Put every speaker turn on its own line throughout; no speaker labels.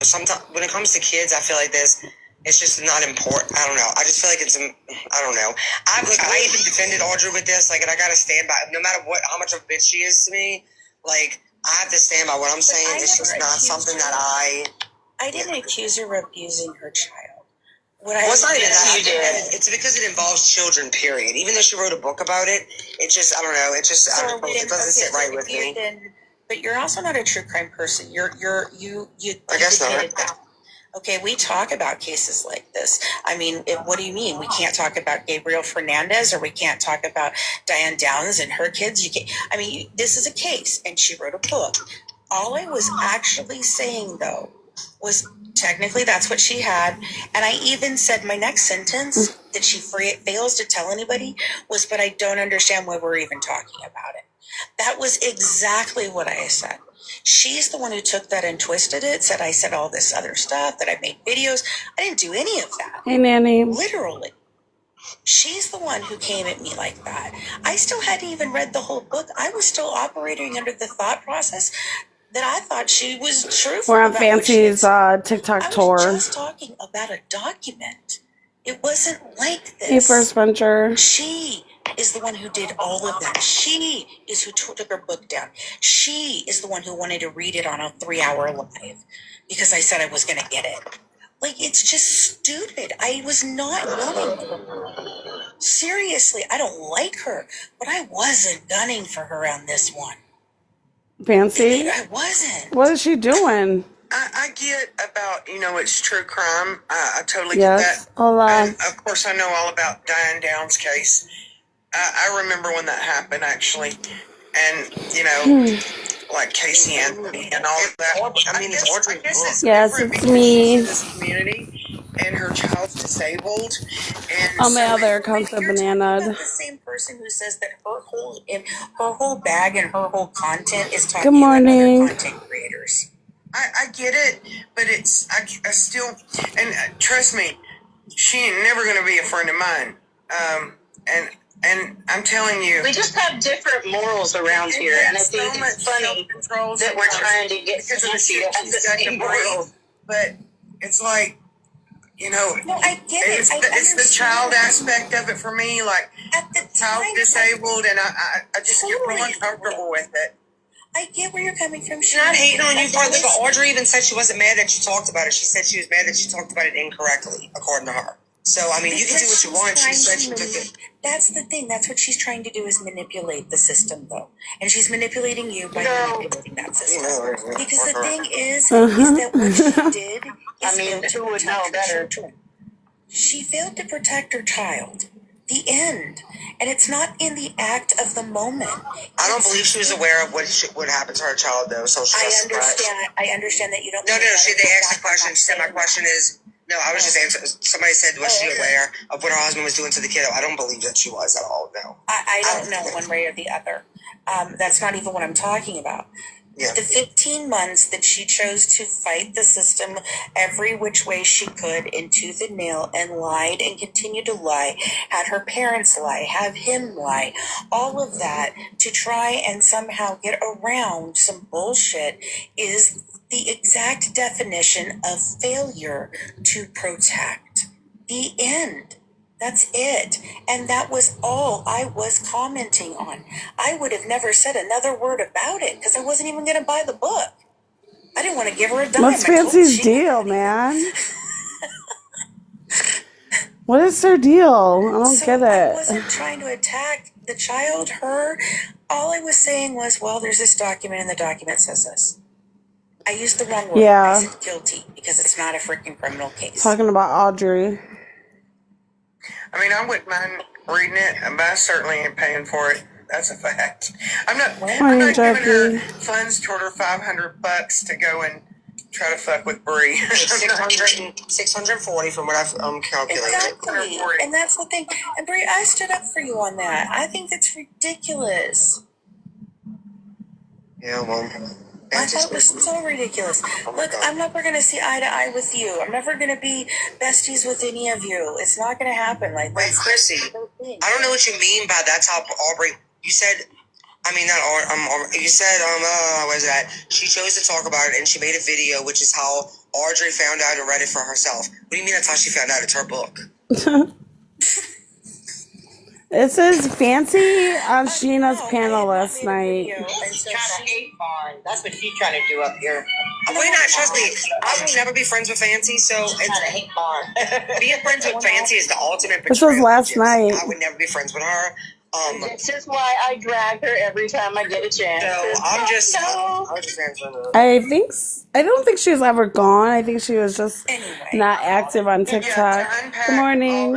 sometimes when it comes to kids, I feel like it's just not important. I don't know. I just feel like I don't know. I even defended Audrey with this, like, and I gotta stand by. No matter how much of a bitch she is to me, like, I have to stand by what I'm saying. It's just not something that I
didn't accuse her of abusing her child.
It's not even that. You did. It's because it involves children. Period. Even though she wrote a book about it, it just I don't know. It just it doesn't sit right with me.
But you're also not a true crime person. You.
I guess not.
Okay, we talk about cases like this. I mean, what do you mean? We can't talk about Gabriel Fernandez, or we can't talk about Diane Downs and her kids. You can't. I mean, this is a case, and she wrote a book. All I was actually saying, though, was technically that's what she had. And I even said my next sentence that she fails to tell anybody was, but I don't understand why we're even talking about it. That was exactly what I said. She's the one who took that and twisted it, said I said all this other stuff, that I made videos. I didn't do any of that.
Hey, Nanny.
Literally. She's the one who came at me like that. I still hadn't even read the whole book. I was still operating under the thought process that I thought she was truthful.
We're on Fancy's TikTok tour.
I was just talking about a document. It wasn't like this.
Hey, First Venture.
She is the one who did all of that. She is who took her book down. She is the one who wanted to read it on a 3-hour live because I said I was going to get it. Like, it's just stupid. I was not gunning for her. Seriously, I don't like her, but I wasn't gunning for her on this one.
Fancy?
I wasn't.
What is she doing?
I get about, it's true crime. I totally get that.
Hola.
And of course, I know all about Diane Downs' case. I remember when that happened, actually. And, like Casey Anthony and all of that. I mean, it's Audrey's book.
Yes, it's me.
In this community, and her child's disabled. And
oh, my other account's a banana.
The same person who says that her whole bag and her whole content is talking about other content creators.
I get it, but I still, and trust me, she ain't never going to be a friend of mine. And I'm telling you,
we just have different morals around here, and I think it's funny that we're trying to get Fancy to have the same morals.
But it's like,
No, I get it.
It's the child aspect of it for me. Like, the child disabled, and I just get real uncomfortable with it.
I get where you're coming from.
She's not hating on you, partly, but Audrey even said she wasn't mad that you talked about it. She said she was mad that you talked about it incorrectly, according to her. So, I mean, you can do what you want. She said she took it.
That's the thing. That's what she's trying to do, is manipulate the system, though. And she's manipulating you by manipulating that system. Because the thing is that what she did is
who would know better?
She failed to protect her child. The end. And it's not in the act of the moment.
I don't believe she was aware of what happened to her child, though. So
I understand that you don't.
No. They asked the question. She said, "My question is." No, I was just answering. Somebody said, was she aware of what her husband was doing to the kiddo? I don't believe that she was at all, no.
I don't know one way or the other. That's not even what I'm talking about.
Yeah.
The 15 months that she chose to fight the system every which way she could in tooth and nail and lied and continued to lie, had her parents lie, have him lie, all of that to try and somehow get around some bullshit is the exact definition of failure to protect. The end. That's it. And that was all I was commenting on. I would have never said another word about it because I wasn't even going to buy the book. I didn't want to give her a dime.
What's Fancy's deal, man? What is their deal? I don't get it.
I wasn't trying to attack the child, her. All I was saying was, well, there's this document and the document says this. I used the wrong word.
Yeah.
I said guilty because it's not a freaking criminal case.
Talking about Audrey.
I mean, I wouldn't mind reading it, but I certainly ain't paying for it. That's a fact. I'm not giving her funds toward her $500 to go and try to fuck with Bree. 640 from what I've calculated.
Exactly. And that's the thing. And Bree, I stood up for you on that. I think that's ridiculous.
Yeah, well,
I thought it was so ridiculous. Look, I'm never going to see eye to eye with you. I'm never going to be besties with any of you. It's not going to happen like that.
Wait, Chrissy, I don't know what you mean by that's how Aubrey. You said, I mean, not you said, what is that? She chose to talk about it, and she made a video, which is how Audrey found out and read it for herself. What do you mean that's how she found out? It's her book.
It says Fancy on Sheena's panel last night.
She's trying to hate Barn. That's what she's trying to do up here.
Wait, not trust me. I will never be friends with Fancy, so
She's trying to hate Barn.
being friends with Fancy is the ultimate
This
betrayal.
was last night.
I would never be friends with her.
This is why I drag her every time I get a chance.
So I'm just
I don't think she was ever gone. I think she was just not active on TikTok. Good morning.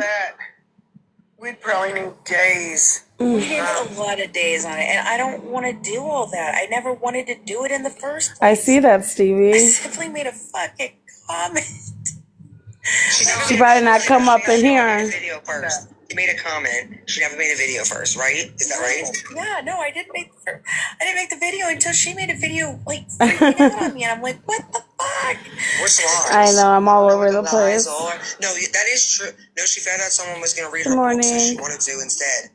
We probably need days.
We have a lot of days on it, and I don't want to do all that. I never wanted to do it in the first place.
I see that,
I
Stevie.
simply made a fucking comment.
She better not come up in here.
Video first. You made a comment. She never made a video first, right? Is that right?
Yeah, no, I didn't make the video until she made a video like freaking out on me, and I'm like, what the fuck?
What's lies?
I know, I'm all over the place.
No, that is true. No, she found out someone was going to read
Good
her book, so
morning.
she wanted to instead.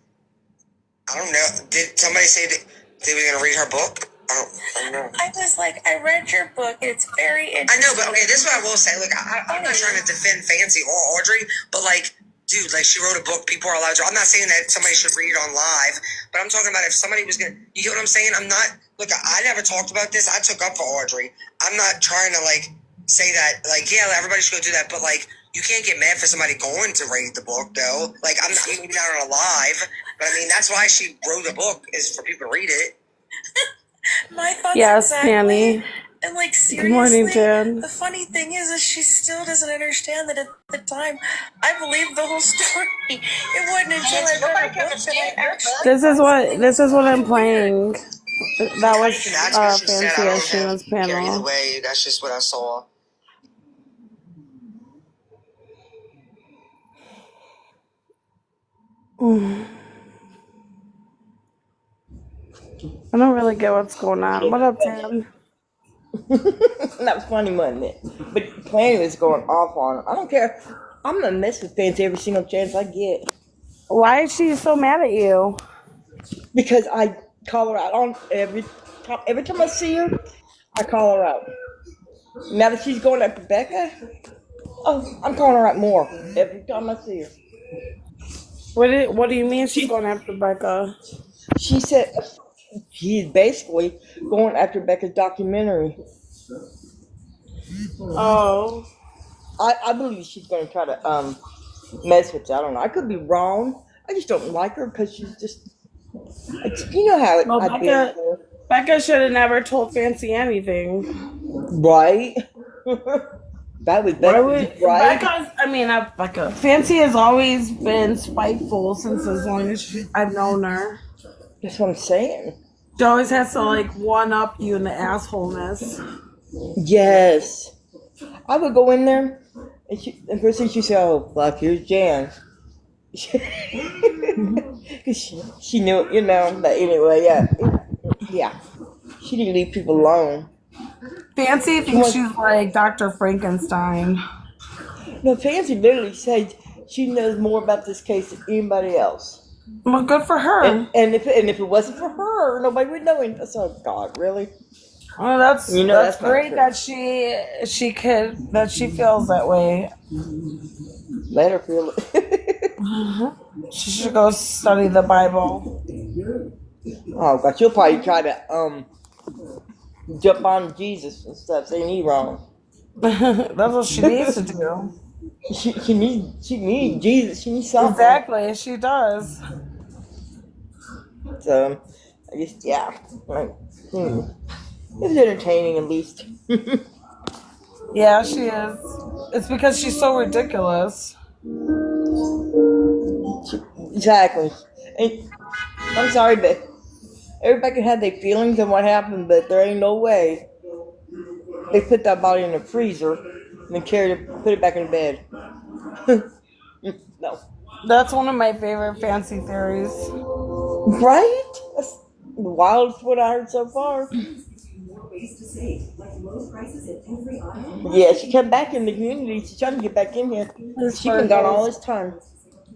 I don't know. Did somebody say that they were going to read her book? I don't know.
I was like, I read your book, and it's very
I
interesting.
know, but okay, this is what I will say. Look, I'm not trying to defend Fancy or Audrey, but like, dude, like she wrote a book. People are allowed to. I'm not saying that somebody should read it on live, but I'm talking about if somebody was gonna. You get what I'm saying? I'm not. Look, I never talked about this. I took up for Audrey. I'm not trying to like say that. Like, yeah, everybody should go do that, but like, you can't get mad for somebody going to read the book, though. Like, I'm not maybe not on a live, but I mean that's why she wrote a book is for people to read it.
My thoughts
Yes,
exactly.
Fanny.
And like seriously,
Good morning, Jen.
the funny thing is she still doesn't understand that at the time I believed the whole story. It wasn't until I read the book that I actually.
This is what I'm playing. That was
That's what she said.
Fancy
I
on
don't
Sheena's
care either
panel.
way. That's just what I saw.
I don't really get what's going on. What up, Jen?
That was funny, wasn't it? But Planny was going off on her. I don't care. I'm gonna mess with Fancy every single chance I get
Why is she so mad at you?
because I call her out on every time I see her. I call her out. Now that she's going at Rebecca, oh, I'm calling her out more every time I see her.
What do you mean she's going after Becca?
She said she's basically going after Becca's documentary.
Oh.
I believe she's going to try to mess with you. I don't know. I could be wrong. I just don't like her because she's just, you know how
Well,
I've been.
Becca should have never told Fancy anything.
Right? That was Becca, right?
Not Becca. Fancy has always been spiteful since as long as I've known her.
That's what I'm saying.
She always has to like one up you in the assholeness.
Yes. I would go in there and first thing she'd say, oh, fuck, here's Jan. Because she knew, you know, but anyway, yeah. She didn't leave people alone.
Fancy thinks she's like Dr. Frankenstein.
No, Fancy literally said she knows more about this case than anybody else.
Well, good for her.
And if it wasn't for her, nobody would know it. So, God, really?
Well, that's great
true.
that she feels that way.
Let her feel it.
She should go study the Bible.
Oh, God, she'll probably try to jump on Jesus and stuff, saying he's wrong.
That's what she needs to do.
She needs Jesus. She needs something.
Exactly, she does.
So, I guess, yeah. Like, it was entertaining, at least.
Yeah, she is. It's because she's so ridiculous.
Exactly. And I'm sorry, but everybody can have their feelings on what happened, but there ain't no way they put that body in a freezer and then put it back in bed. No.
That's one of my favorite fancy theories.
Right? That's the wildest one I heard so far. Yeah, she came back in the community. She's trying to get back in here. She's been gone all this time.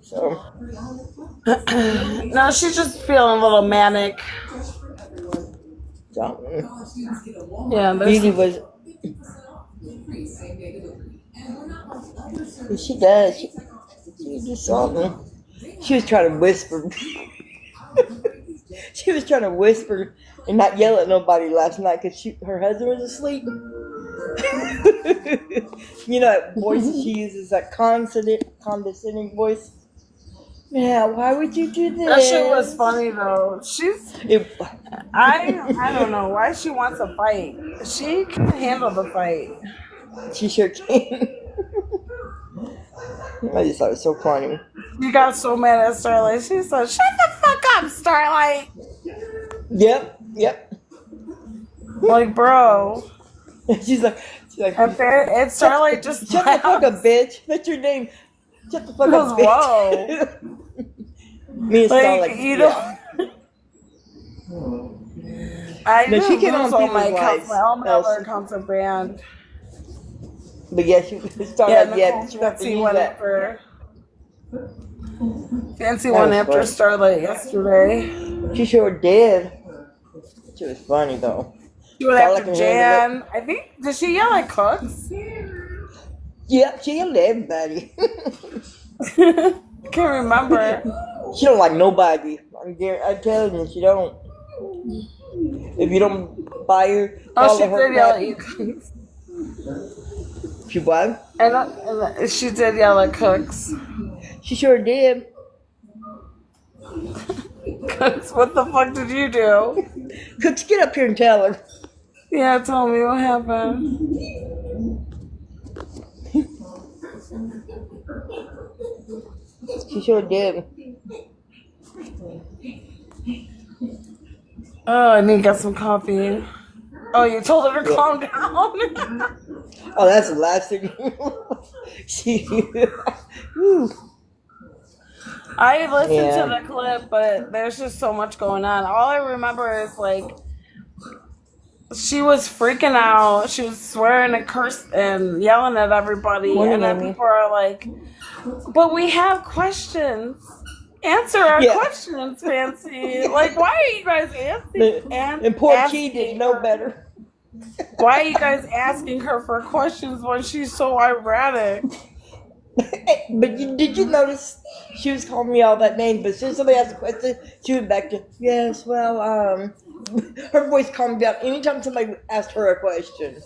So.
No, she's just feeling a little manic.
So.
Yeah,
Beauty was. She does. She do something. She was trying to whisper. She was trying to whisper and not yell at nobody last night because her husband was asleep. You know that voice that she uses, that condescending voice. Yeah, why would you do this?
That shit was funny though. I don't know why she wants a fight. She can handle the fight.
She sure can. I just thought it was so funny.
She got so mad at Starlight. She said, "Shut the fuck up, Starlight."
Yep.
Like, bro.
She's like,
and Starlight just
shut the fuck up, bitch. That's your name. Shut the fuck up, bitch.
Whoa.
Me and Starlight,
you know. I
no, she can
lose
on
all my
people's
accounts.
lives.
All my other accounts are banned.
But yeah, Starlight,
Nicole,
she got to
fancy
use
one
that.
after. Fancy one after
funny.
Starlight yesterday.
She sure did. She was funny though.
She went after Jan. I think, did she yell at Cooks?
Yep, she yelled at everybody.
Can't remember.
She don't like nobody. I'm telling you, she don't. If you don't buy her,
Oh, she
her
did yell at
back.
you, Cooks.
She what?
And she did yell at Cooks.
She sure did.
Cooks, what the fuck did you do?
Cooks, get up here and tell her.
Yeah, tell me what happened.
She sure did.
Oh, I need to get some coffee. Oh, you told her to calm down?
Oh, that's the last thing. She.
I listened to the clip, but there's just so much going on. All I remember is like she was freaking out. She was swearing and cursing and yelling at everybody. And then people are like, "But we have questions. Answer our questions, Fancy. Like, why are you guys asking?"
And poor Chi didn't know better.
Why are you guys asking her for questions when she's so erratic?
But did you notice she was calling me all that name? But as soon as somebody asked a question, she went back to, yes, well, her voice calmed down anytime somebody asked her a question.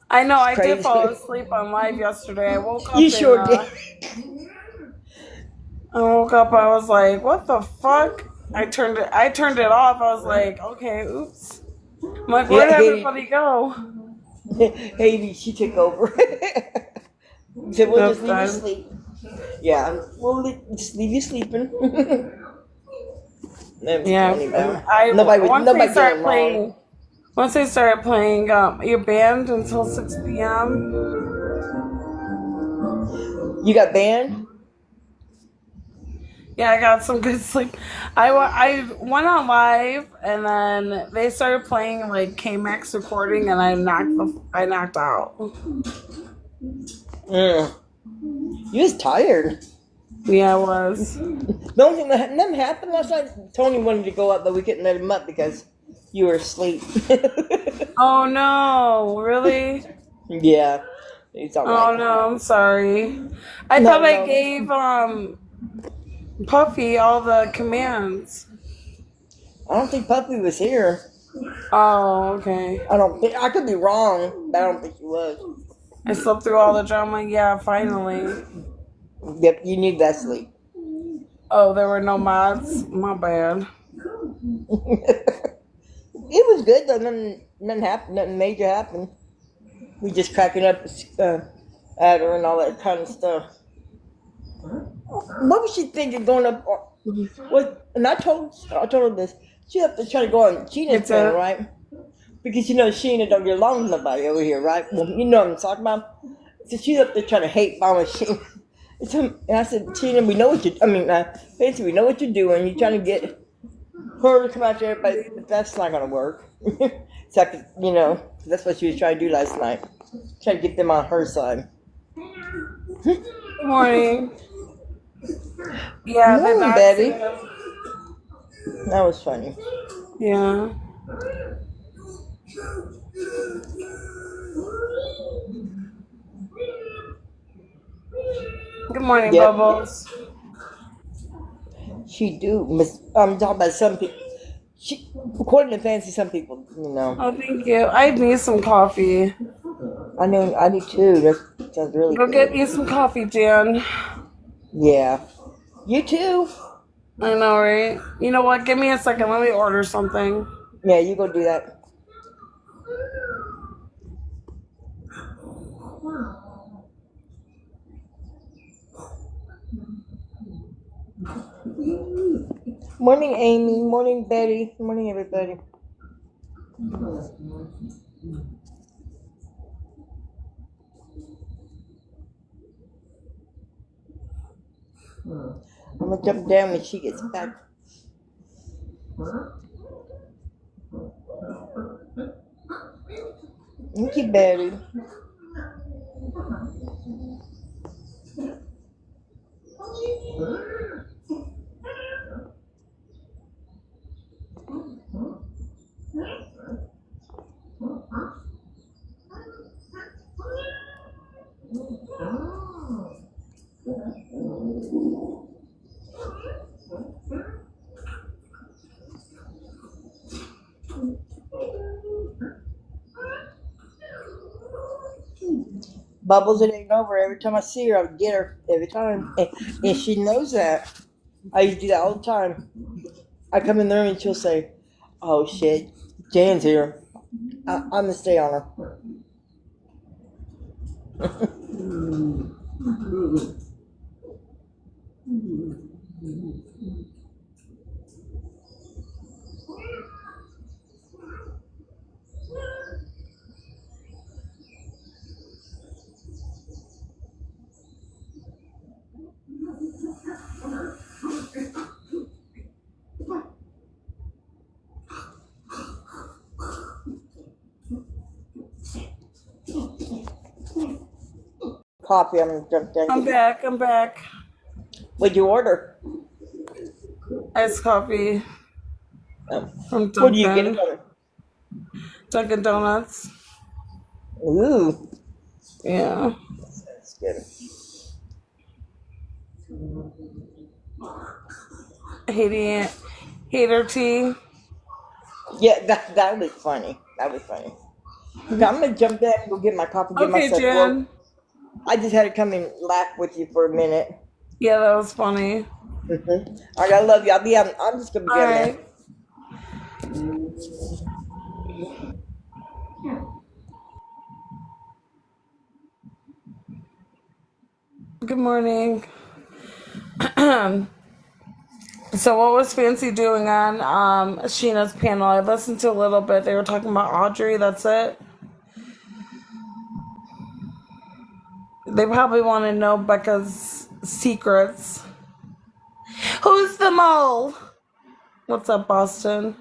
I know, I did fall asleep on live yesterday. I woke up.
You sure did.
I woke up, I was like, what the fuck? I turned it off. I was like, okay, oops. I'm like, where did everybody go?
Haiti, she took over. Said, we'll just leave you sleep. Yeah, we'll just leave you sleeping. Once
they started playing, you're banned until 6 p.m.
You got banned?
Yeah, I got some good sleep. I went on live and then they started playing like K-Max recording and I knocked out.
You was tired.
Yeah, I was.
The only thing that nothing happened last night, Tony wanted to go up, but we couldn't let him up because you were asleep.
Oh no, really?
Yeah. He's all right.
Oh no, I'm sorry. I thought I gave Puffy all the commands.
I don't think Puffy was here.
Oh, okay.
I could be wrong, but I don't think he was.
I slept through all the drama. Yeah, finally.
Yep, you need that sleep.
Oh, there were no mods? My bad.
It was good though. Nothing happened. Nothing major happened. We just cracking up at her and all that kind of stuff. What was she thinking going up? What? And I told her this. She up to try to go on Sheena's thing, right? Because Sheena don't get along with nobody over here, right? Well, you know what I'm talking about. So she's up there trying to hate Mama Sheena. And I said, Sheena, we know what Fancy, we know what you're doing. You're trying to get her to come out to everybody, but that's not gonna work. So I could, that's what she was trying to do last night. Try to get them on her side.
Good morning. Yeah,
morning, Betty. That was funny.
Good morning,
Yep.
Bubbles.
She do. I'm talking about some people. She, according to Fancy, some people,
Oh, thank you. I need some coffee.
I know, I do too. That sounds really
Go get
good.
me some coffee, Jan.
Yeah. You too.
I know, right? You know what? Give me a second. Let me order something.
Yeah, you go do that. Morning, Amy. Morning, Betty. Morning, everybody. I'm gonna jump down when she gets back. Thank you, Betty. Bubbles, it ain't over. Every time I see her, I get her every time, and she knows that. I used to do that all the time. I come in there and she'll say, "Oh shit, Jan's here. I'm gonna stay on her." Coffee. I'm gonna jump down
I'm
and get.
back. I'm back.
What'd you order?
Iced coffee from
What do you get it
Dunkin'.
on?
Dunkin' Donuts.
Ooh,
Yeah.
that's good.
Hater tea.
Yeah, that was funny. That was funny. Okay, I'm gonna jump down and go get my coffee, get
Okay,
myself woke.
Jen.
I just had to come and laugh with you for a minute.
Yeah, that was funny.
All right, I love you. I'm just gonna be
All
on there.
right. Good morning. So what was Fancy doing on Sheena's panel? I listened to a little bit. They were talking about Audrey. That's it. They probably want to know Becca's secrets. Who's the mole? What's up, Boston?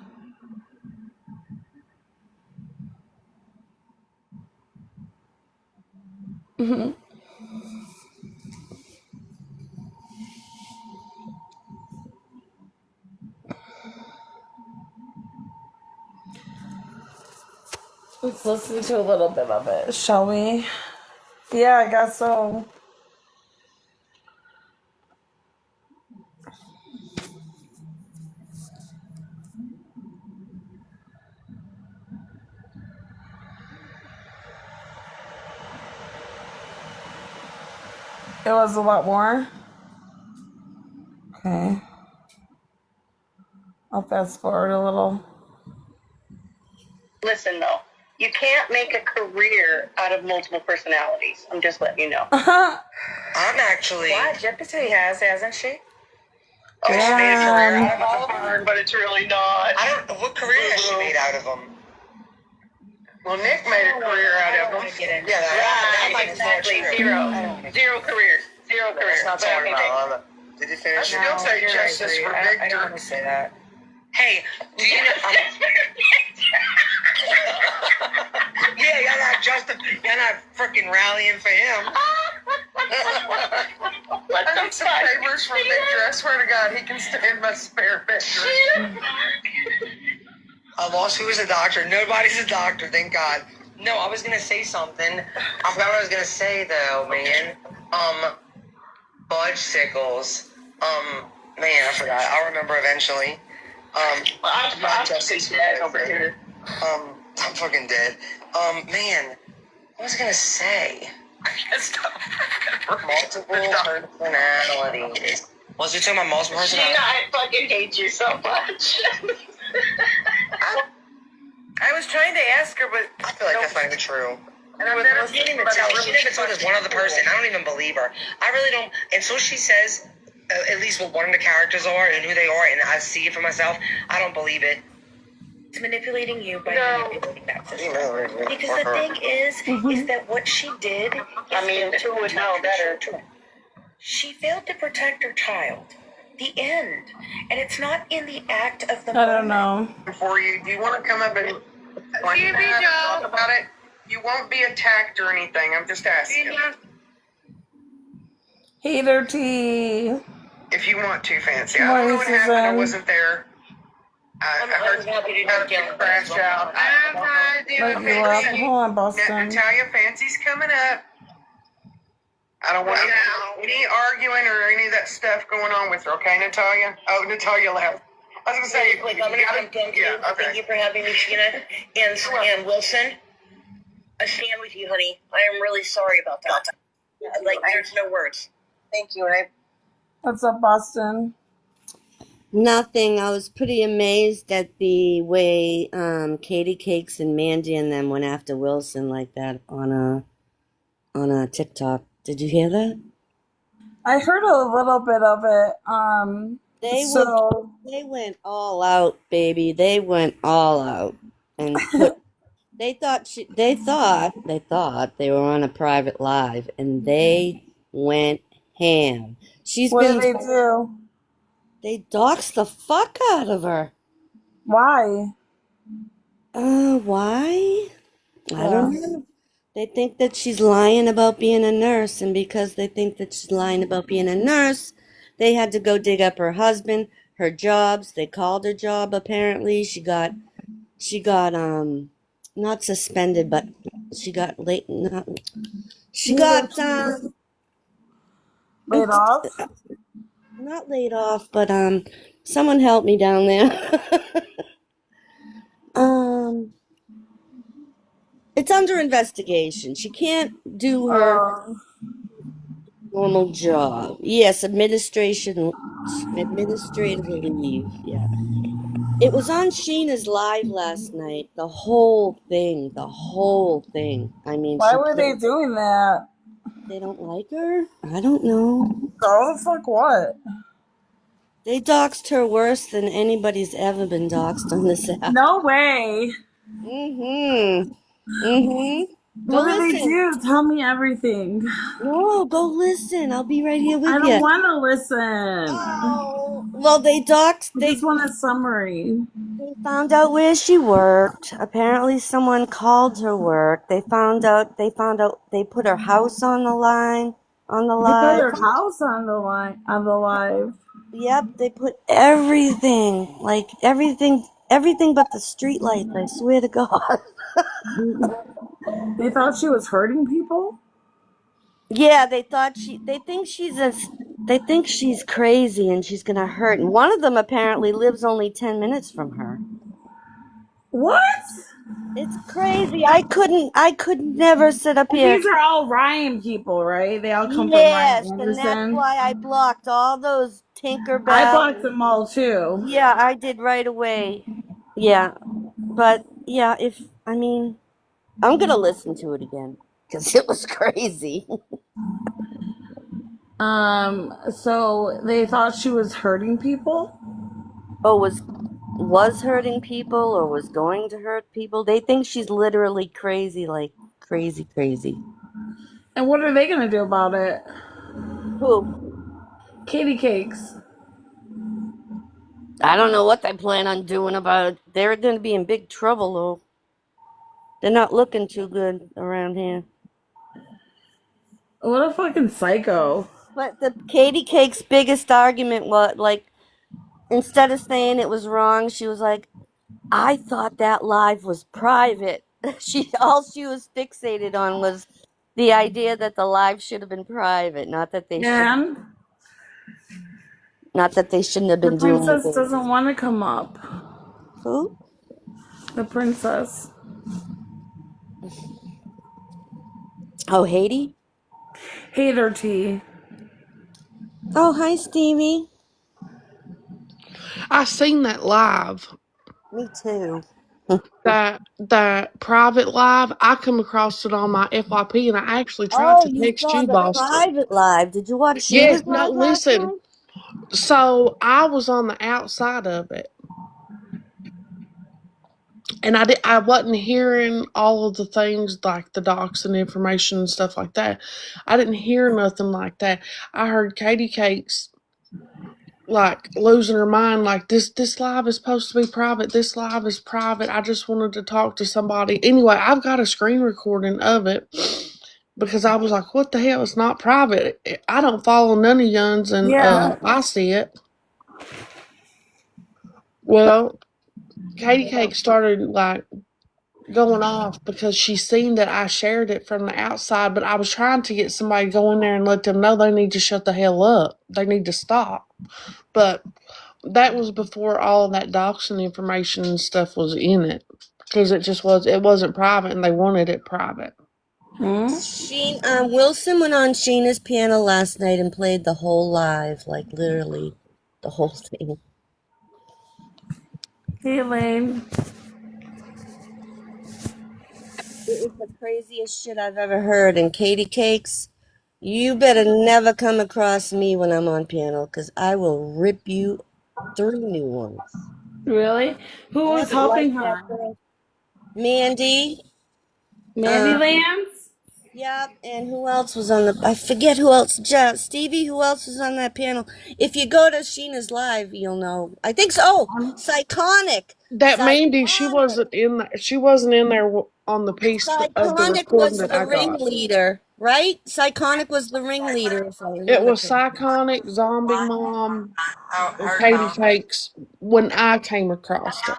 Let's listen to a little bit of it, shall we? Yeah, I guess so. It was a lot more. Okay. I'll fast forward a little.
Listen, though, you can't make a career out of multiple personalities. I'm just letting you know.
I'm actually.
Why? Jeopardy hasn't she?
Oh, she made a career out of all of them.
But it's really not.
I don't. What career has she made out of them?
Well, Nick made a career out of them.
Yeah, that might
Exactly.
be true.
Zero careers. Zero careers.
That's not talking about. Did you finish?
I still say justice for Victor.
I don't want to say that.
Hey, do you know? Yeah, you're not freaking rallying for him.
I need some favors from Victor. I swear to God, he can stay in my spare bedroom.
I lost who was a doctor. Nobody's a doctor, thank God. No, I was gonna say something. I forgot what I was gonna say though, man. Budge Sickles. Man, I forgot. I'll remember eventually.
I'm just dead over here.
I'm fucking dead. Man, what was I gonna say? Multiple personalities. Was we talking about multiple personalities?
I fucking hate you so much.
I was trying to ask her, but I feel like that's not even true. And she didn't even tell. She never told us one other person. I don't even believe her. I really don't. Until she says at least what one of the characters are and who they are, and I see it for myself, I don't believe it.
It's manipulating you by manipulating that system. Because the thing is that what she did.
Two would know better.
She failed to protect her child. The end. And it's not in the act of the
I don't know.
For you, do you want to come up and explain that, talk about it? You won't be attacked or anything. I'm just asking.
Hater tea.
If you want to, Fancy. I don't know what happened. I wasn't there. I heard you had a crash out. I have no idea.
Hold on, Boston.
Natalia, Fancy's coming up. I don't want any arguing or any of that stuff going on with her, okay, Natalia? Oh, Natalia left. I was going to say,
I'm going to come to you. Thank you for having me, Tina. And Wilson, I stand with you, honey. I am really sorry about that. Like, there's no words.
Thank you.
What's up, Boston?
Nothing. I was pretty amazed at the way Katie Cakes and Mandy and them went after Wilson like that on a TikTok. Did you hear that?
I heard a little bit of it.
They went all out, baby. They went all out, and they thought they were on a private live, and they went ham.
What did they do?
They doxed the fuck out of her.
Why?
Why? I don't know. They think that she's lying about being a nurse, and because they think that she's lying about being a nurse, they had to go dig up her husband, her jobs. They called her job, apparently. She got not suspended, but she got laid
off?
Not laid off, but someone help me down there. It's under investigation. She can't do her normal job. Yes, administrative leave. Yeah. It was on Sheena's live last night. The whole thing. I mean,
why were they doing that?
They don't like her? I don't know.
Oh, the fuck what?
They doxed her worse than anybody's ever been doxed on this app.
No way. What did they do? Tell me everything.
No, go listen. I'll be right here with you.
I don't want to listen.
Oh, well, they doxed.
I just want a summary.
They found out where she worked. Apparently, someone called her work. They found out. They put her house on the line. On the live.
They put her house on the line. On the live.
Yep, they put everything. Like everything but the street lights. I swear to God.
They thought she was hurting people?
Yeah, they think she's crazy and she's gonna hurt. And one of them apparently lives only 10 minutes from her.
What?
It's crazy. I could never sit up here.
These are all Ryan people, right? They all come from Ryan Anderson.
Yes, and that's why I blocked all those Tinkerbell.
I blocked them all too.
Yeah, I did right away. Yeah, but yeah, I'm gonna listen to it again because it was crazy.
So they thought she was hurting people?
Oh, was hurting people or was going to hurt people. They think she's literally crazy, like crazy.
And what are they gonna do about it?
Who?
Katie Cakes.
I don't know what they plan on doing about it. They're gonna be in big trouble though. They're not looking too good around here.
What a fucking psycho.
But the Katie Cake's biggest argument was, like, instead of saying it was wrong, she was like, I thought that live was private. All she was fixated on was the idea that the live should have been private, not that they should. Not that they shouldn't have
The
been doing
princess
it.
doesn't want to come up.
Who?
The princess.
Oh, Haiti?
Hater tea.
Oh, hi, Stevie.
I seen that live.
Me too.
That private live. I come across it on my FYP, and I actually tried
Oh,
to
you
text
saw
you,
the
Boston.
private live. Did you watch
Yes.
Sheena's
No.
live last
Listen.
night?
So I was on the outside of it, and I wasn't hearing all of the things like the docs and information and stuff like that. I didn't hear nothing like that. I heard Katie Cakes like losing her mind, like this live is supposed to be private. This live is private. I just wanted to talk to somebody. Anyway, I've got a screen recording of it because I was like, what the hell? It's not private. I don't follow none of yuns, and
Yeah.
I see it. Well, Katie Cake started like going off because she seen that I shared it from the outside, but I was trying to get somebody to go in there and let them know they need to shut the hell up. They need to stop. But that was before all of that doxing information and stuff was in it, because it wasn't private, and they wanted it private.
Wilson went on Sheena's piano last night and played the whole live, like literally the whole thing.
Hey, Elaine.
It was the craziest shit I've ever heard. And Katie Cakes, you better never come across me when I'm on piano, because I will rip you 3 new ones.
Really? Who
I
was
haven't
helping
liked that
her?
girl. Mandy.
Mandy Lance?
Yep, and who else was on the? I forget who else. Stevie, who else was on that panel? If you go to Sheena's live, you'll know. I think so. Oh, Psychonic.
That Mandy, she
Psychonic.
wasn't in there. She wasn't in there on the piece of the
Psychonic
recording
was
that
the
I got.
ringleader, right? Psychonic was the ringleader, if I
It
remember
was
correctly.
Psychonic, Zombie Mom, and
Heard
Katie
about.
Cakes when I came across it.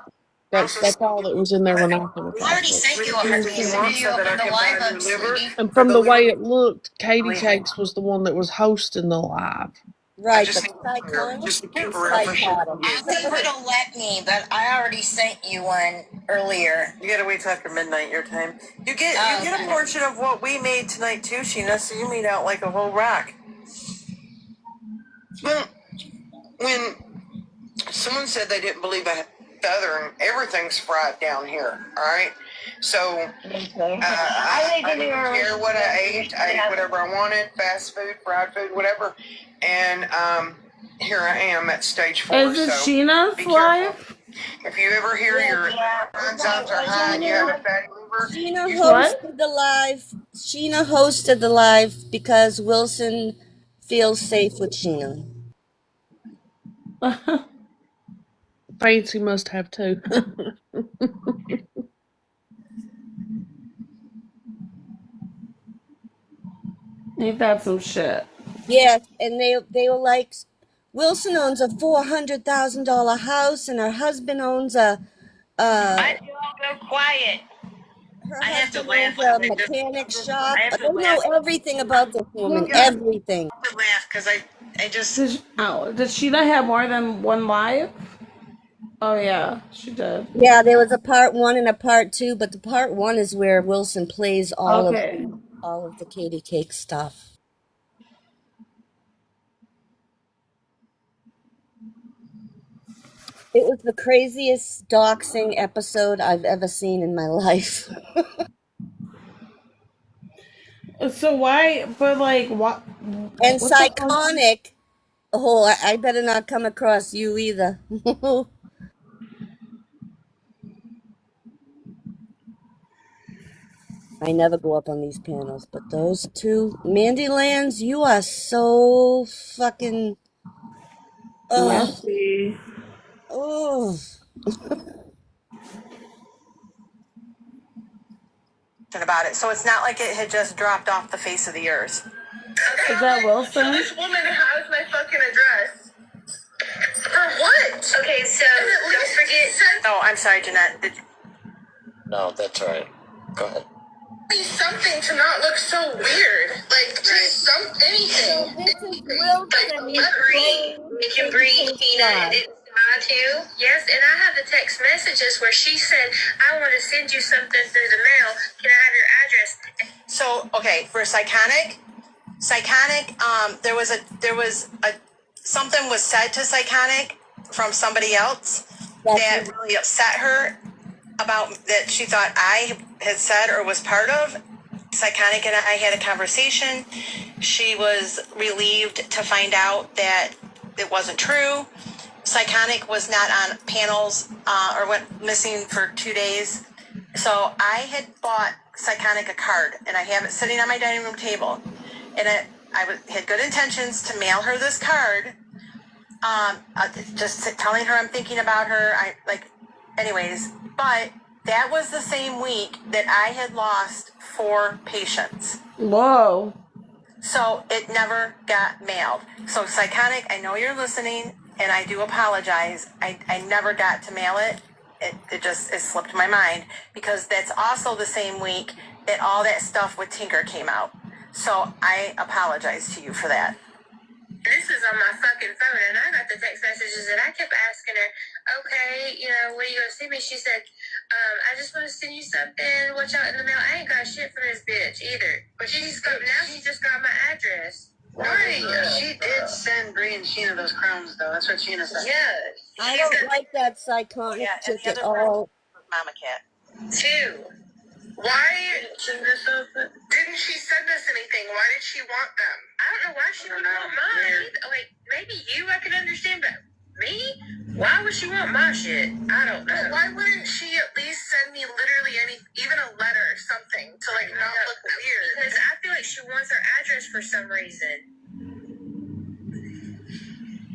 That's all that was in there when I came across it.
Sent you a video of the live up, sweetie.
And from the way it looked, Katie Cakes was the one that was hosting the live.
Right, but Psychonic is psychotic.
I think it'll let me, but I already sent you one earlier.
You gotta wait till after midnight your time. You get a portion of what we made tonight too, Sheena. So you made out like a whole rack. Well, when someone said they didn't believe a feather and everything's fried down here, all right. So I didn't care what I ate. I ate whatever I wanted: fast food, fried food, whatever. And here I am at stage 4.
Is it
so
Sheena's
be
live?
careful. If you ever hear your enzymes are high and you have a fatty liver,
Sheena
What?
hosted the live. Sheena hosted the live because Wilson feels safe with Sheena.
Fancy must have too.
Ain't that some shit?
Yeah, and they were like, Wilson owns a $400,000 house, and her husband owns a.
I do all go quiet.
Her
I have to
husband
laugh
owns
when
a
they just.
mechanic shop.
I have
They
to
know
laugh.
everything about this woman.
Yeah.
Everything.
I laugh because I just.
Did Sheena have more than one live? Oh, yeah, she did.
Yeah, there was a part 1 and a part 2, but the part 1 is where Wilson plays all
Okay.
of the Katie Cake stuff. It was the craziest doxing episode I've ever seen in my life.
So why, but like, what?
And
What the fuck?
Psychonic. Oh, I better not come across you either. I never go up on these panels, but those two, Mandy Lands, you are so fucking. Oh,
Messy.
oh.
about it. So it's not like it had just dropped off the face of the earth.
Is that Wilson?
So this woman has my fucking address. For what? Okay, so don't forget. Oh, I'm sorry, Jeanette.
No, that's all right. Go ahead.
Something to not look so weird. Like, just anything.
This is Wilson.
Did you breathe, Tina? And didn't smile too? Yes, and I have the text messages where she said, I want to send you something through the mail. Can I have your address?
So, okay, for Psychonic, there was a something was said to Psychonic from somebody else that really upset her about that she thought I had said or was part of. Psychonic and I had a conversation. She was relieved to find out that it wasn't true. Psychonic was not on panels or went missing for 2 days. So I had bought Psychonic a card, and I have it sitting on my dining room table. And had good intentions to mail her this card, just telling her I'm thinking about her. Anyways, but that was the same week that I had lost 4 patients.
Whoa.
So it never got mailed. So Psychonic, I know you're listening, and I do apologize. I never got to mail it. It slipped my mind, because that's also the same week that all that stuff with Tinker came out. So I apologize to you for that.
This is on my fucking phone, and I got the text messages, and I kept asking her, okay, when are you going to see me? She said, I just want to send you something. Watch out in the mail. I ain't got shit from this bitch either. But she just got my address. Right. She did send Bree and Sheena those crowns, though. That's what Sheena said. Yeah.
I don't like that Psychonic chick at all.
Mama Cat.
2. Why didn't she send us anything? Why did she want them? I don't know why she would want mine. Like, maybe you I could understand, but me? Why would she want my shit? I don't know. But why wouldn't she at least send me literally even a letter or something to not look weird? Because I feel like she wants her address for some reason.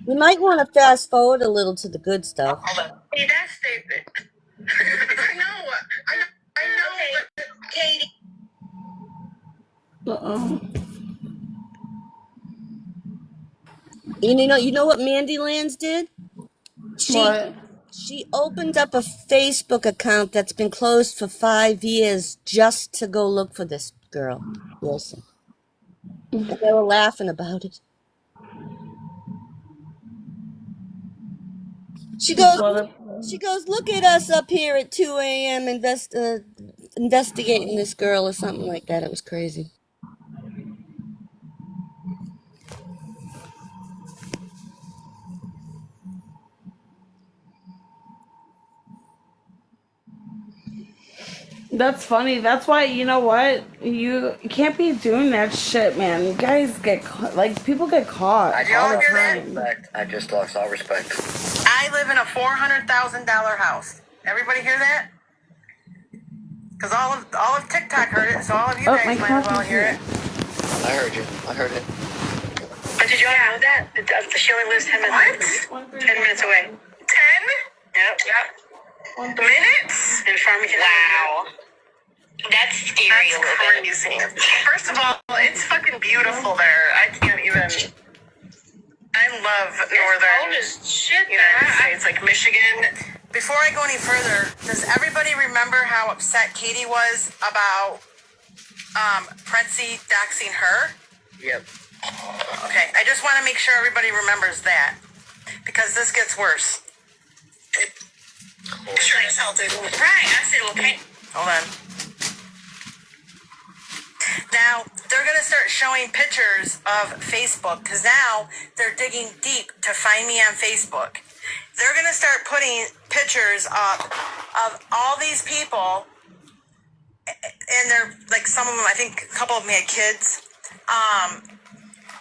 You might want to fast forward a little to the good stuff.
See, that's stupid. I know, but Katie.
Uh-oh.
You know what Mandy Lands did?
What?
She opened up a Facebook account that's been closed for 5 years just to go look for this girl, Wilson. And they were laughing about it. She goes, look at us up here at 2 a.m. Investigating this girl or something like that. It was crazy.
That's funny. That's why, you know what? You can't be doing that shit, man. You guys get people get caught all the time.
I just lost all respect.
I live in a $400,000 house. Everybody hear that? Because all of TikTok heard it, so all of you guys might as well hear it.
I heard you. I heard it.
But did you all know that? She only lives 10 minutes. 10 minutes away. 10? Yep. Minutes? In Farmington. Wow. That's scary. That's crazy. First of all, it's fucking beautiful there. I can't even. I love northern United States, like Michigan.
Before I go any further, does everybody remember how upset Katie was about Prezi doxing her?
Yep.
Okay, I just want to make sure everybody remembers that, because this gets worse.
Sure, right, I said, okay.
Hold on. Now, they're going to start showing pictures of Facebook, because now they're digging deep to find me on Facebook. They're going to start putting pictures up of all these people, and they're, like, some of them, I think a couple of them had kids.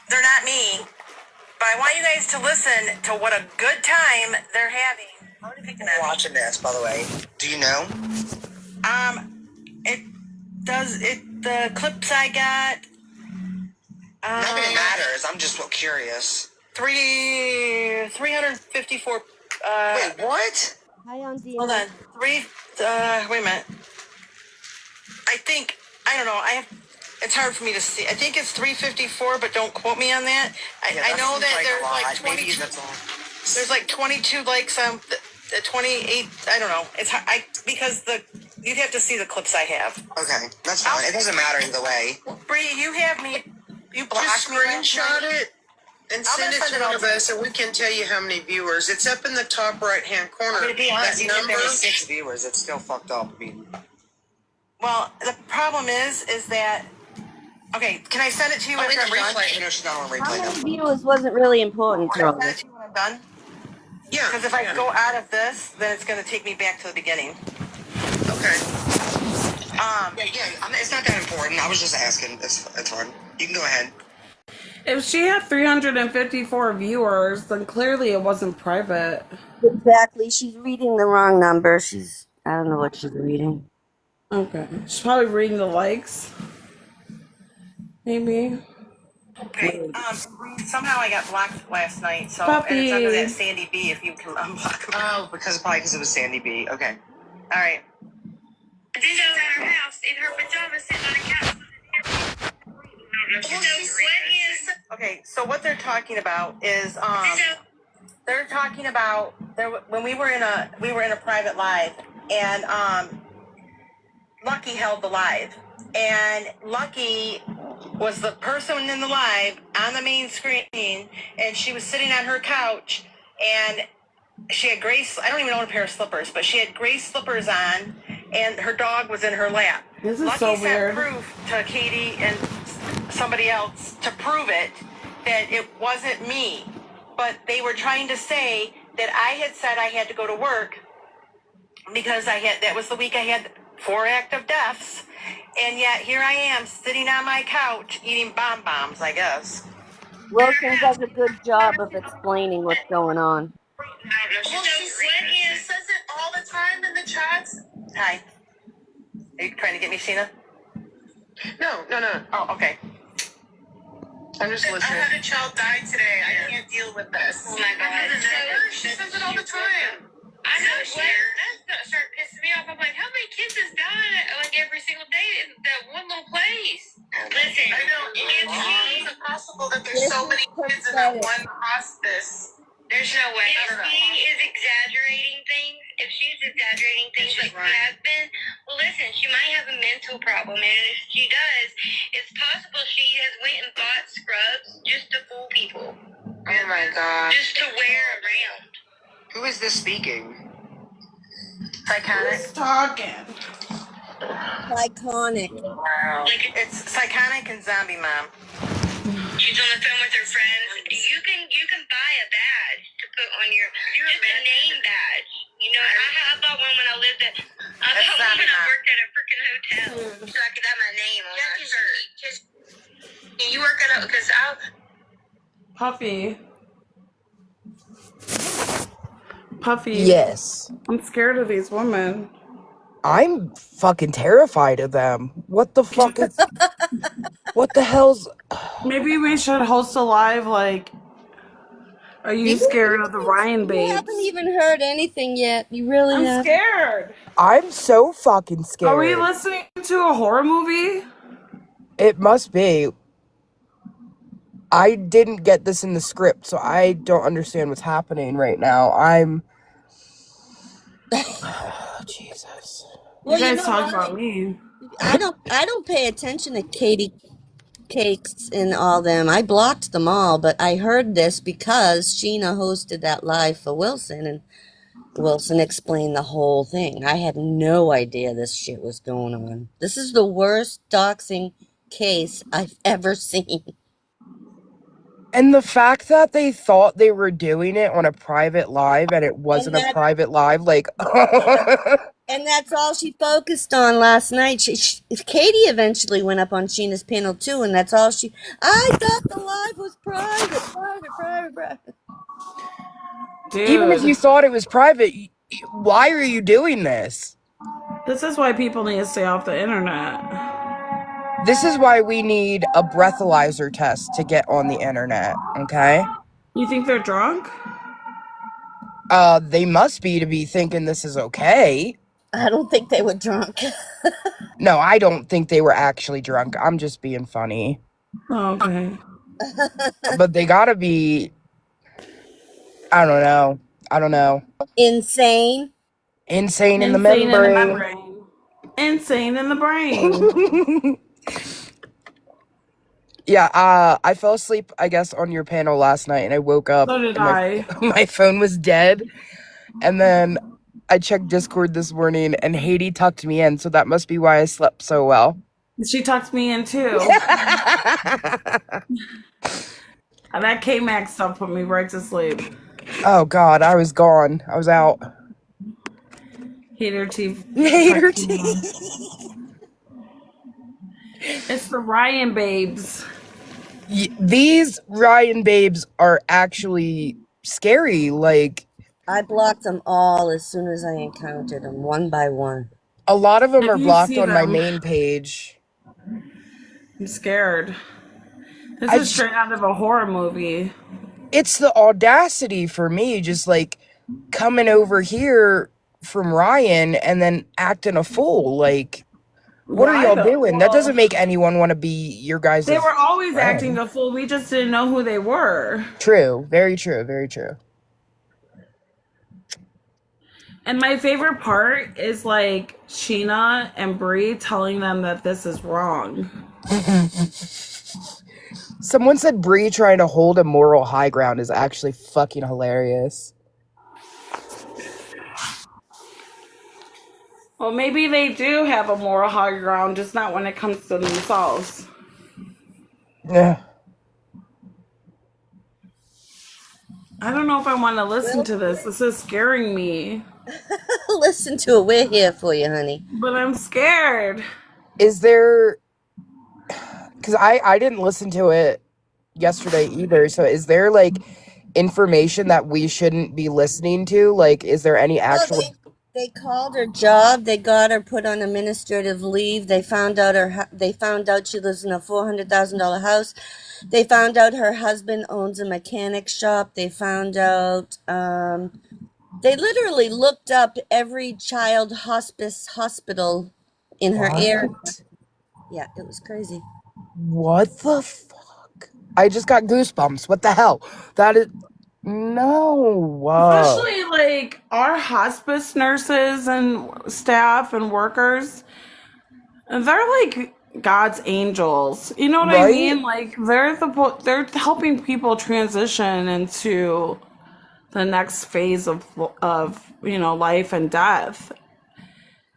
They're not me, but I want you guys to listen to what a good time they're having.
I'm watching this, by the way. Do you know?
The clips I got.
Nothing matters. I'm just curious.
354.
Wait, what?
Hi, Auntie.
Hold on. Wait a minute. I don't know. It's hard for me to see. I think it's 354, but don't quote me on that. I know that there's like 22. There's like 22 likes on the 28. I don't know. It's because you'd have to see the clips I have.
Okay, that's fine. It doesn't matter either way.
Bree, you have me. You blocked
just
me.
Screenshot it And send it to one of us, and we can tell you how many viewers. It's up in the top right-hand corner.
I mean, to be honest,
That
even if
number.
there were 6 viewers, it's still fucked up. I mean,
Well, the problem is that. Okay, can I send it to you after I'm done?
No, she's not on
How
replay.
many
No.
viewers wasn't really important
Can I
to
send it
us.
to you when I'm done?
Yeah.
Because if I go out of this, then it's going to take me back to the beginning.
Okay.
It's not that important. I was just asking. It's fine. You can go ahead.
If she had 354 viewers, then clearly it wasn't private.
Exactly. She's reading the wrong number. I don't know what she's reading.
Okay. She's probably reading the likes. Maybe.
Okay. Somehow I got blocked last night, so
Puppy.
and it's under that Sandy B. If you can unblock me.
Oh, because it was Sandy B. Okay.
All right.
She's at her house in her pajamas sitting on a couch.
Okay, so what they're talking about is they're talking about when we were in a private live, and Lucky held the live, and Lucky was the person in the live on the main screen, and she was sitting on her couch, and she had gray, I don't even own a pair of slippers, but she had gray slippers on, and her dog was in her lap.
This is
Lucky
so
sent
weird.
proof to Katie and somebody else to prove it that it wasn't me. But they were trying to say that I had said I had to go to work because that was the week I had 4 active deaths, and yet here I am sitting on my couch eating bonbons, I guess.
Wilson does a good job of explaining what's going on.
Well, she says it all the time in the chats.
Hi. Are you trying to get me, Sheena?
No.
Oh, okay.
I'm just
I
listening.
had a child die today. I can't deal with this. Oh my god. She says it all the time. I know. That started pissing me off. I'm like, how many kids is dying like every single day in that one little place? Listen, I know. It's impossible that there's so many kids in that one hospice. There's no way. If she is exaggerating things, like she has been, well, listen, she might have a mental problem, and if she does, it's possible she has went and bought scrubs just to fool people.
Oh my god.
Just to wear around.
Who is this speaking?
Psychotic.
Who's talking?
Iconic.
Wow. It's Psychotic and Zombie Mom.
She's on the phone with her friends. You can buy a badge to put on your just a name badge. You know, I bought one when I lived at. I bought one when I worked at a freaking hotel, so I could have my name on my shirt. You work at a because I.
Puffy.
Yes.
I'm scared of these women.
I'm fucking terrified of them. What the fuck is... What the hell's...
Maybe we should host a live, like... Are you scared of the Ryan babes?
You haven't even heard anything yet. You really
I'm
have.
scared.
I'm so fucking scared.
Are we listening to a horror movie?
It must be. I didn't get this in the script, so I don't understand what's happening right now. I'm... Jesus.
Well, you guys talk about me.
I don't pay attention to Katie Cakes and all them. I blocked them all, but I heard this because Sheena hosted that live for Wilson, and Wilson explained the whole thing. I had no idea this shit was going on. This is the worst doxing case I've ever seen.
And the fact that they thought they were doing it on a private live and it wasn't a private live, like...
And that's all she focused on last night. Katie eventually went up on Sheena's panel too, and that's all she... I thought the live was private.
Dude.
Even if you thought it was private, why are you doing this?
This is why people need to stay off the internet.
This is why we need a breathalyzer test to get on the internet, okay?
You think they're drunk?
They must be to be thinking this is okay.
I don't think they were drunk.
No, I don't think they were actually drunk. I'm just being funny.
Oh, okay.
But they gotta be... I don't know.
Insane
in the membrane.
Insane in the brain.
Yeah, I fell asleep, I guess, on your panel last night, and I woke up
So did
and my
I.
my phone was dead. And then I checked Discord this morning, and Haiti tucked me in, so that must be why I slept so well.
She tucked me in too. And that K-Max stuff put me right to sleep.
Oh God, I was gone. I was out.
Hater T
Hater
tucked me
tea.
in. It's the Ryan babes.
These Ryan babes are actually scary. Like,
I blocked them all as soon as I encountered them, one by one.
a lot of them
If
are
you
blocked
see
on my
them,
main page.
I'm scared. This
I
is
just,
straight out of a horror movie.
it's the audacity for me, just like coming over here from Ryan and then acting a fool. Like, what are
Why
y'all
though?
doing? That doesn't
Well,
make anyone want to be your
they
guys'
were always acting
friend.
a fool. We just didn't know who they were.
True. Very true. Very true.
And my favorite part is like Sheena and Brie telling them that this is wrong.
Someone said Bree trying to hold a moral high ground is actually fucking hilarious.
Well, maybe they do have a moral high ground, just not when it comes to themselves.
Yeah.
I don't know if I want to listen
Well,
to this. This is scaring me.
listen to it. We're here for you, honey.
But I'm scared.
Is there, because I didn't listen to it yesterday either, so is there like information that we shouldn't be listening to? Like, is there any
Well,
actual,
they called her job. They got her put on administrative leave. They found out They found out she lives in a $400,000 house. They found out her husband owns a mechanic shop. They found out. They literally looked up every child hospice hospital in her area.
what?
Yeah, it was crazy.
What the fuck? I just got goosebumps. What the hell? That is, no. Whoa.
Especially like our hospice nurses and staff and workers. They're like God's angels. You know what I
Right?
mean? Like they're helping people transition into the next phase of life and death.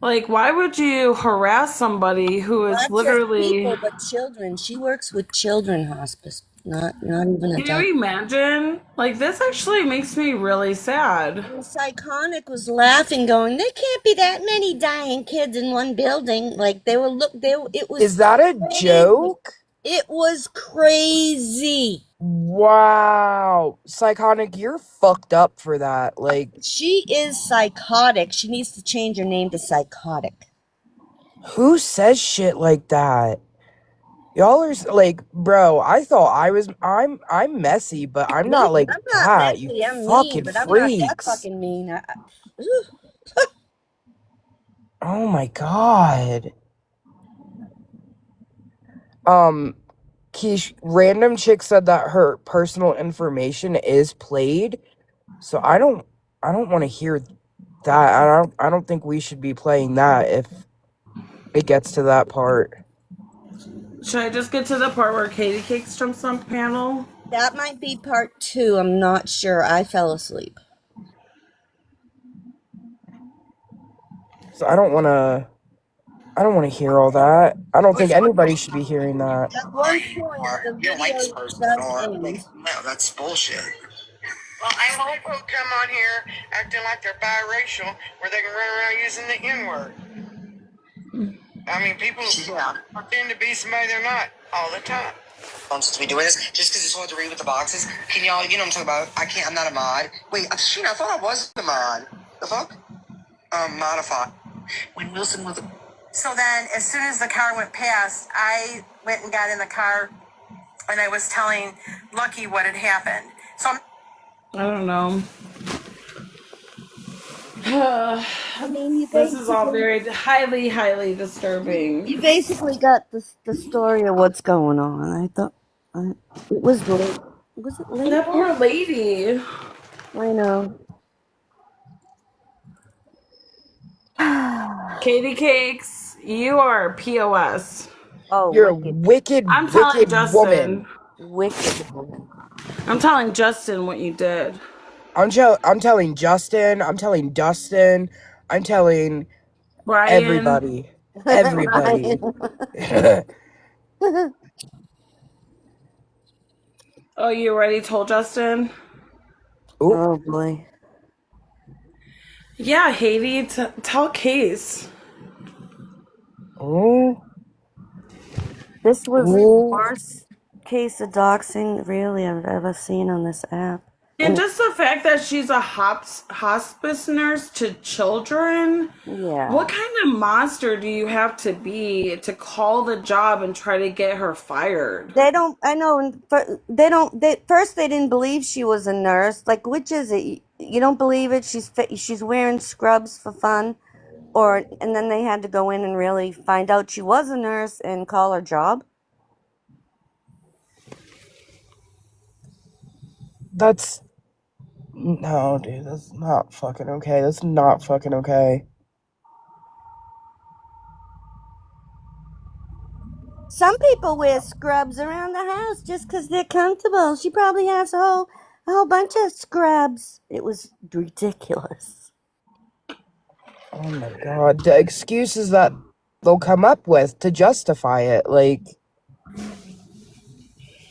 Like, why would you harass somebody who is
Not just
literally?
people, but children. She works with children hospice, not even
Can
adults.
you imagine? Like, this actually makes me really sad.
And Psychonic was laughing, going, "There can't be that many dying kids in one building." Like they were look, they it was
Is that a
crazy.
joke?
It was crazy.
Wow. Psychotic, you're fucked up for that. Like,
She is psychotic. She needs to change her name to Psychotic.
who says shit like that? Y'all are like, bro, I thought I'm messy, but I'm
Me,
not like
I'm not
that. You
messy. I'm mean,
fucking
but I'm not that
freaks.
fucking mean.
Oh my god. Um, Kesh, random chick said that her personal information is played. So I don't want to hear that. I don't think we should be playing that if it gets to that part.
Should I just get to the part where Katie Cakes jumps on panel?
That might be part 2. I'm not sure. I fell asleep.
So I don't want to hear all that. I don't think anybody should be hearing that.
At one point,
Or
the
you don't like this
video
person,
does
or like,
end.
no, that's bullshit.
Well, I hope who come on here acting like they're biracial where they can run around using the N-word. I mean, people pretend to be somebody they're not all the time.
To be doing this just because it's hard to read with the boxes. Can y'all, you know what I'm talking about? I can't. I'm not a mod. Wait, Sheena, I thought I was a mod. The fuck? Modify. When Wilson was.
So then, as soon as the car went past, I went and got in the car, and I was telling Lucky what had happened. So I'm
I don't know.
I mean,
This is all very highly, highly disturbing.
you basically got the story of what's going on. I thought it was late. Was it late?
That poor lady.
I know.
Katie Cakes, you are POS.
Oh,
You're a
wicked,
wicked,
I'm telling
wicked
Justin.
woman.
wicked woman.
I'm telling Justin what you did.
I'm telling Justin. I'm telling Dustin. I'm telling
Brian.
everybody.
Ryan.
Everybody.
Oh, you already told Justin?
Ooh.
Oh boy.
Yeah, Haiti, tell Case.
Ooh.
This was the
Ooh.
worst case of doxing really I've ever seen on this app.
And just the fact that she's a hospice nurse to children.
Yeah.
What kind of monster do you have to be to call the job and try to get her fired?
They don't. I know. They don't. They first they didn't believe she was a nurse. Like, which is it? You don't believe it? She's wearing scrubs for fun, or and then they had to go in and really find out she was a nurse and call her job.
That's no, dude. That's not fucking okay. That's not fucking okay.
Some people wear scrubs around the house just 'cause they're comfortable. She probably has a whole bunch of scrubs. It was ridiculous.
Oh my god. The excuses that they'll come up with to justify it. Like,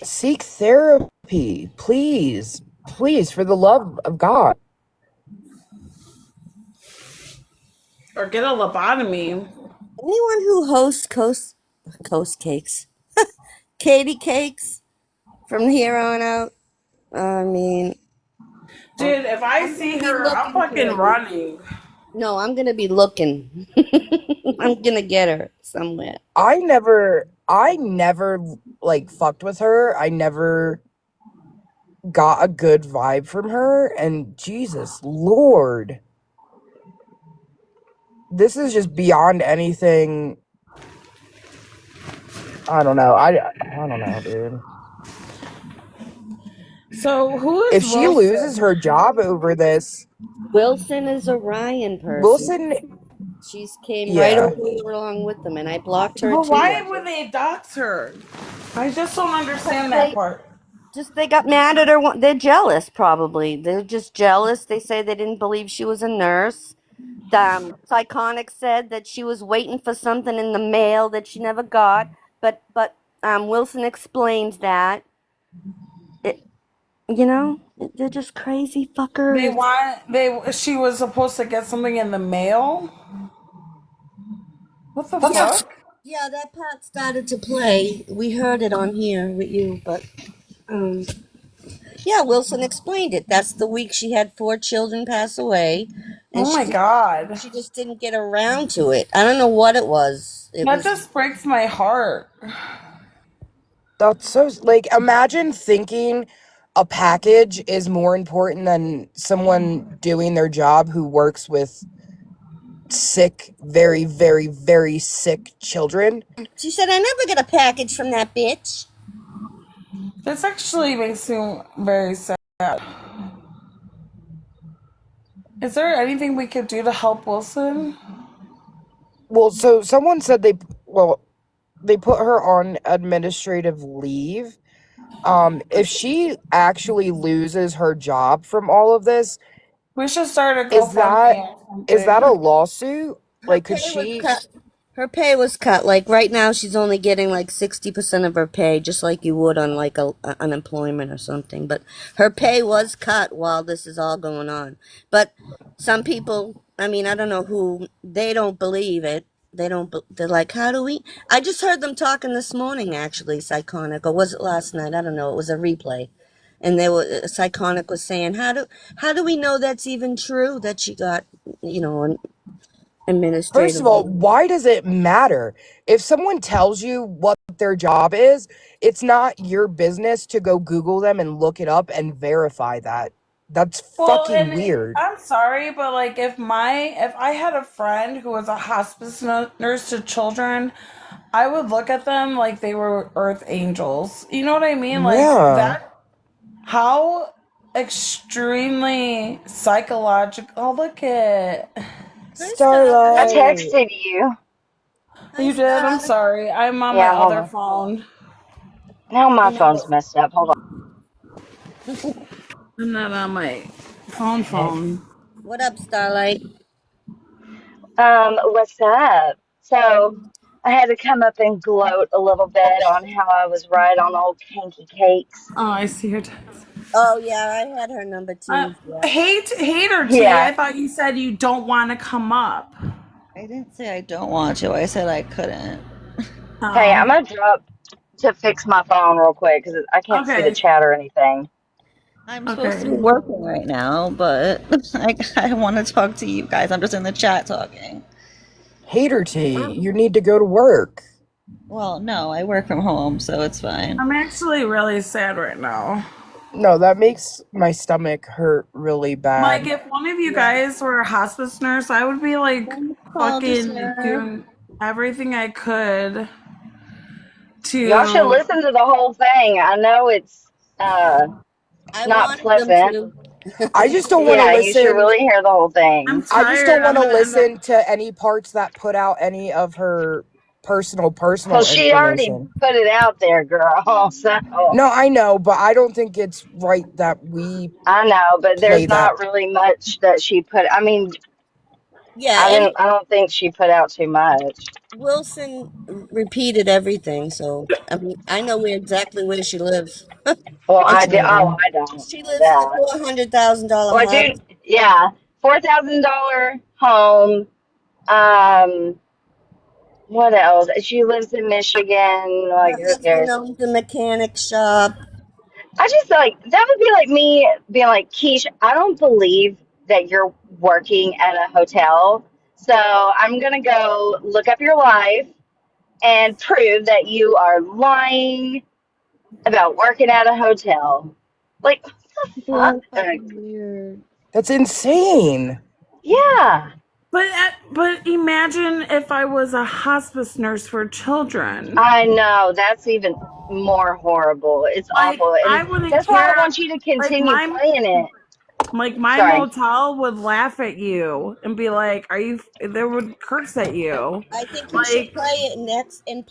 seek therapy. Please. Please, for the love of God.
Or get a lobotomy.
Anyone who hosts coast cakes, Katie cakes, from here on out. I mean,
Dude, if I
I'm gonna
see
be
her, I'm
looking
fucking
for you.
running.
No, I'm gonna be looking. I'm gonna get her somewhere.
I never like fucked with her. I never got a good vibe from her, and Jesus Lord. This is just beyond anything. I don't know. I don't know, dude.
So who is
If she loses
Wilson?
her job over this,
Wilson is a Ryan person.
Wilson,
She's came right
yeah.
over along with them, and I blocked her
But
too.
why would they dox her? I just don't
Because
understand that
they
part.
they got mad at her. They're jealous, probably. They're just jealous. They say they didn't believe she was a nurse. Psychonic said that she was waiting for something in the mail that she never got. But Wilson explained that it, they're just crazy fuckers.
She was supposed to get something in the mail? What the
Yeah,
fuck?
yeah, that part started to play. We heard it on here with you, but um, yeah, Wilson explained it. That's the week she had 4 children pass away, and
Oh my god.
she just didn't get around to it. I don't know what it was. It
That
was
just breaks my heart.
That's so, like, imagine thinking a package is more important than someone doing their job who works with sick, very, very, very sick children.
She said, "I never get a package from that bitch."
This actually makes me very sad. Is there anything we could do to help Wilson?
Well, so someone said they put her on administrative leave. If she actually loses her job from all of this,
We should start a
is that
GoFundMe or
is that a
something.
lawsuit?
Her
Like, could
pay was
she?
cut. Her pay was cut. Like right now, she's only getting like 60% of her pay, just like you would on like a unemployment or something. But her pay was cut while this is all going on. But some people, I mean, I don't know who, they don't believe it. They don't. They're like, how do we? I just heard them talking this morning, actually, Psychonic, or was it last night? I don't know. It was a replay, and they were Psychonic was saying, how do we know that's even true that she got, an
First of
administrative
all,
leave?
why does it matter? If someone tells you what their job is, it's not your business to go Google them and look it up and verify that. That's
Well,
fucking
and
weird.
I'm sorry, but like if I had a friend who was a hospice nurse to children, I would look at them like they were earth angels. You know what I mean? Like
Yeah.
that. How extremely psychological. Oh, look at.
Hi, Starlight.
Starlight.
I texted you.
Hi,
You did? I'm
Star.
sorry. I'm on my
Yeah, hold
other
on.
phone.
Now my
I'm not,
phone's messed up. Hold
I'm not on my phone.
What up, Starlight?
on. What's up? So I had to come up and gloat a little bit on how I was right on old Kinky Cakes.
Oh, I see your text.
Oh yeah, I had her number
Uh,
too. Yeah.
hater T.
Yeah.
I thought you said you don't want to come up.
I didn't say I don't want to. I said I couldn't.
Hey, I'm
Oh,
gonna drop to fix my phone real quick because I can't see the
okay,
chat or anything.
I'm supposed to be
okay.
working right now, but I want to talk to you guys. I'm just in the chat talking.
Hater T, you need to go to work.
Well, no, I work from home, so it's fine.
I'm actually really sad right now.
No, that makes my stomach hurt really
Like,
bad.
if one of you
Yeah.
guys were a hospice nurse, I would be like
Thanks, call
fucking
deserve.
doing everything I could
Y'all should
to.
listen to the whole thing. I know it's uh
I
not
wanted them
pleasant.
to.
I just don't want to
Yeah, you should
listen.
really hear the whole
I'm
thing.
I just
tired.
don't want
I'm
to
gonna end up.
listen to any parts that put out any of her
Well,
personal
she already
information.
put it out there, girl. So
No, I know, but I don't think it's right that we
I know, but
play
there's
that.
not really much that she put. I mean,
Yeah, and
I don't think she put out too much.
Wilson repeated everything, so I mean, I know exactly where she lives.
Well,
And
I did. Oh,
Mm.
I don't
she
know
lives in a
that.
$400,000
Well,
house.
dude, yeah, $4,000 home. Um, what else? She lives in Michigan. Like,
Her
who
husband
cares?
owns a mechanic shop.
I just like that would be like me being like, Keish, I don't believe that you're working at a hotel. So I'm gonna go look up your life and prove that you are lying about working at a hotel. Like, what the fuck?
So fucking weird.
That's insane.
Yeah,
But imagine if I was a hospice nurse for children.
I know. That's even more horrible. It's
Like,
awful.
I
And
wouldn't
that's why I
care.
want you to
Like
continue
my
playing it.
my
Sorry.
motel would laugh at you and be like, "Are you?" They would curse at you.
I think you should
Like,
play it next and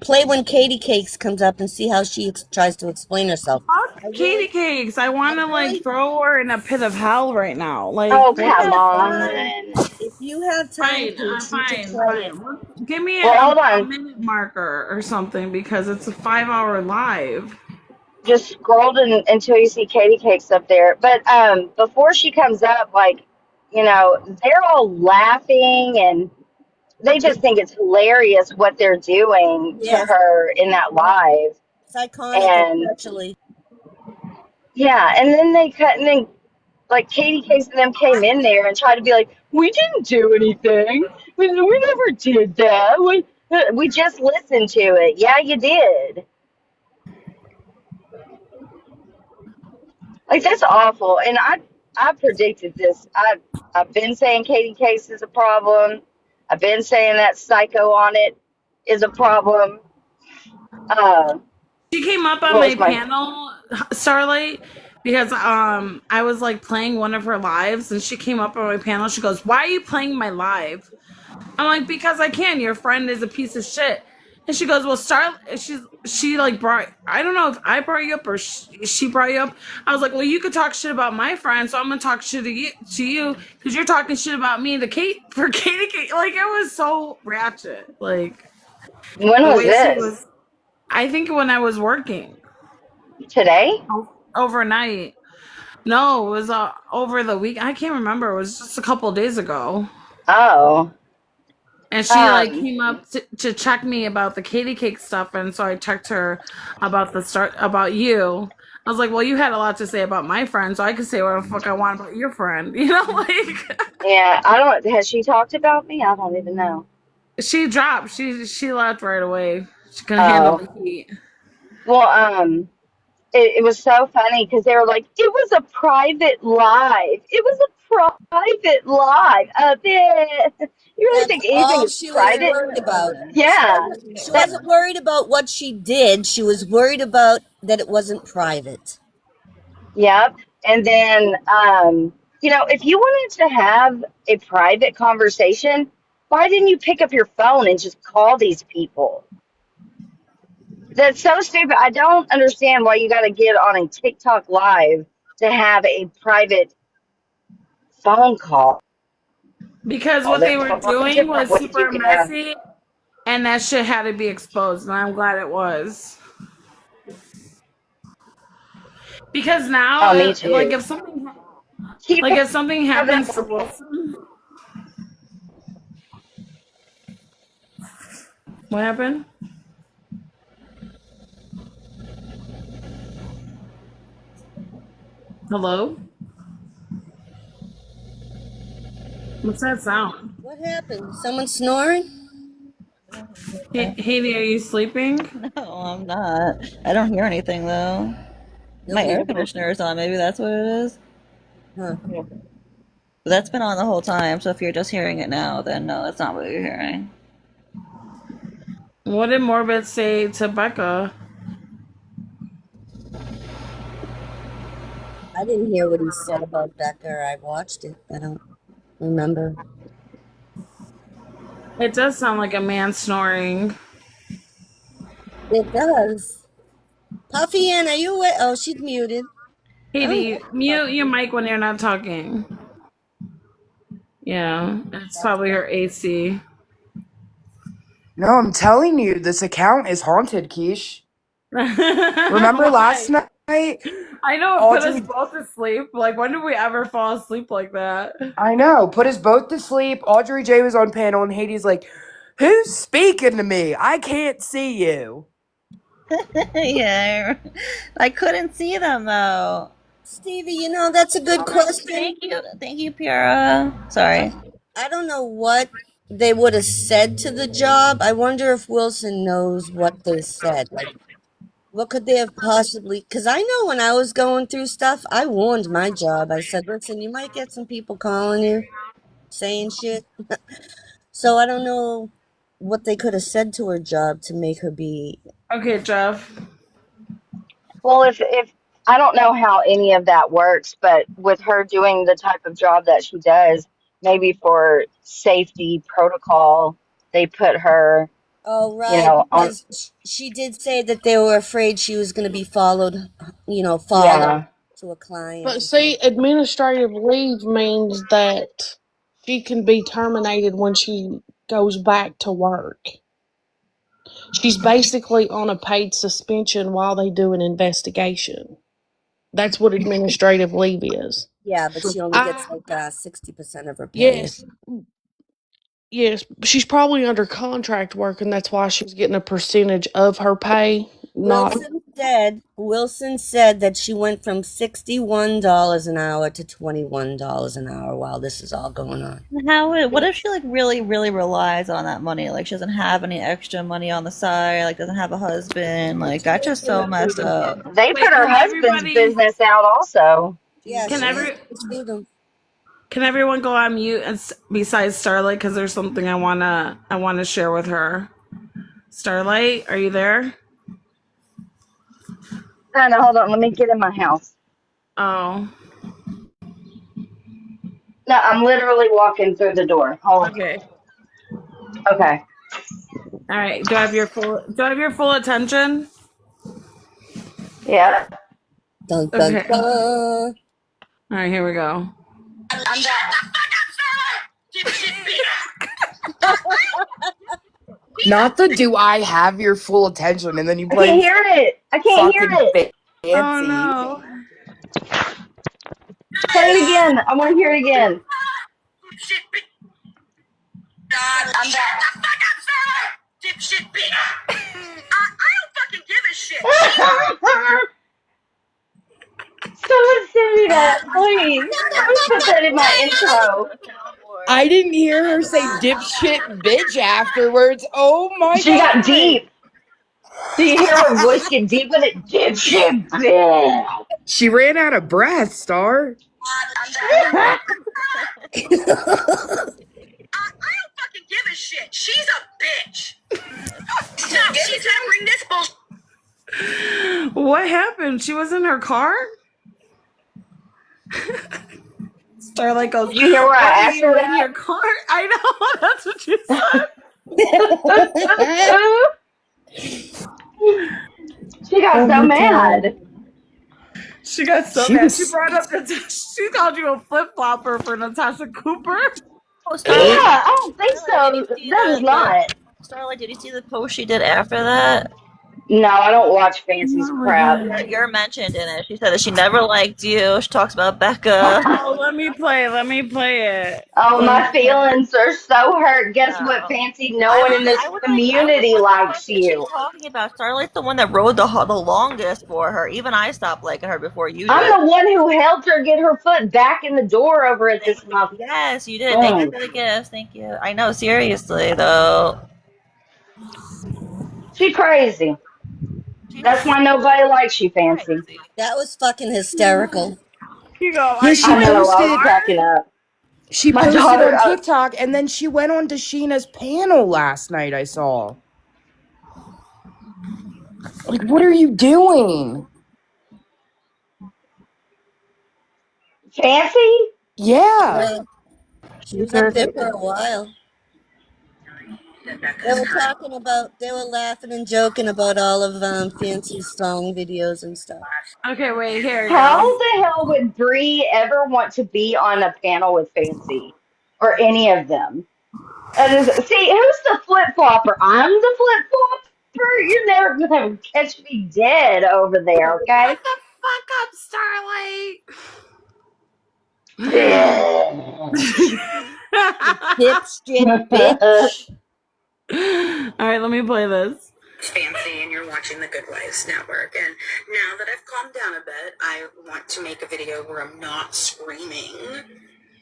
play when Katie Cakes comes up and see how she tries to explain herself.
fuck Katie Cakes. I
I
want to like
really,
throw her in a pit of hell right now. Like,
Oh,
if
what
you
come
the
have
fuck?
time,
on.
if you have time,
Fine,
Cakes, you should
fine,
play it.
fine. Give me
Well, hold
a
on.
minute marker or something because it's a 5 hour live.
Just scroll until you see Katie Cakes up there. But before she comes up, like, they're all laughing and they just think it's hilarious what they're doing to
Yes,
her in that live.
it's iconic,
And
especially.
yeah, and then they cut, and then like Katie Case and them came in there and tried to be like, we didn't do anything. We never did that. We just listened to it. Yeah, you did. Like that's awful. And I predicted this. I've been saying Katie Case is a problem. I've been saying that Psycho on it is a problem. Uh,
She came up on
what
my
was my
panel, Starlight, because I was like playing one of her lives, and she came up on my panel. She goes, "Why are you playing my live?" I'm like, "Because I can. Your friend is a piece of shit." And she goes, "Well, she like brought. I don't know if I brought you up or she brought you up." I was like, "Well, you could talk shit about my friend, so I'm gonna talk shit to you because you're talking shit about me to Kate for Katie. Kate. Like it was so ratchet. Like
when
the
was
way she
this?
was. I think when I was working
Today?
overnight. No, it was over the week. I can't remember. It was just a couple days ago.
Oh.
And she like
Um,
came up to check me about the Katie cake stuff, and so I checked her about the start about you. I was like, "Well, you had a lot to say about my friend, so I could say what the fuck I want about your friend." You know, like
yeah, I don't has she talked about me? I don't even know.
she dropped. She left right away. She couldn't handle
Oh.
the heat.
Well, it was so funny because they were like, it was a private live. It was a private live. You really
That's
think anything
all
is
she was
private?
worried about.
Yeah.
She
That
wasn't worried about what she did. She was worried about that it wasn't private.
Yep. And then if you wanted to have a private conversation, Why didn't you pick up your phone and just call these people? That's so stupid. I don't understand why you got to get on a TikTok live to have a private phone call.
Because what they
There's
were
a lot of
doing
different
was
ways you
super
can have.
messy, and that shit had to be exposed, and I'm glad it was. Because now,
Oh, me
like,
too.
if something,
Keep
like, if something happens to
that.
Wilson, what happened? Hello? What's that sound?
What happened? Someone snoring?
Haley, are you sleeping?
No, I'm not. I don't hear anything though. My
Nobody.
air conditioner is on. Maybe that's what it is.
Huh.
But that's been on the whole time. So if you're just hearing it now, then no, that's not what you're hearing.
What did Morbid say to Becca?
I didn't hear what he said about Becca. I watched it. I don't remember.
It does sound like a man snoring.
It does. Puffy Ann, are you awake? Oh, she's muted. Oh,
Haley, mute your mic when you're not talking. Yeah, it's probably her AC.
No, I'm telling you, this account is haunted, Kesh. Remember last
Why?
night?
I know it put us
Audrey,
both to sleep. Like, when did we ever fall asleep like that?
I know, put us both to sleep. Audrey J was on panel, and Hades like, who's speaking to me? I can't see you.
Yeah, I couldn't see them though.
Stevie, that's a good question.
Thank you, Piera. Sorry.
I don't know what they would have said to the job. I wonder if Wilson knows what they said. Like, what could they have possibly? Because I know when I was going through stuff, I warned my job. I said, listen, you might get some people calling you, saying shit. So I don't know what they could have said to her job to make her be.
Okay, Jeff.
Well, if I don't know how any of that works, but with her doing the type of job that she does, maybe for safety protocol, they put her,
Oh, right,
on.
because she did say that they were afraid she was going to be followed, followed
Yeah.
to a client
But
and things.
see, administrative leave means that she can be terminated when she goes back to work. She's basically on a paid suspension while they do an investigation. That's what administrative leave is.
Yeah, but she only gets
I
like 60% of her pay.
yes, yes, she's probably under contract work, and that's why she's getting a percentage of her pay. Not
Wilson said that she went from $61 an hour to $21 an hour while this is all going on.
What if she like really, really relies on that money? Like she doesn't have any extra money on the side, like doesn't have a husband. Like that's just so messed up.
They
Wait,
put her husband's business out also.
Yeah,
can
she
every
sued him.
can everyone go on mute and besides Starlight, because there's something I wanna share with her. Starlight, are you there?
No, hold on. Let me get in my house.
Oh,
No, I'm literally walking through the door. Hold
okay.
on. Okay.
All right. Do I have your full attention?
Yeah.
Dun, dun,
Okay.
dun.
All right, here we go.
I'm back.
Not the do I have your full attention, and then you
I can't
play
hear it. I can't hear
fucking
it.
Oh
fancy.
no.
Play it again. I want to hear it again.
I'm back. Dipshit bitch. I don't fucking give a shit.
Someone send me that, please. Someone put that in my intro.
I didn't hear her say dipshit bitch afterwards. Oh my
She got
god.
deep. Do you hear her voice get deep with it? Dipshit bitch.
She ran out of breath, Star.
I'm back. I don't fucking give a shit. She's a bitch. No, she's gonna bring this bullshit.
What happened? She was in her car? Starlight goes,
Did you hear what
"Are
I asked her
you in
that?
your car?" I know, that's what you said.
She got
Oh
so
my god.
mad.
She got so
She
mad. She
was
brought up Natasha. She called you a flip flopper for Natasha Cooper.
Oh,
Yeah,
Starlight,
I don't think
Starlight, did you
so.
see
That is
the
not.
Starlight? Did you see the post she did after that?
No, I don't watch Fancy's
What was
crap.
it?
You're mentioned in it. She said that she never liked you. She talks about Becca.
Oh, let me play. Let me play it.
Oh,
Let me
my
play it.
feelings are so hurt. Guess what,
No.
Fancy? No one in this
I was like,
community
what the fuck
likes
is she
you.
talking about? Starlight's the one that rode the longest for her. Even I stopped liking her before you
I'm
did.
the one who helped her get her foot back in the door over at this month.
Yes, you did. Thank you for the gifts. Thank you. I know, seriously though.
She crazy. That's
She's
why nobody likes you, Fancy.
crazy.
That was fucking hysterical.
You go, "Are
Yeah,
you
I
she
in your
know. I was
posted
car?"
cracking up.
she
My
posted
daughter.
on TikTok and then she went on to Sheena's panel last night, I saw. Like, what are you doing?
Fancy?
Yeah.
Yeah, she was up there for a while. They were talking about, they were laughing and joking about all of Fancy's song videos and stuff.
Okay, wait. Here you
How
go.
the hell would Bree ever want to be on a panel with Fancy or any of them? See, who's the flip flopper? I'm the flip flopper. You're never gonna catch me dead over there,
Shut
okay?
the fuck up,
Bitch.
Dipshit bitch.
All right, let me play this.
Fancy, and you're watching the Good Wives Network. And now that I've calmed down a bit, I want to make a video where I'm not screaming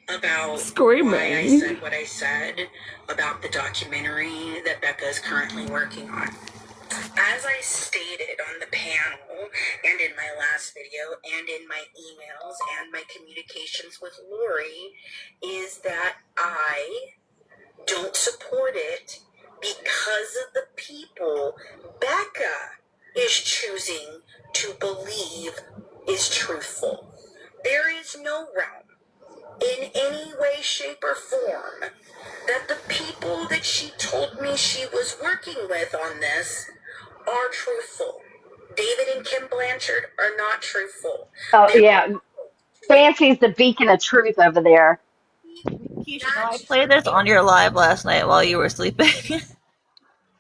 about why I said what I said about the documentary that Becca is currently working on. As I stated on the panel and in my last video and in my emails and my communications with Lori, is that I don't support it because of the people Becca is choosing to believe is truthful. There is no realm in any way, shape, or form that the people that she told me she was working with on this are truthful. David and Kim Blanchard are not truthful.
Oh yeah, Fancy's the beacon of truth over there.
Keisha, no, I played this on your live last night while you were sleeping.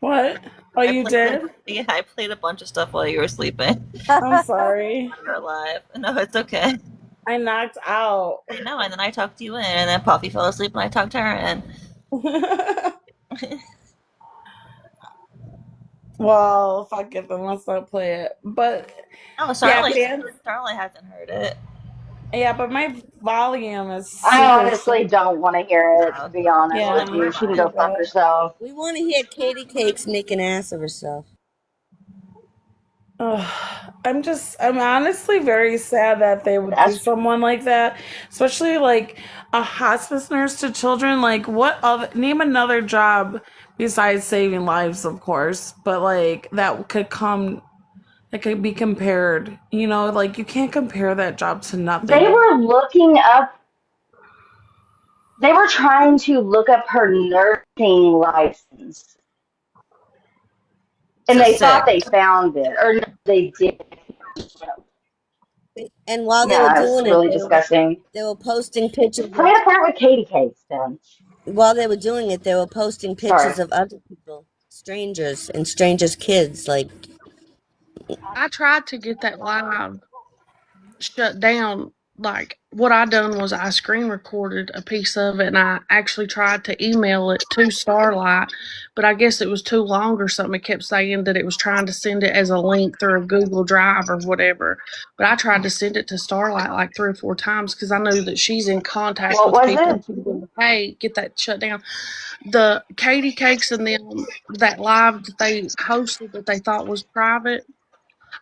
What? Oh,
I
you
played
did?
yeah, I played a bunch of stuff while you were sleeping
I'm sorry.
on your live. No, it's okay.
I knocked out.
I know, and then I talked you in, and then Puffy fell asleep, and I talked her in.
Well, fuck it, then let's not play it. But
No,
yeah, fans.
Starlight hasn't heard it.
Yeah, but my volume is
I
super.
honestly don't want to hear it, to be honest
Yeah,
with you.
not
She can go fuck
either.
herself.
We want to hear Katie Cakes make an ass of herself.
I'm honestly very sad that they would do someone like that, especially like a hospice nurse to children. Like, what other, name another job besides saving lives, of course, but like that could be compared, like you can't compare that job to
They
nothing.
were looking up, they were trying to look up her nursing license. And
So
they
sick.
thought they found it. Or no, they did.
And while they were
Yeah, it's
doing it,
really disgusting.
they were posting pictures.
Play the part with Katie Cakes, then.
While they were doing it, they were posting pictures
Sorry.
of other people, strangers, and strangers' kids. Like,
I tried to get that live shut down. Like, what I done was I screen recorded a piece of it and I actually tried to email it to Starlight, but I guess it was too long or something. It kept saying that it was trying to send it as a link through a Google Drive or whatever. But I tried to send it to Starlight like 3 or 4 times because I know that she's in contact
What
with
was
people.
it?
She's going, hey, get that shut down. The Katie Cakes and them, that live that they hosted that they thought was private,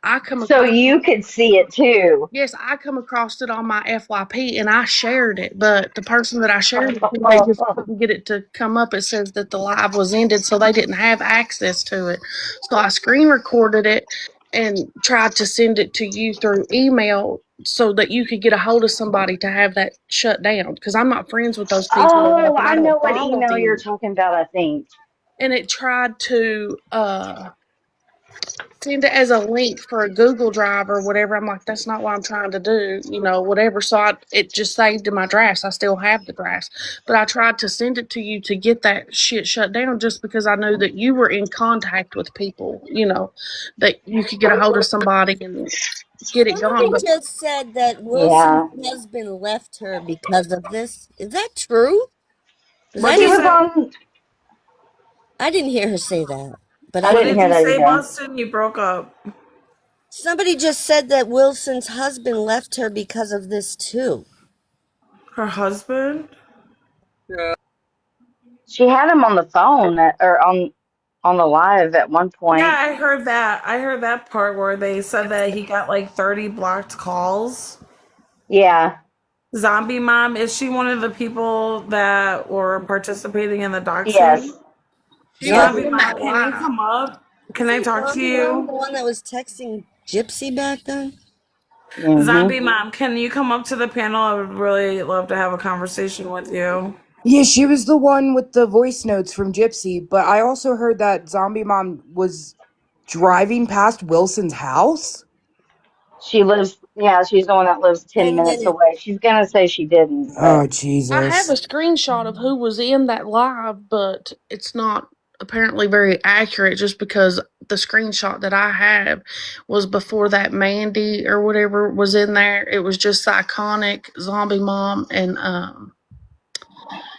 I come
So
across.
you could see it too.
Yes, I come across it on my FYP and I shared it, but the person that I shared it to, they just couldn't get it to come up. It says that the live was ended, so they didn't have access to it. So I screen recorded it and tried to send it to you through email so that you could get a hold of somebody to have that shut down. Because I'm not friends with those people or
Oh,
nothing. I
I know
don't
what
follow
email you're
them.
talking about, I think.
And it tried to send it as a link for a Google Drive or whatever. I'm like, that's not what I'm trying to do, whatever. So it just saved in my drafts. I still have the drafts, but I tried to send it to you to get that shit shut down just because I knew that you were in contact with people, that you could get a hold of somebody and get it gone.
Somebody
But
just said that Wilson's
Yeah.
husband left her because of this. Is that true? Because
What'd
She
you
was
say?
on.
I didn't hear her say that. But
I
I
What
didn't
did
did.
hear
you
that
say,
either.
Boston? You broke up.
Somebody just said that Wilson's husband left her because of this too.
Her husband?
She had him on the phone or on the live at one
Yeah,
point.
I heard that. I heard that part where they said that he got like 30 blocked calls.
Yeah.
Zombie Mom, is she one of the people that were participating in the
Yes.
doxing?
she
Yeah,
was
Zombie
in
Mom,
that
can you
live.
come up? Can I
isn't
talk to
Zombie Mom the
you?
one that was texting Gypsy back then?
Hmm.
Zombie Mom, can you come up to the panel? I would really love to have a conversation with you.
Yeah, she was the one with the voice notes from Gypsy, but I also heard that Zombie Mom was driving past Wilson's house.
She lives. Yeah, she's the one that lives 10 minutes
10 minutes.
away. She's gonna say she didn't,
Oh,
but
I have a
Jesus.
screenshot of who was in that live, but it's not apparently very accurate just because the screenshot that I have was before that Mandy or whatever was in there. It was just Iconic, Zombie Mom, and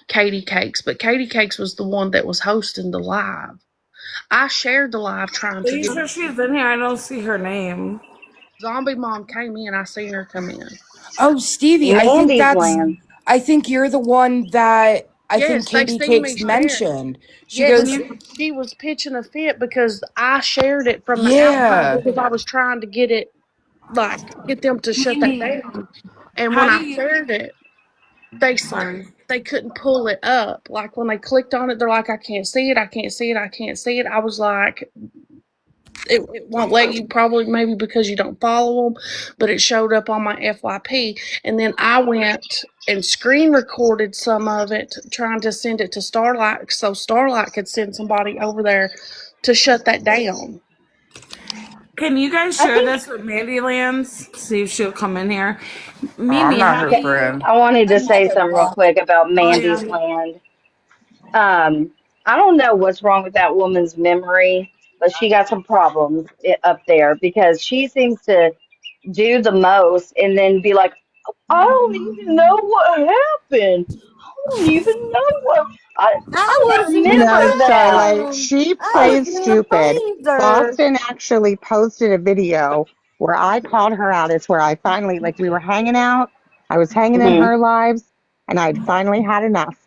Katie Cakes. But Katie Cakes was the one that was hosting the live. I shared the live trying
Are
to
you
get
sure she's in here? I don't see her name.
Zombie Mom came in. I seen her come in.
Oh, Stevie,
Mandy's land.
I think you're the one that I think
Yes, they
Katie
seen
Cakes
me share it.
mentioned. She
Yes,
Can
goes,
you?
she was pitching a fit because I shared it from the outside
yeah.
because I was trying to get it, like, get them to shut that
Mimi,
down. And
how
when
do
I
you?
shared it,
Sorry.
they couldn't pull it up. Like when they clicked on it, they're like, I can't see it, I can't see it, I can't see it. I was like, it won't let you, probably maybe because you don't follow them, but it showed up on my FYP. And then I went and screen recorded some of it, trying to send it to Starlight so Starlight could send somebody over there to shut that down.
Can you guys
I
share
think.
this with Mandylands? See if she'll come in here.
Oh, I'm
Mimi,
not
how
her
do
Okay,
you?
friend.
I wanted
I
to say
never
something real
blocked.
quick about
Oh
Mandy's
yeah.
land. I don't know what's wrong with that woman's memory, but she got some problems up there because she seems to do the most and then be like, I don't even know what happened. I don't even know what I
I
don't
wasn't
No,
remember that.
Starlight,
around.
she
I was
plays
in the
stupid.
binder.
Boston actually posted a video where I called her out. It's where I finally, like, we were hanging out. I was hanging in
Hmm.
her lives, and I'd finally had enough.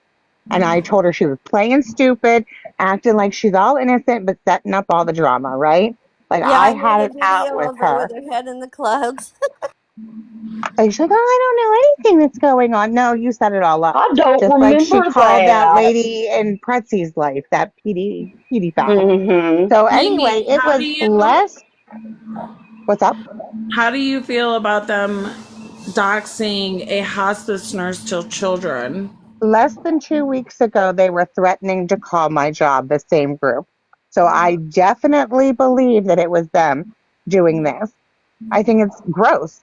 And I told her she was playing stupid, acting like she's all innocent, but setting up all the drama, right? Like,
Yeah,
I
I know
had
the
it out
video
with
of her with
her.
her head in the clouds.
Like, she's like, oh, I don't know anything that's going on. No, you set it all up.
I don't
Just like she
remember
called that
that.
lady in Pretzi's life, that PD foul.
Hmm.
So anyway,
Mimi,
it was less. What's up?
how do you feel about them doxing a hospice nurse to children?
Less than 2 weeks ago, they were threatening to call my job, the same group. So I definitely believe that it was them doing this. I think it's gross.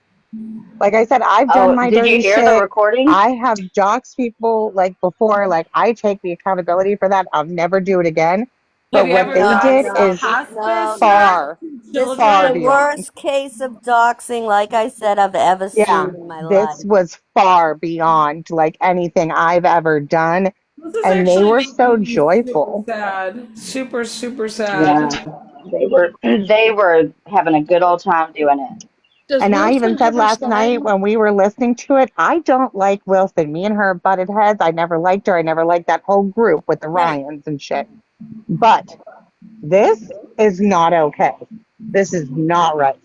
Like I said, I've done
Oh,
my
did you
dirty
hear the
shit.
recording?
I have doxed people like before. Like I take the accountability for that. I'll never do it again.
Have
But
you
what
ever
they
No,
did
doxed a
no,
is
no.
hospice nurse
far,
to
This is
far
the
children?
beyond.
worst case of doxing, like I said, I've ever
Yeah,
seen in my
this
life.
was far beyond like anything I've ever done.
This is
And they
actually
were so
making me super
joyful.
sad. Super, super
Yeah,
sad.
they were having a good old time doing it.
Does
And I even
Wilson
said
ever
last
say?
night when we were listening to it, I don't like Wilson. Me and her butted heads. I never liked her. I never liked that whole group with the
Right.
Ryans and shit. But this is not okay. This is not right.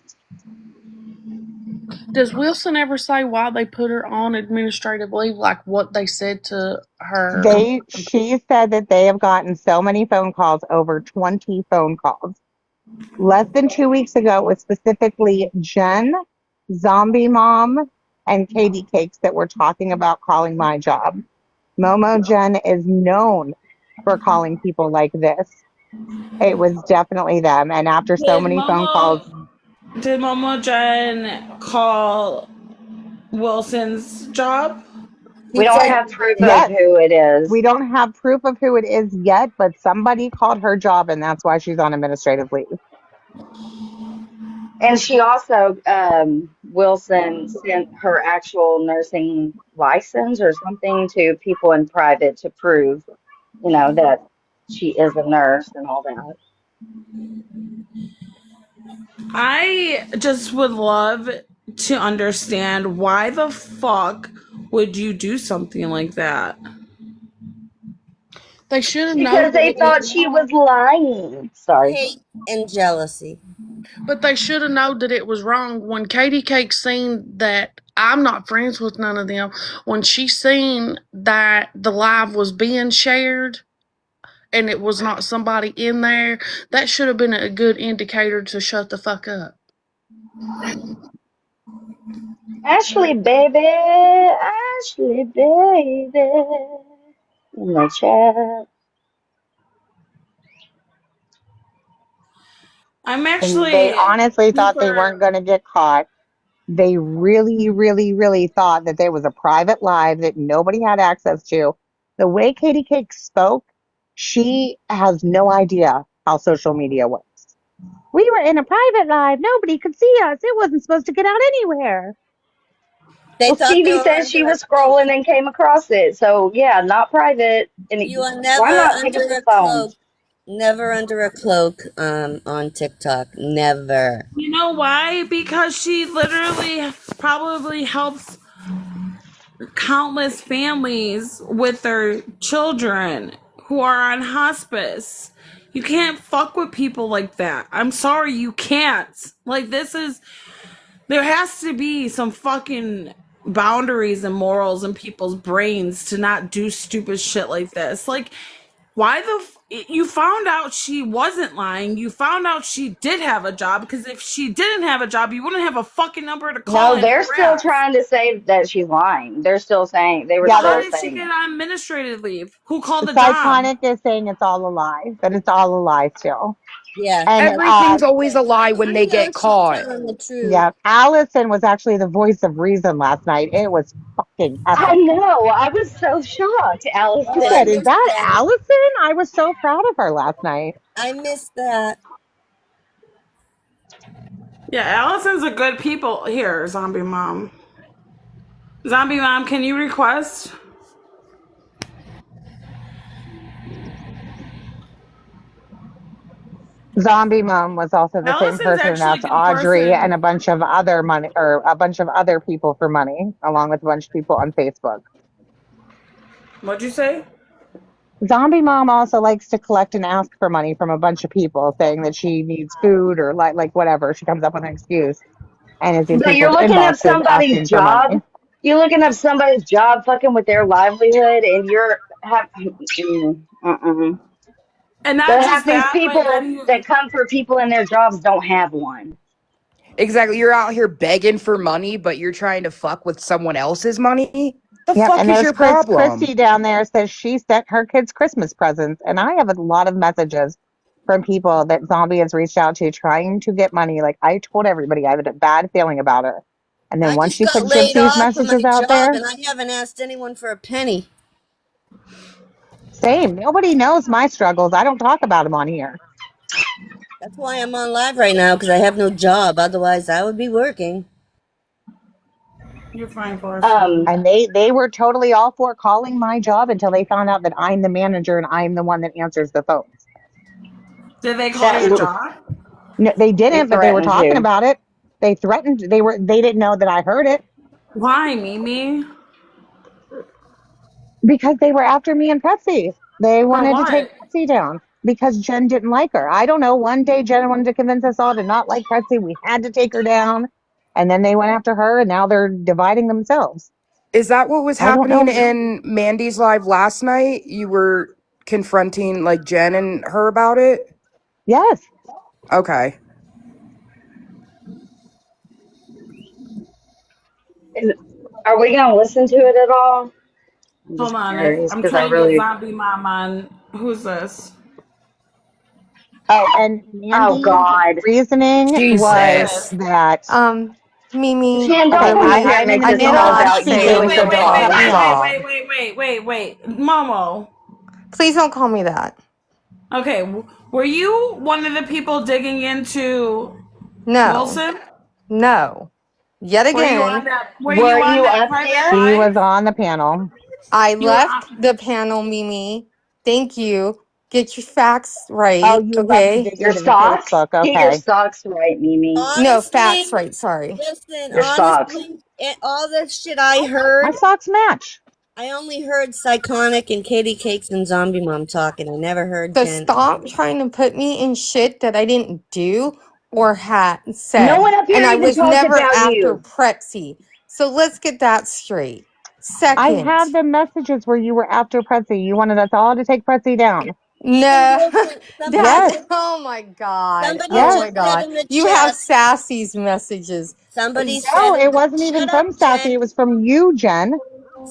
Does Wilson ever say why they put her on administrative leave? Like what they said to her?
She said that they have gotten so many phone calls, over 20 phone calls, Less than 2 weeks ago, it was specifically Jen, Zombie Mom, and Katie Cakes that were talking about calling my job. Momo Jen is known for calling people like this. It was definitely them. And after so
Did
many phone calls,
Momo Jen call Wilson's job?
We
He
don't
said
have proof of
yes,
who it
we
is.
don't have proof of who it is yet, but somebody called her job and that's why she's on administrative leave.
And she also, Wilson sent her actual nursing license or something to people in private to prove, that she is a nurse and all that.
I just would love to understand why the fuck would you do something like that?
They should have known
Because
that
they
it was
thought she was
wrong.
lying. Sorry.
hate and jealousy.
But they should have known that it was wrong. When Katie Cake seen that, I'm not friends with none of them. When she seen that the live was being shared and it was not somebody in there, that should have been a good indicator to shut the fuck up.
Ashley, baby. Ashley, baby. In the chat.
I'm
And they
actually
honestly thought they
super.
weren't going to get caught. They really, really, really thought that there was a private live that nobody had access to. The way Katie Cake spoke, she has no idea how social media works. We were in a private live. Nobody could see us. It wasn't supposed to get out anywhere.
They
Well,
thought they
Stevie
were
says she
under a
was
cloak.
scrolling and came across it. So, yeah, not private. And
You are
why
never
not pick
under
up the
a
phone?
cloak. Never under a cloak on TikTok. Never.
You know why? Because she literally probably helps countless families with their children who are on hospice. You can't fuck with people like that. I'm sorry, you can't. Like, there has to be some fucking boundaries and morals in people's brains to not do stupid shit like this. Like, why you found out she wasn't lying. You found out she did have a job, because if she didn't have a job, you wouldn't have a fucking number to call
No,
and
they're still
harass.
trying to say that she's lying. They were
Yeah,
How
still
did she
saying
get
that.
on administrative leave? Who called the job?
Psychonic is saying it's all a lie, that it's all a lie still.
Yeah,
And
Everything's always a lie when
I
they
know
get
she's
caught.
telling the truth.
yeah, Allison was actually the voice of reason last night. It was fucking
I
epic.
know. I was so shocked,
I
Oh, I
Allison.
said, "Is
missed
that
that.
Allison?" I was so proud of her last night.
I missed that.
Yeah, Allison's a good people. Here, Zombie Mom. Zombie Mom, can you request?
Zombie Mom was also the same
Allison's
person
actually
that's
a good
Audrey and
person.
a bunch of other money or a bunch of other people for money, along with a bunch of people on Facebook.
What'd you say?
Zombie Mom also likes to collect and ask for money from a bunch of people, saying that she needs food or like whatever. She comes up with an excuse and is in
But you're
people's
looking up
inboxes
somebody's
asking for
job.
money.
You're looking up somebody's job, fucking with their livelihood, and
And not
But half
just
these
that, but
people
then you.
that come for people in their jobs don't have one.
Exactly. You're out here begging for money, but you're trying to fuck with someone else's money? The
Yep,
fuck
and
is
there's
your problem?
Christy down there says she sent her kids Christmas presents, and I have a lot of messages from people that Zombie has reached out to trying to get money. Like I told everybody, I had a bad feeling about her, and then
I
once
just
she
got
put
laid
Gypsy's
off of my
messages out
job
there,
and I haven't asked anyone for a penny.
same. Nobody knows my struggles. I don't talk about them on here.
That's why I'm on live right now because I have no job. Otherwise, I would be working.
You're fine for us.
Um,
And they were totally all for calling my job until they found out that I'm the manager and I'm the one that answers the phones.
Did they call
that
your job?
No, they
they
didn't, but they were
threatened
talking
to.
about it. They threatened. They didn't know that I heard it
Why, Mimi?
because they were after me and Pretsy. They
For
wanted to take
what?
Pretsy down because Jen didn't like her. I don't know. One day Jen wanted to convince us all to not like Pretsy. We had to take her down. And then they went after her and now they're dividing themselves.
Is that what was
I don't
happening
know.
in Mandy's live last night? You were confronting like Jen and her about it?
Yes.
Okay.
Are we gonna listen to it at all? I'm
Hold
just
on,
curious
I'm
because I
trying to get
really.
Zombie Mom on. Who's this?
Oh, and
Oh
Mandy's
God,
reasoning
Who is
was
Jesus.
this?
that,
Mimi,
Jen, don't
okay,
come up
really,
here and
I'm in
make
the
I
this
know
middle
all
I'm
of
about
Wait,
you
speaking,
and
wait,
the
so
wait, wait,
don't cut
dog.
me
wait, wait,
off.
wait, wait, wait. Momo.
Please don't call me that.
Okay, were you one of the people digging into
No,
Wilson?
no. Yet
Were you on
again,
that? Were
Were
you on
you
that
up
private
there?
she was
live?
on the panel.
I
You were
left
on.
the panel, Mimi. Thank you. Get your facts
Oh,
right,
you left to
okay?
dig
Your
into the
socks?
Facebook.
Get your
Okay.
socks right, Mimi.
No,
Honestly,
facts right, sorry.
listen,
Your socks.
honestly, all the shit I
My
heard,
socks match.
I only heard Psychonic and Katie Cakes and Zombie Mom talking. I never heard
So
Jen.
stop trying to put me in shit that I didn't do or had
No
said.
one up here
And I
even
was
talked
never
about
after
you.
Prexy. So let's get that straight.
I
Second,
have the messages where you were after Prezi. You wanted us all to take Prezi down.
Even
no,
Wilson, somebody
that,
Yes.
just,
oh my God.
somebody
Oh
Yes.
my
just said
God.
in the
You have
chat.
Sassy's messages.
Somebody
No,
said in
it
the
wasn't even
shut up,
from Sassy.
Jen.
It was from you, Jen.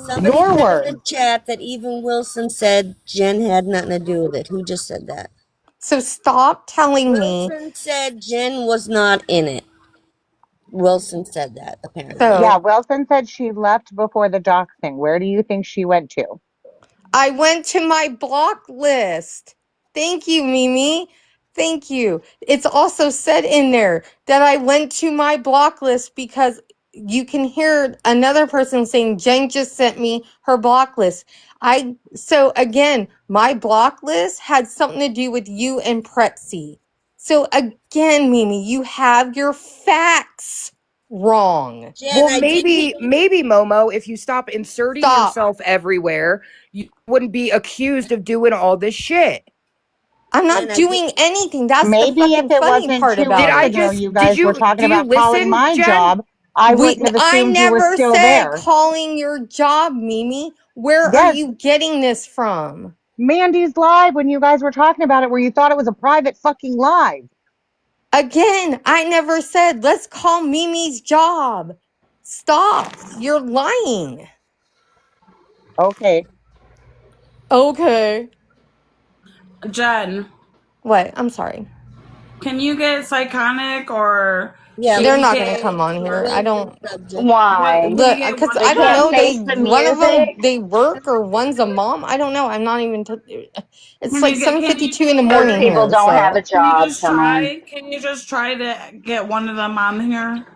Somebody
Your
said in the
words.
chat that even Wilson said Jen had nothing to do with it. Who just said that?
So stop telling me.
Wilson said Jen was not in it. Wilson said that apparently.
Yeah,
So
Wilson said she left before the doc thing. Where do you think she went to?
I went to my block list. Thank you, Mimi. Thank you. It's also said in there that I went to my block list because you can hear another person saying Jen just sent me her block list. So again, my block list had something to do with you and Pretzi. So again, Mimi, you have your facts wrong.
Jen,
Well,
I did hear.
maybe Momo, if you stop inserting
Stop.
yourself everywhere, you wouldn't be accused of doing all this shit.
I'm
Jen,
not
I did.
doing anything. That's the
Maybe if
fucking
it
funny
wasn't
part
2
Did
about
weeks
I
it.
ago,
just
you
did
guys were
you
talking
do you
about calling
listen,
my
Jen?
job. I wouldn't have
I
assumed you were
never
still
said
there.
calling your job, Mimi. Where are
Yes,
you getting this from?
Mandy's live when you guys were talking about it, where you thought it was a private fucking live.
Again, I never said let's call Mimi's job. Stop. You're lying.
Okay.
Okay.
Jen,
What? I'm sorry.
can you get Psychonic or
Yeah,
They're
let's
not going to
KDK?
come on here. I
change the
don't
subject.
What?
Why?
Can you
look
get
because
one
They
I
of
don't
can't
know.
them?
face
They
the
one of them
music.
they work or one's a mom. I don't know. I'm not even. It's
Can
like
you get?
7:52 in the
Those
morning
people
here.
don't have a
So
Can you
job.
just
Come on.
try? Can you just try to get one of them on here?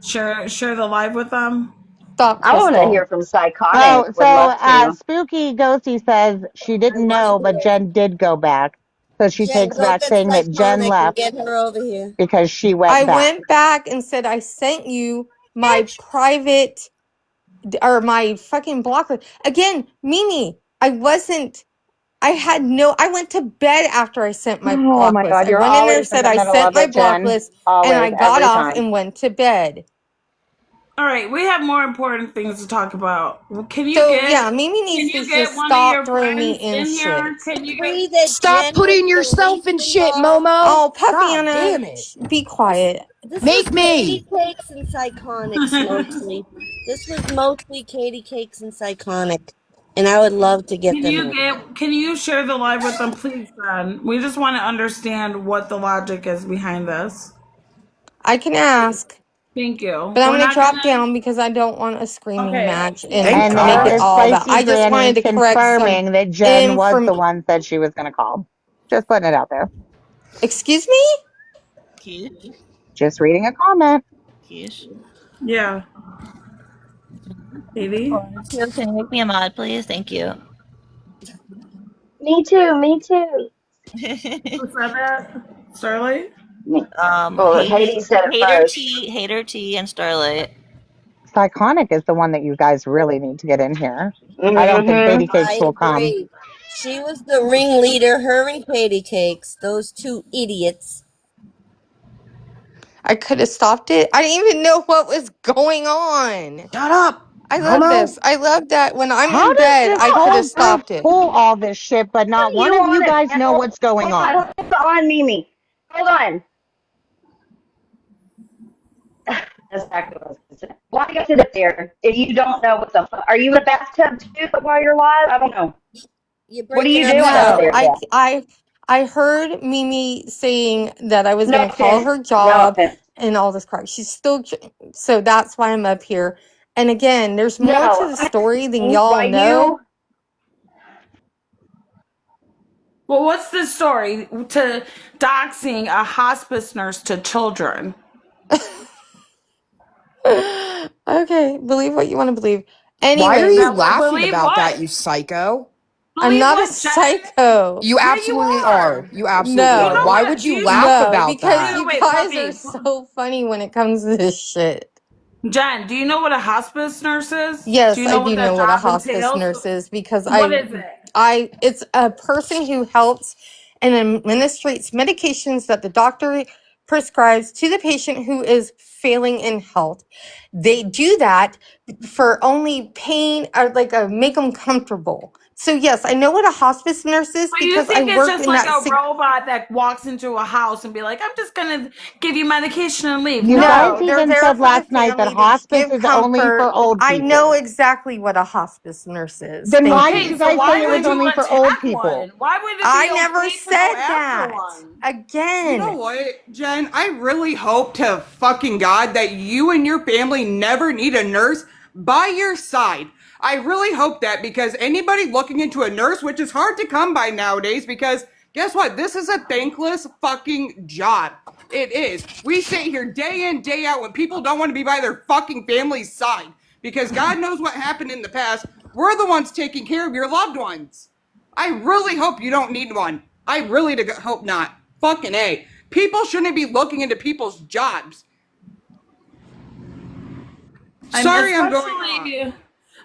Share the live with them.
stop,
I want to
Crystal.
hear from Psychotic.
Oh, so
Would love to.
Spooky Ghosty says she
I
didn't
want to
know, but
hear.
Jen did go back. So she
Jen,
takes
go
back
get
saying that Jen
Psychonic and
left
get her over here.
because she
I
went back.
went back and said I sent you my
Bitch.
private or my fucking block list. Again, Mimi, I went to bed after I sent my
Oh
block
my
list.
God,
I
you're
went in there and
always in
said
the
I
middle
sent
of
my
it,
block
Jen.
list and I
Always,
got
every
off
time.
and went to bed.
All right, we have more important things to talk about. Can you
So
get?
yeah, Mimi
Can
needs to
you get
just
one of
stop
your
throwing me
friends
in
in
shit.
here? Can you get?
Agree that
Stop
Jen was
putting
the
yourself in
least
shit,
involved.
Momo.
Oh,
God
Puffyana,
damn it.
be quiet.
This was
Make
Katie
me.
Cakes and Psychonics mostly. This was mostly Katie Cakes and Psychonic. And I would love to get
Can
them
you
over here.
get? Can you share the live with them, please, son? We just want to understand what the logic is behind this.
I can ask,
Thank you.
but I'm
We're
gonna
not
drop
gonna.
down because I don't want a screaming
Okay.
match and
Thank
And
make
this
it
God.
is
all about.
Spicy
I just
Granny
wanted to correct some
confirming that Jen was the
inform.
one that she was going to call. Just putting it out there.
Excuse me?
Kesh,
Just reading a comment.
Kesh.
Yeah, Katie.
Can you make me a mod, please? Thank you.
Me too. Me too.
Who said that? Starlight.
Me. Well, Haiti said it first.
Hater T, and Starlight.
Psychonic is the one that you guys really need to get in here. I don't think
Mm-hmm.
Katie Cakes
I
will come.
agree. She was the ringleader, her and Katie Cakes, those two idiots.
I could have stopped it. I didn't even know what was going on.
Shut up,
I love
Momo.
this. I love that when I'm
How
in
does
bed,
this
I could
whole
have
group
stopped it.
pull all this shit, but not one
You
of
on
you
a
guys know
panel?
what's going
Hold
on?
on, Mimi. Hold on. That's exactly what I was going to say. Why you sit up there if you don't know what the fuck? Are you in a bathtub too while you're live? I don't know.
You're
What are
breaking
you
up
doing up
some.
No,
there then?
I heard Mimi saying that I was
No
gonna call
offense.
her
No
job
offense.
and all this crap. She's still so that's why I'm up here. And again, there's more to
No,
the
I'm
story than
saying
y'all
why
know.
you.
Well, what's the story to doxing a hospice nurse to children?
Okay, believe what you want to believe.
Why are you
Anyways,
Now,
laughing
believe
about that,
what?
you psycho?
I'm
Believe
not a
what, Jen?
psycho.
You
Yeah, you
absolutely are.
are.
You absolutely
You
are.
know
No.
Why
what?
would
Do
you
you
laugh
No,
about
because
that?
you
wait,
guys are
puppy.
so funny when it comes to this shit.
Jen, do you know what a hospice nurse is? Do
Yes,
you
I
know what
do
that
know what a
job
hospice
entails?
nurse is because
What is it?
it's a person who helps and administrates medications that the doctor prescribes to the patient who is failing in health. They do that for only pain or like make them comfortable. So yes, I know what a hospice nurse is
But you
because I
think it's
work
just
in
like
that.
a robot that walks into a house and be like, I'm just gonna give you medication and leave?
You guys
No,
No.
they're
even
there
said
for the
last night that
family to
hospice
give
is only for
comfort.
old
I know
people.
exactly what a hospice nurse is.
Then why
Thank
did
Okay,
you
you.
so
guys say
why
it was
would you
only for old
attack
people?
one? Why would it
I
be
never
okay to go
said
after
that.
one?
You know
Again,
what, Jen? I really hope to fucking God that you and your family never need a nurse by your side. I really hope that because anybody looking into a nurse, which is hard to come by nowadays, because guess what? This is a thankless fucking job. It is. We sit here day in, day out when people don't want to be by their fucking family's side because God knows what happened in the past. We're the ones taking care of your loved ones. I really hope you don't need one. I really hope not. Fucking A. People shouldn't be looking into people's jobs.
I'm
Sorry I'm going off.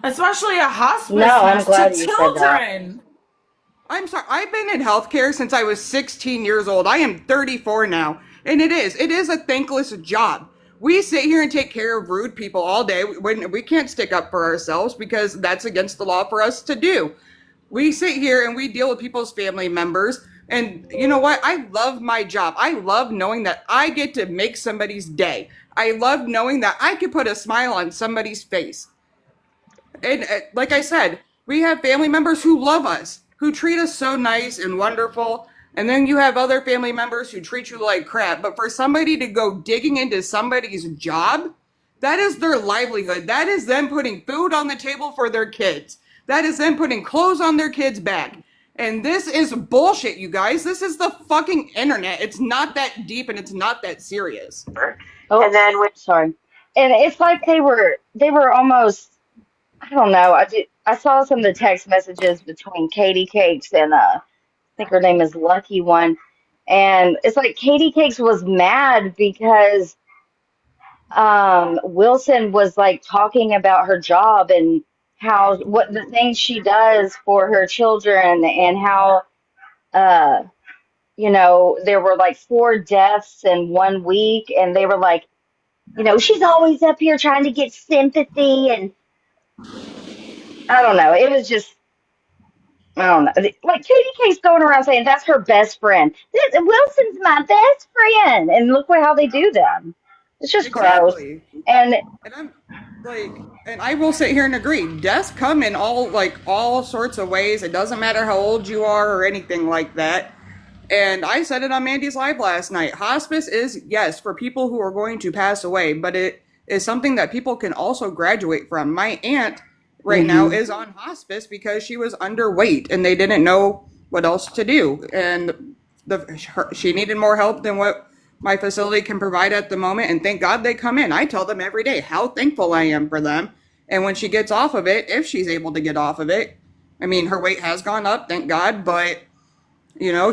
especially a
No,
hospice
I'm
nurse to
glad you said that.
children.
I'm sorry. I've been in healthcare since I was 16 years old. I am 34 now. And it is a thankless job. We sit here and take care of rude people all day when we can't stick up for ourselves because that's against the law for us to do. We sit here and we deal with people's family members. And you know what? I love my job. I love knowing that I get to make somebody's day. I love knowing that I could put a smile on somebody's face. And like I said, we have family members who love us, who treat us so nice and wonderful. And then you have other family members who treat you like crap. But for somebody to go digging into somebody's job, that is their livelihood. That is them putting food on the table for their kids. That is them putting clothes on their kids' back. And this is bullshit, you guys. This is the fucking internet. It's not that deep and it's not that serious.
Oh, and then sorry. And it's like they were almost. I don't know. I saw some of the text messages between Katie Cakes and I think her name is Lucky One, and it's like Katie Cakes was mad because Wilson was like talking about her job and how what the things she does for her children and how uh there were like 4 deaths in 1 week and they were like, she's always up here trying to get sympathy and I don't know. It was just I don't know. Like Katie K's going around saying that's her best friend. Wilson's my best friend, and look how they do them. It's just gross.
Exactly.
And
And I'm like, and I will sit here and agree. Deaths come in all sorts of ways. It doesn't matter how old you are or anything like that. And I said it on Mandy's Live last night. Hospice is, yes, for people who are going to pass away, but it is something that people can also graduate from. My aunt right now
hmm
is on hospice because she was underweight and they didn't know what else to do. And she needed more help than what my facility can provide at the moment. And thank God they come in. I tell them every day how thankful I am for them. And when she gets off of it, if she's able to get off of it, I mean, her weight has gone up, thank God, but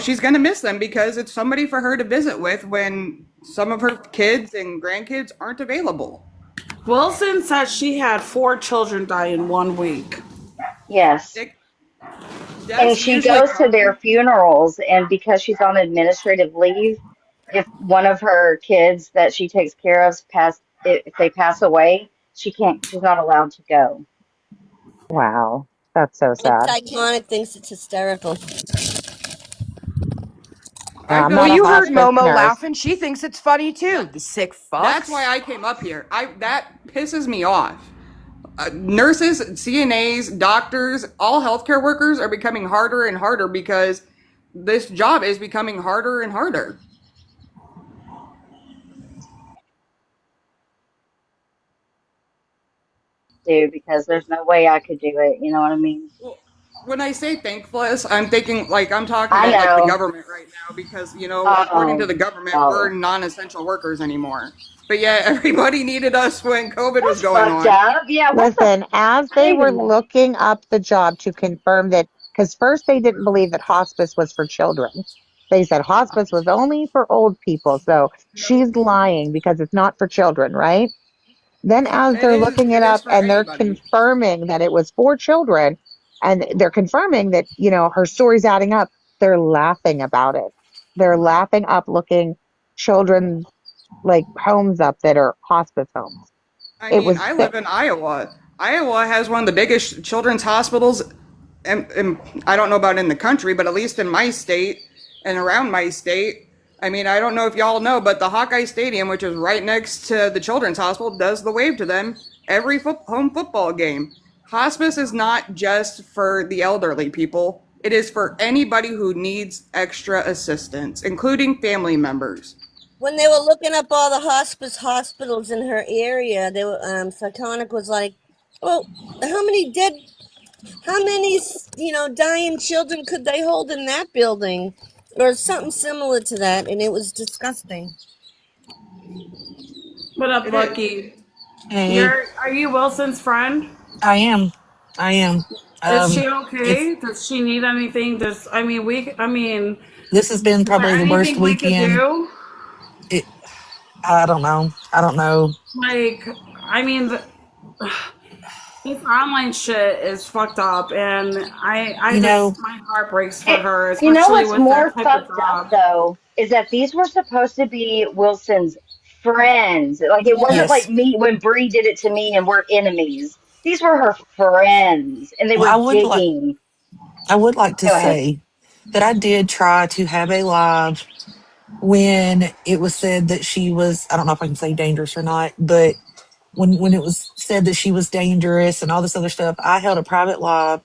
she's going to miss them because it's somebody for her to visit with when some of her kids and grandkids aren't available.
Wilson said she had 4 children die in 1 week.
yes, and
Deaths
she
usually
goes to
come.
their funerals, and because she's on administrative leave, if one of her kids that she takes care of if they pass away, she can't. She's not allowed to go.
Wow, that's so
It's
sad.
iconic, thinks it's hysterical.
I've
I'm
done
Well,
not a
you heard
hospice
Momo
nurse.
laughing. She thinks it's funny too.
that.
The sick
That's why
fucks.
I came up here. That pisses me off. Nurses, CNAs, doctors, all healthcare workers are becoming harder and harder because this job is becoming harder and harder.
do because there's no way I could do it. You know what I mean?
Well, when I say thankless, I'm thinking like I'm talking
I
about like the
know.
government right now because according to
Oh,
the government, we're
oh,
non-essential workers anymore. But yeah, everybody needed us when COVID was
that's
going
fucked
on.
up. Yeah, what the?
Listen, as
I
they
didn't
were
even.
looking up the job to confirm that, because first they didn't believe that hospice was for children. They said hospice was only for old people. So she's lying because it's not for children, right? Then, as
It
they're
is.
looking it
It is
up
for
and they're
anybody.
confirming that it was for children, and they're confirming that, her story's adding up, they're laughing about it. They're laughing up looking children's like homes up that are hospice homes.
I
It
mean,
was
I
sick.
live in Iowa. Iowa has one of the biggest children's hospitals, and I don't know about in the country, but at least in my state and around my state. I mean, I don't know if y'all know, but the Hawkeye Stadium, which is right next to the children's hospital, does the wave to them every home football game. Hospice is not just for the elderly people. It is for anybody who needs extra assistance, including family members.
When they were looking up all the hospice hospitals in her area, they were Sartonic was like, "Well, how many dead, how many dying children could they hold in that building, or something similar to that?" And it was disgusting.
What up,
It is.
Lucky?
Hey,
Are you Wilson's friend?
I am. I am.
Is she
It's
okay? Does she need anything? I mean,
this has been
is there
probably the worst
anything we could
weekend.
do?
It. I don't know. I don't know.
Like, I mean, this online shit is fucked up, and I
You know.
just my heart breaks for
It,
her,
you know
especially
what's
with that
more
type of
fucked up
job.
though is that these were supposed to be Wilson's friends. Like it wasn't like
Yes.
me when Bree did it to me and we're enemies. These were her friends, and they
Well,
were digging.
I would like to
Go ahead.
say that I did try to have a live when it was said that she was. I don't know if I can say dangerous or not, but when it was said that she was dangerous and all this other stuff, I held a private live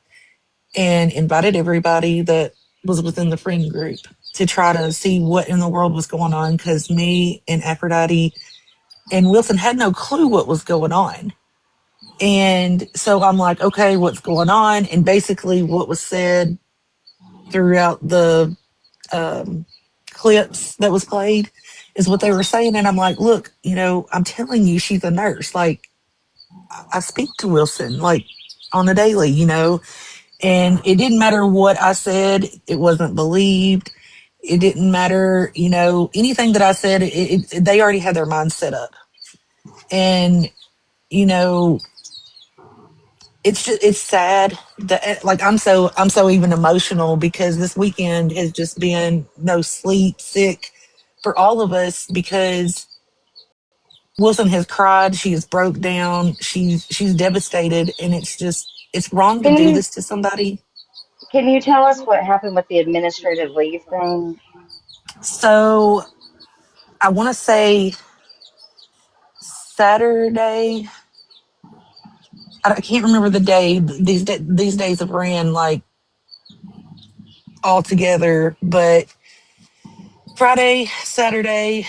and invited everybody that was within the friend group to try to see what in the world was going on because me and Aphrodite and Wilson had no clue what was going on. And so I'm like, okay, what's going on? And basically, what was said throughout the um, clips that was played is what they were saying. And I'm like, look, I'm telling you, she's a nurse. Like, I speak to Wilson, like, on a daily, and it didn't matter what I said, it wasn't believed. It didn't matter, anything that I said, they already had their mind set up. And, you know, it's sad that like I'm so even emotional because this weekend has just been no sleep, sick for all of us because Wilson has cried, she has broke down, she's devastated, and it's wrong to
Can
do
you
this to somebody.
can you tell us what happened with the administrative leave thing?
So I want to say Saturday. I can't remember the day. These days have ran like all together, but Friday, Saturday,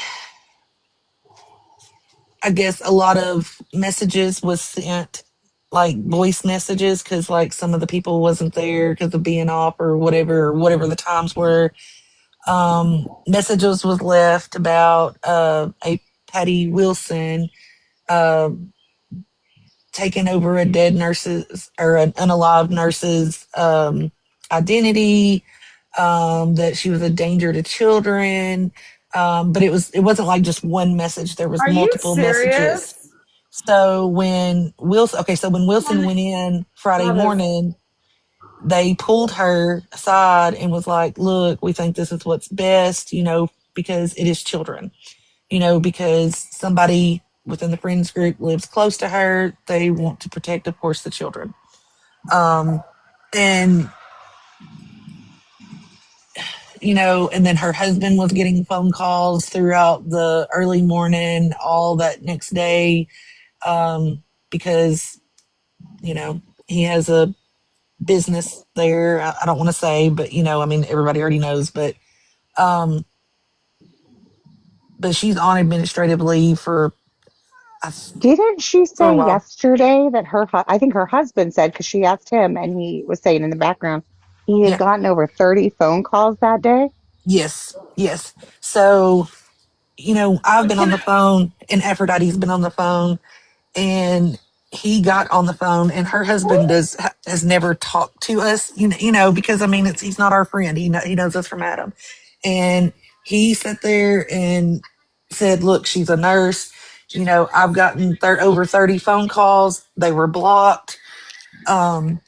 I guess a lot of messages was sent, like voice messages, because like some of the people wasn't there because of being off or whatever the times were. Messages was left about a Patty Wilson uh, taking over a dead nurse's or an unalive nurse's identity, that she was a danger to children. But it wasn't like just one message. There was
Are you
multiple messages.
serious?
So when Wilson went in Friday
That is.
morning, they pulled her aside and was like, "Look, we think this is what's best, because it is children, because somebody within the friends group lives close to her. They want to protect, of course, the children." Um, and And then her husband was getting phone calls throughout the early morning, all that next day, because, he has a business there. I don't want to say, but, I mean, everybody already knows, um, but she's on administrative leave
Didn't she
for a
say
while.
yesterday that I think her husband said, because she asked him and he was saying in the background, he had
Yeah.
gotten over 30 phone calls that day?
Yes. Yes. So, I've
But
been
can
on the
I,
phone and Aphrodite's been on the phone, and he got on the phone, and her husband has never talked to us, because I mean, he's not our friend. He knows us from Adam. And he sat there and said, look, she's a nurse. I've gotten over 30 phone calls. They were blocked. Um,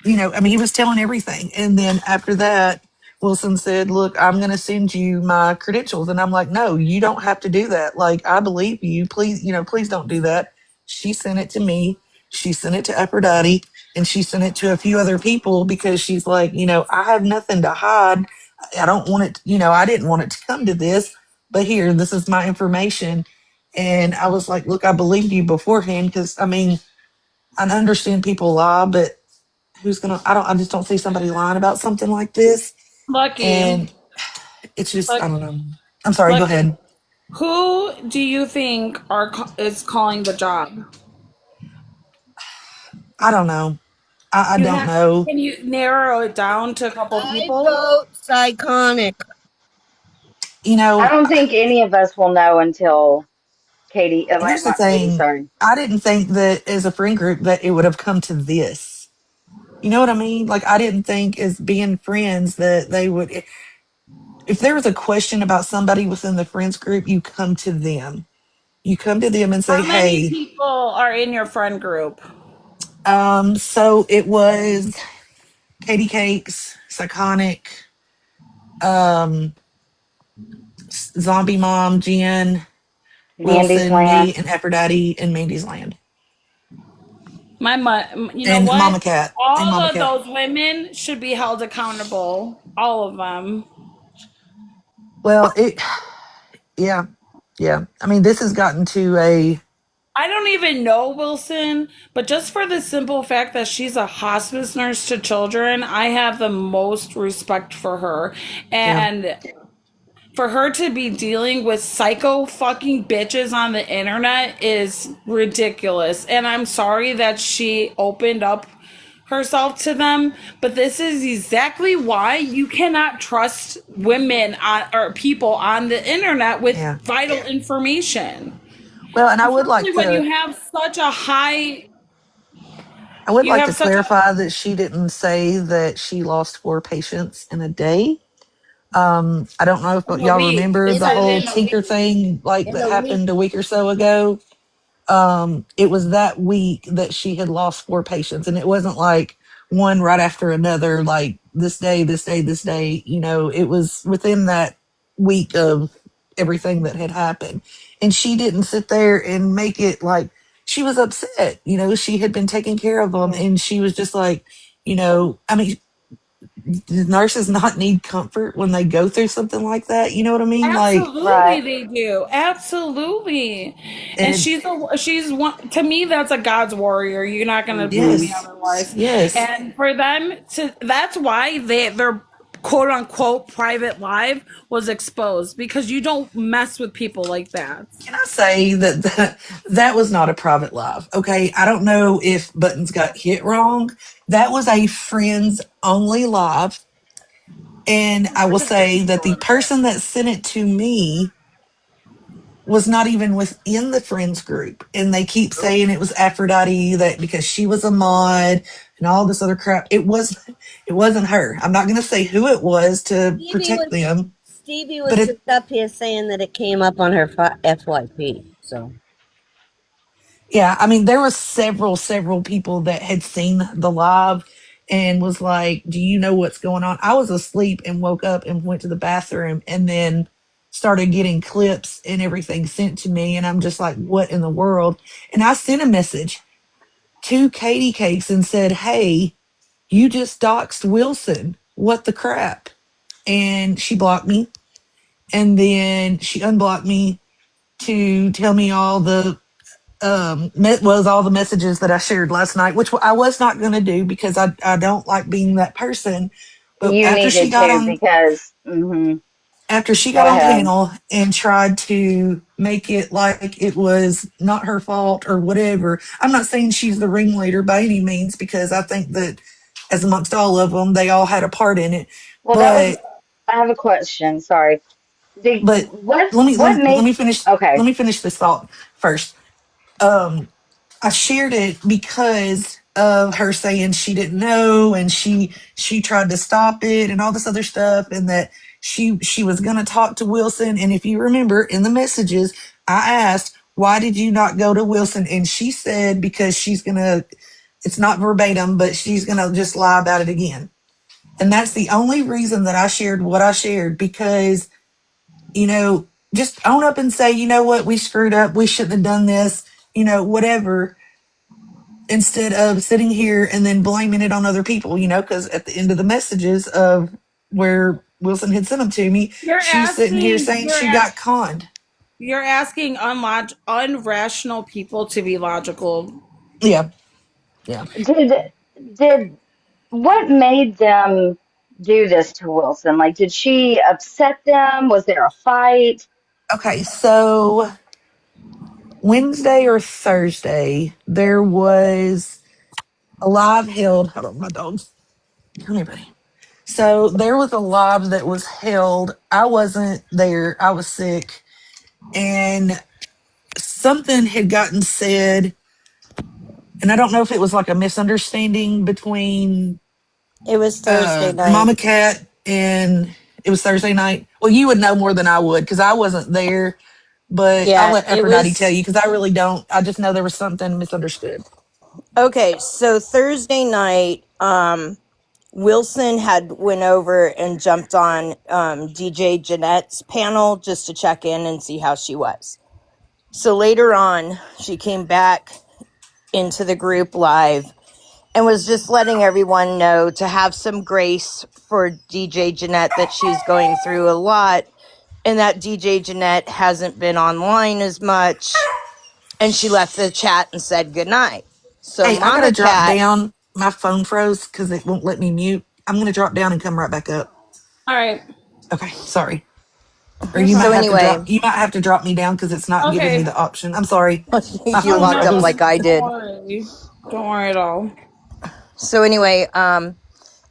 I mean, he was telling everything. And then after that, Wilson said, look, I'm going to send you my credentials. And I'm like, no, you don't have to do that. Like, I believe you. Please, please don't do that. She sent it to me. She sent it to Aphrodite, and she sent it to a few other people because she's like, I have nothing to hide. I don't want it, I didn't want it to come to this, but here, this is my information. And I was like, look, I believed you beforehand because, I mean, I understand people lie, but I just don't see somebody lying about something like this.
Lucky,
And it's just, I
Lucky,
don't know. I'm sorry, go
Lucky,
ahead.
who do you think is calling the job?
I don't know. I
You
don't
have,
know.
can you narrow it down to a couple
I
people?
vote psychonic.
You
I
know,
don't think any of us will know until Katie,
here's the
not Katie,
thing.
sorry.
I didn't think that as a friend group that it would have come to this. You know what I mean? Like, I didn't think as being friends that they would, if there was a question about somebody within the friends group, you come to them. You come to them and say,
How many
hey,
people are in your friend group?
so it was Katie Cakes, Psychonic, um, Zombie Mom, Jen,
Mandy's
Wilson,
land.
me, and Aphrodite, and Mandy's Land,
My mom, you know
and
what?
Mama Cat, and
All
Mama
of
Cat.
those women should be held accountable. All of them.
Well, yeah, yeah. I mean, this has gotten to a,
I don't even know Wilson, but just for the simple fact that she's a hospice nurse to children, I have the most respect for her.
yeah,
And for her to be dealing with psycho fucking bitches on the internet is ridiculous. And I'm sorry that she opened up herself to them, but this is exactly why you cannot trust women or people on the internet with
yeah.
vital information.
Well, and
Especially when you have such a high,
I would
you
like
have
to
such a,
clarify that she didn't say that she lost 4 patients in a day. I don't know if
in a
y'all
week.
remember
It
the
says
whole
in a week.
Tinker thing, like
In
that
a week.
happened a week or so ago. It was that week that she had lost 4 patients, and it wasn't like one right after another, like this day, this day, this day. It was within that week of everything that had happened. And she didn't sit there and make it like she was upset. She had been taking care of them, and she was just like, I mean, do nurses not need comfort when they go through something like that? You know what I mean? Like,
Absolutely,
Right.
they do. Absolutely, and
and
she's one to me. That's a God's warrior. You're not going to prove me
yes,
otherwise.
yes.
And for them to, that's why their quote unquote private life was exposed because you don't mess with people like that.
Can I say that was not a private live? Okay, I don't know if buttons got hit wrong. That was a friends only live, and I will say that the person that sent it to me was not even within the friends group, and they keep saying it was Aphrodite that because she was a mod and all this other crap. It wasn't her. I'm not going to say who it was to
Stevie
protect
was
them,
Stevie
but
was just up here saying that it came up on her FYP. So
yeah, I mean, there was several people that had seen the live and was like, "Do you know what's going on?" I was asleep and woke up and went to the bathroom and then started getting clips and everything sent to me, and I'm just like, "What in the world?" And I sent a message to Katie Cakes and said, "Hey, you just doxed Wilson. What the crap?" and she blocked me. And then she unblocked me to tell me all the all the messages that I shared last night, which I was not going to do because I don't like being that person. But
You needed to because,
after she got
go
on
ahead.
panel and tried to make it like it was not her fault or whatever, I'm not saying she's the ringleader by any means because I think that as amongst all of them, they all had a part in it.
Well, that was,
But
I have a question. Sorry.
but
What
let
made,
me finish
okay.
this thought first. Um, I shared it because of her saying she didn't know and she tried to stop it and all this other stuff and that she was going to talk to Wilson, and if you remember in the messages I asked why did you not go to Wilson, and she said because she's going to, it's not verbatim, but she's going to just lie about it again. And that's the only reason that I shared what I shared, because just own up and say, you know what, we screwed up, we shouldn't have done this, whatever, instead of sitting here and then blaming it on other people, because at the end of the messages of where Wilson had sent them to me,
You're
she's sitting here
asking.
saying she got conned.
You're asking unrational people to be logical.
Yeah. Yeah.
Did what made them do this to Wilson? Like, did she upset them? Was there a fight?
Okay. So Wednesday or Thursday, there was a live held. Hold on, my dogs. Come here, buddy. So there was a live that was held. I wasn't there. I was sick. And something had gotten said, and I don't know if it was like a misunderstanding between
It was Thursday night.
Mama Cat and it was Thursday night. Well, you would know more than I would because I wasn't there, but I'll
Yeah,
let
it
Aphrodite tell
was
you because I really don't. I just know there was something misunderstood.
okay. So Thursday night, Wilson had went over and jumped on DJ Jeanette's panel just to check in and see how she was. So later on, she came back into the group live and was just letting everyone know to have some grace for DJ Jeanette, that she's going through a lot and that DJ Jeanette hasn't been online as much. And she left the chat and said goodnight. So
Hey, I gotta
Mama
drop
Cat,
down. My phone froze because it won't let me mute. I'm gonna drop down and come right back up.
All right.
Okay, sorry. Or
You're
you might
so
have to
fine.
anyway,
drop. You might have to drop me down because it's not giving me
Okay.
the option. I'm sorry. My
you
phone
locked up
froze.
like I
Don't
did.
worry. Don't worry at all.
So anyway,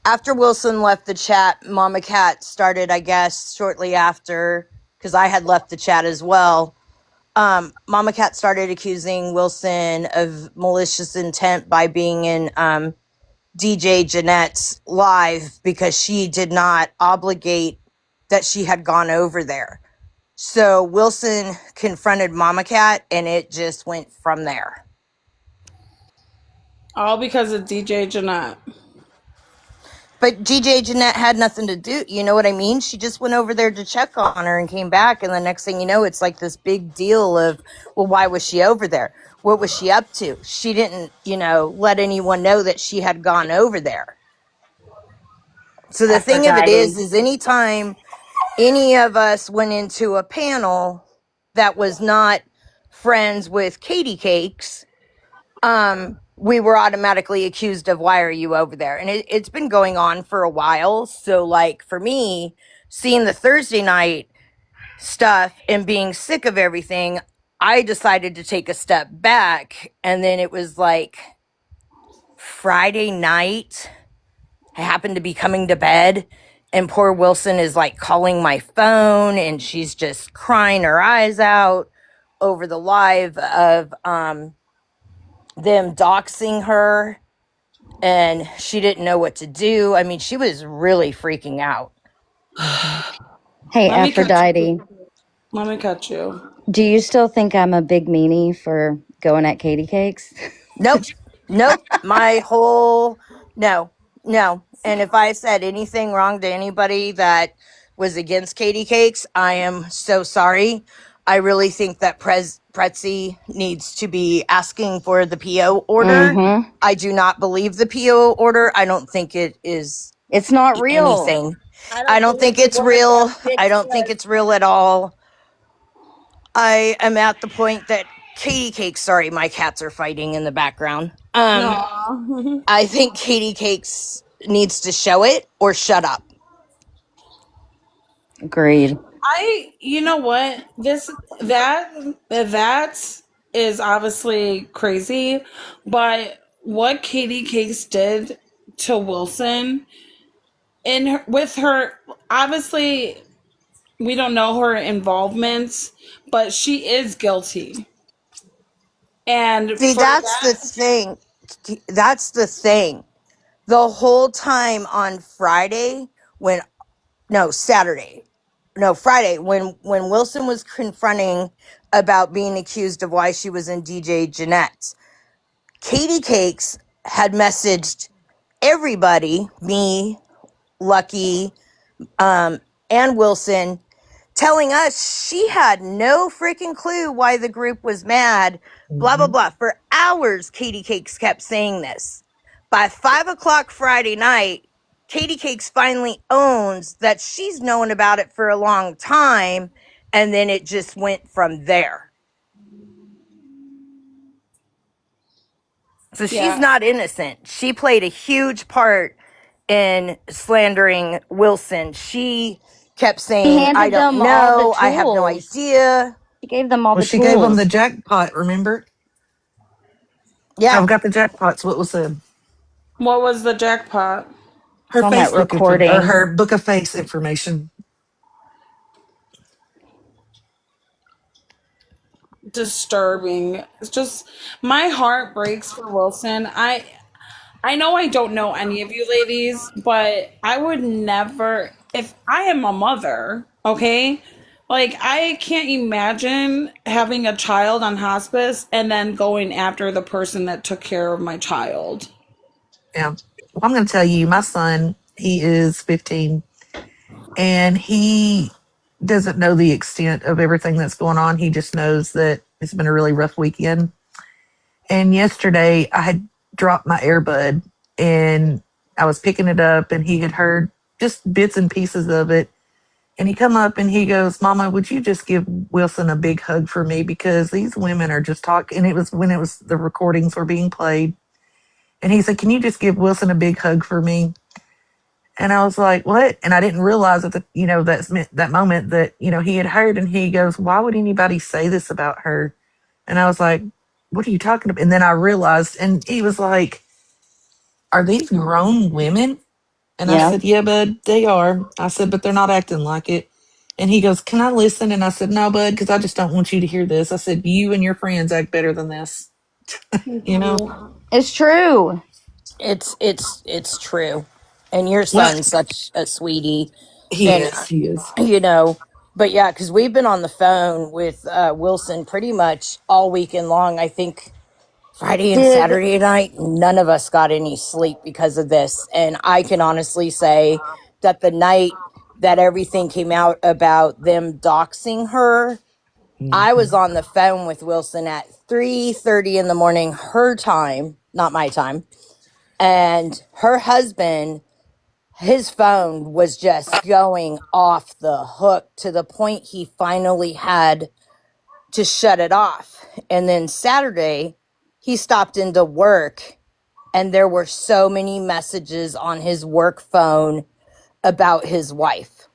after Wilson left the chat, Mama Cat started, I guess, shortly after, because I had left the chat as well. Mama Cat started accusing Wilson of malicious intent by being in DJ Jeanette's live because she did not obligate that she had gone over there. So Wilson confronted Mama Cat and it just went from there.
All because of DJ Jeanette.
But DJ Jeanette had nothing to do. You know what I mean? She just went over there to check on her and came back. And the next thing you know, it's like this big deal of, well, why was she over there? What was she up to? She didn't, let anyone know that she had gone over there. So the thing of it
Aphrodite.
is anytime any of us went into a panel that was not friends with Katie Cakes, we were automatically accused of why are you over there? And it's been going on for a while. So like for me, seeing the Thursday night stuff and being sick of everything, I decided to take a step back. And then it was like Friday night, I happened to be coming to bed and poor Wilson is like calling my phone and she's just crying her eyes out over the live of them doxing her, and she didn't know what to do. I mean, she was really freaking out.
Hey,
Let me catch
Aphrodite.
you. Let me catch you.
Do you still think I'm a big meanie for going at Katie Cakes?
Nope. Nope. My whole no. And if I said anything wrong to anybody that was against Katie Cakes, I am so sorry. I really think that Pretzi needs to be asking for the PO order. I do not believe the PO order. I don't think it is
It's not real.
anything.
I don't think it's real. I don't think
this.
it's real at all. I am at the point that Katie Cakes, sorry, my cats are fighting in the background.
No.
I think Katie Cakes needs to show it or shut up.
Agreed.
You know what? That is obviously crazy, but what Katie Case did to Wilson with her, obviously, we don't know her involvement, but she is guilty. And
See,
for
that's the
that,
thing. That's the thing. The whole time on Friday, when no Saturday, no Friday, when Wilson was confronting about being accused of why she was in DJ Jeanette's, Katie Cakes had messaged everybody, me, Lucky, and Wilson, telling us she had no freaking clue why the group was mad, blah, blah,
Mhm.
blah. For hours, Katie Cakes kept saying this. By 5 o'clock Friday night, Katie Cakes finally owns that she's known about it for a long time, and then it just went from there. So she's
yeah,
not innocent. She played a huge part in slandering Wilson. She kept
She
saying, I
handed
don't
them all the
know, I have no
tools.
idea.
She gave them all
Well,
the
she gave them the
tools.
jackpot, remember?
Yeah.
I've got the jackpots. What was said?
what was the jackpot?
It's
Her
on that
Facebook info or
recording.
her book of face information.
Disturbing. It's just my heart breaks for Wilson. I know I don't know any of you ladies, but I would never, if I am a mother, okay? Like, I can't imagine having a child on hospice and then going after the person that took care of my child.
Yeah. Well, I'm going to tell you, my son, he is 15 and he doesn't know the extent of everything that's going on. He just knows that it's been a really rough weekend. And yesterday I had dropped my earbud and I was picking it up and he had heard just bits and pieces of it. And he come up and he goes, Mama, would you just give Wilson a big hug for me? Because these women are just talking. And it was when it was the recordings were being played. And he said, can you just give Wilson a big hug for me? And I was like, what? And I didn't realize at the, that moment that, he had heard and he goes, why would anybody say this about her? And I was like, what are you talking about? And then I realized, and he was like, are these grown women? And I
Yeah.
said, yeah, bud, they are. I said, but they're not acting like it. And he goes, can I listen? And I said, no, bud, because I just don't want you to hear this. I said, you and your friends act better than this, you know?
It's true.
It's true. And your
Well,
son's such a sweetie.
he
And,
is. He is.
but yeah, because we've been on the phone with Wilson pretty much all weekend long. I think Friday and
Did
Saturday night, none of us got any sleep because of this. And I can honestly say that the night that everything came out about them doxing her, I
Mhm.
was on the phone with Wilson at 3:30 in the morning, her time, not my time. And her husband, his phone was just going off the hook to the point he finally had to shut it off. And then Saturday, he stopped into work and there were so many messages on his work phone about his wife.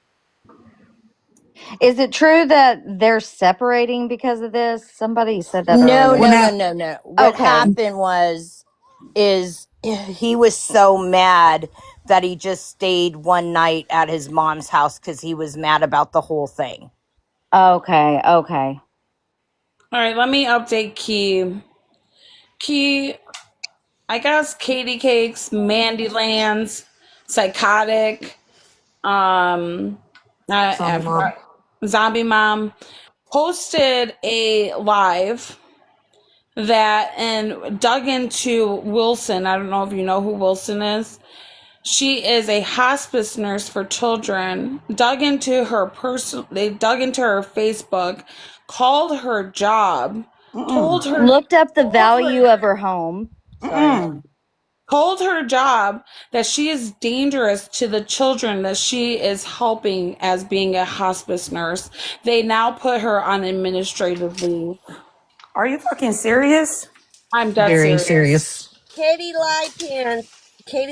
is it true that they're separating because of this? Somebody said that
No,
Well,
earlier.
no, no,
now,
no, no. What
Okay.
happened is he was so mad that he just stayed one night at his mom's house because he was mad about the whole thing.
Okay. Okay.
All right, let me update Key. Key, I guess Katie Cakes, Mandy Lands, Psychotic,
zombie
I
mom.
forgot, Zombie Mom posted a live that and dug into Wilson. I don't know if you know who Wilson is. She is a hospice nurse for children. They dug into her Facebook, called her job,
Mm-mm.
told her
Looked up the
told her
value of her home. Sorry.
Mm-mm.
told her job that she is dangerous to the children that she is helping as being a hospice nurse. They now put her on administrative leave.
Are you fucking serious?
I'm dead
Very
serious.
serious.
Katie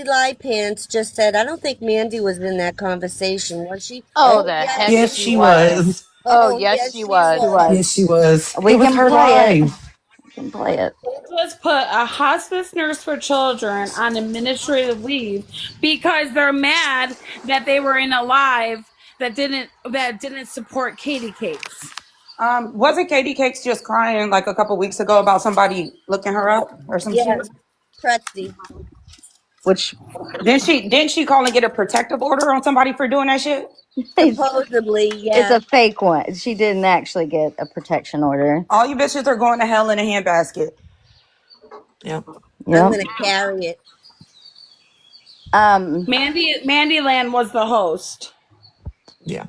Lie Pants just said, I don't think Mandy was in that conversation, was she?
Oh,
Oh,
the
yes,
heck
Yes,
she
she
she
was.
was.
was.
Oh,
Oh,
yes,
yes,
she
she
was.
She
was.
Yes,
was.
she was. It
We
was
can
her
play it.
live.
We can play it.
They just put a hospice nurse for children on administrative leave because they're mad that they were in a live that didn't support Katie Cakes.
Wasn't Katie Cakes just crying like a couple weeks ago about somebody looking her up or some shit?
Yes, Pretzi.
Which didn't she call and get a protective order on somebody for doing that shit?
Supposedly,
It's
yeah.
a fake one. She didn't actually get a protection order.
All you bitches are going to hell in a handbasket.
Yep.
I'm
Yep.
going to carry it.
Mandy Land was the host.
Yeah.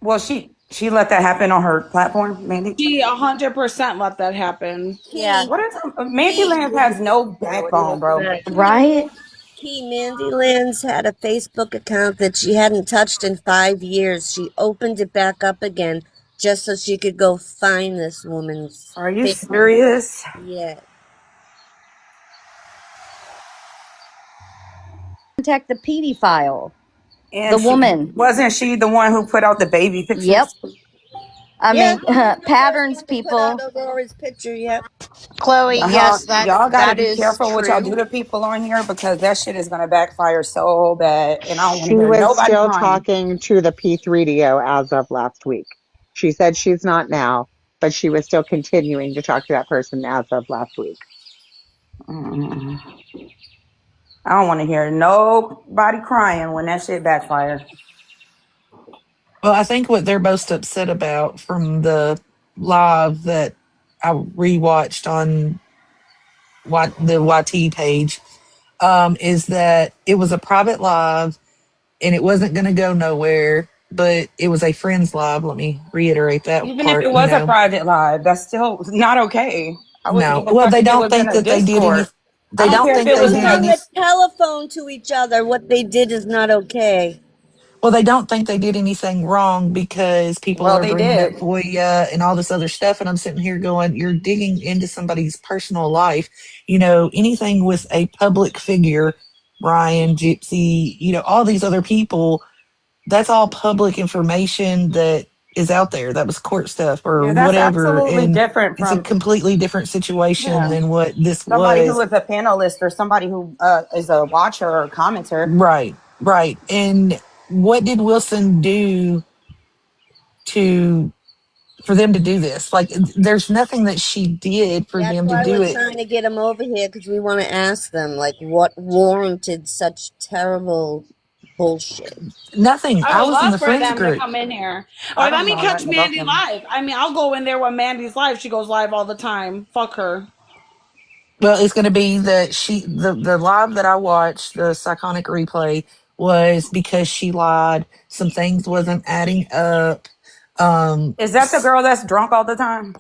Well, she let that happen on her platform, Mandy.
She 100% let that happen.
Key.
What is Mandy Land has no backbone, bro.
Right?
Mandy Lands had a Facebook account that she hadn't touched in 5 years. She opened it back up again just so she could go find this woman's
Are you
Facebook.
serious?
Yeah.
Contact the pedophile.
And
The woman.
wasn't she the one who put out the baby
Yep.
pictures?
I
Yeah,
mean,
she was the first
patterns,
one to put out
people.
Aurora's picture, yep.
Chloe, yes,
Y'all got to
that
be
is
careful what y'all do
true.
to people on here because that shit is gonna backfire so bad, and I don't want to
She
hear
was
nobody
still
crying.
talking to the P3DO as of last week. She said she's not now, but she was still continuing to talk to that person as of last week.
Mm. I don't want to hear nobody crying when that shit backfires.
Well, I think what they're most upset about from the live that I rewatched on the YT page is that it was a private live and it wasn't going to go nowhere, but it was a friends live. Let me reiterate that
Even if
part.
it was a private live, that's still not okay. I wouldn't
No.
give a
Well,
fuck
they
if it
don't
was in
think
a
that they did any.
Discord. I
They
don't
don't
care if
think
it
It
they
was
was
in
did
a.
on
any.
the telephone to each other. What they did is not okay.
Well, they don't think they did anything wrong because people
Well,
are
they
bringing up
did.
FOIA and all this other stuff. And I'm sitting here going, you're digging into somebody's personal life. You know, anything with a public figure, Ryan, Gypsy, you know, all these other people, that's all public information that is out there. That was court stuff or
Yeah, that's
whatever.
absolutely
And
different
it's a
from
completely different situation
yeah
than what this
somebody who
was.
is a panelist or somebody who is a watcher or a commenter.
Right, right. And what did Wilson do to for them to do this? Like, there's nothing that she did for
That's
them to
why
do
we're
it.
trying to get them over here because we want to ask them, like, what warranted such terrible bullshit.
Nothing.
I
I
would
was in
love
the
for
friends
them to
group.
come in here.
I
Or let
don't
me
know
catch
nothing about
Mandy
them.
live. I mean, I'll go in there when Mandy's live. She goes live all the time. Fuck her.
Well, it's going to be that the live that I watched, the Psychonic replay, was because she lied. Some things wasn't adding up.
Is that the girl that's drunk all the time?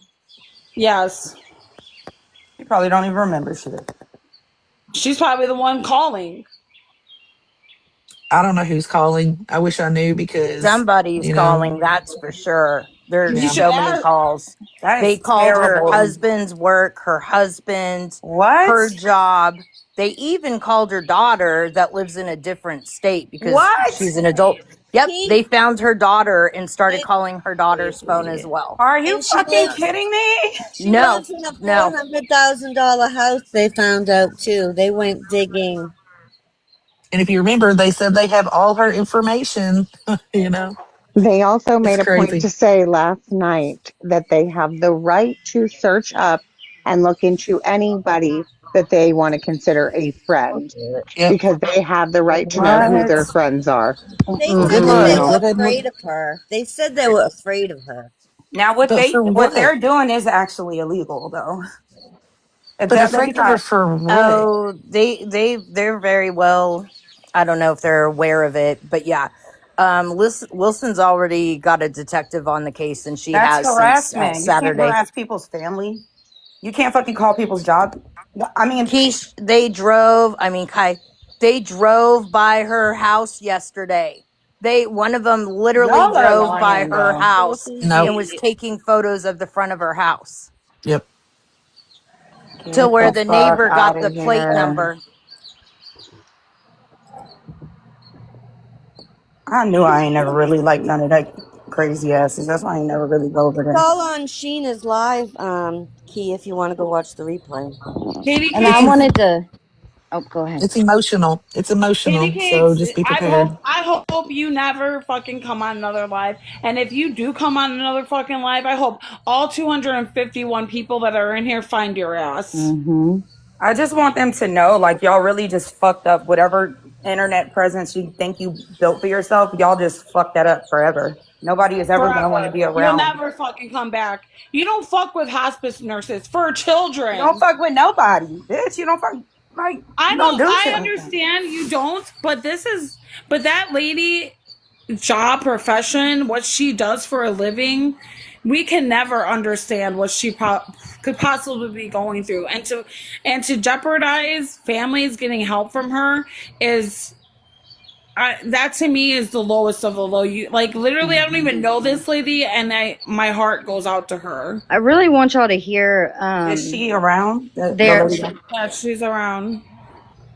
Yes.
You probably don't even remember shit.
She's probably the one calling.
I don't know who's calling. I wish I knew because,
Somebody's
you know,
calling, that's for sure. There's
You
yeah.
should
so many
ask.
calls.
That
They
is
called her
terrible.
husband's work, her husband,
What?
her job. They even called her daughter that lives in a different state because
What?
she's an adult. Yep,
He
they found her daughter and started
and,
calling her daughter's phone as well.
Are you
and she
fucking
lives
kidding me?
she
No,
lives in a
no.
$400,000 house. They found out too. They went digging.
And if you remember, they said they have all her information. You know,
They also
it's
made a point
crazy.
to say last night that they have the right to search up and look into anybody that they want to consider a friend
Yep.
because they have the right to know who
What?
their friends are.
They
Well,
said
good
that they
luck.
Mm-mm.
were
Go ahead and look.
afraid of her. They said they were afraid of her.
Now
But for
what
what?
they're doing is actually illegal though. If
But
they
afraid of her
got
for what?
Oh, they're very well. I don't know if they're aware of it, but yeah. Wilson's already got a detective on the case, and she
that's
has since
harassment. You can't
Saturday.
harass people's family. You can't fucking call people's job. I mean,
Keish, they drove. I mean, Kai, they drove by her house yesterday. One of them literally
y'all are
drove by
lying,
her
bro.
Both
house
of
Nope.
and was
you.
taking photos of the front of her house
Yep.
to
Get
where
the
the
fuck
neighbor
out
got the
of
plate
here.
number.
I knew I ain't never really liked none of that crazy asses. That's why I ain't never really go over
It's
there.
all on Sheena's live, Key, if you want to go watch the replay.
Katie
And I
It's
Cakes,
wanted to. Oh, go ahead.
it's emotional. It's
Katie
emotional. So
Cakes,
just be prepared.
I hope you never fucking come on another live. And if you do come on another fucking live, I hope all 251 people that are in here find your ass.
Mm-hmm.
I just want them to know, like, y'all really just fucked up whatever internet presence you think you built for yourself. Y'all just fucked that up forever. Nobody is ever gonna want to
Forever.
be
You'll
around.
never fucking come back. You don't fuck with hospice nurses for
You don't
children.
fuck with nobody, bitch. You don't fuck like
I
you don't
know,
do
I
shit like that.
understand you don't, but but that lady, job, profession, what she does for a living, we can never understand what she could possibly be going through, and to jeopardize families getting help from her is. That to me is the lowest of the low. You like literally, I don't even know this lady, and my heart goes out to her.
I really want y'all to hear.
Is she around? The
There.
lady.
Yeah, she's around.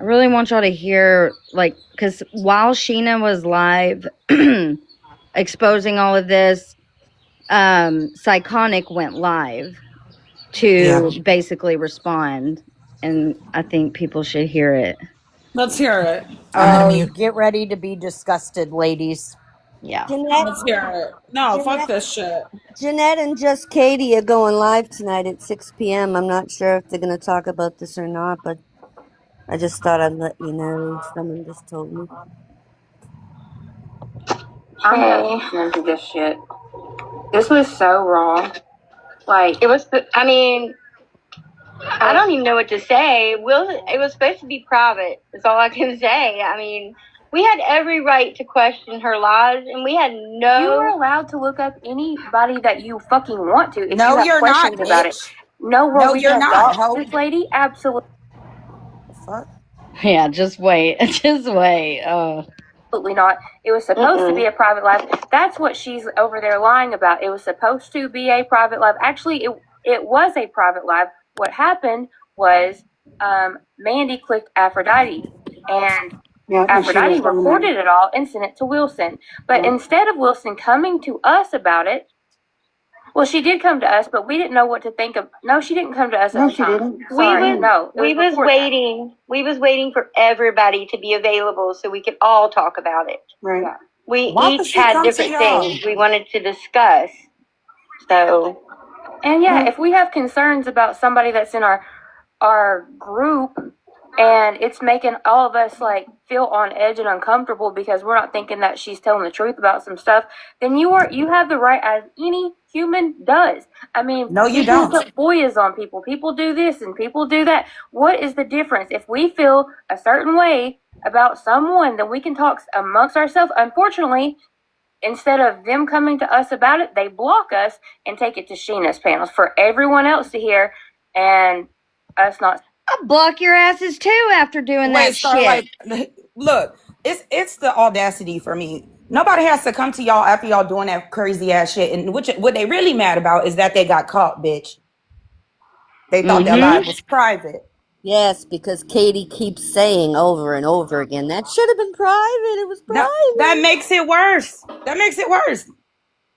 I really want y'all to hear, like, because while Sheena was live exposing all of this, Psychonic went live
Yeah.
to basically respond, and I think people should hear it.
Let's hear it.
I'm gonna
Oh,
mute.
get ready to be disgusted, ladies.
Yeah.
Jeanette,
Let's hear it. No, fuck
Jeanette,
this shit.
Jeanette and Just Katie are going live tonight at 6 p.m. I'm not sure if they're going to talk about this or not, but I just thought I'd let you know. Someone just told me.
I'm not listening to this shit. This was so wrong. Like, it was, I mean, I don't even know what to say. It was supposed to be private. That's all I can say. I mean, we had every right to question her lies, and we had no. You are allowed to look up anybody that you fucking want to if
No,
you have
you're not,
questions about it.
bitch.
No, were
No,
we
you're
gonna
not.
dox
Ho.
this lady? Absolutely.
The fuck?
Yeah, just wait. Just wait.
Absolutely not. It was supposed to be a private live. That's what she's over there lying about. It was supposed to be a private live. Actually, it was a private live. What happened was Mandy clicked Aphrodite, and Aphrodite recorded it all and sent it to Wilson. But instead of Wilson coming to us about it, well, she did come to us, but we didn't know what to think of. No, she didn't come to us at the time. Didn't. Sorry, we was waiting. That. We was waiting for everybody to be available so we could all talk about it. Right. Yeah. We
Why would
each
she
had
come to
different
y'all?
things we wanted to discuss. So, and yeah, if we have concerns about somebody that's in our group and it's making all of us like feel on edge and uncomfortable because we're not thinking that she's telling the truth about some stuff, then you have the right, as any human does. I mean,
No, you
people
don't.
put FOIAs on people do this and people do that. What is the difference? If we feel a certain way about someone, then we can talk amongst ourselves. Unfortunately, instead of them coming to us about it, they block us and take it to Sheena's panels for everyone else to hear, and us not.
I'll block your asses too after doing
Wait,
that shit.
Starlight. Look, it's the audacity for me. Nobody has to come to y'all after y'all doing that crazy ass shit. And what they really mad about is that they got caught, bitch. They thought their
Mm-hmm.
live was private.
Yes, because Katie keeps saying over and over again, that should have been private. It was
That
private.
makes it worse. That makes it worse.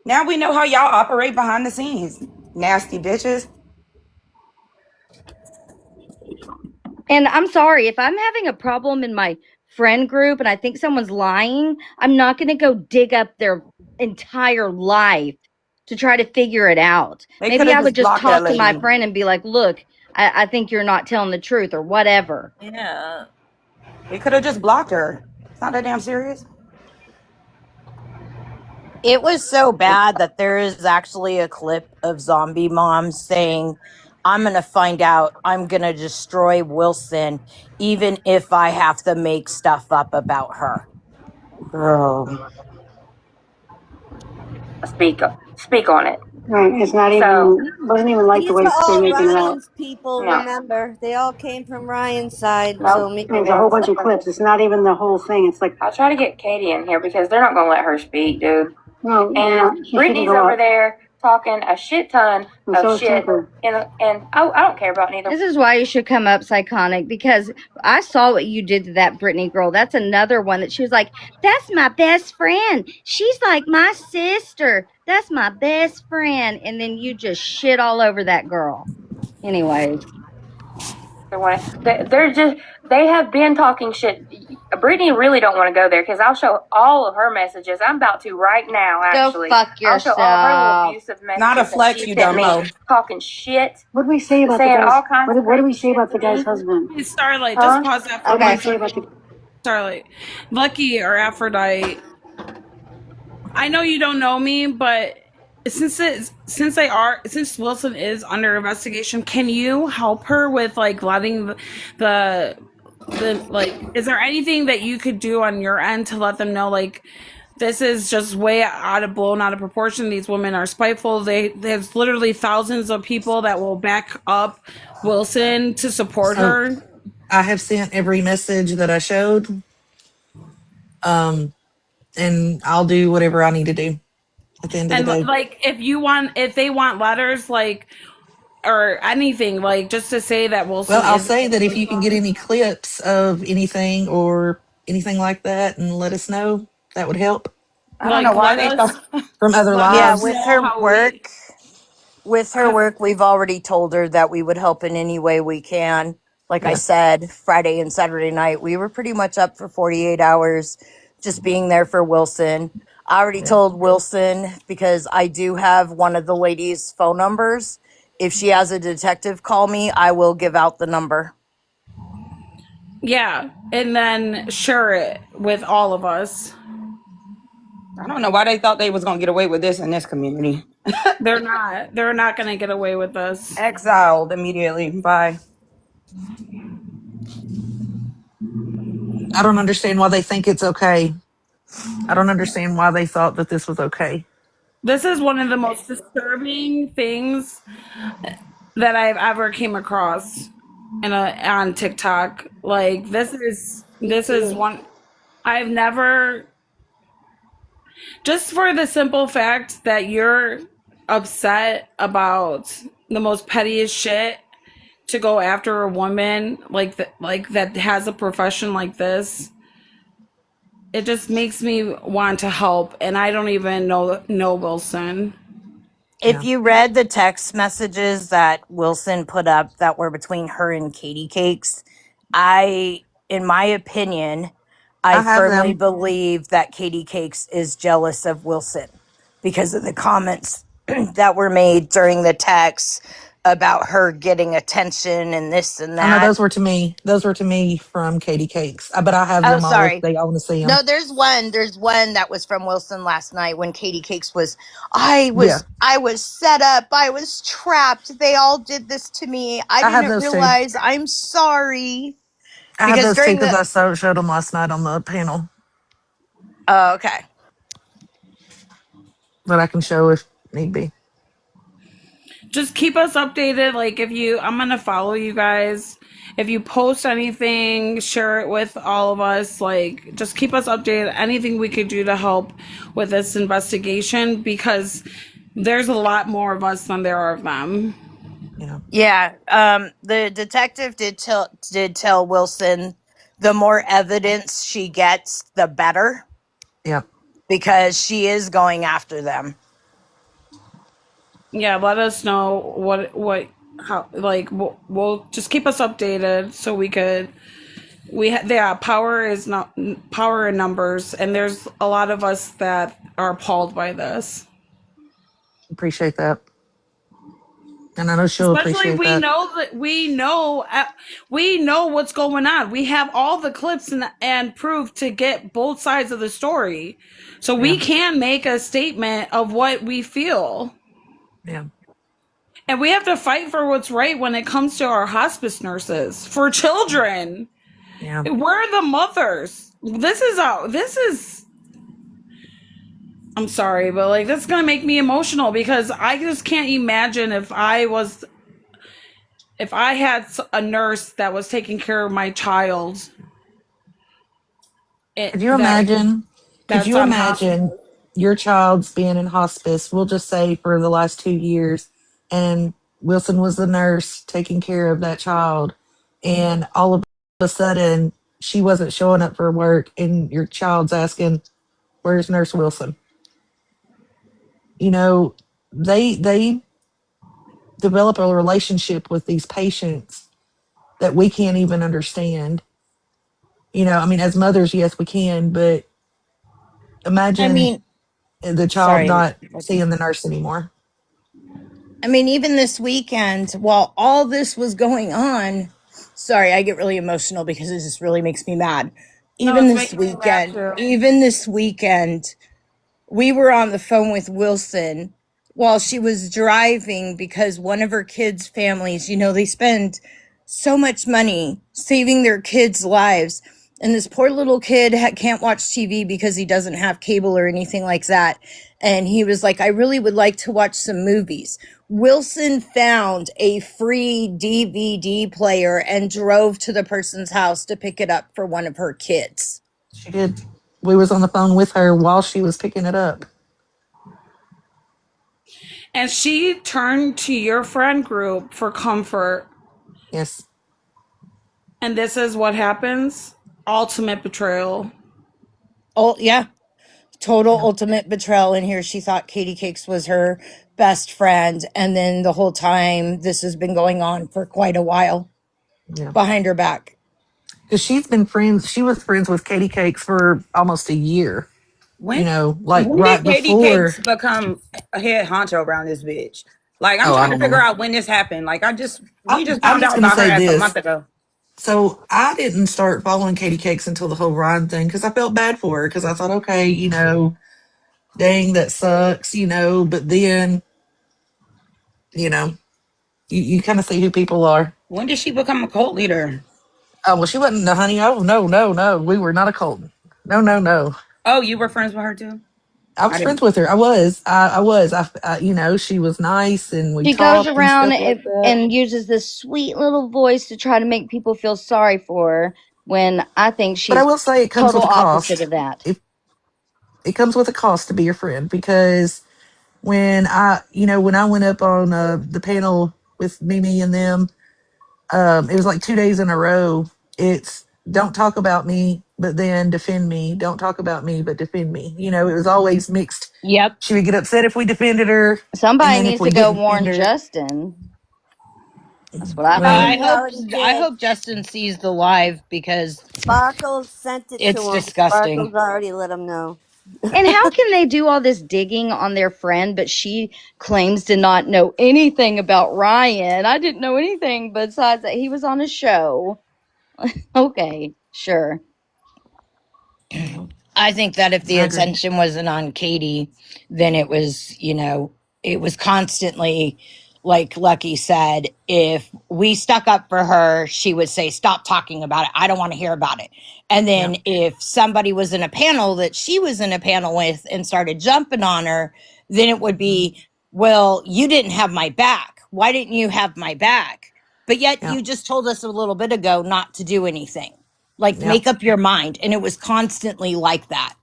Now we know how y'all operate behind the scenes. Nasty bitches.
And I'm sorry, if I'm having a problem in my friend group and I think someone's lying, I'm not going to go dig up their entire life to try to figure it out.
They could
Maybe
have
I would
just
just
blocked that
talk to my
lady.
friend and be like, look, I think you're not telling the truth or whatever.
Yeah.
They could have just blocked her. It's not that damn serious.
It was so bad that there is actually a clip of zombie mom saying, I'm going to find out, I'm going to destroy Wilson, even if I have to make stuff up about her.
Girl.
speak on it.
Right. It's not wasn't even like the These way are they're all making it out. Ryan's people,
No.
remember. They all came from Ryan's side.
Nope.
So there's a whole bunch of clips. It's not even the whole thing. It's like,
I'll try to get Katie in here because they're not going to let her speak, dude.
no,
And Brittany's over there talking a shit ton of shit. And I don't care about neither.
This is why you should come up, Psychonic, because I saw what you did to that Brittany girl. That's another one that she was like, that's my best friend. She's like my sister. That's my best friend. And then you just shit all over that girl. Anyways.
They have been talking shit. Brittany really don't want to go there because I'll show all of her messages. I'm about to right now, actually.
Go fuck
I'll show all her little abusive messages.
Not a flex,
that she
you
sent
dumb hoe.
me, talking shit.
what do we say about
saying
the guy's,
all kinds
what do we
crazy
say about
shit
the
to me.
guy's husband?
Hey, Starlight,
Huh?
just pause that for
What do we
one
say about
second.
the
Starlight, Lucky or Aphrodite, I know you don't know me, but since Wilson is under investigation, can you help her with like letting the like, is there anything that you could do on your end to let them know like this is just way blown out of proportion? These women are spiteful. There's literally thousands of people that will back up Wilson to support
So
her.
I have sent every message that I showed. And I'll do whatever I need to do at the end of the
And
day.
like if they want letters like or anything, like just to say that
Well,
Wilson
I'll
is
say that if you can get any clips of anything or anything like that and let us know, that would help.
I don't know
like
why
let
they
us
thought.
From other
Yeah,
lives.
with
know
her
how
work,
uh,
we've already told her that we would help in any way we can. Like I
Yeah.
said, Friday and Saturday night, we were pretty much up for 48 hours just being there for Wilson. I already
Yeah.
told Wilson because I do have one of the ladies' phone numbers. If she has a detective call me, I will give out the number.
yeah, and then share it with all of us.
I don't know why they thought they was gonna get away with this in this community.
They're not gonna get away with this.
Exiled immediately. Bye.
I don't understand why they think it's okay. I don't understand why they thought that this was okay.
This is one of the most disturbing things that I've ever came across on TikTok. Like this is one I've never, just for the simple fact that you're upset about the most pettiest shit to go after a woman like that has a profession like this. It just makes me want to help, and I don't even know Wilson.
If
Yeah.
you read the text messages that Wilson put up that were between her and Katie Cakes, in my opinion, I
I have
firmly
them.
believe that Katie Cakes is jealous of Wilson because of the comments that were made during the text about her getting attention and this and
I know
that.
those were to me. Those were to me from Katie Cakes. But I have
Oh,
them all if
sorry.
they all want to see them.
No, there's one that was from Wilson last night when Katie Cakes was
Yeah.
I was set up, I was trapped. They all did this to me. I
I have
didn't
those too.
realize. I'm sorry.
I have
Because
those too
during
because
the
I showed them last night on the panel.
okay.
But I can show if need be.
Just keep us updated. Like I'm gonna follow you guys. If you post anything, share it with all of us. Like, just keep us updated. Anything we could do to help with this investigation, because there's a lot more of us than there are of them.
Yeah.
Yeah, the detective did tell Wilson the more evidence she gets, the better,
Yeah.
because she is going after them.
Yeah, let us know how, like, we'll just keep us updated so we could. Power is not power in numbers, and there's a lot of us that are appalled by this.
Appreciate that. And I know she'll
Especially
appreciate that.
we know what's going on. We have all the clips and proof to get both sides of the story, so we
Yeah.
can make a statement of what we feel.
Yeah.
And we have to fight for what's right when it comes to our hospice nurses, for children.
Yeah.
We're the mothers. This is I'm sorry, but like this is gonna make me emotional because I just can't imagine if I had a nurse that was taking care of my child.
Could you imagine? Could
That's
you
on hospice.
imagine your child's being in hospice, we'll just say for the last 2 years, and Wilson was the nurse taking care of that child, and all of a sudden she wasn't showing up for work, and your child's asking, "Where's Nurse Wilson?" You know, they develop a relationship with these patients that we can't even understand. I mean, as mothers, yes, we can, but
I
imagine
mean,
the child
sorry.
not seeing the nurse anymore.
I mean, even this weekend, while all this was going on, sorry, I get really emotional because it just really makes me mad.
No,
Even
it's
this
making me mad
weekend,
too.
even this weekend, we were on the phone with Wilson while she was driving because one of her kids' families, they spend so much money saving their kids' lives. And this poor little kid can't watch TV because he doesn't have cable or anything like that. And he was like, I really would like to watch some movies. Wilson found a free DVD player and drove to the person's house to pick it up for one of her kids.
She did. We was on the phone with her while she was picking it up.
And she turned to your friend group for comfort.
Yes.
And this is what happens. Ultimate betrayal.
Oh, yeah. Total
Yeah.
ultimate betrayal in here. She thought Katie Cakes was her best friend. And then the whole time, this has been going on for quite a while
Yeah.
behind her back.
Because she was friends with Katie Cakes for almost a year.
When
Like
when
right
did Katie
before.
Cakes become a head honcho around this bitch? Like I'm
Oh, I
trying to
don't
figure
know.
out when this happened. Like we just
I'm
found
just
out
going to
about her
say
as a
this.
month ago.
So I didn't start following Katie Cakes until the whole Ryan thing because I felt bad for her because I thought, okay, dang, that sucks, but then, you know, you kind of see who people are.
When did she become a cult leader?
Oh, well, she wasn't, no, honey. Oh, no, no, no. We were not a cult. No, no, no.
Oh, you were friends with her too?
I
I
was
didn't.
friends with her. I was. I was. She was nice and we
She goes
talked and
around
stuff like that.
and uses this sweet little voice to try to make people feel sorry for her when I think
But I
she's
will say it comes
total
with a
opposite
cost.
of that.
It comes with a cost to be your friend because when I went up on the panel with Mimi and them, it was like 2 days in a row. It's don't talk about me, but then defend me. Don't talk about me, but defend me. It was always mixed.
Yep.
She would get upset if we defended her, and
Somebody
then if
needs to
we
go
didn't defend
warn
her,
Justin. That's what I
well,
I
think.
hope
already
I
did.
hope Justin sees the live because
Sparkles sent it
it's
to him.
disgusting.
Sparkles already let him know.
And how can they do all this digging on their friend, but she claims to not know anything about Ryan? I didn't know anything besides that he was on a show. Okay, sure.
I think that if the
I agree.
attention wasn't on Katie, then it was constantly, like Lucky said, if we stuck up for her, she would say, Stop talking about it. I don't want to hear about it. And
Yeah,
then if somebody was in a panel that she was in a panel with and started jumping on her, then it would be, Well, you didn't have my back. Why didn't you have my back? But yet
yeah,
you just told us a little bit ago not to do anything. Like,
yeah.
make up your mind. And it was constantly like that.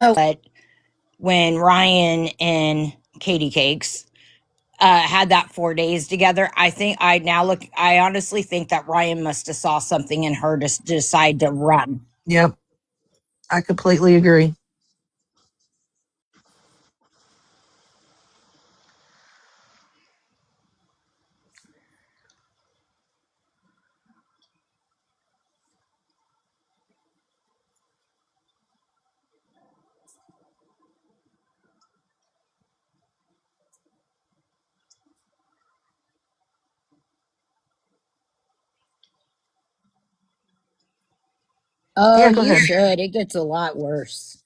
But when Ryan and Katie Cakes had that 4 days together, I honestly think that Ryan must have saw something in her to decide to run.
Yep. I completely agree.
Oh,
Yeah, go
you
ahead.
should. It gets a lot worse.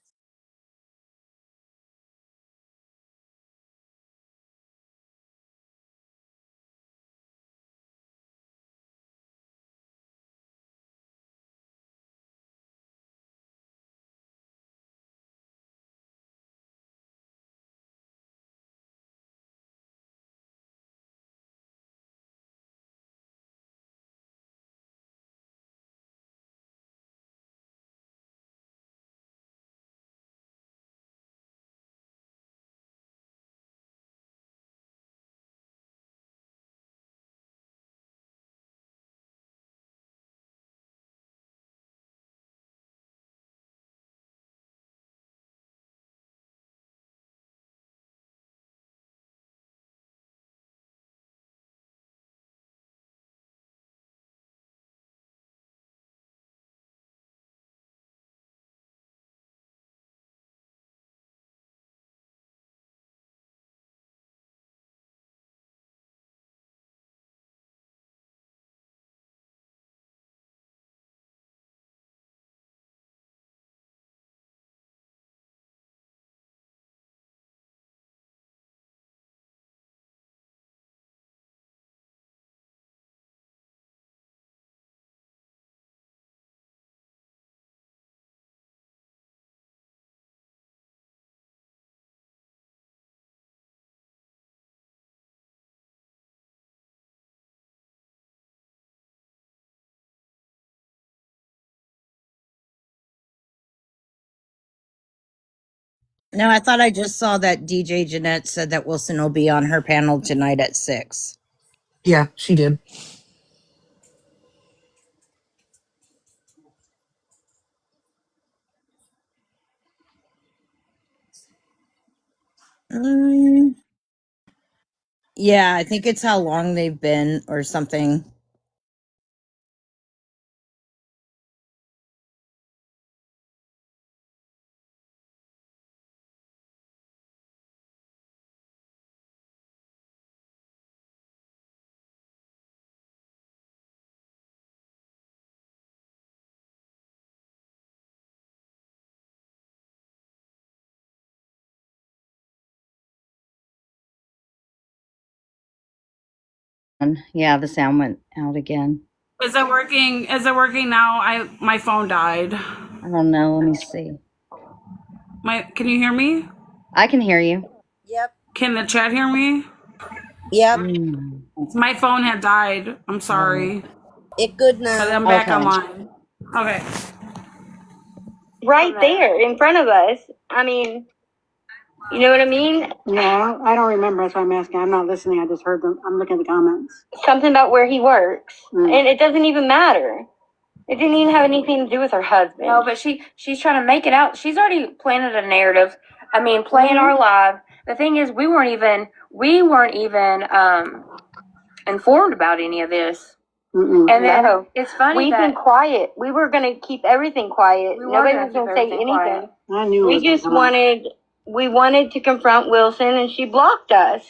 No, I thought I just saw that DJ Jeanette said that Wilson will be on her panel tonight at 6.
Yeah, she did.
Yeah, I think it's how long they've been or something. Yeah, the sound went out again.
Is it working? Is it working now? My phone died.
I don't know. Let me see.
Can you hear me?
I can hear you.
Yep. Can the chat hear me?
Yep.
My phone had died. I'm sorry.
It good
But
now.
I'm back
Okay.
online. Okay.
Right there in front of us. I mean, you know what I mean?
Yeah, I don't remember. That's why I'm asking. I'm not listening. I just heard them. I'm looking at the comments.
Something about where he works. And it doesn't even matter. It didn't even have anything to do with her husband.
No, but she's trying to make it out. She's already planted a narrative. I mean, playing our live. The thing is, we weren't even informed about any of this.
Mm-mm.
And then
No.
it's funny
We've been quiet. We were going to keep everything quiet. Nobody was going to say anything.
Quiet.
I knew
We just wanted to confront Wilson, and she blocked us.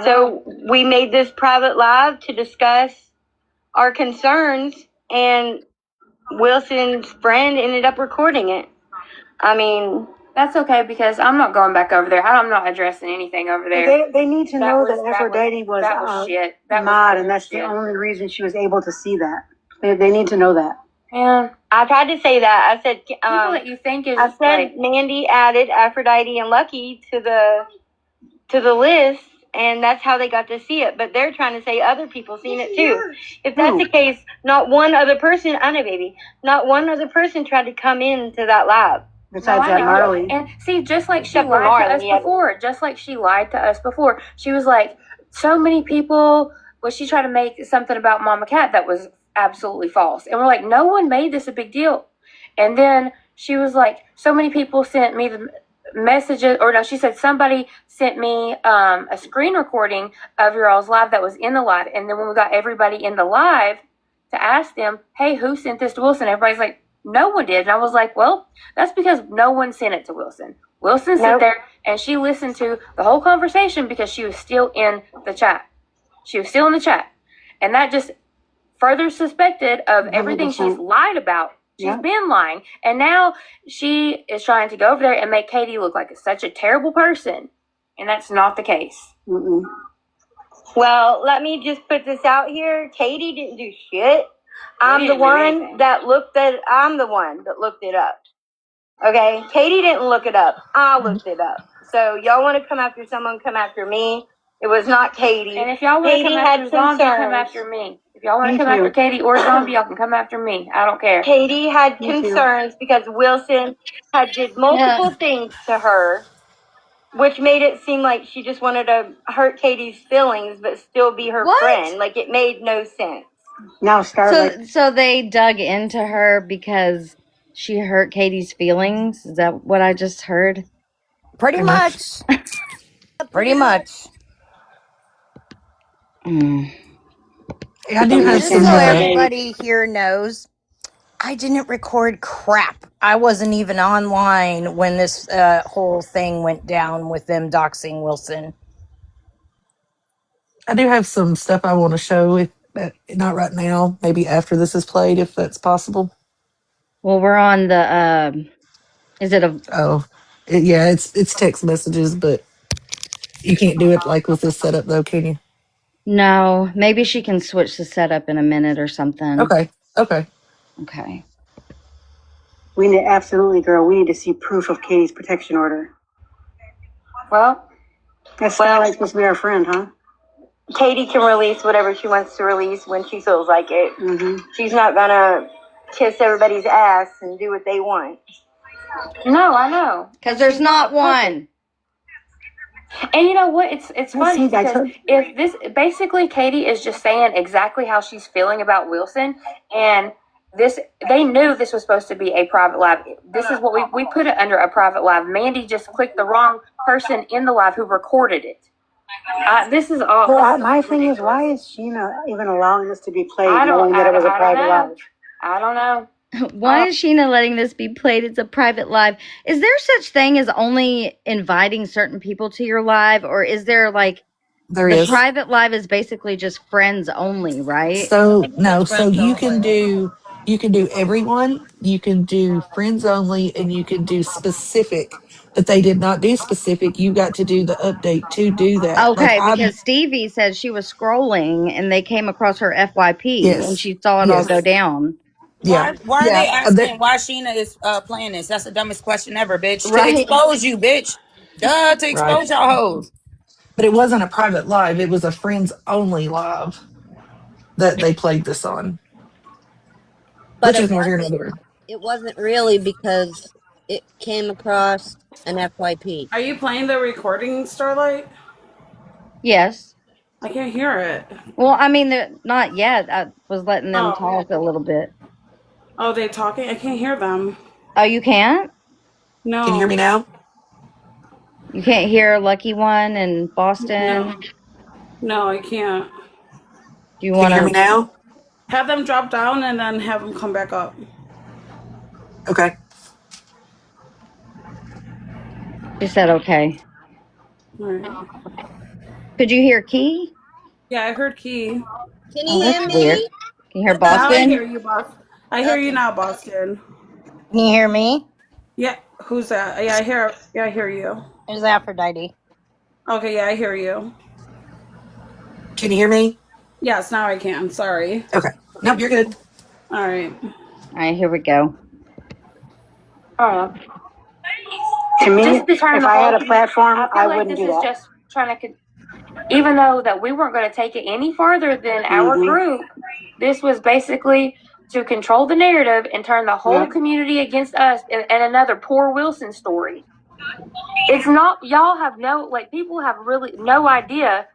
So we made this private live to discuss our concerns, and Wilson's friend ended up recording it. I mean,
that's okay because I'm not going back over there. I'm not addressing anything over there.
They need to know that Aphrodite was
shit.
not, and that's the only reason she was able to see that. They need to know that.
Yeah,
I tried to say that. I said,
people that you think is
I said
like,
Mandy added Aphrodite and Lucky to the list, and that's how they got to see it. But they're trying to say other people seen it too. If that's the case, not one other person, I know, baby, not one other person tried to come into that lab.
Besides that, Marley.
And see, just like she lied to us before, she was like, so many people. Well, she tried to make something about Mama Cat that was absolutely false, and we're like, no one made this a big deal. And then she was like, so many people sent me the messages, or no, she said somebody sent me a screen recording of your all's live that was in the live, and then when we got everybody in the live to ask them, hey, who sent this to Wilson? Everybody's like, no one did. And I was like, well, that's because no one sent it to Wilson. Wilson sat there and she listened to the whole conversation because she was still in the chat. And that just further suspected of everything she's lied about She's been lying. And now she is trying to go over there and make Katie look like such a terrible person. And that's not the case.
Mm-mm.
Well, let me just put this out here. Katie didn't do shit. I'm the one that looked it up. Okay? Katie didn't look it up. I looked it up. So y'all want to come after someone, come after me. It was not Katie.
And if y'all want to come after Zombie, come after me. If y'all want to come after Katie or Zombie, y'all can come after me. I don't care.
Katie had concerns because Wilson did multiple things to her, which made it seem like she just wanted to hurt Katie's feelings but still be her friend. Like, it made no sense.
Now Starlight.
So they dug into her because she hurt Katie's feelings. Is that what I just heard?
Pretty much. Pretty much.
Hey, I do have
Just so
some.
everybody here knows, I didn't record crap. I wasn't even online when this whole thing went down with them doxing Wilson.
I do have some stuff I want to show. If not right now, maybe after this is played, if that's possible.
Well, we're on the. Is it a?
Oh, yeah, it's text messages, but you can't do it like with this setup, though, can you?
No, maybe she can switch the setup in a minute or something.
Okay. Okay.
Okay.
We need absolutely, girl. We need to see proof of Katie's protection order.
Well,
That's Starlight's supposed to be our friend, huh?
Katie can release whatever she wants to release when she feels like it.
Mm-hmm.
She's not gonna kiss everybody's ass and do what they want.
No, I know.
Because there's not one.
And you know what? It's funny because if this basically Katie is just saying exactly how she's feeling about Wilson, and they knew this was supposed to be a private live. This is what we put it under a private live. Mandy just clicked the wrong person in the live who recorded it. This is all.
Well, my thing is, why is Sheena even allowing this to be played, knowing that it was a private live?
I don't know.
Why is Sheena letting this be played? It's a private live. Is there such thing as only inviting certain people to your live, or is there like
There
the
is.
private live is basically just friends only, right?
So no, so you can do everyone, you can do friends only, and you can do specific. But they did not do specific. You got to do the update to do that. Like
Okay,
I'm
because Stevie said she was scrolling and they came across her FYP and
yes,
she saw it all go
yes,
down.
yeah,
Why are they
yeah.
asking why Sheena is playing this? That's the dumbest question ever, bitch. To
Right.
expose you, bitch. Duh, to
Right.
expose y'all hoes.
But it wasn't a private live. It was a friends only live that they played this on,
But
which is neither here nor there.
it wasn't really because it came across an FYP.
Are you playing the recording, Starlight?
Yes.
I can't hear it.
Well, I mean, not yet. I was letting them
Oh.
talk a little bit.
Oh, they talking? I can't hear them.
Oh, you can't?
No.
Can you hear me now?
You can't hear Lucky One and Boston?
No, I can't.
Do you
Can
want
you hear me
to?
now?
Have them drop down and then have them come back up.
Okay.
She said okay.
All right.
Could you hear Key?
Yeah, I heard Key.
Can
Oh,
you hear
that's weird.
me?
Can you hear
Now I hear
Boston?
you, boss. I hear you now, Boston.
Can you hear me?
Yeah, who's that? Yeah, I hear. Yeah, I hear you.
There's Aphrodite.
Okay, yeah, I hear you.
Can you hear me?
Yes, now I can. Sorry.
Okay. Nope, you're good.
All right.
All right, here we go.
To me,
Just to turn
if
the
I
whole
had a platform,
I feel
I
like
wouldn't
this
do
is
that.
just trying to, even though that we weren't going to take it any further than our group, this was basically to control the narrative and turn the whole community against us and another poor Wilson story. It's not, y'all have no, like, people have really no idea,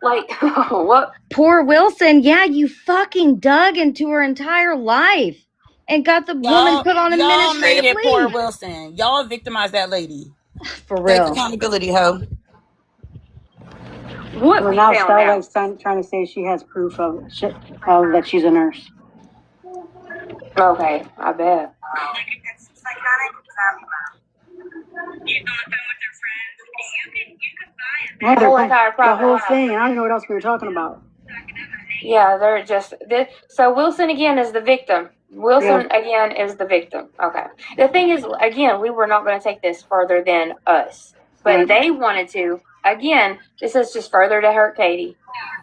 like, what.
Poor Wilson. Yeah, you fucking dug into her entire life and got the woman put on
Y'all made
administrative
it poor
leave.
Wilson. Y'all victimized that lady.
For
Take
real.
accountability, ho.
What
Well,
we
now
found out.
Starlight's trying to say she has proof of that she's a nurse.
Okay, I bet.
Yeah,
The whole entire
the
private
whole
life.
thing. I don't know what else we were talking about.
Yeah, they're just this. So Wilson again is the victim. Wilson again is the victim. Okay. The thing is, again, we were not going to take this further than us, but they wanted to. Again, this is just further to hurt Katie.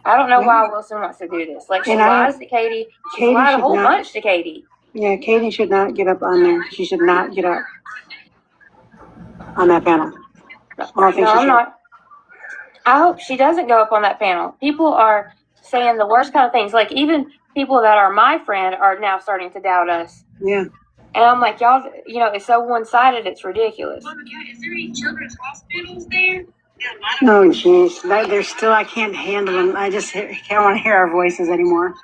I don't know why Wilson wants to do this. Like, she lies to Katie. She's lied a whole bunch to Katie.
Yeah, Katie should not get up on there. She should not get up on that panel.
I'm not. I hope she doesn't go up on that panel. People are saying the worst kind of things. Like, even people that are my friend are now starting to doubt us.
Yeah.
And I'm like, y'all, it's so one-sided, it's ridiculous.
Mama, is there any children's hospitals there?
Oh, jeez. There's still, I can't handle them. I just can't want to hear our voices anymore.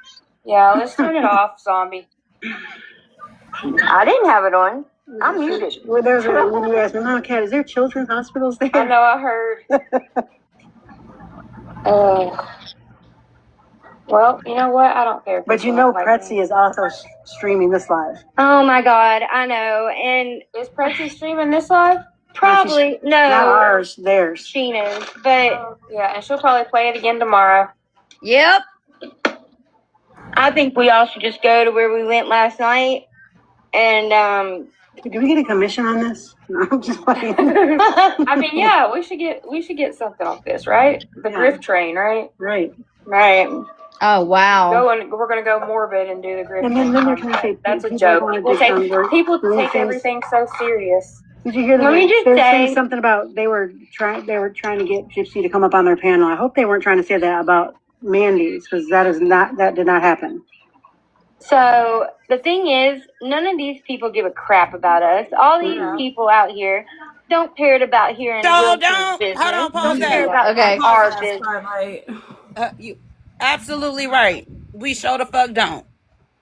Yeah, let's turn it off, zombie. I didn't have it on. I'm muted.
Well, there's when you asked me, Mom, Cat, is there children's hospitals there?
I know, I heard. Well, you know what? I don't care.
But Pretzi is also streaming this live.
Oh my God, I know. And is Pretzi streaming this live? Probably. No.
Not ours, theirs.
Sheena's. But yeah, and she'll probably play it again tomorrow.
Yep.
I think we all should just go to where we went last night. And
do we get a commission on this? No, I'm just playing.
I mean, yeah, we should get something off this, right? The grift train, right?
Right.
Oh wow.
We're gonna go morbid and do the grift.
And then they're trying to say
that's a joke. People take everything so serious.
Did you hear them? They're saying something about they were trying to get Gypsy to come up on their panel. I hope they weren't trying to say that about Mandy's, because that did not happen.
so the thing is, none of these people give a crap about us. All these people out here don't care about hearing Wilson's business.
Hold on, pause
Don't care
that.
about our business.
You absolutely right. We sure the fuck don't.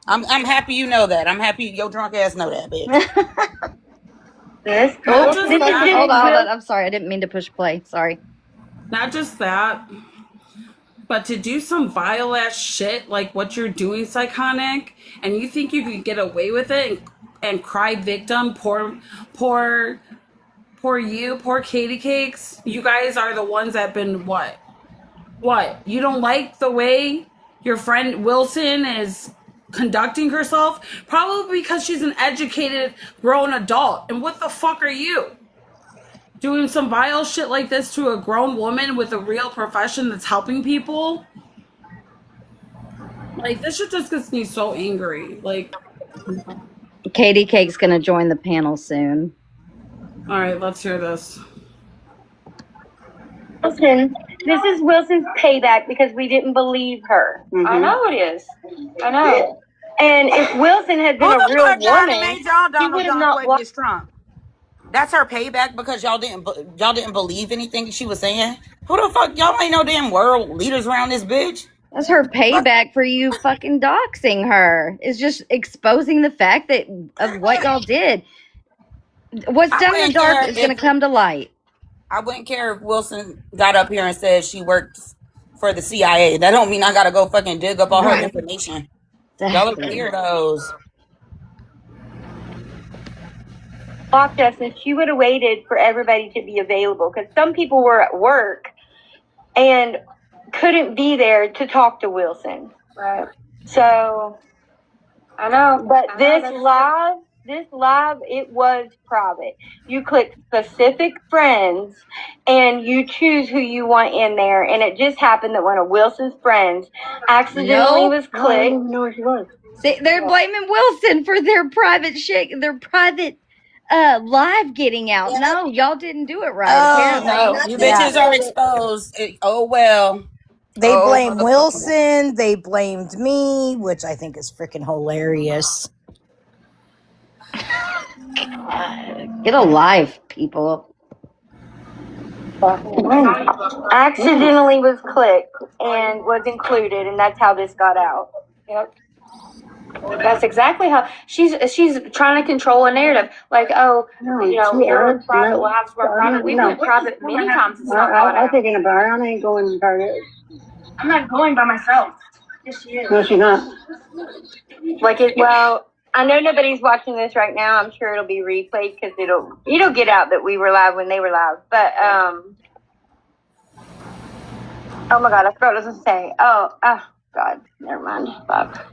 I'm happy you know that. I'm happy your drunk ass know that, bitch.
Hold on. I'm sorry. I didn't mean to push play. Sorry.
Not just that, but to do some vile ass shit like what you're doing, Psychotic, and you think you could get away with it and cry victim, poor Katie Cakes. You guys are the ones that been what? You don't like the way your friend Wilson is conducting herself? Probably because she's an educated grown adult. And what the fuck are you? Doing some vile shit like this to a grown woman with a real profession that's helping people? Like, this shit just gets me so angry. Like,
Katie Cake's gonna join the panel soon.
All right, let's hear this.
Wilson, this is Wilson's payback because we didn't believe her.
Mm-hmm. I know it is. I know.
And if Wilson had been a real woman,
he would have not walked Trump. That's her payback because y'all didn't believe anything she was saying. Who the fuck? Y'all ain't no damn world leaders around this bitch.
That's her payback for you fucking doxing her. It's just exposing the fact of what y'all did. What's done in the dark is going to come to light.
I wouldn't care if Wilson got up here and said she worked for the CIA. That don't mean I got to go fucking dig up all her information. Y'all are weirdos.
Blocked us, and she would have waited for everybody to be available because some people were at work and couldn't be there to talk to Wilson.
Right.
So
I know.
But this live, it was private. You click specific friends and you choose who you want in there. And it just happened that one of Wilson's friends accidentally was clicked.
I didn't even know where she was.
See, they're blaming Wilson for their private live getting out. No, y'all didn't do it right.
No, you bitches are exposed. Oh well.
They blame Wilson. They blamed me, which I think is freaking hilarious.
Get a life, people.
Accidentally was clicked and was included, and that's how this got out.
Yep. That's exactly how she's trying to control a narrative. Like, we're private lives, we're private. We went private many times. It's not
I'm thinking about her. I ain't going private.
I'm not going by myself. Yes, she is.
No, she's not.
Well, I know nobody's watching this right now. I'm sure it'll be replayed because it'll get out that we were live when they were live. But oh my God, I forgot what I was gonna say. Oh God, never mind. Fuck.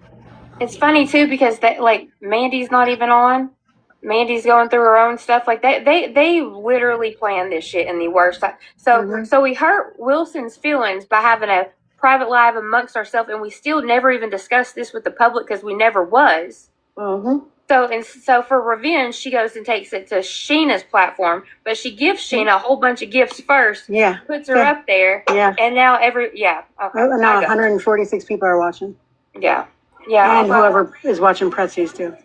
It's funny too because like Mandy's not even on. Mandy's going through her own stuff. Like they literally planned this shit in the worst time. So we hurt Wilson's feelings by having a private live amongst ourselves, and we still never even discussed this with the public because we never was. So for revenge, she goes and takes it to Sheena's platform, but she gives Sheena a whole bunch of gifts first.
Yeah.
Puts her up there.
Yeah.
And now okay.
Now 146 people are watching.
Yeah. Yeah.
And whoever is watching Pretzies too.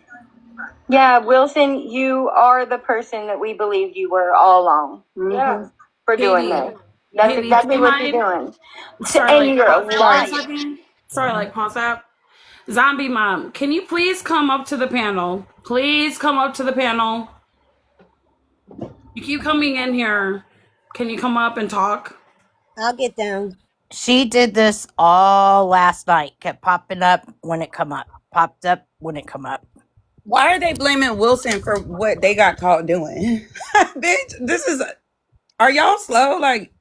Yeah, Wilson, you are the person that we believed you were all along.
Yeah.
For doing that. That's exactly what you're doing.
Sorry,
And you're a liar.
Sorry, pause that. Zombie Mom, can you please come up to the panel? Please come up to the panel. You keep coming in here. Can you come up and talk?
I'll get down. She did this all last night. Kept popping up when it come up. Popped up when it come up.
Why are they blaming Wilson for what they got caught doing? Bitch, are y'all slow? Like,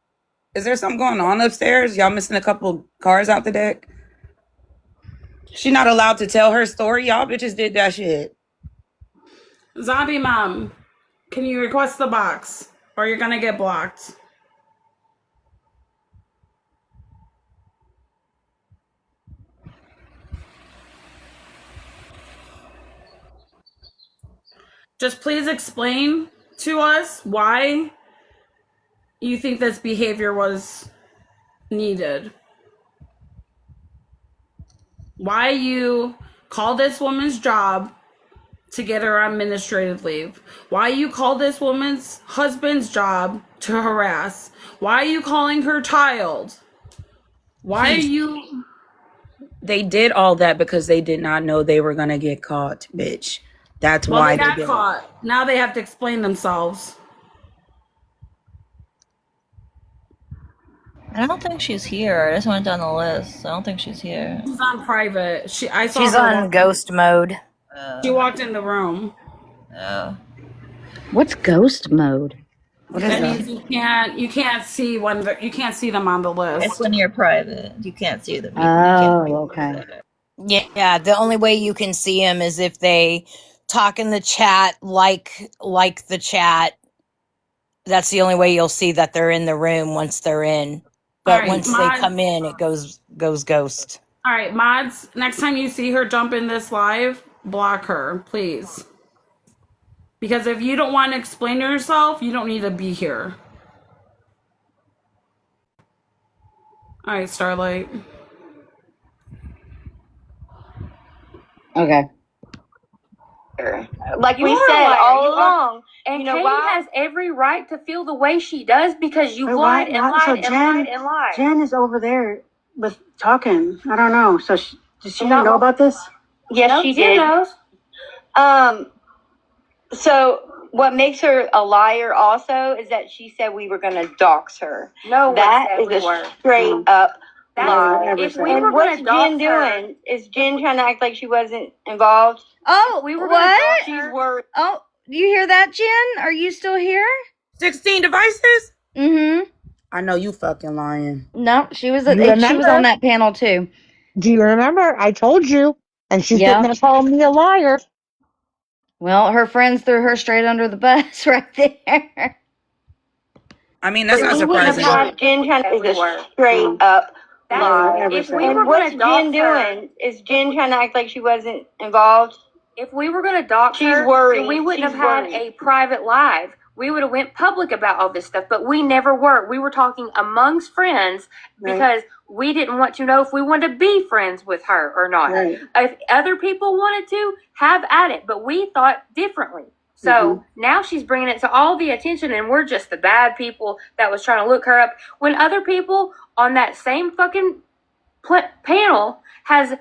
is there something going on upstairs? Y'all missing a couple cars out the deck? She not allowed to tell her story. Y'all bitches did that shit.
Zombie Mom, can you request the box or you're gonna get blocked? Just please explain to us why you think this behavior was needed. Why you call this woman's job to get her on administrative leave. Why you call this woman's husband's job to harass. Why are you calling her child? Why are you...
They did all that because they did not know they were going to get caught, bitch. That's why
they got caught. Now they have to explain themselves.
I don't think she's here. I just went down the list. I don't think she's here.
She's on private. She's
on ghost mode.
She walked in the room.
What's ghost mode?
That means you can't see you can't see them on the list.
It's when you're private. You can't see them.
Okay.
Yeah, the only way you can see them is if they talk in the chat, like the chat. That's the only way you'll see that they're in the room once they're in. But once they come in, it goes ghost.
All right, mods, next time you see her jump in this live, block her, please. Because if you don't want to explain yourself, you don't need to be here. All right, Starlight.
Okay. Like we said all along.
And
you know
Katie
why?
has every right to feel the way she does because you lied and lied and lied and lied.
Jen is over there with talking. I don't know. So does she know about this?
Yes, she did. So what makes her a liar also is that she said we were going to dox her.
No,
that is a straight up lie.
If we
and
were
what's
gonna
Jen doing? Is Jen trying to act like she wasn't involved?
Oh,
we were
what?
She's worried.
Oh, you hear that, Jen? Are you still here?
16 devices?
Mm-hmm.
I know you fucking lying.
No, she was on that panel too.
Do you remember? I told you. And she's sitting there calling me a liar.
Well, her friends threw her straight under the bus right there.
I mean, that's not surprising.
Jen trying to is a straight up lie. And what's Jen doing? Is Jen trying to act like she wasn't involved?
If we were going to dox her,
worried.
We wouldn't have had a private live. We would have went public about all this stuff, but we never were. We were talking amongst friends because we didn't want to know if we wanted to be friends with her or not.
Right.
If other people wanted to, have at it, but we thought differently. So now she's bringing it to all the attention, and we're just the bad people that was trying to look her up. When other people on that same fucking panel has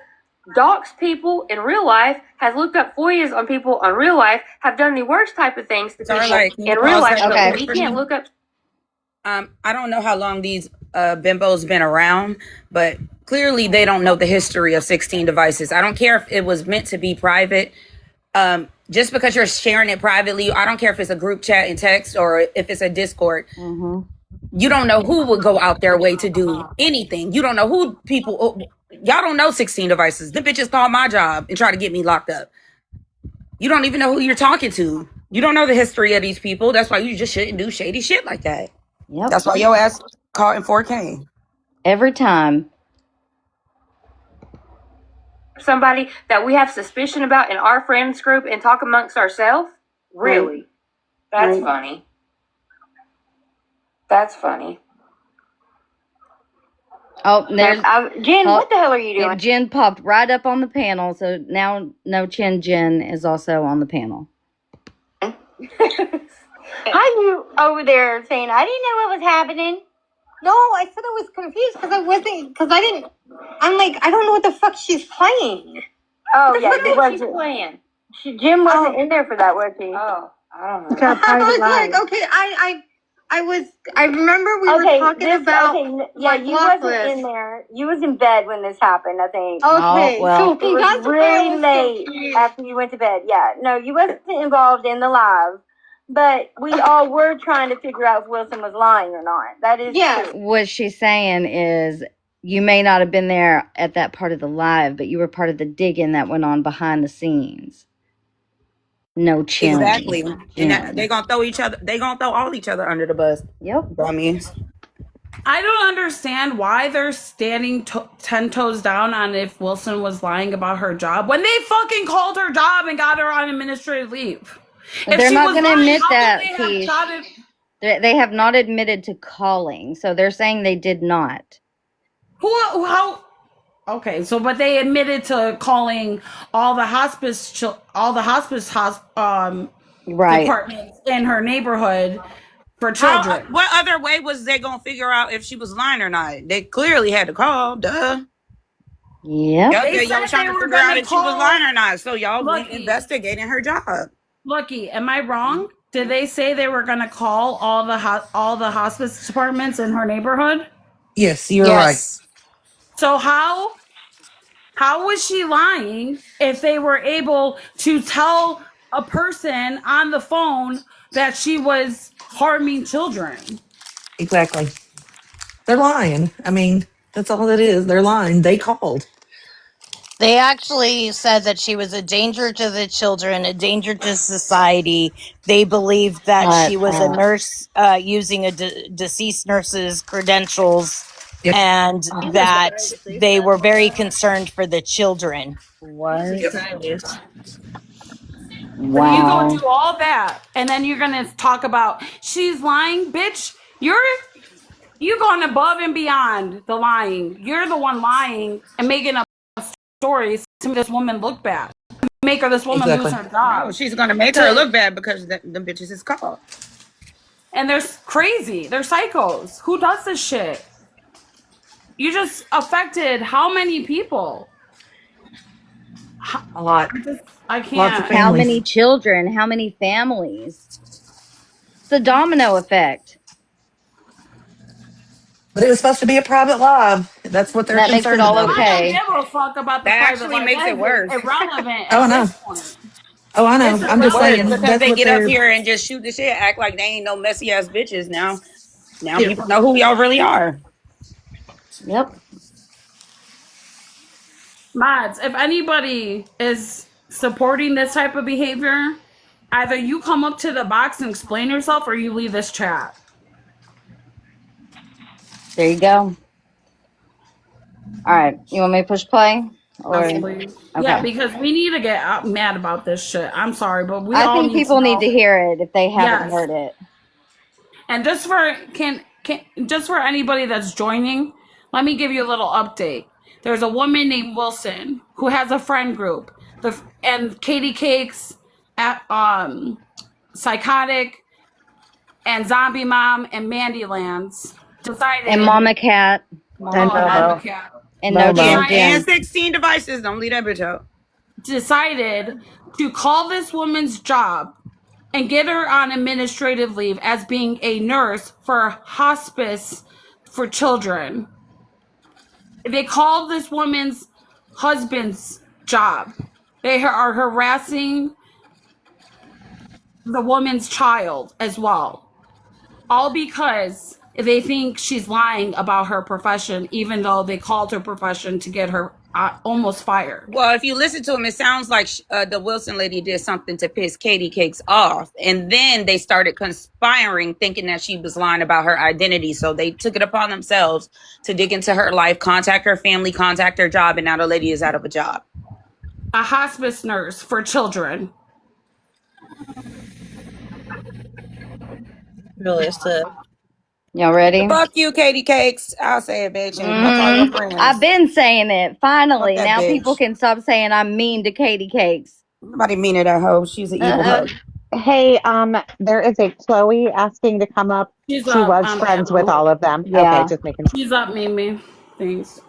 doxed people in real life, has looked up FOIAs on people on real life, have done the worst type of things to people in real life, but we can't look up.
I don't know how long these bimbos been around, but clearly they don't know the history of 16 devices. I don't care if it was meant to be private. Just because you're sharing it privately, I don't care if it's a group chat and text or if it's a Discord. You don't know who would go out their way to do anything. You don't know who people Y'all don't know 16 devices. The bitches call my job and try to get me locked up. You don't even know who you're talking to. You don't know the history of these people. That's why you just shouldn't do shady shit like that.
Yep.
That's why your ass caught in 4K.
Every time.
Somebody that we have suspicion about in our friends group and talk amongst ourselves? Really? That's funny. That's funny.
Oh, there's
Jen, what the hell are you doing?
Jen popped right up on the panel, so now No Chin Jen is also on the panel.
How you over there saying I didn't know what was happening?
No, I said I was confused I'm like, I don't know what the fuck she's playing.
Oh yeah,
What was she playing?
Jim wasn't in there for that, was he?
Oh, I don't know.
I was like, okay, I remember we were talking about.
Yeah, you wasn't in there. You was in bed when this happened, I think.
Okay,
well.
so
It was really late after you went to bed. Yeah, no, you wasn't involved in the live, but we all were trying to figure out if Wilson was lying or not. That is true.
What she's saying is you may not have been there at that part of the live, but you were part of the digging that went on behind the scenes. No Chin.
Exactly.
Jen.
And they gonna throw all each other under the bus.
Yep.
Dummies.
I don't understand why they're standing 10 toes down on if Wilson was lying about her job when they fucking called her job and got her on administrative leave.
They're not going to admit that, Kesh. They have not admitted to calling, so they're saying they did not.
How? Okay, so but they admitted to calling all the hospice departments in her neighborhood for children.
What other way was they gonna figure out if she was lying or not? They clearly had to call. Duh.
Yeah.
Y'all was trying to figure out if she was lying or not. So y'all went investigating her job.
Lucky, am I wrong? Did they say they were gonna call all the hospice departments in her neighborhood?
Yes, you're right.
So how was she lying if they were able to tell a person on the phone that she was harming children?
Exactly. They're lying. I mean, that's all it is. They're lying. They called.
They actually said that she was a danger to the children, a danger to society. They believed that she was a nurse using a deceased nurse's credentials, and that they were very concerned for the children.
What?
Wow. You go do all that, and then you're gonna talk about she's lying, bitch. You're going above and beyond the lying. You're the one lying and making up stories to make this woman look bad. Make her lose her job.
No, she's gonna make her look bad because the bitches is called.
And they're crazy. They're psychos. Who does this shit? You just affected how many people?
A lot.
I can't.
Lots of families.
How many children? How many families? It's a domino effect.
But it was supposed to be a private live. That's what they're concerned
makes it all
about.
okay.
I don't give a fuck about the
that
private
actually
life.
makes it worse.
Irrelevant
Oh, I
at
know.
this point.
Oh, I know. I'm just saying
because
that's
they
what
get
they're
up here and just shoot the shit, act like they ain't no messy ass bitches. Now people know who y'all really are.
Yep.
Mods, if anybody is supporting this type of behavior, either you come up to the box and explain yourself or you leave this chat.
There you go. All right. You want me to push play?
Okay. Yeah, because we need to get mad about this shit. I'm sorry, but we
I
all
think
need
people
to
need to hear it if they haven't heard it.
And just for just for anybody that's joining, let me give you a little update. There's a woman named Wilson who has a friend group. And Katie Cakes, Psychotic, and Zombie Mom and Mandylands decided.
And Mama Cat.
Mama Cat.
And No Chin Jen.
And 16 devices. Don't leave that bitch out.
Decided to call this woman's job and get her on administrative leave as being a nurse for hospice for children. They called this woman's husband's job. They are harassing the woman's child as well. All because they think she's lying about her profession, even though they called her profession to get her almost fired.
Well, if you listen to him, it sounds like the Wilson lady did something to piss Katie Cakes off. And then they started conspiring, thinking that she was lying about her identity. So they took it upon themselves to dig into her life, contact her family, contact her job, and now the lady is out of a job.
A hospice nurse for children.
Really sick.
Y'all ready?
Fuck you, Katie Cakes. I'll say it, bitch, and fuck all your friends.
I've been saying it. Finally,
Fuck that
now
bitch.
people can stop saying I'm mean to Katie Cakes.
Nobody mean to that hoe. She's an evil hoe.
Hey, there is a Chloe asking to come up.
She's
She was friends with all of them.
Yeah.
Okay, just making sure.
She's up, Mimi. Thanks.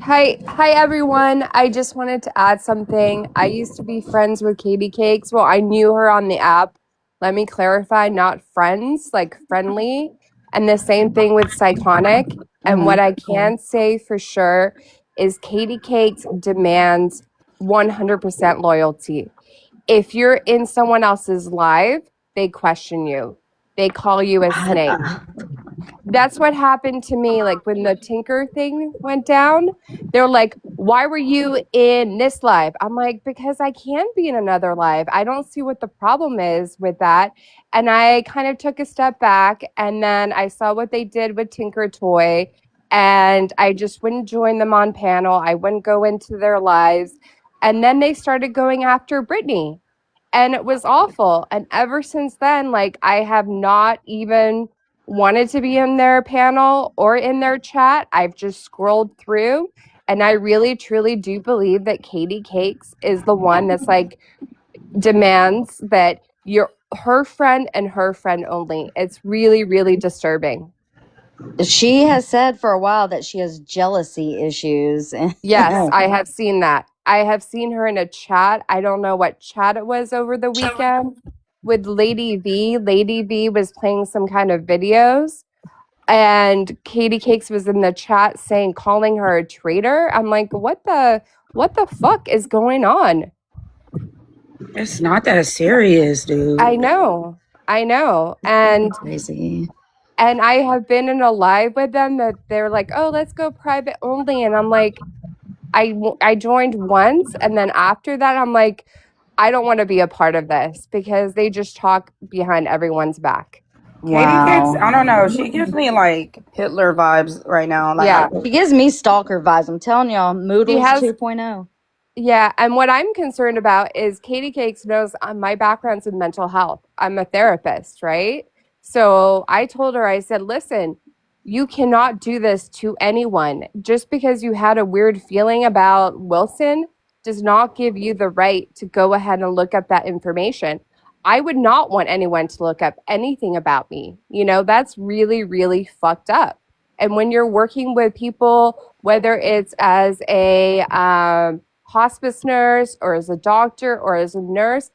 Hi everyone. I just wanted to add something. I used to be friends with Katie Cakes. Well, I knew her on the app. Let me clarify, not friends, like friendly. And the same thing with Psychonic. And what I can say for sure is Katie Cakes demands 100% loyalty. If you're in someone else's live, they question you. They call you a snake. That's what happened to me. Like when the Tinker thing went down, they were like, why were you in this live? I'm like, because I can be in another live. I don't see what the problem is with that. And I kind of took a step back and then I saw what they did with Tinker Toy and I just wouldn't join them on panel. I wouldn't go into their lives. And then they started going after Britney and it was awful. And ever since then, like I have not even wanted to be in their panel or in their chat. I've just scrolled through and I really truly do believe that Katie Cakes is the one that's like demands that you're her friend and her friend only. It's really, really disturbing.
She has said for a while that she has jealousy issues.
Yes, I have seen that. I have seen her in a chat. I don't know what chat it was over the weekend with Lady V. Lady V was playing some kind of videos and Katie Cakes was in the chat saying calling her a traitor. I'm like, what the fuck is going on?
It's not that serious, dude.
I know. And
crazy.
And I have been in a live with them that they're like, oh, let's go private only. And I'm like, I joined once. And then after that, I'm like, I don't want to be a part of this because they just talk behind everyone's back.
Katie Cakes, I don't know. She gives me like Hitler vibes right now. Like,
yeah, she gives me stalker vibes. I'm telling y'all, Moodles 2.0.
Yeah, and what I'm concerned about is Katie Cakes knows my background's in mental health. I'm a therapist, right? So I told her, I said, listen, you cannot do this to anyone. Just because you had a weird feeling about Wilson does not give you the right to go ahead and look up that information. I would not want anyone to look up anything about me. You know, that's really, really fucked up. And when you're working with people, whether it's as a hospice nurse or as a doctor or as a nurse,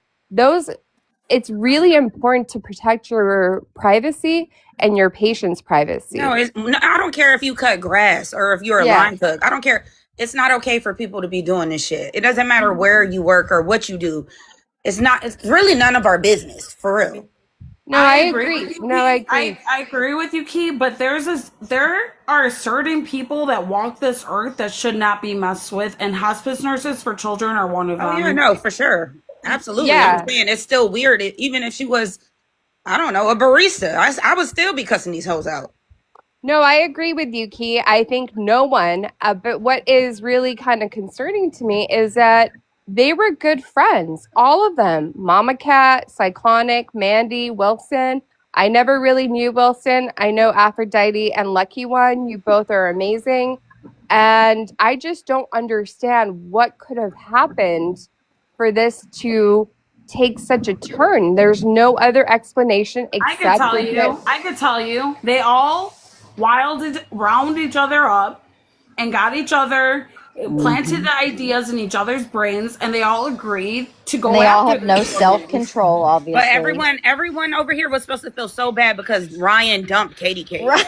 it's really important to protect your privacy and your patient's privacy.
No, I don't care if you cut grass or if you're a line cook. I don't care. It's not okay for people to be doing this shit. It doesn't matter where you work or what you do. It's really none of our business, for real.
No, I agree.
I agree with you, Key, but there are certain people that walk this earth that should not be messed with, and hospice nurses for children are one of them.
Oh, yeah, no, for sure. Absolutely.
Yeah.
I'm saying it's still weird. Even if she was, I don't know, a barista, I would still be cussing these hoes out.
No, I agree with you, Key. I think no one, but what is really kind of concerning to me is that they were good friends, all of them. Mama Cat, Cyclonic, Mandy, Wilson. I never really knew Wilson. I know Aphrodite and Lucky One. You both are amazing. And I just don't understand what could have happened for this to take such a turn. There's no other explanation except
I could tell you. They all round each other up and got each other planted the ideas in each other's brains, and they all agreed to go.
And they all have no self-control, obviously.
But everyone over here was supposed to feel so bad because Ryan dumped Katie Cake. Right.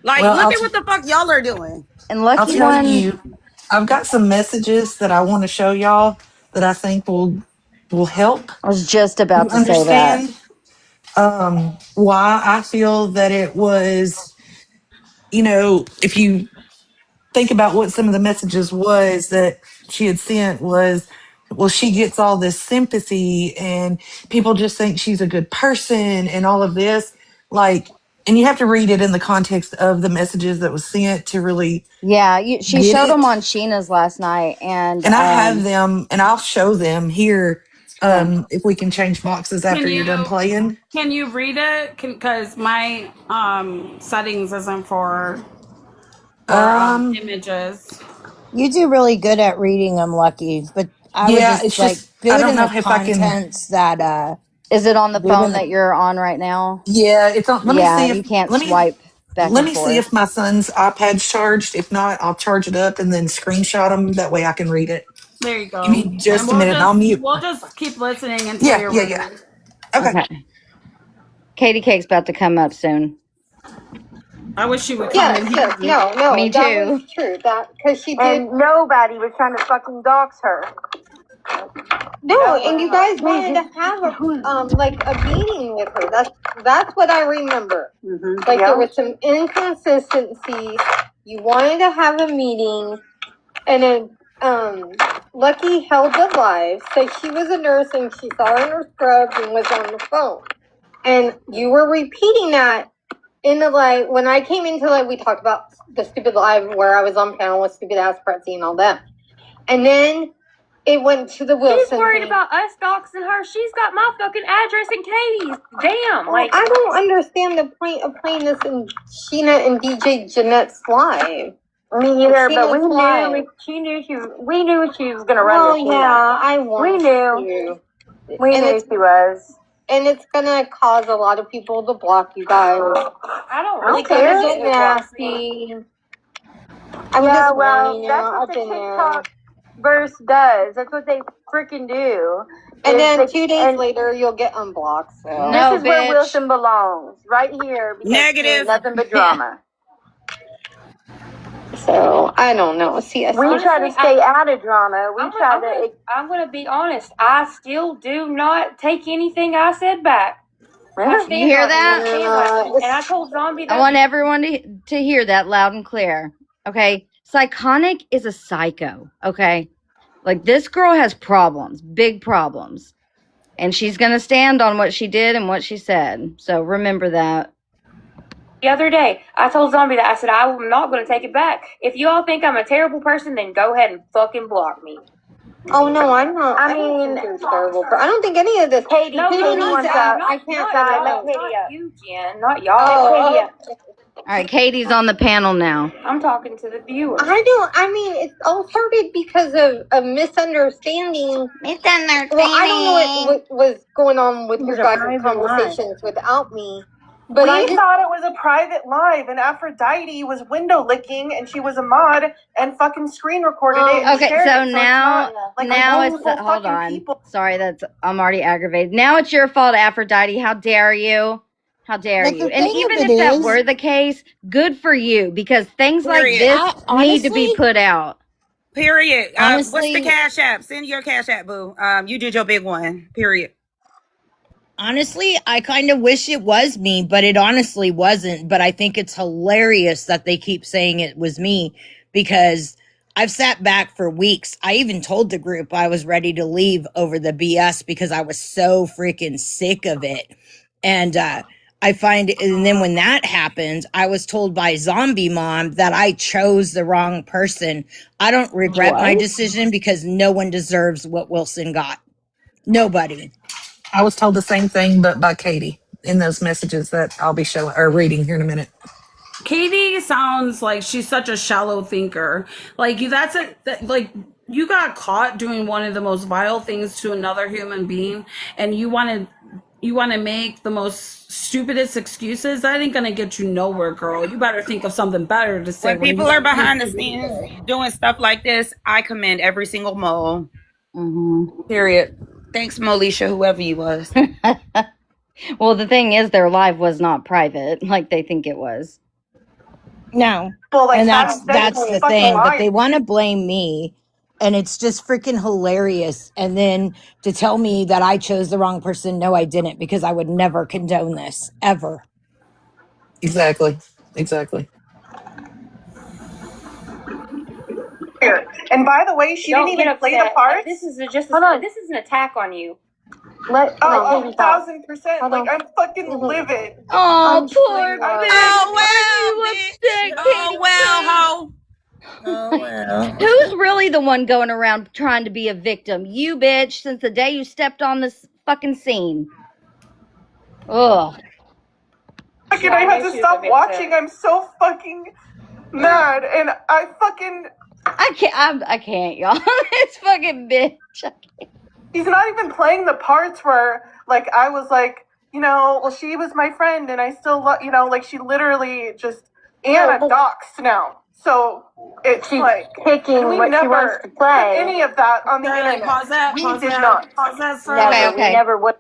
Like,
Well,
look at what the fuck y'all are doing.
And
I'll tell you, I've got some messages that I want to show y'all that I think will help.
I was just about to
understand.
say
why I feel that it was, if you think about what some of the messages was that she had sent was, well, she gets all this sympathy and people just think she's a good person and all of this. Like, and you have to read it in the context of the messages that was sent to really
Yeah, she
get
showed them
it.
on Sheena's last night, and
And I have them and I'll show them here.
okay.
If we can change boxes after
Can
you're done
you
playing.
can you read it? Because my settings isn't for
Um,
images.
You do really good at reading them, Lucky, but I would
yeah,
just
it's
like
just, I
do it
don't
in
know
the
if I can.
contents that
Is it on the
do it in
phone
the
that you're on right now?
Yeah, it's on.
Yeah, you can't swipe back
Let
and
me see
forth.
if my son's iPad's charged. If not, I'll charge it up and then screenshot them. That way I can read it.
There you
Give
go.
me
And
just a minute and I'll mute.
we'll just keep listening until
Yeah,
you're
yeah,
ready.
yeah. Okay.
Okay. Katie Cake's about to come up soon.
I wish she would come
Yes,
in
yes,
here.
no,
Me
that
too.
was true. That because she did.
and nobody was trying to fucking dox her.
No, and you guys wanted to have like a meeting with her. That's what I remember. Like there was some inconsistencies. You wanted to have a meeting, and then Lucky held it live. So she was a nurse, and she saw her in her scrubs and was on the phone. And you were repeating that in the live when I came into live. We talked about the stupid live where I was on panel with stupid ass Pretzi and all that, and then it went to the Wilson.
She's worried
thing.
about us doxing her. She's got my fucking address and Katie's. Damn.
Well, I don't understand the point of playing this in Sheena and DJ Jeanette's live.
Me either, but we
we
knew she was gonna run this.
Oh yeah, I want
We knew.
to.
We
And
knew
it's
she was.
and it's gonna cause a lot of people to block you guys.
I don't
It's
really
gonna
care.
get nasty. I'm
Yeah,
just
well,
warning you.
that's what
I've
the
been there.
TikTok verse does. That's what they freaking do.
And
Is
then
they-
2 days
and
later, you'll get unblocked. So.
No,
this is where
bitch.
Wilson belongs, right here, because
Negative.
there's nothing but drama.
So I don't know. See,
We try to stay out of drama. I'm gonna be honest. I still do not take anything I said back.
You hear that?
And I told Zombie that.
I want everyone to hear that loud and clear. Okay? Psychonic is a psycho. Okay? Like, this girl has problems, big problems. And she's going to stand on what she did and what she said. So remember that.
The other day, I told Zombie that. I said, I'm not going to take it back. If you all think I'm a terrible person, then go ahead and fucking block me.
Oh no, I'm not. I don't think you're terrible. I don't think any of this.
Katie,
No,
Katie
wants
out.
I can't
Not you, Jen. Not y'all.
Oh,
All right, Katie's on the panel now.
I'm talking to the viewers.
I mean, it all started because of a misunderstanding. Well, I don't know what was going on with your guys' conversations without me. But
we thought it was a private live, and Aphrodite was window licking, and she was a mod, and fucking screen recorded it. And
Okay,
shared
so
it,
now,
like
now it's hold on.
people.
Sorry, I'm already aggravated. Now it's your fault, Aphrodite. How dare you? How dare you? And even if that were the case, good for you, because things like this need to be put out.
Period. What's
Honestly,
the Cash App? Send your Cash App, boo. You did your big one. Period.
honestly, I kind of wish it was me, but it honestly wasn't. But I think it's hilarious that they keep saying it was me because I've sat back for weeks. I even told the group I was ready to leave over the BS because I was so freaking sick of it. And and then when that happened, I was told by Zombie Mom that I chose the wrong person. I don't regret my decision because no one deserves what Wilson got. Nobody.
I was told the same thing, but by Katie in those messages that I'll be showing or reading here in a minute.
Katie sounds like she's such a shallow thinker. Like you got caught doing one of the most vile things to another human being, and you want to make the most stupidest excuses. That ain't gonna get you nowhere, girl. You better think of something better to say.
When people are behind the scenes doing stuff like this, I commend every single mole.
Mm-hmm.
Period. Thanks, Molisha, whoever you was.
Well, the thing is, their live was not private like they think it was.
No.
Well,
and that's the thing. But they want to blame me And it's just freaking hilarious. And then to tell me that I chose the wrong person, no, I didn't, because I would never condone this ever.
Exactly. Exactly.
And by the way, she
Don't
didn't
get
even play the
upset.
part.
This is just
Hold on.
this is an attack on you.
Oh, 1,000%.
Hold
Like,
on.
I'm fucking livid.
Oh,
I'm
poor
I'm
bitch.
pissed.
Why are
Oh
you
well, bitch.
upset,
Oh
Katie
well,
Cake?
ho. Oh well.
Who's really the one going around trying to be a victim? You, bitch, since the day you stepped on this fucking scene. Ugh.
Fucking, I had to stop watching. I'm so fucking mad. And I fucking.
I can't, y'all. This fucking bitch.
He's not even playing the parts where, like, I was like, you know, well, she was my friend and I still love, you know, like, she literally just. Anna doxed now. So it's
She's
like.
picking
We
what she
never
wants to
put
play.
any of that on the
Charlie,
internet.
pause that.
We
Pause
did
that.
not.
Pause that for
Okay, okay.
We never would.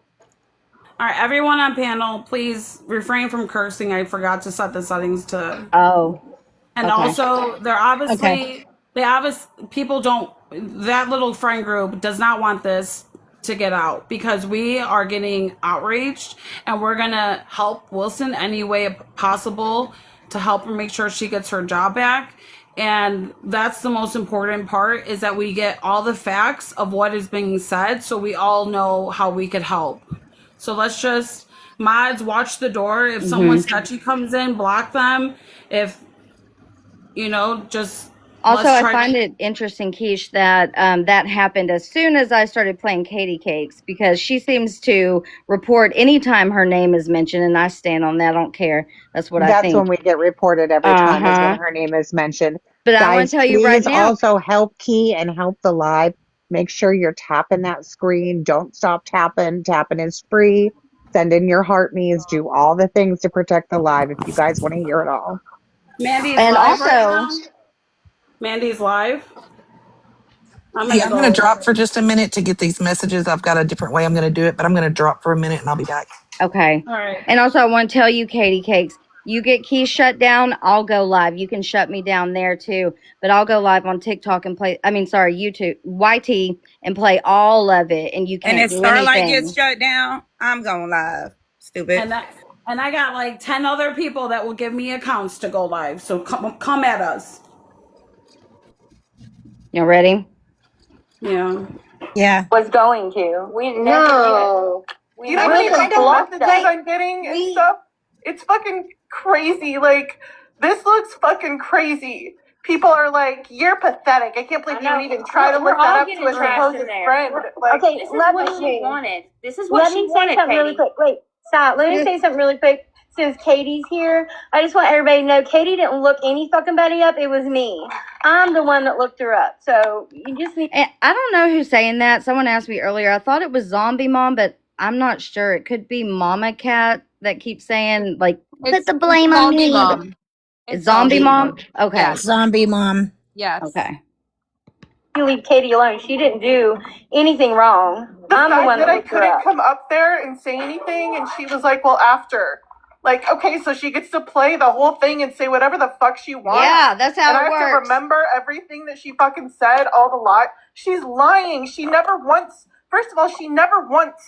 All right, everyone on panel, please refrain from cursing. I forgot to set the settings to.
Oh.
And
Okay.
also, they're obviously people don't. That little friend group does not want this to get out because we are getting outraged, and we're gonna help Wilson any way possible to help her make sure she gets her job back. And that's the most important part, is that we get all the facts of what is being said so we all know how we could help. So let's just, mods, watch the door. If someone sketchy comes in, block them. If, just
Also,
let's
I
try
find
to.
it interesting, Keish, that that happened as soon as I started playing Katie Cakes, because she seems to report anytime her name is mentioned, and I stand on that. I don't care. That's what I
That's when
think.
we get reported every time is when her name is mentioned.
But I want
Guys,
to tell you right
please
now.
also help Key and help the live. Make sure you're tapping that screen. Don't stop tapping. Tapping is free. Send in your heart needs. Do all the things to protect the live if you guys want to hear it all.
Mandy's
And
live right
also,
now. Mandy's live. I'm
Yeah,
gonna
I'm going to
go.
drop for just a minute to get these messages. I've got a different way I'm going to do it, but I'm going to drop for a minute and I'll be back.
okay.
All right.
And also, I want to tell you, Katie Cakes, you get Keish shut down, I'll go live. You can shut me down there too, but I'll go live on TikTok and play. YouTube, YT, and play all of it, and you
And
can't
if
do
Starlight
anything.
gets shut down, I'm going live. Stupid.
And I got like 10 other people that will give me accounts to go live. So come at us.
You ready?
Yeah.
Yeah.
Was going to. We never.
No.
You know how many
Wilson
fucking
blocked
messages
us.
I'm getting and stuff? It's fucking crazy. Like, this looks fucking crazy. People are like, you're pathetic. I can't believe you would even try to
We're
look that
all
up
getting
to a
trashed
supposed
in there.
friend. Like,
Okay, this is what she wanted. This is what she wanted,
say something really
Katie.
quick. Wait, stop. Let me say something really quick. Since Katie's here, I just want everybody to know Katie didn't look any fucking buddy up. It was me. I'm the one that looked her up. So you just need.
And I don't know who's saying that. Someone asked me earlier. I thought it was Zombie Mom, but I'm not sure. It could be Mama Cat that keeps saying, like, put the blame on
Zombie
me.
Mom.
It's Zombie Mom? Okay.
Yes.
Zombie mom.
Yes.
Okay.
You leave Katie alone. She didn't do anything wrong. I'm the one
that
that
I
looked her
couldn't
up.
come up there and say anything, and she was like, well, after. Like, okay, so she gets to play the whole thing and say whatever the fuck she wants.
Yeah, that's how
and
it
I have
works.
to remember everything that she fucking said, all the lies. She's lying. She never once, first of all, she never once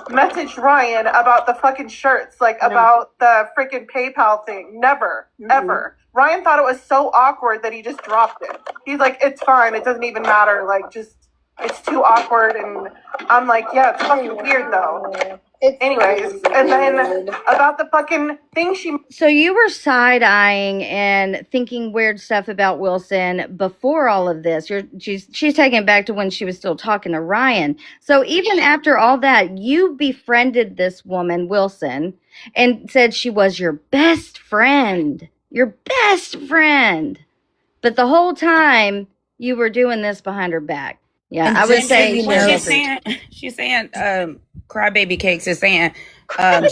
messaged Ryan about the fucking shirts, like about the freaking PayPal thing. Never, ever. Ryan thought it was so awkward that he just dropped it. He's like, it's fine. It doesn't even matter. Like, just, it's too awkward. And I'm like, yeah, it's fucking weird though. Anyways, and then about the fucking thing she.
So you were side-eyeing and thinking weird stuff about Wilson before all of this. She's taken back to when she was still talking to Ryan. So even after all that, you befriended this woman, Wilson, and said she was your best friend. Your best friend. But the whole time you were doing this behind her back. Yeah,
And
I would
Ginger,
say
you know, she's saying, Crybaby Cakes is saying,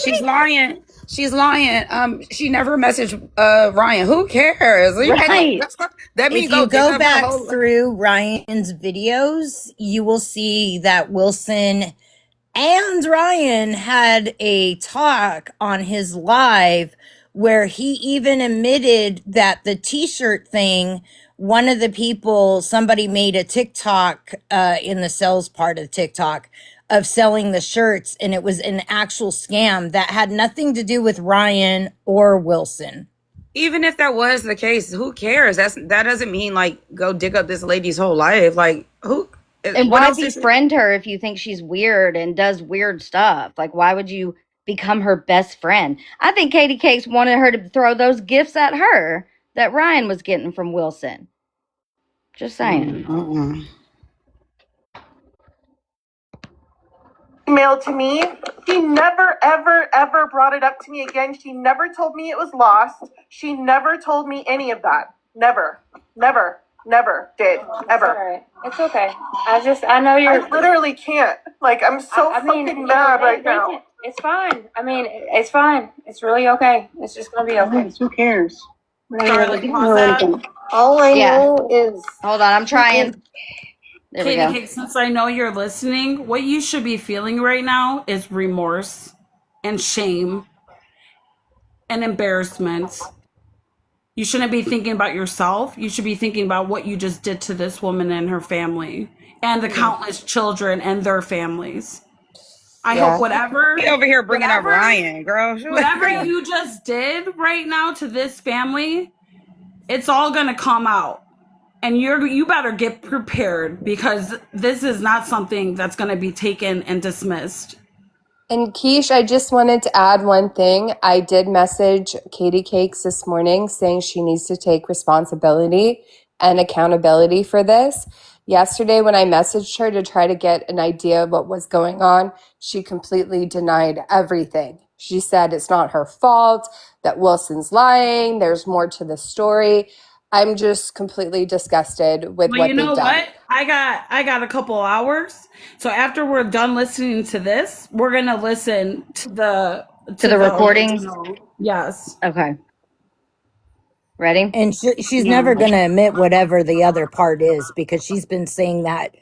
she's lying. She's lying. She never messaged Ryan. Who cares?
Right.
Let me
If you
dig
go
up
back
her whole.
through Ryan's videos, you will see that Wilson and Ryan had a talk on his live where he even admitted that the t-shirt thing one of the people, somebody made a TikTok in the sales part of TikTok of selling the shirts, and it was an actual scam that had nothing to do with Ryan or Wilson.
Even if that was the case, who cares? That doesn't mean like go dig up this lady's whole life. Like who?
And
What
why
else is?
befriend her if you think she's weird and does weird stuff? Like, why would you become her best friend? I think Katie Cakes wanted her to throw those gifts at her that Ryan was getting from Wilson. Just saying.
Email to me. She never, ever, ever brought it up to me again. She never told me it was lost. She never told me any of that. Never, never, never did. Ever.
All right. It's okay. I know you're.
I literally can't. Like, I'm so fucking mad right now.
It's fine. I mean, it's fine. It's really okay. It's just gonna be okay.
Who cares?
Charlotte, pause that.
All I know is.
Hold on, I'm trying. There we
Katie
go.
Cake, since I know you're listening, what you should be feeling right now is remorse and shame and embarrassment. You shouldn't be thinking about yourself. You should be thinking about what you just did to this woman and her family and the countless children and their families. I hope whatever
He over here bringing up Ryan, girl.
whatever you just did right now to this family, it's all gonna come out. And you better get prepared, because this is not something that's going to be taken and dismissed.
And Keish, I just wanted to add one thing. I did message Katie Cakes this morning saying she needs to take responsibility and accountability for this. Yesterday, when I messaged her to try to get an idea of what was going on, she completely denied everything. She said it's not her fault, that Wilson's lying, there's more to the story. I'm just completely disgusted with
Well,
what
you know
they've done.
what? I got a couple hours. So after we're done listening to this, we're gonna listen to the
recordings.
Yes.
Okay. Ready?
And she's never going to admit whatever the other part is, because she's been saying that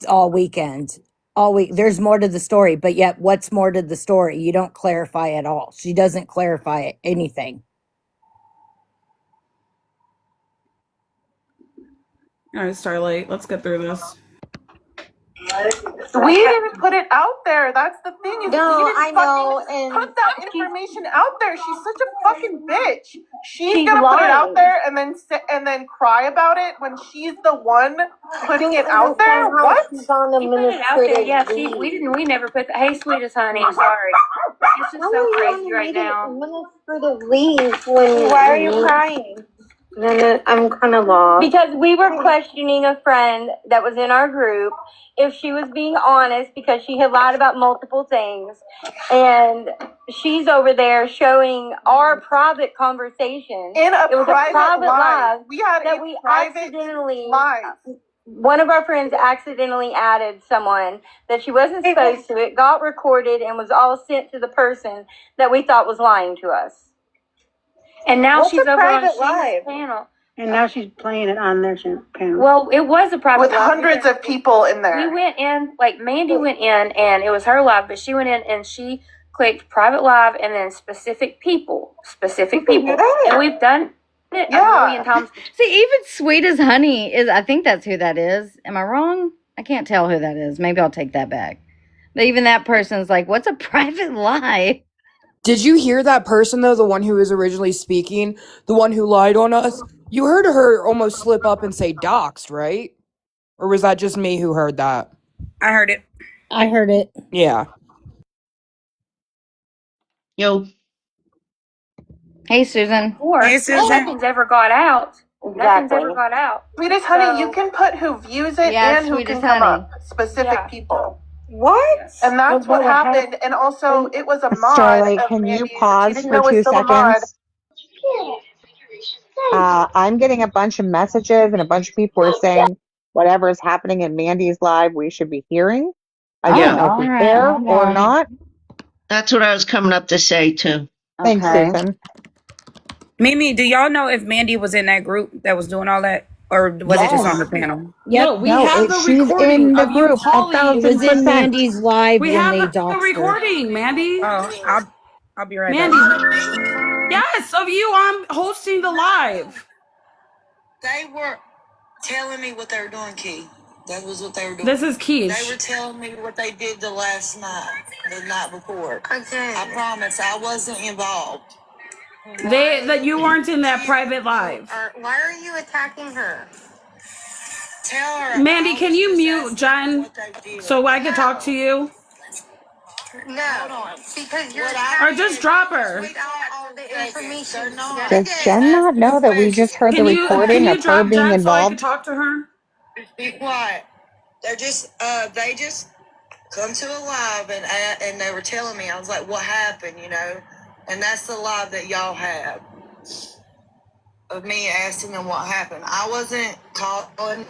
all weekend. All week. There's more to the story, but yet what's more to the story? You don't clarify at all. She doesn't clarify anything.
All right, Starlight, let's get through this.
We didn't put it out there. That's the thing. Is
No,
we didn't
I know, and
put that information out there. She's such a fucking bitch. She's gonna
lying.
put it out there and then cry about it when she's the one putting it out there. What?
She's on
She put it out there. Yeah, we never put that. Hey, sweetest honey, sorry. It's just so crazy right now.
Administrative leave when.
Why are you crying?
Then I'm kind of lost.
Because we were questioning a friend that was in our group if she was being honest, because she had lied about multiple things. And she's over there showing our private conversation.
In a
it was
private
a private
live.
live
We had
that
a
we
private
accidentally
live.
one of our friends accidentally added someone that she wasn't supposed to. It got recorded and was all sent to the person that we thought was lying to us. And now
What's
she's
a
over on
private
Sheena's
live?
panel.
And now she's playing it on their panel.
Well, it was a private
With
live.
hundreds of people in there.
We went in, like Mandy went in, and it was her live, but she went in and she clicked private live and then specific people. And we've done it a million times.
See, even Sweet as Honey is, I think that's who that is. Am I wrong? I can't tell who that is. Maybe I'll take that back. But even that person's like, what's a private lie?
Did you hear that person, though, the one who was originally speaking, the one who lied on us? You heard her almost slip up and say doxed, right? Or was that just me who heard that?
I heard it.
I heard it.
Yeah.
Yo.
Hey, Susan.
Hey, Susan.
Nothing's ever got out. Nothing's ever got out.
Sweetest honey, you can put who views it and who can come up. Specific people.
What?
And that's what happened. And also, it was a mod.
Starlight, can you pause for 2 seconds? I'm getting a bunch of messages and a bunch of people are saying whatever is happening in Mandy's live, we should be hearing. I don't know if we care or not.
That's what I was coming up to say too.
Thanks, Susan.
Mimi, do y'all know if Mandy was in that group that was doing all that, or was it just on the panel?
Yep.
No, we have the recording of you calling.
It was in Mandy's live
We
when
have
they
the
doxed her.
recording, Mandy.
Oh, I'll be right
Mandy.
back.
Yes, of you on hosting the live.
They were telling me what they were doing, Key. That was what they were doing.
This is Kesh.
They were telling me what they did the last night, the night before. Okay. I promise I wasn't involved.
That you weren't in that private live.
Why are you attacking her? Tell her.
Mandy, can you mute Jen so I can talk to you?
No, because you're
or just drop her.
all the information.
Does Jen not know that we just heard the recording of her being
Jen so I can
involved?
talk to her?
Be quiet. They're just they just come to a live and they were telling me. I was like, what happened, you know? And that's the live that y'all have of me asking them what happened. I wasn't calling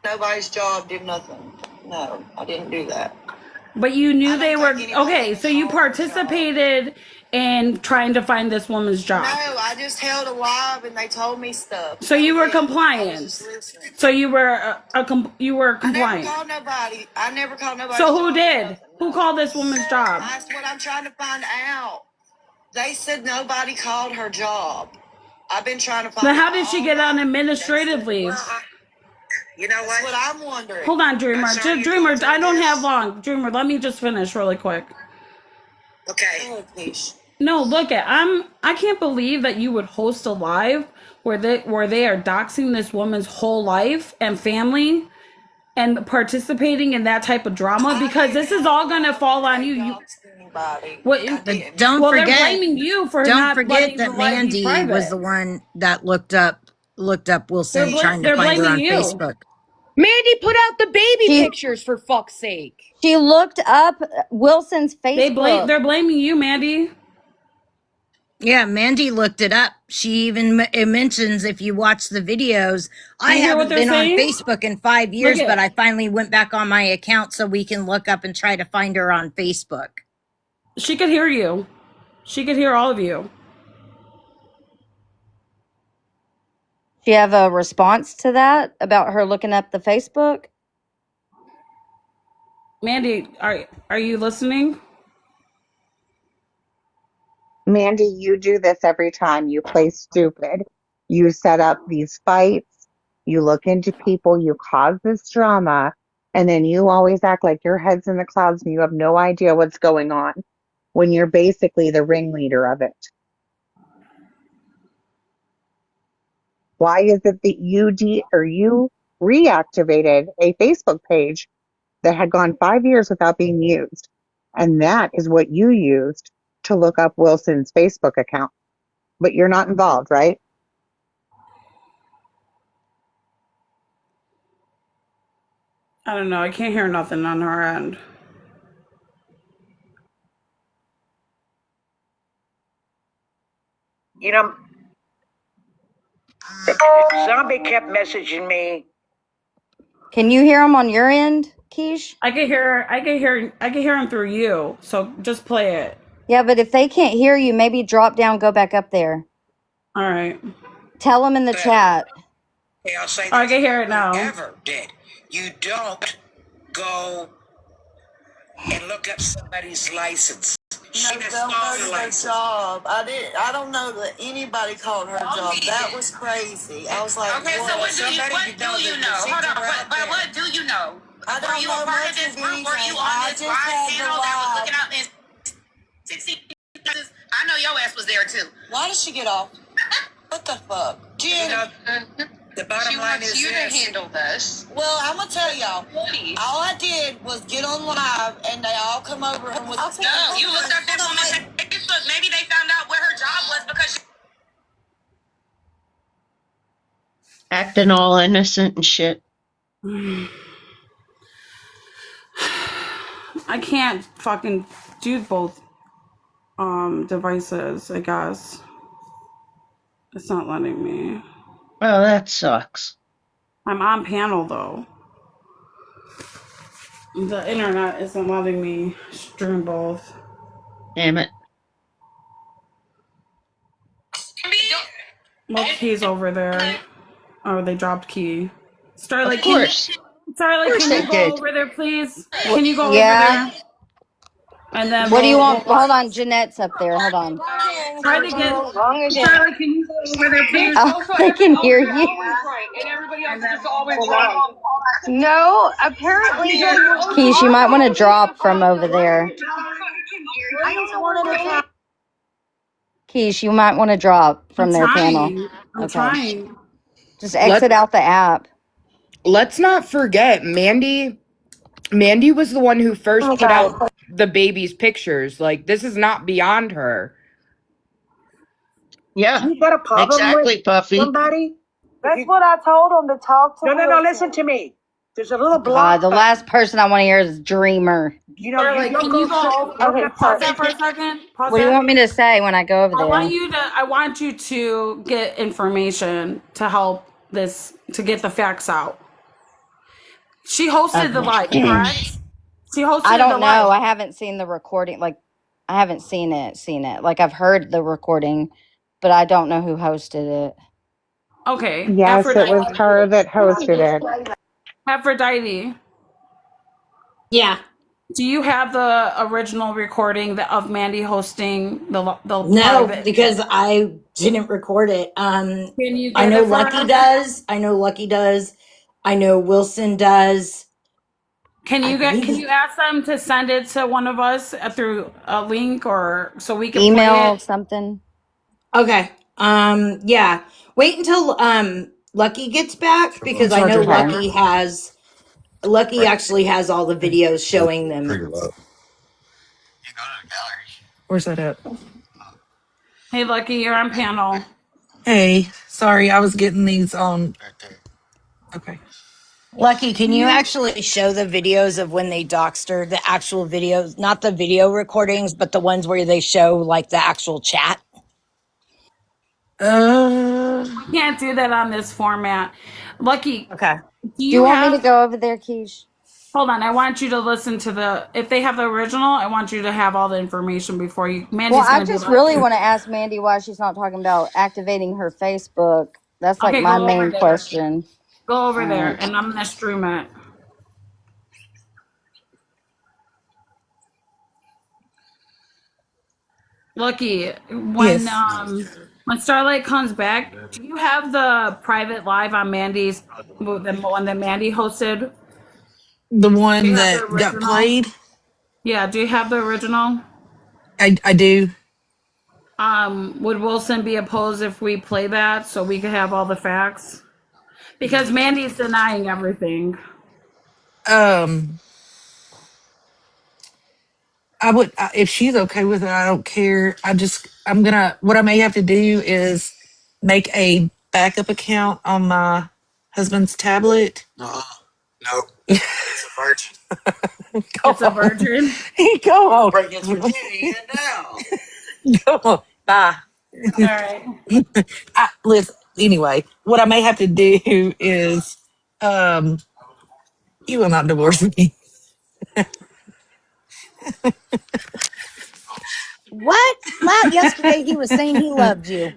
nobody's job, did nothing. No, I didn't do that.
But you knew they were okay, so you participated in trying to find this woman's job.
No, I just held a live and they told me stuff.
So you were compliant. So you were compliant.
I never called nobody.
So who did? Who called this woman's job?
That's what I'm trying to find out. They said nobody called her job. I've been trying to find out.
Then how did she get on administrative leave?
You know what? That's what I'm wondering.
Hold on, Dreamer. Dreamer, I don't have long. Dreamer, let me just finish really quick.
Okay.
No, look I can't believe that you would host a live where they are doxing this woman's whole life and family and participating in that type of drama, because this is all gonna fall on you.
Don't forget,
they're blaming you for
don't
not
forget that Mandy was the one that looked up Wilson trying to find her on Facebook.
Mandy put out the baby pictures, for fuck's sake. She looked up Wilson's Facebook.
They're blaming you, Mandy.
Yeah, Mandy looked it up. It mentions, if you watch the videos, I haven't been on Facebook in 5 years, but I finally went back on my account so we can look up and try to find her on Facebook.
She could hear you. She could hear all of you.
Do you have a response to that about her looking up the Facebook?
Mandy, are you listening?
Mandy, you do this every time. You play stupid. You set up these fights. You look into people. You cause this drama. And then you always act like your head's in the clouds and you have no idea what's going on when you're basically the ringleader of it. Why is it that you reactivated a Facebook page that had gone 5 years without being used? And that is what you used to look up Wilson's Facebook account. But you're not involved, right?
I don't know. I can't hear nothing on her end.
You know, Zombie kept messaging me.
Can you hear him on your end, Kesh?
I can hear him through you. So just play it.
Yeah, but if they can't hear you, maybe drop down, go back up there.
All right.
Tell them in the chat.
Okay, I'll say
I can hear it now.
Ever did. You don't go and look up somebody's license. She
No, don't go to her job. I don't know that anybody called her job. That was crazy. I was like,
okay, so what do you know? Hold on, but what do you know?
I don't
were you
know
a part
much
of this
of
group? Were you
anything.
on
I
this
just
live
had the
panel that was
live.
looking out in 16 pieces? I know your ass was there too.
Why did she get off? What the fuck? Jen,
the bottom line is
you to handle this.
well, I'm gonna tell y'all. All I did was get on live, and they all come over and was.
No, you looked up this woman's Facebook. Maybe they found out where her job was because
Acting all innocent and shit.
I can't fucking do both devices, I guess. It's not letting me.
Well, that sucks.
I'm on panel though. The internet isn't letting me stream both.
Damn it.
Well, Key's over there. Oh, they dropped Key. Starlight,
Of course.
Starlight, can you go over there, please? Can you go over there? And then
what do you want? Hold on, Jeanette's up there. Hold on.
Try to get. Starlight, can you go over there, please?
Oh, they can hear you.
No, apparently
Keish, you might want to drop from over there. Keish, you might want to drop
I'm
from their panel.
trying. I'm
Okay.
trying.
Just exit out the app.
Let's not forget Mandy was the one who first put out the baby's pictures. Like, this is not beyond her.
Yeah,
You got a problem with
exactly, Puffy.
somebody?
That's what I told him to talk to.
No, listen to me. There's a little
God,
block
the
button.
last person I want to hear is Dreamer.
You know,
Starlight, can you go?
Okay,
Pause that for a second. Pause
What do you
that.
want me to say when I go over there?
I want you to get information to help this, to get the facts out. She hosted the live, correct? She hosted
I don't
the
know.
live.
I haven't seen the recording. Like, I haven't seen it. Like, I've heard the recording, but I don't know who hosted it.
Okay.
Yes, it was her that hosted it.
Aphrodite.
Yeah.
Do you have the original recording of Mandy hosting the
No,
private?
because I didn't record it.
Can you
I
get
know
it for
Lucky
us?
does. I know Lucky does. I know Wilson does.
Can
I
you
believe
can you ask them to send it to one of us through a link, or so we can play
Email
it?
something.
Okay. Yeah. Wait until Lucky gets back because I know
Okay.
Lucky actually has all the videos showing them.
Where's that at?
Hey, Lucky, you're on panel.
Hey, sorry, I was getting these on. Okay.
Lucky, can you actually show the videos of when they doxed her? The actual videos, not the video recordings, but the ones where they show like the actual chat?
We can't do that on this format. Lucky,
Okay.
do
Do
you
you want me to
have?
go over there, Keish?
Hold on, I want you to listen to the. If they have the original, I want you to have all the information before you. Mandy's
Well, I
gonna be
just
like,
really want to ask Mandy why she's not talking about activating her Facebook. That's like
okay,
my
go over
main
there.
question.
Go over
All
there,
right.
and I'm gonna stream it. Lucky,
Yes.
when Starlight comes back, do you have the private live on Mandy's, the one that Mandy hosted?
The
Do
one
you have the
that got
original?
played?
Yeah, do you have the original?
I do.
Would Wilson be opposed if we play that so we could have all the facts? Because Mandy's denying everything.
I would, if she's okay with it, I don't care. What I may have to do is make a backup account on my husband's tablet. No. It's a virgin.
It's a virgin.
Go on. Break his virginity now. Go on. Bye.
All right.
Listen, anyway, what I may have to do is, you will not divorce me.
What? Yesterday he was saying he loved you.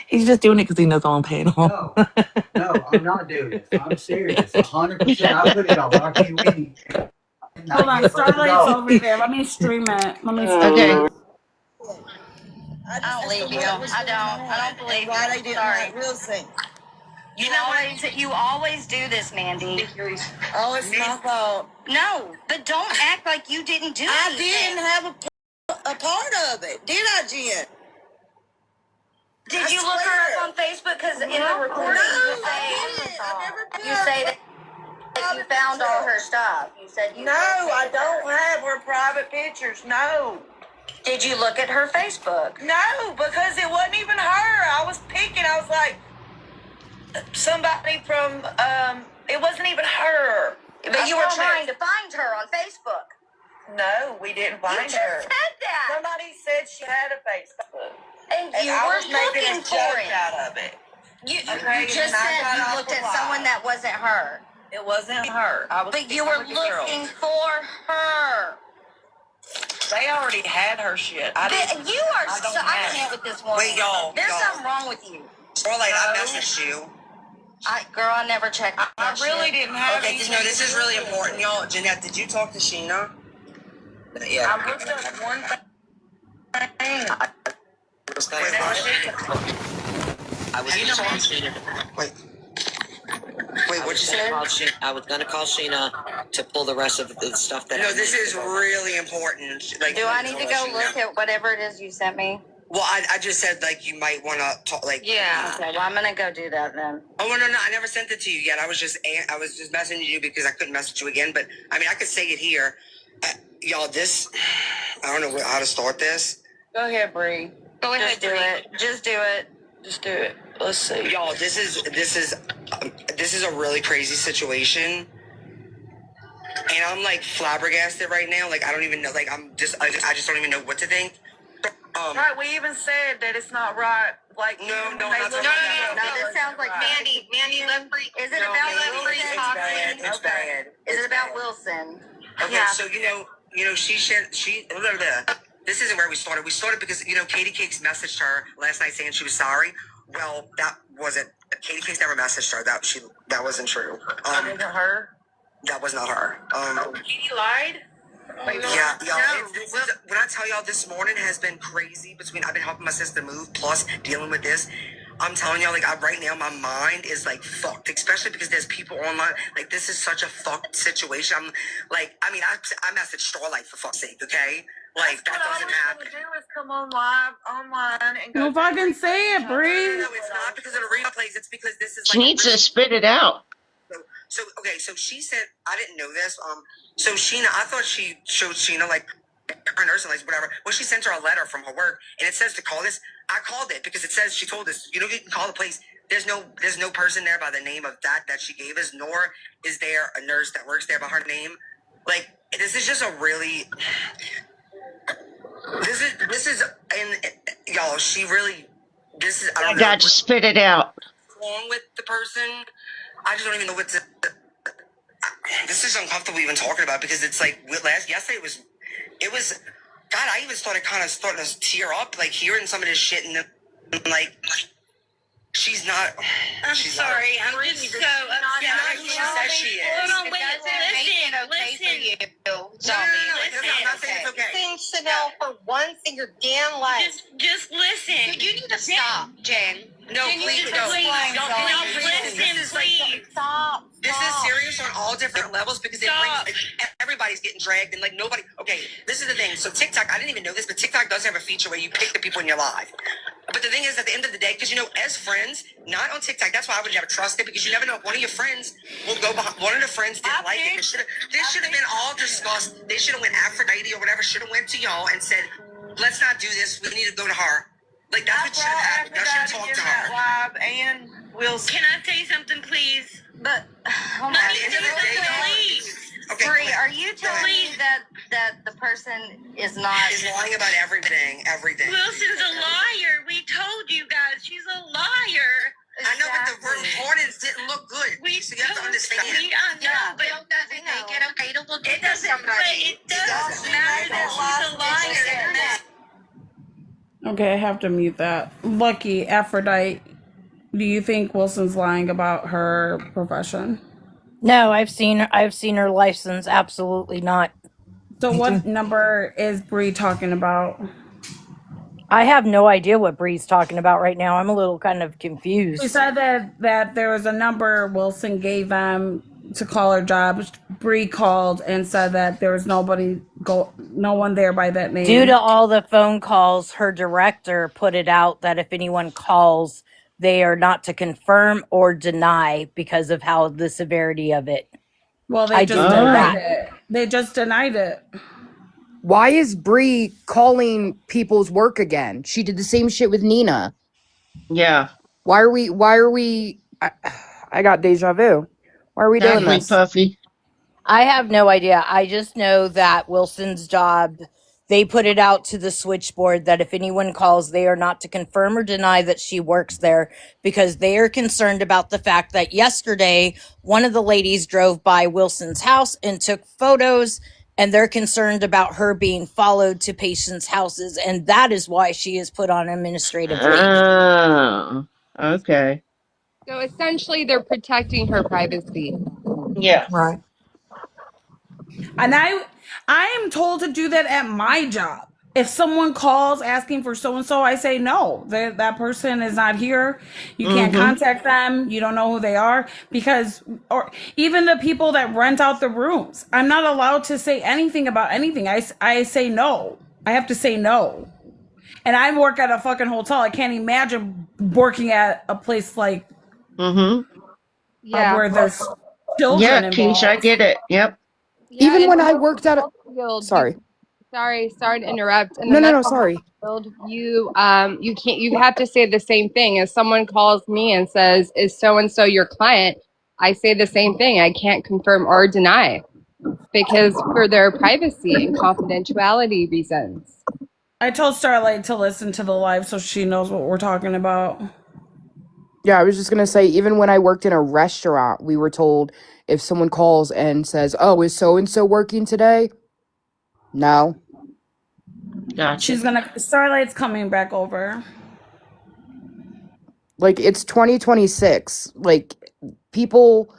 He's just doing it because he knows I'm on panel.
No, I'm not doing this. I'm serious. 100%. I put it on Rocky Week.
Hold on, Starlight's over there. Let me stream it.
Okay.
I don't believe you. I don't believe you. Why they didn't like Wilson? You always do this, Mandy. Oh, it's my fault. No, but don't act like you didn't do it. I didn't have a part of it, did I, Jen? Did you look her up on Facebook? Because in the recording you say that you found all her stuff. You said you. No, I don't have her private pictures. No. Did you look at her Facebook? No, because it wasn't even her. I was picking. I was like, somebody from, it wasn't even her. But you were trying to find her on Facebook. No, we didn't find her. You just said that. Somebody said she had a Facebook. And you were looking for it. Out of it. You just said you looked at someone that wasn't her. It wasn't her. But you were looking for her. They already had her shit. I can't with this woman. Wait, y'all. There's something wrong with you. Starlight, I messaged you. I never checked. I really didn't have. Okay, no, this is really important, y'all. Jeanette, did you talk to Sheena? Yeah. I looked up one thing. I was talking to Sheena. Wait.
Wait, what you said?
I was gonna call Sheena to pull the rest of the stuff that.
No, this is really important. Like,
Do I need to go look at whatever it is you sent me?
Well, I just said like you might want to talk. Like,
Yeah. Okay. Well, I'm gonna go do that then.
Oh no, I never sent it to you yet. I was just messaging you because I couldn't message you again. But I mean, I could say it here, y'all. This, I don't know how to start this.
Go ahead, Bree. Go ahead. Just do it. Just do it.
Just do it. Let's see, y'all. This is a really crazy situation, and I'm like flabbergasted right now. Like I don't even know. Like I just don't even know what to think.
Right, we even said that it's not right. Like
no,
This sounds like Mandy. Let Bree. Is it about Wilson?
It's bad.
Is it about Wilson?
Okay,
Yeah.
so this isn't where we started. We started because Katie Cakes messaged her last night saying she was sorry. Well, that wasn't. Katie Cakes never messaged her. That wasn't true.
That wasn't her.
That was not her.
Katie lied.
Yeah. When I tell y'all this morning has been crazy I've been helping my sister move plus dealing with this. I'm telling y'all, like, right now my mind is like fucked, especially because there's people online. Like, this is such a fucked situation. I'm like, I messaged Starlight for fuck's sake, okay? Like, that doesn't happen.
What I was gonna do is come online and go.
No fucking say it, Bree.
No, it's not because of the replays. It's because this is
She needs to spit it out.
So she said, I didn't know this. So Sheena, I thought she showed Sheena like her nursing license, whatever. Well, she sent her a letter from her work, and it says to call this. I called it because it says she told us, you can call the place. There's no person there by the name of that she gave us, nor is there a nurse that works there by her name. Like, this is just a really. This is and y'all. She really. This is. I don't know.
Got to spit it out.
What's wrong with the person? I just don't even know what to. This is uncomfortable even talking about because it's like yesterday it was God, I even starting to tear up like hearing some of this shit and then, like she's not.
I'm sorry. I'm just so upset.
She says she is.
Hold on, wait. Listen.
No, I'm not saying it's okay.
Saying Chanel for once in your damn life.
Just listen.
You need to stop, Jen.
No, please don't.
Listen, please.
Stop.
This is serious on all different levels because everybody's getting dragged and like nobody. Okay, this is the thing. So TikTok, I didn't even know this, but TikTok does have a feature where you pick the people in your life. But the thing is, at the end of the day, because as friends, not on TikTok, that's why I would never trust it because you never know if one of your friends will go behind. One of the friends didn't like it. This should have been all discussed. They should have went Aphrodite or whatever. Should have went to y'all and said, "Let's not do this. We need to go to her." Like that's what should have happened. Y'all should have talked to her.
Live and Wilson.
Can I say something, please?
But hold on.
Let me say something, please.
Okay,
Bree, are you telling me that the person is not
is lying about everything?
Wilson's a liar. We told you guys she's a liar.
I know, but the recordings didn't look good. So you have to understand.
I know, but it doesn't make it okay to look at somebody. It does matter that she's a liar.
Okay, I have to mute that. Lucky Aphrodite. Do you think Wilson's lying about her profession?
No, I've seen her license. Absolutely not.
So what number is Bree talking about?
I have no idea what Bree's talking about right now. I'm a little kind of confused.
She said that there was a number Wilson gave them to call her job. Bree called and said that there was no one there by that name.
Due to all the phone calls, her director put it out that if anyone calls, they are not to confirm or deny because of how the severity of it.
Well, they just denied it. They just denied it.
Why is Bree calling people's work again? She did the same shit with Nina.
Yeah.
Why are we I got deja vu. Why are we doing this?
Puffy.
I have no idea. I just know that Wilson's job, they put it out to the switchboard that if anyone calls, they are not to confirm or deny that she works there because they are concerned about the fact that yesterday, one of the ladies drove by Wilson's house and took photos, and they're concerned about her being followed to patients' houses, and that is why she is put on administrative leave.
Oh, okay.
So essentially, they're protecting her privacy.
Yeah.
Right.
And I am told to do that at my job. If someone calls asking for so and so, I say no. That person is not here. You can't
Mm-hmm.
contact them. You don't know who they are because, or even the people that rent out the rooms, I'm not allowed to say anything about anything. I say no. I have to say no. And I work at a fucking hotel. I can't imagine working at a place like
Mm-hmm.
Yeah.
where there's
Yeah,
children
Keish, I
involved.
get it. Yep.
Yeah,
Even
in
when
the
I
mental
worked at a
health field, you
sorry.
sorry to interrupt. In the
No,
mental health
sorry.
field, you can't you have to say the same thing. If someone calls me and says, "Is so and so your client?" I say the same thing. I can't confirm or deny because for their privacy and confidentiality reasons.
I told Starlight to listen to the live so she knows what we're talking about.
Yeah, I was just gonna say, even when I worked in a restaurant, we were told if someone calls and says, "Oh, is so and so working today?" No.
Gotcha.
Starlight's coming back over.
Like, it's 2026. Like, people,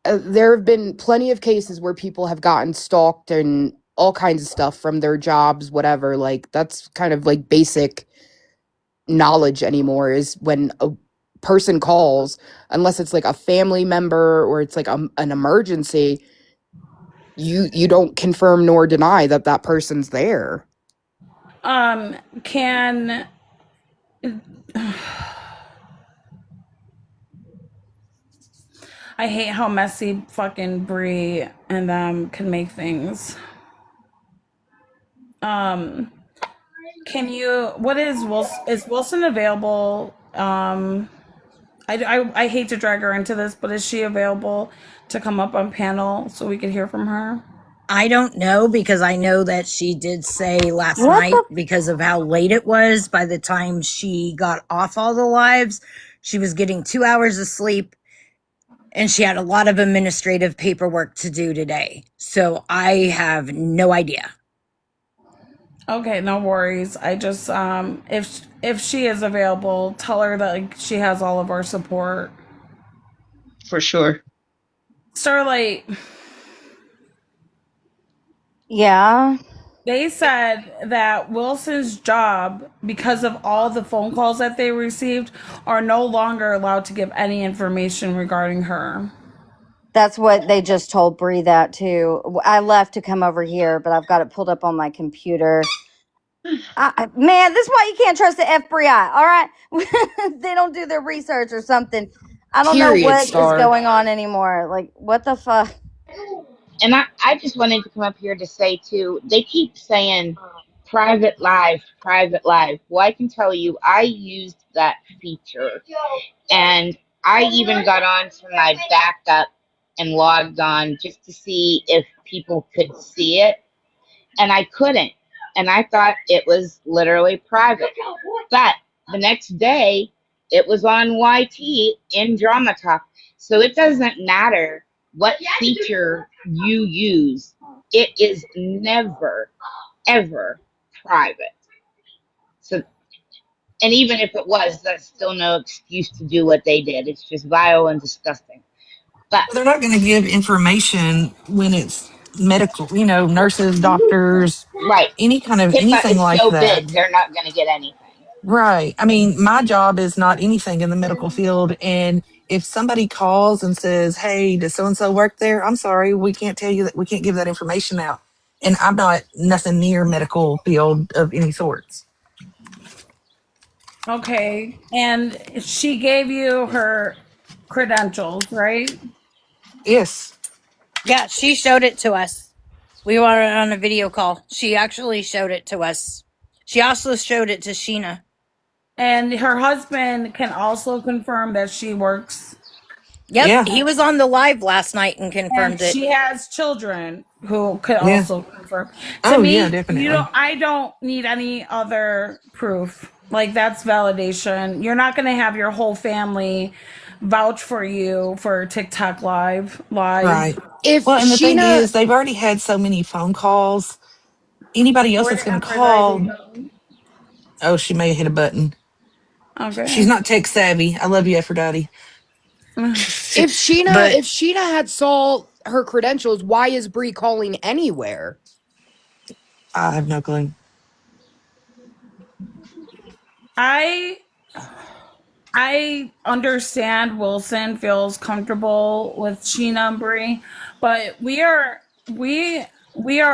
there have been plenty of cases where people have gotten stalked and all kinds of stuff from their jobs, whatever. Like, that's kind of like basic knowledge anymore, is when a person calls, unless it's like a family member or it's like an emergency, you don't confirm nor deny that that person's there.
Can I hate how messy fucking Brie and them can make things. Can you? What is Wilson? Is Wilson available? I hate to drag her into this, but is she available to come up on panel so we could hear from her?
I don't know because I know that she did say last
What
night
the?
because of how late it was. By the time she got off all the lives, she was getting 2 hours of sleep and she had a lot of administrative paperwork to do today. So I have no idea.
Okay, no worries. I just if she is available, tell her that like she has all of our support.
For sure.
Starlight,
Yeah.
they said that Wilson's job, because of all the phone calls that they received, are no longer allowed to give any information regarding her.
That's what they just told Bree that too. I left to come over here, but I've got it pulled up on my computer. Man, this is why you can't trust the FBI. All right, they don't do their research or something. I don't know
Period,
what is
Star.
going on anymore. Like, what the fuck?
And I just wanted to come up here to say too, they keep saying private live. Well, I can tell you, I used that feature and I even got on to my backup and logged on just to see if people could see it. And I couldn't. And I thought it was literally private. But the next day, it was on YT in Drama Talk. So it doesn't matter what feature you use, it is never, ever private. So, and even if it was, that's still no excuse to do what they did. It's just vile and disgusting. But,
They're not going to give information when it's medical, nurses, doctors,
right,
any kind of
HIPAA
anything
is
like
so
that.
big, they're not going to get anything.
Right. I mean, my job is not anything in the medical field. And if somebody calls and says, "Hey, does so and so work there?" I'm sorry, we can't tell you that. We can't give that information out. And I'm not nothing near medical field of any sorts.
Okay, and she gave you her credentials, right?
Yes.
Yeah, she showed it to us. We were on a video call. She actually showed it to us. She also showed it to Sheena.
And her husband can also confirm that she works.
Yep,
Yeah.
he was on the live last night and
And
confirmed it.
she has children who could
Yeah.
also confirm. To
Oh, yeah,
me,
definitely.
I don't need any other proof. Like that's validation. You're not going to have your whole family vouch for you for TikTok live.
Right.
If
Well, and the thing
Sheena
is, they've already had so many phone calls. Anybody else
Where'd
that's going to
Aphrodite
call,
go?
oh, she may have hit a button. She's
Okay.
not tech savvy. I love you, Aphrodite.
if Sheena
But
if Sheena had saw her credentials, why is Bree calling anywhere?
I have no clue.
I I understand Wilson feels comfortable with Sheena and Bree, but we are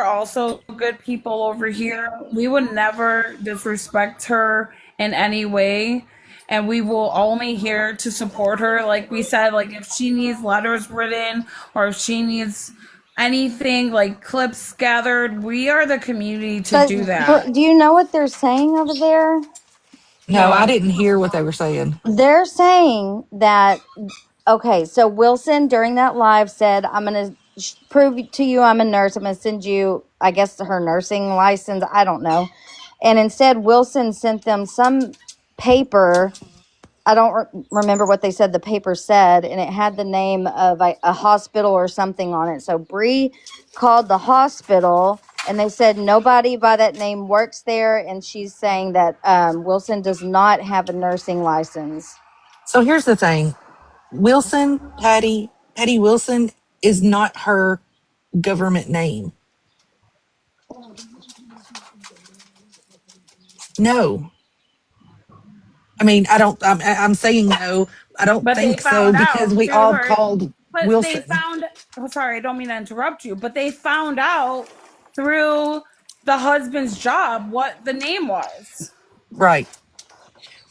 also good people over here. We would never disrespect her in any way, and we will only here to support her. Like we said, like if she needs letters written or if she needs anything like clips gathered, we are the community to
But
do that.
do you know what they're saying over there?
No, I
What?
didn't hear what they were saying.
They're saying that, okay, so Wilson during that live said, I'm going to prove to you I'm a nurse. I'm going to send you, I guess, her nursing license. I don't know. And instead, Wilson sent them some paper. I don't remember what they said the paper said, and it had the name of a hospital or something on it. So Bree called the hospital, and they said nobody by that name works there, and she's saying that Wilson does not have a nursing license.
So here's the thing. Patty Wilson is not her government name. No. I mean, I don't, I'm saying no. I don't
But they
think so
found
because
out
we
through
all
her.
called
But they
Wilson.
found. Oh, sorry, I don't mean to interrupt you. But they found out through the husband's job what the name was.
Right.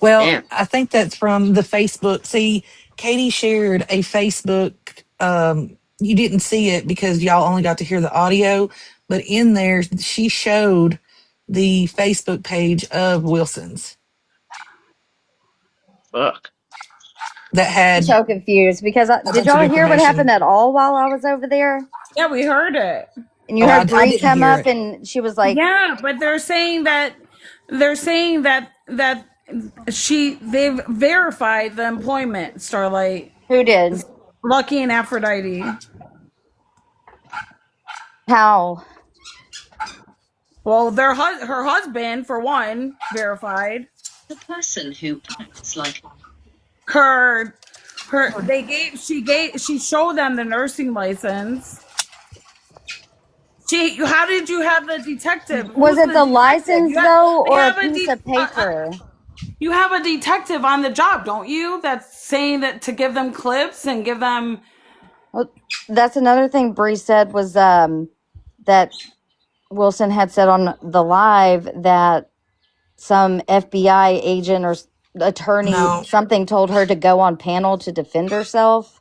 Well,
Damn.
I think that's from the Facebook. See, Katie shared a Facebook. You didn't see it because y'all only got to hear the audio, but in there, she showed the Facebook page of Wilson's
Fuck.
that
I'm
had
so confused because
a
did
bunch of
y'all hear what happened
information.
at all while I was over there?
Yeah, we heard it.
And you
Oh,
heard
I
Bree
didn't
come
hear
up
it.
and she was like,
Yeah, but they're saying that they've verified the employment. Starlight,
who did?
Lucky, and Aphrodite.
How?
Well, her husband for one verified.
The person who acts like
her she showed them the nursing license. How did you have the detective?
Was
Who's
it
the
the
detective?
license though
They
or a
have
piece of paper?
you have a detective on the job, don't you? That's saying that to give them clips and give them.
Well, that's another thing Bree said was that Wilson had said on the live that some FBI agent or attorney
No,
something told her to go on panel to defend herself.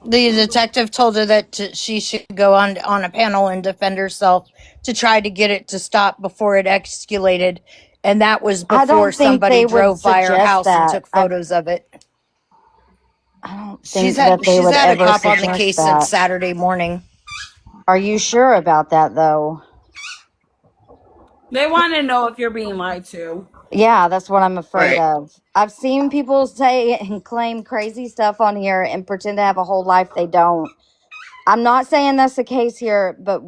The detective told her that she should go on a panel and defend herself to try to get it to stop before it escalated, and that was
I
before
don't think
somebody
they would
drove by her
suggest
house and
that.
took photos of it.
I don't think that they
She's
would
had a
ever
cop on the
suggest
case since
that.
Saturday morning.
Are you sure about that though?
They want to know if you're being lied to.
Yeah, that's what I'm afraid
right.
of. I've seen people say and claim crazy stuff on here and pretend to have a whole life they don't. I'm not saying that's the case here, but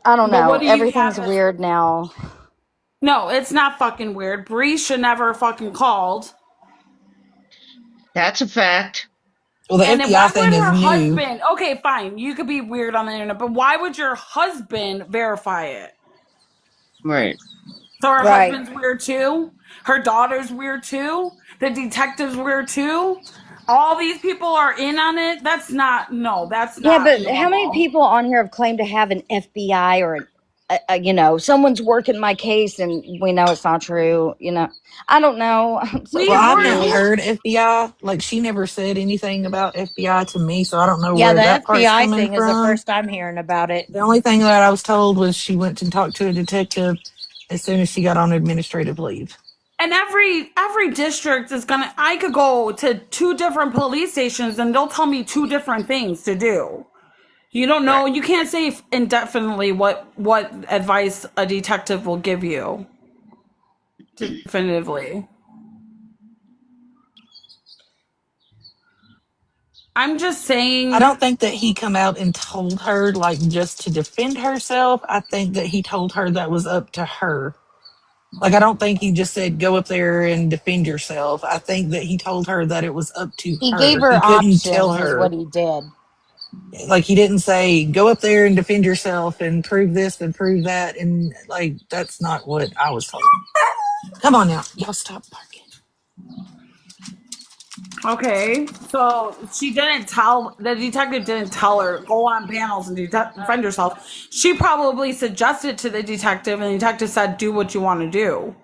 I don't
But what
know.
do you
Everything's
have?
weird now.
No, it's not fucking weird. Bree should never fucking called.
That's a fact.
well, the
And then
FBI
why
thing
would
is
her
new.
husband? Okay, fine. You could be weird on the internet, but why would your husband verify it?
Right.
So her
Right.
husband's weird too. Her daughter's weird too. The detective's weird too. All these people are in on it. That's not no. That's
Yeah,
not
but how many
normal.
people on here have claimed to have an FBI or someone's working my case and we know it's not true? I don't know. I'm so
We
Well, I've never
were.
confused.
heard FBI. Like, she never said anything about FBI to me, so I don't know
Yeah,
where
the
that part's
FBI
coming
thing is the
from.
first I'm hearing about it.
The only thing that I was told was she went and talked to a detective as soon as she got on administrative leave.
And every district is gonna. I could go to two different police stations and they'll tell me two different things to do. You don't know.
Right.
You can't say indefinitely what advice a detective will give you definitively. I'm just
I
saying.
don't think that he come out and told her like just to defend herself. I think that he told her that was up to her. Like, I don't think he just said go up there and defend yourself. I think that he told her that it was up to
He gave
her. He
her
couldn't tell
options, is what
her.
he did.
Like, he didn't say go up there and defend yourself and prove this and prove that, and like that's not what I was told. Come on now. Y'all stop barking.
Okay, so she didn't tell the detective didn't tell her go on panels and defend yourself. She probably suggested to the detective, and the detective said, "Do what you want to do."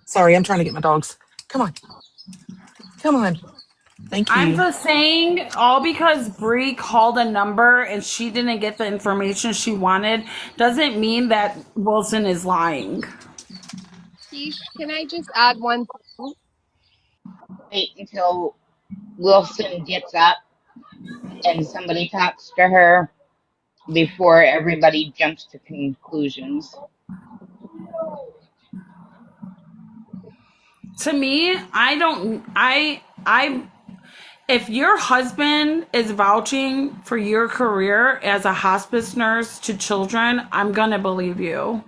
Sorry, I'm trying to get my dogs. Come on. Come on. Thank
I'm
you.
just saying, all because Bree called a number and she didn't get the information she wanted, doesn't mean that Wilson is lying.
Keish, can I just add one thing?
Wait until Wilson gets up and somebody talks to her before everybody jumps to conclusions.
To me, I if your husband is vouching for your career as a hospice nurse to children, I'm gonna believe you.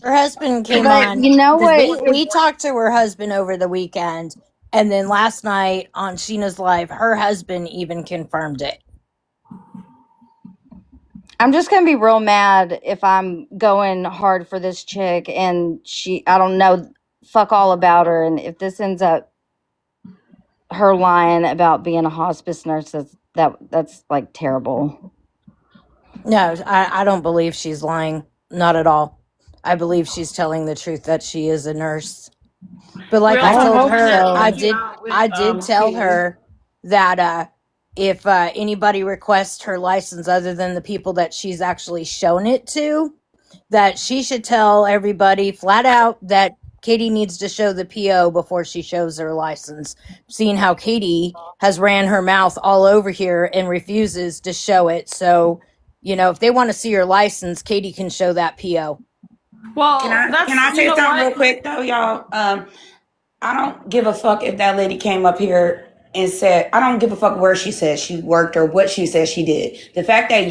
Her husband came
But
on
you know
because
what?
we talked to her husband over the weekend, and then last night on Sheena's live, her husband even confirmed it.
I'm just gonna be real mad if I'm going hard for this chick and I don't know fuck all about her, and if this ends up her lying about being a hospice nurse, that's like terrible.
No, I don't believe she's lying. Not at all. I believe she's telling the truth that she is a nurse. But like I
Real
I
quick,
told
hope
I'm gonna
her,
so.
help you out with
I did tell
Katie.
her that if anybody requests her license other than the people that she's actually shown it to, that she should tell everybody flat out that Katie needs to show the PO before she shows her license. Seeing how Katie has ran her mouth all over here and refuses to show it. So, if they want to see her license, Katie can show that PO.
Well,
Can
that's
I
you
say
know
something real
what.
quick though, y'all? I don't give a fuck if that lady came up here and said, I don't give a fuck where she said she worked or what she said she did. The fact that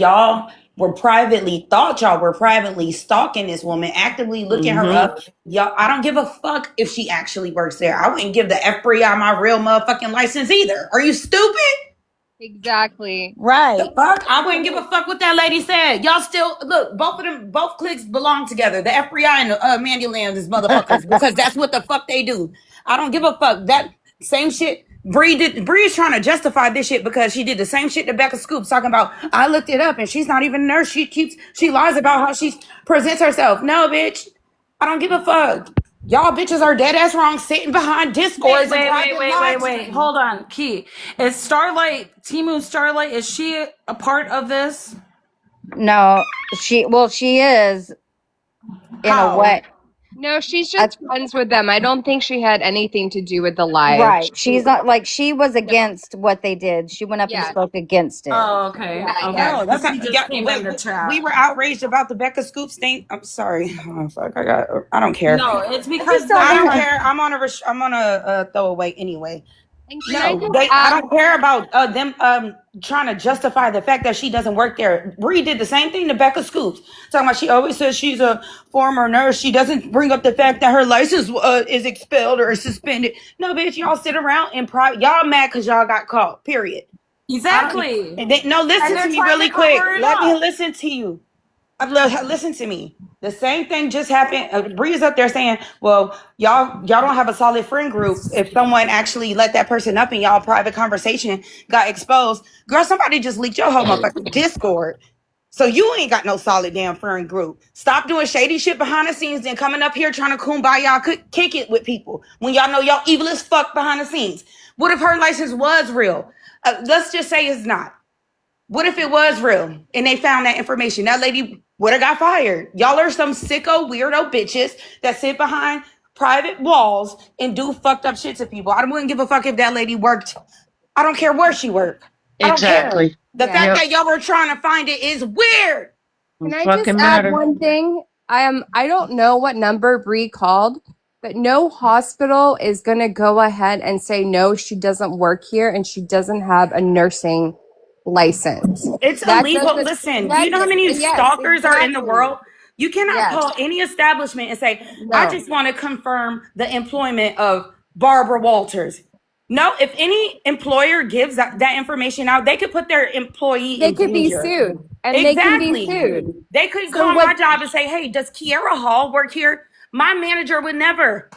thought y'all were privately stalking this woman, actively looking her
Mm-hmm.
up. Y'all, I don't give a fuck if she actually works there. I wouldn't give the FBI my real motherfucking license either. Are you stupid?
Exactly.
The
Right.
fuck? I wouldn't give a fuck what that lady said. Y'all still look. Both cliques belong together. The FBI and Mandy Lambs is motherfuckers because that's what the fuck they do. I don't give a fuck. That same shit. Bree did. Bree is trying to justify this shit because she did the same shit to Becca Scoops, talking about I looked it up and she's not even a nurse. She lies about how she presents herself. No, bitch. I don't give a fuck. Y'all bitches are dead ass wrong, sitting behind
Wait,
discords and
wait, wait,
private
wait, wait,
live
wait.
streams.
Hold on, Key. Is Timu Starlight? Is she a part of this?
No, she is in a
How?
way.
No, she's
I,
just friends with them. I don't think she had anything to do with the live.
right. She's not like she was against what they did. She went up and
Yeah,
spoke against it.
Oh, okay,
yeah.
okay.
No, that's
Because
not.
he just
Yeah,
came in the
we
chat.
were outraged about the Becca Scoops thing. I'm sorry. Oh, fuck. I don't care.
No, it's
I just
because
don't
I
this.
don't
want
care. I'm on a throwaway anyway.
And can I
No,
just
I
add,
don't care about them trying to justify the fact that she doesn't work there. Bree did the same thing to Becca Scoops, talking about she always says she's a former nurse. She doesn't bring up the fact that her license is expelled or suspended. No, bitch, y'all sit around and y'all mad because y'all got caught. Period. I don't.
Exactly.
No,
And
listen to
they're
me
trying
really
to
quick.
cover it
Let me
up.
listen to you. Listen to me. The same thing just happened. Bree's up there saying, "Well, y'all don't have a solid friend group. If someone actually let that person up in y'all private conversation got exposed, girl, somebody just leaked your whole motherfucking Discord. So you ain't got no solid damn friend group. Stop doing shady shit behind the scenes and coming up here trying to kumbaya kick it with people when y'all know y'all evil as fuck behind the scenes. What if her license was real? Let's just say it's not. What if it was real and they found that information? That lady would have got fired. Y'all are some sicko, weirdo bitches that sit behind private walls and do fucked up shit to people. I wouldn't give a fuck if that lady worked. I don't care where she worked. I don't care.
Exactly.
The
yeah.
fact
Yep.
that y'all were trying to find it is weird.
Can
Don't
I just
fucking
add
matter.
one thing? I don't know what number Bree called, but no hospital is gonna go ahead and say no, she doesn't work here and she doesn't have a nursing license.
It's
That
illegal.
doesn't
Listen, do
that
you know how many
yes,
stalkers are in the
exactly.
world? You cannot
Yes.
call any establishment and say, I
No.
just want to confirm the employment of Barbara Walters. No, if any employer gives that information out, they could put their employee
They
in
could be
danger.
sued, and they can be
Exactly.
sued.
They could
So
call my
what?
job and say, hey, does Kiara Hall work here? My manager would never.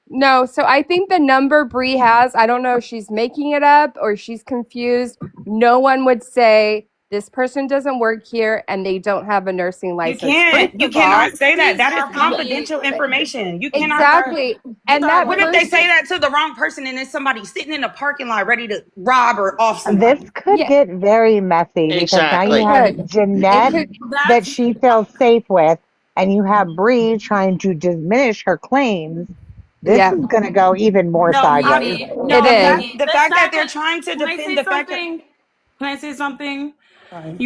No, so I think the number Bree has, I don't know if she's making it up or she's confused. No one would say this person doesn't work here and they don't have a nursing
You
license.
can't.
First
You
of all,
cannot say that.
These
That is
are
confidential
probably
information. You cannot say.
exactly. And that
What if they
person,
say that to the wrong person and then somebody sitting in a parking lot ready to rob or off
This
somebody?
could
yeah,
get very messy because now you
Exactly.
have
it
Jeanette
could,
that
that's
she feels safe with, and you have Bree trying to diminish her claims. This
yeah,
is going to go even more
no,
sideways.
Mimi.
it
No,
The
is.
fact
Mimi.
the
That's
fact that
not
they're
gonna.
trying to
Can I
defend
say
the fact that
something? Can I say something?
sorry.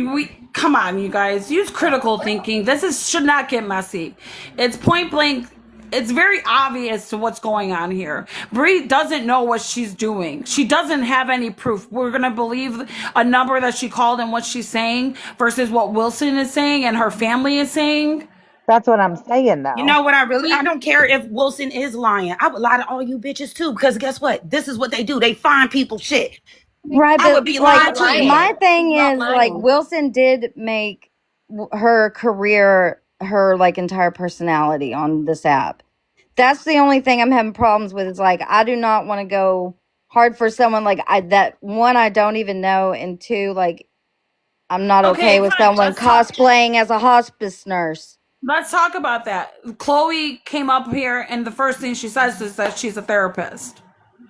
Come on, you guys. Use critical thinking. Should not get messy. It's point blank. It's very obvious to what's going on here. Bree doesn't know what she's doing. She doesn't have any proof. We're gonna believe a number that she called and what she's saying versus what Wilson is saying and her family is saying.
That's what I'm saying,
You
though.
know what I don't care if Wilson is lying. I would lie to all you bitches too, because guess what? This is what they do. They find people shit.
Right,
I
but
would be
like
lying
Not
too.
my
lying.
thing
Not
is like
lying.
Wilson did make her career her like entire personality on this app. That's the only thing I'm having problems with. Is like I do not want to go hard for someone like I that one I don't even know, and two like I'm not okay
Okay,
with
fine.
someone
Let's talk.
cosplaying as a hospice nurse.
Let's talk about that. Chloe came up here, and the first thing she says is that she's a therapist.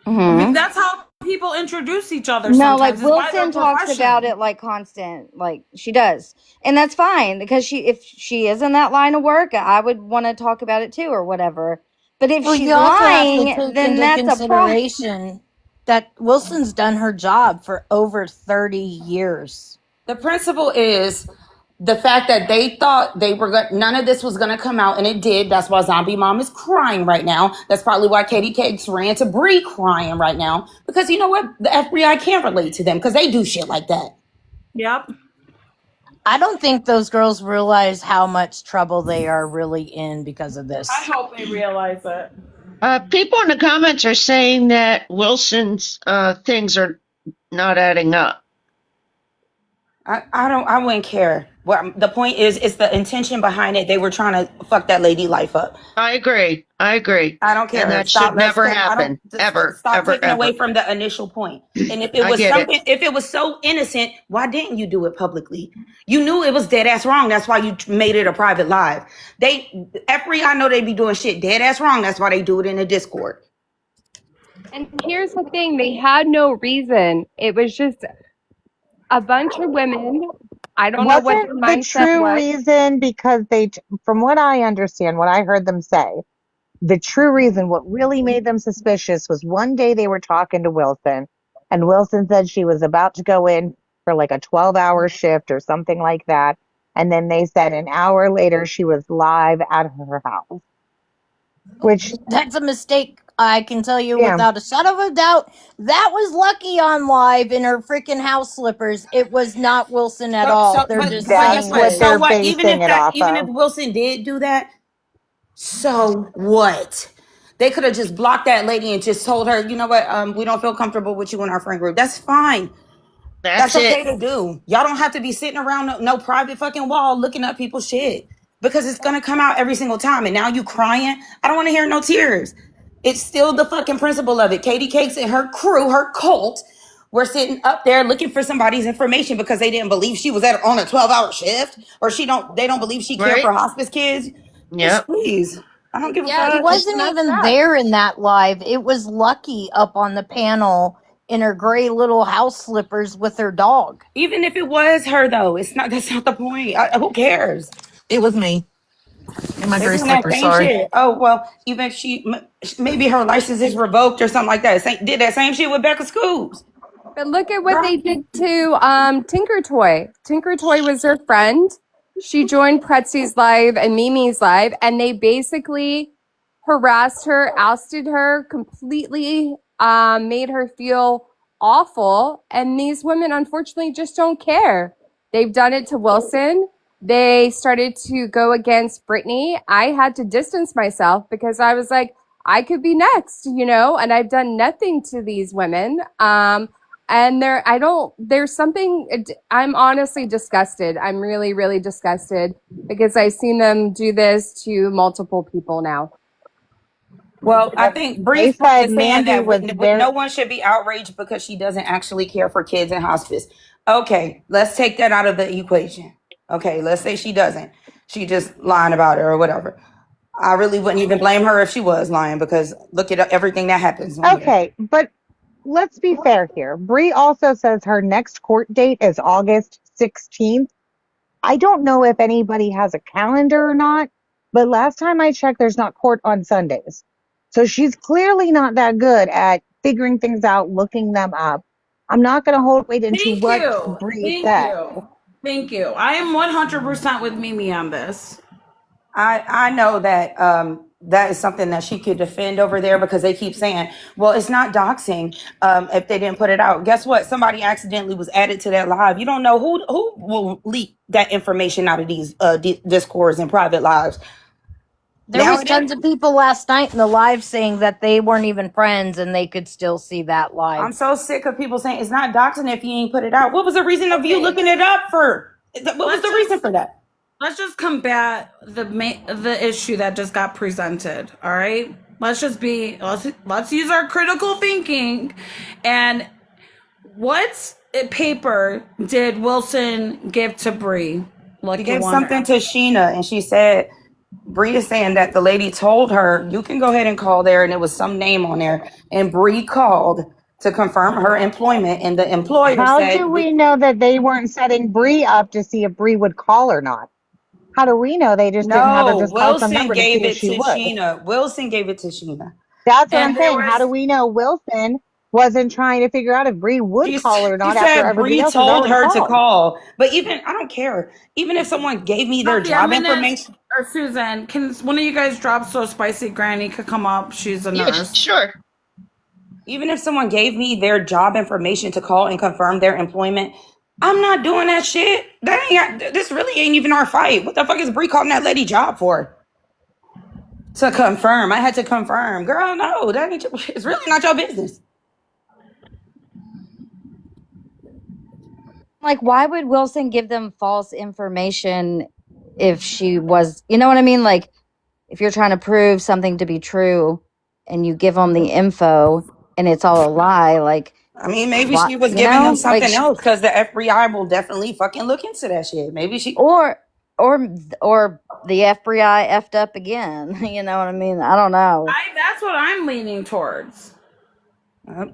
Hmm.
That's how people introduce each other
No, like
sometimes, is by their
Wilson talks about
profession.
it like constant, like she does, and that's fine because if she is in that line of work, I would want to talk about it too or whatever. But if
Well, you
she's
also have to
lying,
take
then
into
that's a problem.
consideration that Wilson's done her job for over 30 years.
The principle is the fact that they thought they were none of this was going to come out, and it did. That's why Zombie Mom is crying right now. That's probably why Katie Cakes ran to Bree crying right now, because you know what? The FBI can't relate to them because they do shit like that.
Yep.
I don't think those girls realize how much trouble they are really in because of
I
this.
hope they realize it.
People in the comments are saying that Wilson's things are not adding up.
I wouldn't care. Well, the point is, it's the intention behind it. They were trying to fuck that lady life up.
I agree. I agree.
I don't
And
care.
that
Stop.
should
Let's
never
take. I don't
happen. Ever,
stop
ever,
taking away
ever.
from the initial point. And if it
I
was
get it.
something, if it was so innocent, why didn't you do it publicly? You knew it was dead ass wrong. That's why you made it a private live. I know they be doing shit dead ass wrong. That's why they do it in a Discord.
and here's the thing, they had no reason. It was just a bunch of women. I don't know what their
Wasn't the
mindset
true
was.
reason because from what I understand, what I heard them say, the true reason, what really made them suspicious was one day they were talking to Wilson, and Wilson said she was about to go in for like a 12-hour shift or something like that. And then they said an hour later she was live at her house, which,
That's a mistake. I can tell you
yeah,
without a shadow of a doubt. That was Lucky on live in her freaking house slippers. It was not Wilson at all. They're just
But
that's
guess
saying
what?
what
this.
So
they're
what?
basing it off
Even if
of.
Wilson did do that, so what? They could have just blocked that lady and just told her, you know what? We don't feel comfortable with you in our friend group. That's fine. That's
That's
okay
it.
to do. Y'all don't have to be sitting around no private fucking wall looking up people's shit because it's gonna come out every single time. And now you crying. I don't want to hear no tears. It's still the fucking principle of it. Katie Cakes and her crew, her cult, were sitting up there looking for somebody's information because they didn't believe she was on a 12-hour shift, or they don't believe she cared for
Right?
hospice kids. Bitch,
Yep.
please. I don't give a
Yeah,
She
fuck.
it's
wasn't
messed
even
up.
there in that live. It was Lucky up on the panel in her gray little house slippers with her dog.
Even if it was her though, it's not. That's not the point. Who cares?
It was me in my
They
gray
doing that
slippers.
same
Sorry.
shit. Oh well, even if maybe her license is revoked or something like that. Did that same shit with Becca Scoops.
But look at what they did to Tinker Toy. Tinker Toy was her friend. She joined Pretzi's live and Mimi's live, and they basically harassed her, ousted her completely, made her feel awful. And these women, unfortunately, just don't care. They've done it to Wilson. They started to go against Brittany. I had to distance myself because I was like, I could be next, and I've done nothing to these women. And there's something, I'm honestly disgusted. I'm really, really disgusted because I've seen them do this to multiple people now.
Well, I think
They
Bree's point
said
is saying
Mandy
that
was there.
no one should be outraged because she doesn't actually care for kids in hospice. Okay, let's take that out of the equation. Okay, let's say she doesn't. She just lying about it or whatever. I really wouldn't even blame her if she was lying because look at everything that happens on here.
Okay, but let's be fair here. Bree also says her next court date is August 16th. I don't know if anybody has a calendar or not, but last time I checked, there's not court on Sundays. So she's clearly not that good at figuring things out, looking them up. I'm not going to hold weight into
Thank
what
you.
Bree
Thank
said.
you. Thank you. I am 100% with Mimi on this.
I know that that is something that she could defend over there because they keep saying, well, it's not doxing if they didn't put it out. Guess what? Somebody accidentally was added to that live. You don't know who will leak that information out of these discords and private lives.
There
Now
was
it is.
tons of people last night in the live saying that they weren't even friends and they could still see that live.
I'm so sick of people saying it's not doxing if you ain't put it out. What was the reason of you looking it up for? What was the reason for that?
Let's just combat the issue that just got presented. All right. Let's use our critical thinking. And what paper did Wilson give to Bree?
She gave something to Sheena, and she said, Bree is saying that the lady told her, you can go ahead and call there, and it was some name on there. And Bree called to confirm her employment, and the employer
How do
said,
we know that they weren't setting Bree up to see if Bree would call or not? How do we know they just didn't have her
no,
just call some
Wilson
number to see
gave
if
it
she
to
would?
Sheena. Wilson gave it to Sheena.
That's what
And
I'm
there
saying. How do
was
we know Wilson wasn't trying to figure out if Bree would call or
She
not after
said
everybody
Bree
else has
told
already
her to
called?
call. But even, I don't care. Even if someone gave me their
Sophie, a
job
minute.
information,
Or Susan, can one of you guys drop so Spicy Granny could come up? She's a
Yes,
nurse.
sure.
even if someone gave me their job information to call and confirm their employment, I'm not doing that shit. This really ain't even our fight. What the fuck is Bree calling that lady job for? To confirm. I had to confirm. Girl, no, that ain't it's really not your business.
Like, why would Wilson give them false information if she was, you know what I mean? Like, if you're trying to prove something to be true and you give them the info and it's all a lie, like,
I mean, maybe
what,
she was giving them something else because the FBI will definitely fucking look into that shit. Maybe she
or the FBI effed up again. You know what I mean? I don't know.
That's what I'm leaning towards.
I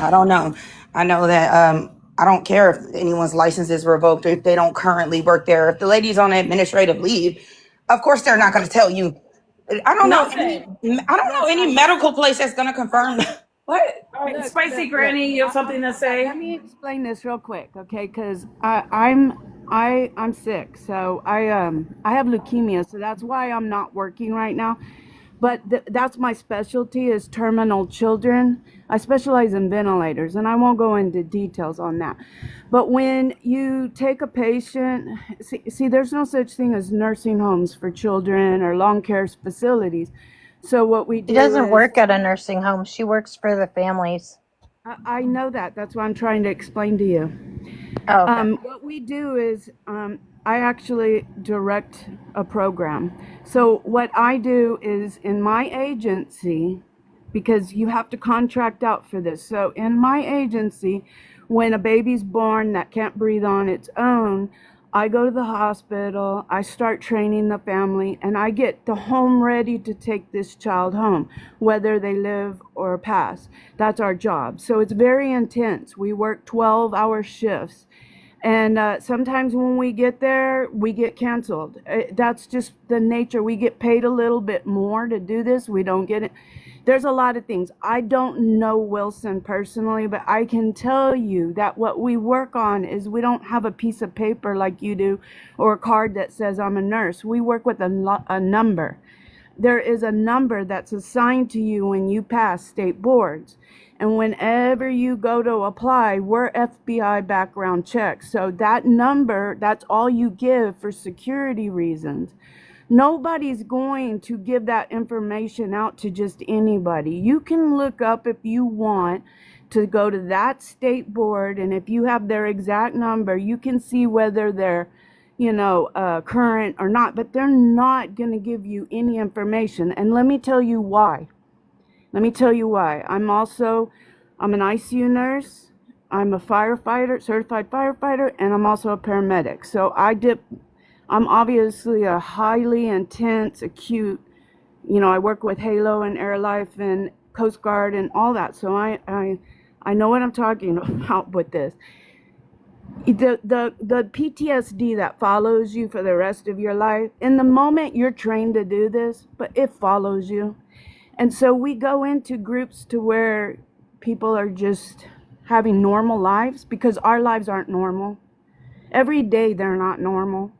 don't know. I know that I don't care if anyone's license is revoked or if they don't currently work there. If the lady's on administrative leave, of course they're not going to tell you. I don't know any medical place that's going to confirm. What?
All right,
Look,
Spicy
look,
Granny,
look.
you have something to say?
Let me explain this real quick, okay? Because I'm sick, so I have leukemia, so that's why I'm not working right now. But that's my specialty is terminal children. I specialize in ventilators, and I won't go into details on that. But when you take a patient, see, there's no such thing as nursing homes for children or long care facilities. So what we
She
do
doesn't
is
work at a nursing home. She works for the families.
I know that. That's what I'm trying to explain to you.
Oh, okay.
What we do is I actually direct a program. So what I do is in my agency, because you have to contract out for this. So in my agency, when a baby's born that can't breathe on its own, I go to the hospital, I start training the family, and I get the home ready to take this child home, whether they live or pass. That's our job. So it's very intense. We work 12-hour shifts. And sometimes when we get there, we get canceled. That's just the nature. We get paid a little bit more to do this. We don't get it. There's a lot of things. I don't know Wilson personally, but I can tell you that what we work on is we don't have a piece of paper like you do or a card that says I'm a nurse. We work with a number. There is a number that's assigned to you when you pass state boards. And whenever you go to apply, we're FBI background checks. So that number, that's all you give for security reasons. Nobody's going to give that information out to just anybody. You can look up if you want to go to that state board, and if you have their exact number, you can see whether they're, current or not, but they're not going to give you any information. And let me tell you why. I'm an ICU nurse, I'm a firefighter, certified firefighter, and I'm also a paramedic. So I'm obviously a highly intense, acute, I work with Halo and Air Life and Coast Guard and all that. So I know what I'm talking about with this. The PTSD that follows you for the rest of your life, in the moment you're trained to do this, but it follows you. And so we go into groups to where people are just having normal lives because our lives aren't normal. Every day they're not normal.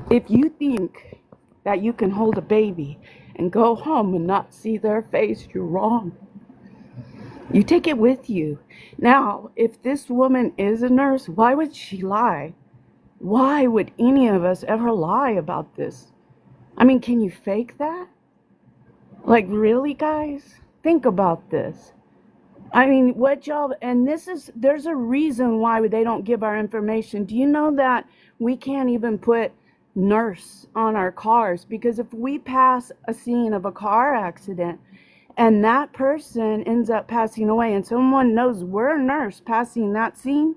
If you think that you can hold a baby and go home and not see their face, you're wrong. You take it with you. Now, if this woman is a nurse, why would she lie? Why would any of us ever lie about this? I mean, can you fake that? Like, really, guys? Think about this. I mean, there's a reason why they don't give our information. Do you know that we can't even put nurse on our cars? Because if we pass a scene of a car accident and that person ends up passing away and someone knows we're a nurse passing that scene,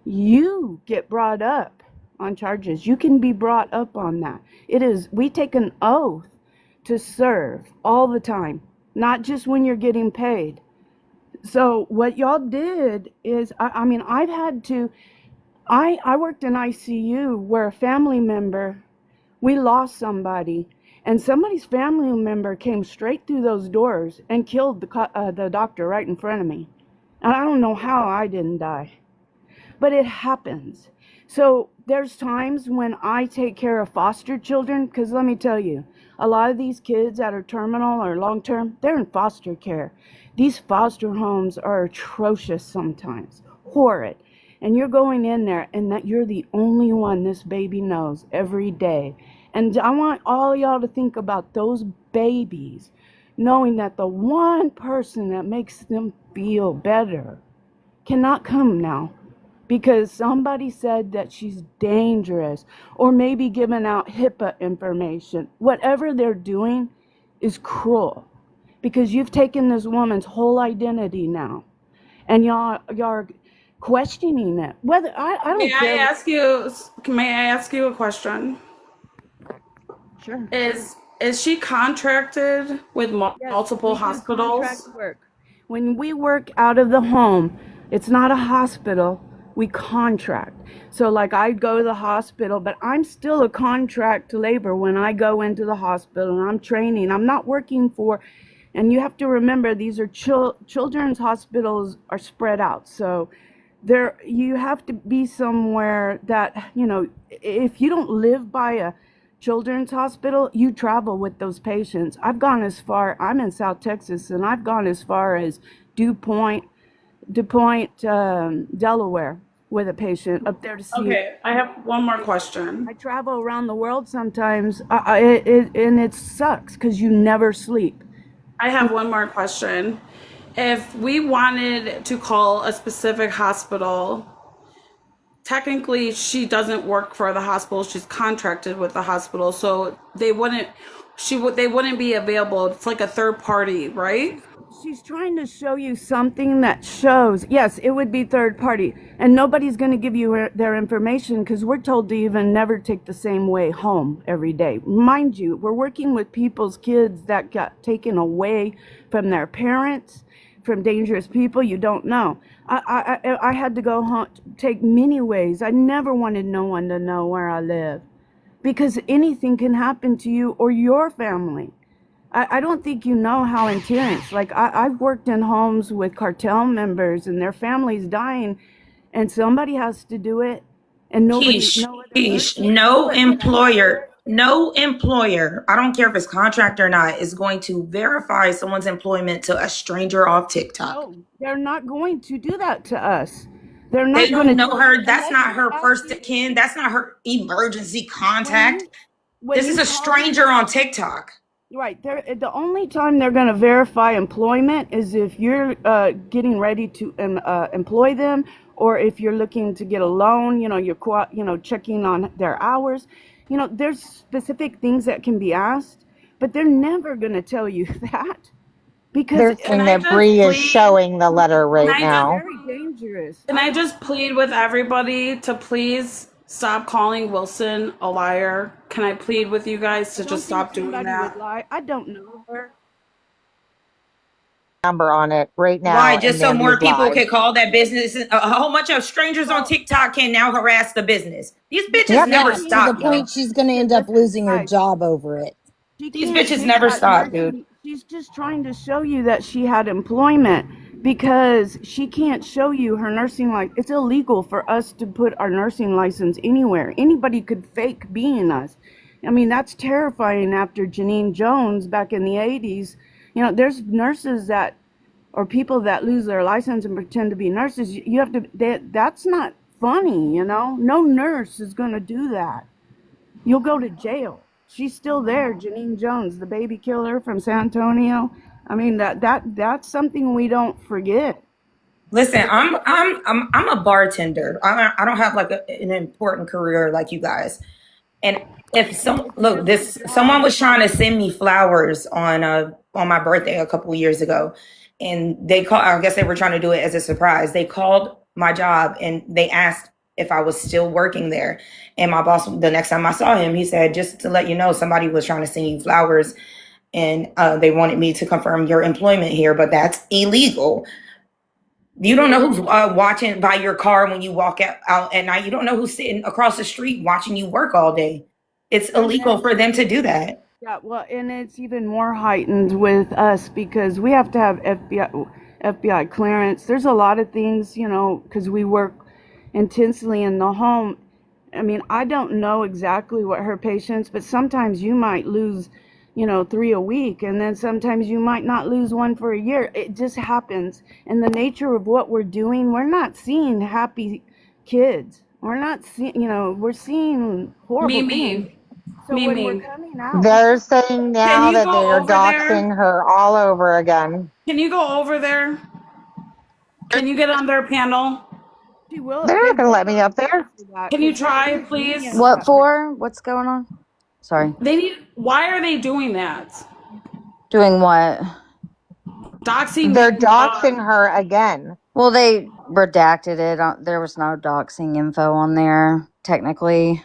you get brought up on charges. You can be brought up on that. We take an oath to serve all the time, not just when you're getting paid. So what y'all did is, I worked in ICU where a family member, we lost somebody, and somebody's family member came straight through those doors and killed the doctor right in front of me. And I don't know how I didn't die, but it happens. So there's times when I take care of foster children, because let me tell you, a lot of these kids that are terminal or long-term, they're in foster care. These foster homes are atrocious sometimes, horrid. And you're going in there and that you're the only one this baby knows every day. And I want all y'all to think about those babies, knowing that the one person that makes them feel better cannot come now because somebody said that she's dangerous or maybe giving out HIPAA information. Whatever they're doing is cruel because you've taken this woman's whole identity now and y'all are questioning it. Whether I don't care.
May I ask you a question?
Sure.
Is she contracted with
Yes,
multiple
we do contract
hospitals?
work. When we work out of the home, it's not a hospital, we contract. So like I go to the hospital, but I'm still a contract labor when I go into the hospital and I'm training. I'm not working for, and you have to remember these are children's hospitals are spread out. So you have to be somewhere that, if you don't live by a children's hospital, you travel with those patients. I'm in South Texas, and I've gone as far as DuPont, Delaware, with a patient up there to see.
Okay, I have one more question.
I travel around the world sometimes, and it sucks because you never sleep.
I have one more question. If we wanted to call a specific hospital, technically she doesn't work for the hospital, she's contracted with the hospital, so they wouldn't be available. It's like a third party, right?
She's trying to show you something that shows, yes, it would be third party. And nobody's going to give you their information because we're told to even never take the same way home every day. Mind you, we're working with people's kids that got taken away from their parents, from dangerous people you don't know. I had to go home, take many ways. I never wanted no one to know where I live because anything can happen to you or your family. I don't think you know how intense. Like I've worked in homes with cartel members and their families dying, and somebody has to do it, and no other nurse wants to do it.
No employer, I don't care if it's contract or not, is going to verify someone's employment to a stranger off TikTok.
No, they're not going to do that to us. They're
They
not going
don't
to
know
tell you
her. That's
unless
not
you
her
ask
first
you
kin. That's not her emergency
when
contact.
you when
This is
you
a
call them.
stranger on TikTok.
Right. The only time they're going to verify employment is if you're getting ready to employ them, or if you're looking to get a loan. You're checking on their hours. There's specific things that can be asked, but they're never going to tell you that because
They're
Can
saying
I
that
just
Bree is
plead?
showing the letter
Can
right
I
it's
just
now.
very dangerous.
Can I just plead with everybody to please stop calling Wilson a liar? Can I plead with you guys
I
to
don't
just
think
stop doing
somebody would
that?
lie. I don't know her.
Number on it right
Why?
now in
Just so
Mandy's
more people
live.
can call that business. A whole bunch of strangers on
Well,
TikTok can now harass the business. These bitches
Yep.
never
Yeah, to the
stop,
she
yo.
point she's going to end up
listen,
losing her
guys.
job over it.
She
These
can't
bitches
take
never
that
stop, dude.
nursing. She's just trying to show you that she had employment because she can't show you her nursing license. It's illegal for us to put our nursing license anywhere. Anybody could fake being us. I mean, that's terrifying after Janine Jones back in the 80s. There's nurses that, or people that lose their license and pretend to be nurses. You have to, that's not funny. No nurse is going to do that. You'll go to jail. She's still there, Janine Jones, the baby killer from San Antonio. I mean that's something we don't forget.
Listen, I'm a bartender. I don't have like an important career like you guys. And if some
It's
look,
just a
this
job.
someone was trying to send me flowers on my birthday a couple of years ago, and they called. I guess they were trying to do it as a surprise. They called my job and they asked if I was still working there. And my boss, the next time I saw him, he said, "Just to let you know, somebody was trying to send you flowers, and they wanted me to confirm your employment here, but that's illegal." You don't know who's watching by your car when you walk out at night. You don't know who's sitting across the street watching you work all day. It's
And
illegal for them to do that.
yeah, well, and it's even more heightened with us because we have to have FBI clearance. There's a lot of things, because we work intensely in the home. I mean, I don't know exactly what her patients, but sometimes you might lose, 3 a week, and then sometimes you might not lose one for a year. It just happens. And the nature of what we're doing, we're not seeing happy kids. We're not seeing, we're seeing horrible things.
Mimi,
So when we're
Mimi,
coming out, we
They're
have to
saying
can
now
you
that they
go
are
over there?
doxing her all over again.
Can you go over there? Can you get on their panel?
She will.
They're
They
not going to
will
let me
go
up
after her
there.
for that
Can you
because they're
try,
using me
please?
as
What
leverage.
for? What's going on? Sorry.
They need. Why are they doing that?
Doing what?
They're
Doxing.
doxing her again.
Well, they redacted it. There was no doxing info on there, technically.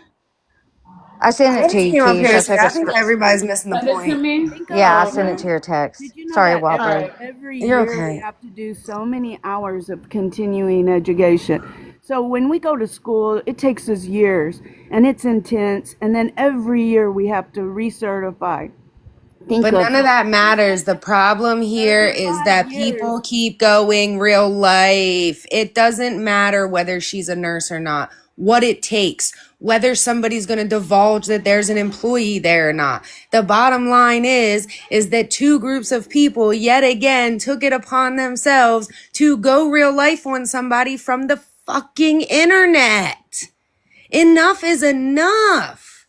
I sent it
I
to
just
you,
came up
Keish.
here to
I
say
took a
I think
scr-
everybody's missing the
Send it to
point.
me.
Think
Yeah, I
about
Oh,
sent it
okay.
to your
Did
text.
you know
Sorry,
that
All
Whopper.
right.
every
You're
year we
okay.
have to do so many hours of continuing education? So when we go to school, it takes us years and it's intense. And then every year we have to recertify. Think
But
of
none of that matters. The problem here
every
is
5
that
years.
people keep going real life. It doesn't matter whether she's a nurse or not, what it takes, whether somebody's going to divulge that there's an employee there or not. The bottom line is that two groups of people yet again took it upon themselves to go real life on somebody from the fucking internet. Enough is enough.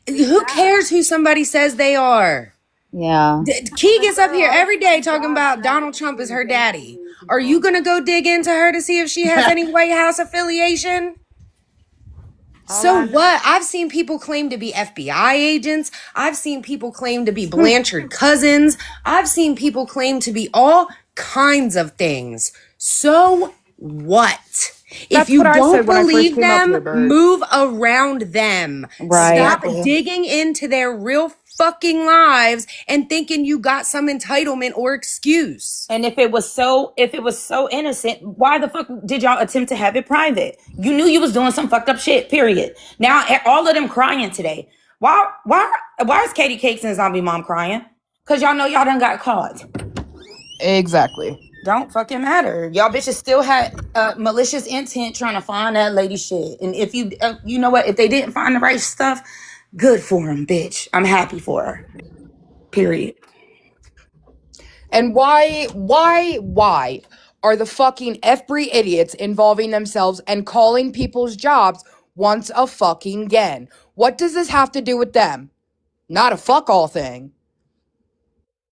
It's
Who
sad.
cares who somebody says they are?
Yeah.
Key
But
gets up
there
here
are
every day
some
talking
jobs
about
that
Donald
are
Trump is
really
her daddy.
benefiting
Are you
people.
going to go dig into her to see if she has any White House affiliation?
All
So
I know.
what? I've seen people claim to be FBI agents. I've seen people claim to be Blanchard cousins. I've seen people claim to be all kinds of things. So what? If
That's what
you
I said
don't
when I first
believe
came up
them,
here, Bird.
move around them.
Right.
Stop
Exactly.
digging into their real fucking lives and thinking you got some entitlement or excuse.
And if it was so innocent, why the fuck did y'all attempt to have it private? You knew you was doing some fucked up shit. Period. Now all of them crying today. Why is Katie Cakes and Zombie Mom crying? Cause y'all know y'all done got caught.
Exactly.
Don't fucking matter. Y'all bitches still had malicious intent trying to find that lady shit. And if you know what, if they didn't find the right stuff, good for them, bitch. I'm happy for her. Period.
And why? are the fucking F-bree idiots involving themselves and calling people's jobs once a fucking again. What does this have to do with them? Not a fuck all thing.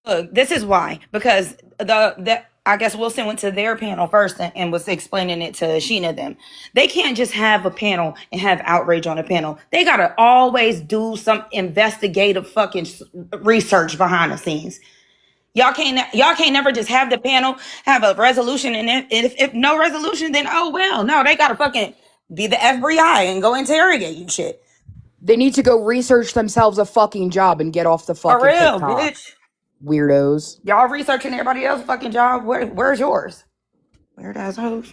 Look, this is why, because the I guess Wilson went to their panel first and was explaining it to Sheena them. They can't just have a panel and have outrage on a panel. They gotta always do some investigative fucking research behind the scenes. Y'all can't never just have the panel have a resolution, and if no resolution, then oh well. No, they gotta fucking be the FBI and go interrogate you shit.
They need to go research themselves a fucking job and get off the
For
fucking
real,
TikTok.
bitch.
Weirdos.
Y'all researching everybody else's fucking job. Where's yours? Weird ass hoes.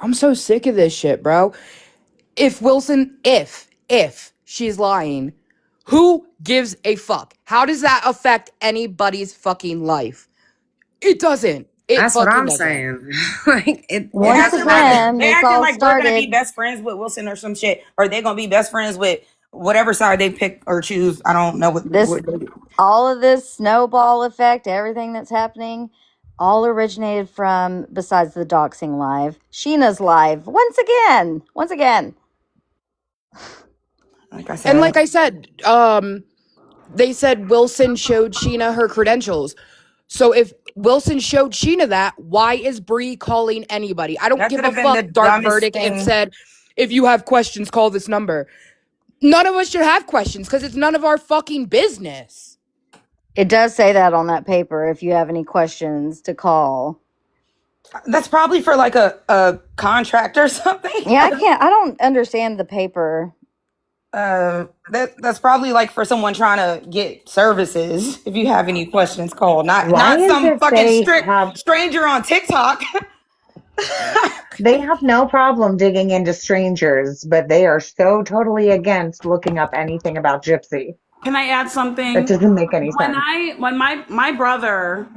I'm so sick of this shit, bro. If Wilson, if she's lying, who gives a fuck? How does that affect anybody's fucking life? It doesn't. It
That's what
fucking
I'm
doesn't.
saying. Like it
Once
has
again,
They
this
acting
all
like we're gonna be
started.
best friends with Wilson or some shit, or they gonna be best friends with whatever side they pick or choose. I don't know what
All of this snowball effect, everything that's happening, all originated from, besides the doxing live, Sheena's live. Once again.
Like I said,
And like I said, they said Wilson showed Sheena her credentials. So if Wilson showed Sheena that, why is Bree calling anybody? I don't
that
give
could
a
have been the
fuck. Dark
dumbest
verdict. It
thing.
said, if you have questions, call this number. None of us should have questions because it's none of our fucking business.
It does say that on that paper. If you have any questions, to call.
That's probably for like a contract or something.
Yeah, I don't understand the paper.
That's probably like for someone trying to get services. If you have any questions, call. Not
Why is
some
it
fucking
they
strict
have
stranger on TikTok.
they have no problem digging into strangers, but they are so totally against looking up anything about Gypsy?
Can I add
That
something?
doesn't make any
When
sense.
my brother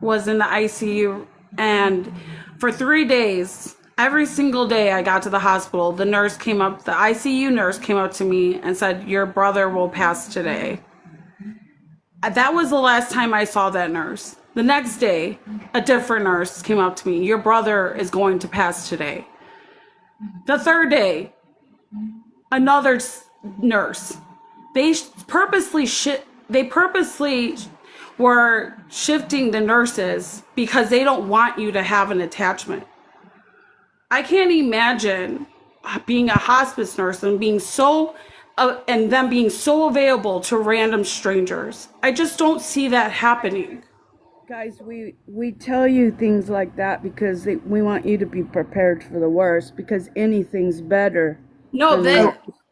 was in the ICU, and for 3 days, every single day I got to the hospital, the ICU nurse came up to me and said, "Your brother will pass today." That was the last time I saw that nurse. The next day, a different nurse came up to me, "Your brother is going to pass today." The third day, another nurse. They purposely were shifting the nurses because they don't want you to have an attachment. I can't imagine being a hospice nurse and being so and them being so available to random strangers. I just don't see that happening.
Guys, we tell you things like that because we want you to be prepared for the worst, because anything's better.
No,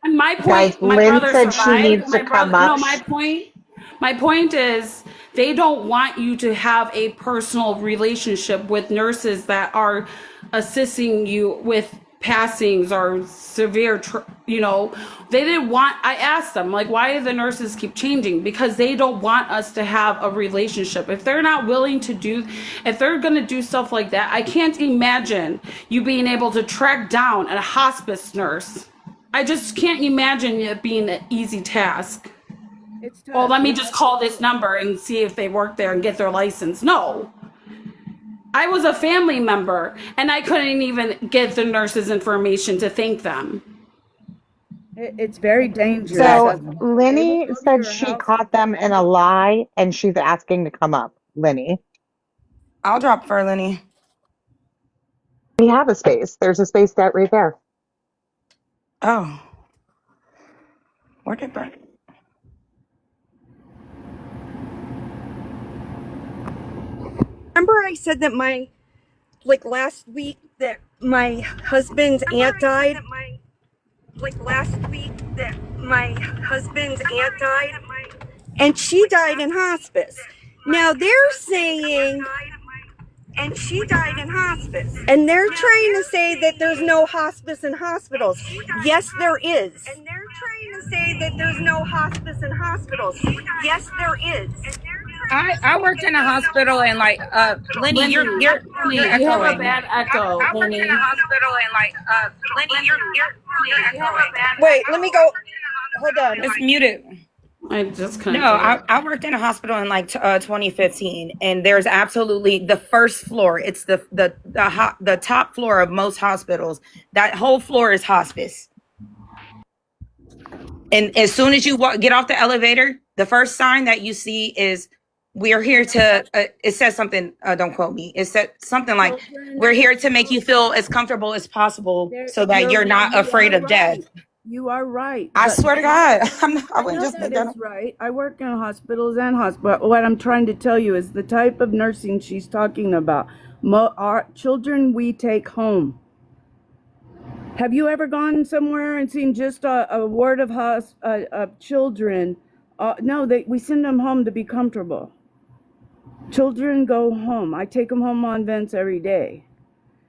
and my
Guys,
point, my
Lynn
brother
said she
survived.
needs to
My
come
brother,
up.
no, my point is they don't want you to have a personal relationship with nurses that are assisting you with passings or severe, they didn't want, I asked them, like, why do the nurses keep changing? Because they don't want us to have a relationship. If they're not willing to if they're going to do stuff like that, I can't imagine you being able to track down a hospice nurse. I just can't imagine it being an easy task.
It's tough.
Well, let me just call this number and see if they work there and get their license. No. I was a family member and I couldn't even get the nurse's information to thank them.
It's very dangerous.
So
They will
Lenny
go to
said
your
she
house.
caught them in a lie and she's asking to come up. Lenny.
I'll drop for Lenny.
We have a space. There's a space right there.
Oh. Where did Brent?
Remember I said that last week that my husband's aunt died? And she died in hospice. Now they're saying, and they're trying to say that there's no hospice in hospitals. Yes, there is. Yes, there is.
I worked in a hospital and Lenny,
Lenny,
you're
you have a
echoing.
bad echo, Lenny.
Wait, let me go. Hold on.
Just mute it.
I just
No,
connected it.
I worked in a hospital in like 2015, and there's absolutely the first floor. It's the top floor of most hospitals. That whole floor is hospice. And as soon as you get off the elevator, the first sign that you see is we're here to. It says something. Don't quote me. It said something like we're here to make you feel as comfortable as possible, so that you're not
You
afraid
are
of death.
right. You are right.
I
But
swear to God, I
I
wouldn't
know
just
that
think that.
is right. I work in hospitals and hospital. What I'm trying to tell you is the type of nursing she's talking about. Our children we take home. Have you ever gone somewhere and seen just a ward of children? No, we send them home to be comfortable. Children go home. I take them home on vents every day.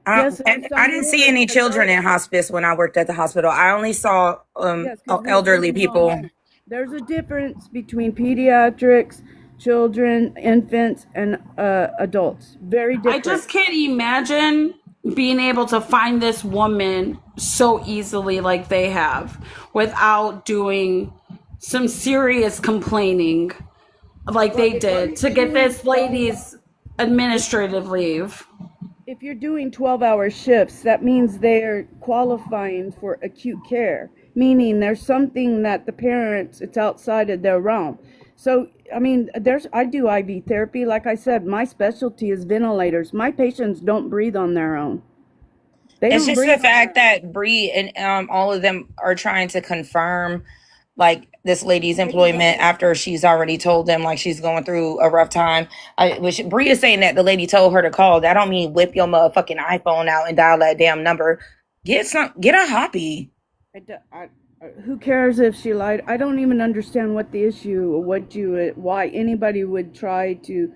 Yes, there's
And I
some
didn't see
wards,
any children in hospice when I worked at the hospital. I only saw
yes, because we send
elderly
them home.
people.
There's a difference between pediatrics, children, infants, and adults. Very
I
different.
just can't imagine being able to find this woman so easily like they have without doing some serious complaining like
Well,
they did to get this lady's administrative leave.
if you're doing 12-hour shifts, that means they're qualifying for acute care, meaning there's something that the parents, it's outside of their realm. So, I mean, I do IV therapy. Like I said, my specialty is ventilators. My patients don't breathe on their own. They
It's
don't
just the
breathe on
fact
their own.
that Bree and all of them are trying to confirm like this lady's
They don't.
employment after she's already told them like she's going through a rough time. Which Bree is saying that the lady told her to call. That don't mean whip your motherfucking iPhone out and dial that damn number. Get a hobby.
Who cares if she lied? I don't even understand what the issue, why anybody would try to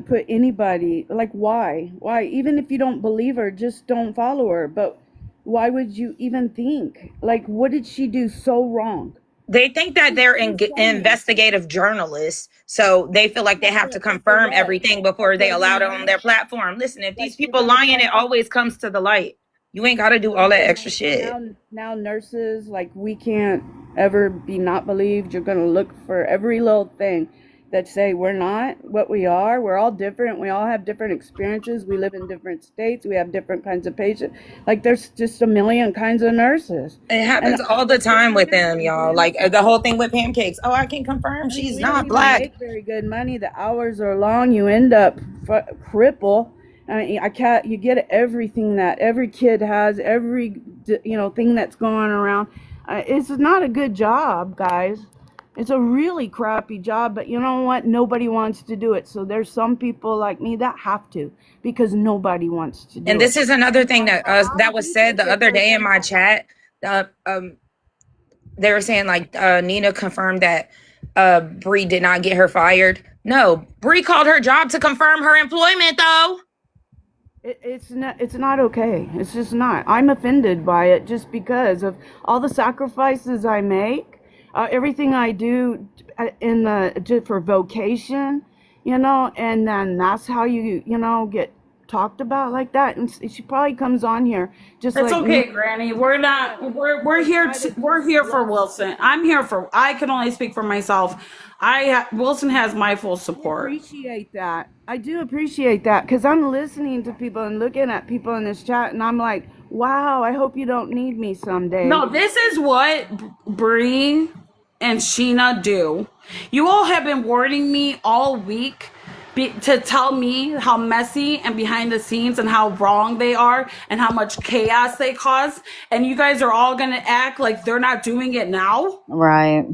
put anybody, like, why, even if you don't believe her, just don't follow her. But why would you even think, like, what did she do so wrong?
They think that they're investigative journalists, so they feel like they have to confirm everything before they allow it on their platform. Listen, if these people lying, it always comes to the light. You ain't got to do all that extra shit.
Now nurses, like, we can't ever be not believed. You're going to look for every little thing that say we're not what we are. We're all different. We all have different experiences. We live in different states. We have different kinds of patients. Like, there's just a million kinds of nurses.
It happens all the time with them, y'all. Like the whole thing with pancakes. Oh, I can confirm she's
we don't
not
even
black.
make very good money. The hours are long. You end up cripple. I mean, you get everything that every kid has, every thing that's going around. It's not a good job, guys. It's a really crappy job, but you know what? Nobody wants to do it. So there's some people like me that have to, because nobody wants to do it.
And this is another thing that was said the other day in my chat. They were saying like Nina confirmed that Bree did not get her fired. No, Bree called her job to confirm her employment, though.
It's not okay. It's just not. I'm offended by it just because of all the sacrifices I make, everything I do for vocation, and then that's how you get talked about like that. And she probably comes on here just
It's
like
okay,
me.
Granny. We're here we're here for Wilson. I can only speak for myself. Wilson has my full support.
Appreciate that. I do appreciate that, because I'm listening to people and looking at people in this chat, and I'm like, wow, I hope you don't need me someday.
No, this is what Bree and Sheena do. You all have been warning me all week to tell me how messy and behind the scenes and how wrong they are and how much chaos they cause. And you guys are all going to act like they're not doing it now?
Right.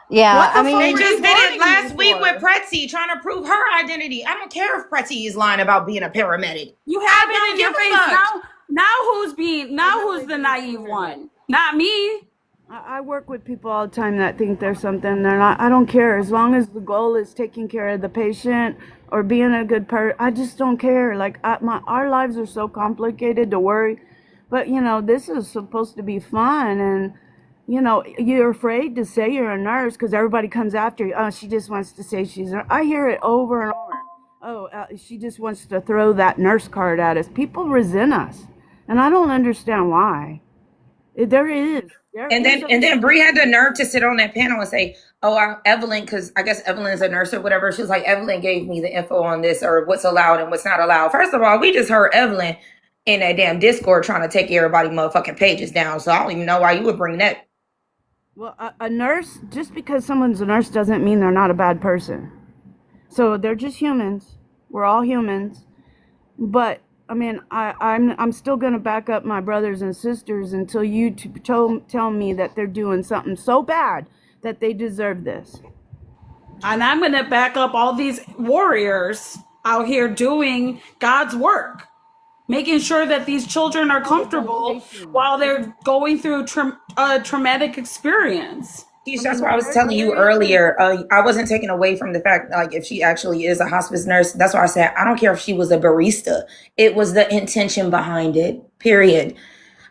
Yeah,
What the fuck
They
were
just
you
did it
warning me
last week
for?
with Pretzi trying to prove her identity. I don't care if Pretzi is lying about being a paramedic.
You have
I
it
don't
in your
give a
face
fuck.
now. Who's the naive one? Not me.
I work with people all the time that think they're something they're not. I don't care, as long as the goal is taking care of the patient or being a good person. I just don't care. Like, our lives are so complicated to worry, but this is supposed to be fun, and you're afraid to say you're a nurse because everybody comes after you. Oh, she just wants to say she's a nurse. I hear it over and over. Oh, she just wants to throw that nurse card at us. People resent us, and I don't understand why. There is
There's a
And then
reason
Bree had
she
the nerve
did
to
it.
sit on that panel and say, "Oh, Evelyn," because I guess Evelyn is a nurse or whatever. She was like, "Evelyn gave me the info on this or what's allowed and what's not allowed." First of all, we just heard Evelyn in that damn Discord trying to take everybody motherfucking pages down. So I don't even know why you would bring that.
Well, a nurse, just because someone's a nurse doesn't mean they're not a bad person. So they're just humans. We're all humans. But I mean, I'm still gonna back up my brothers and sisters until you tell me that they're doing something so bad that they deserve this.
And I'm going to back up all these warriors out here doing God's work, making sure that these children are
Called a
comfortable
vocation.
while they're going through a traumatic experience.
I
That's
mean,
why I was telling you
there is a
earlier. I wasn't taking away from the fact, like, if she actually is a hospice nurse. That's why I said I don't care if she was a barista. It was the intention behind it. Period.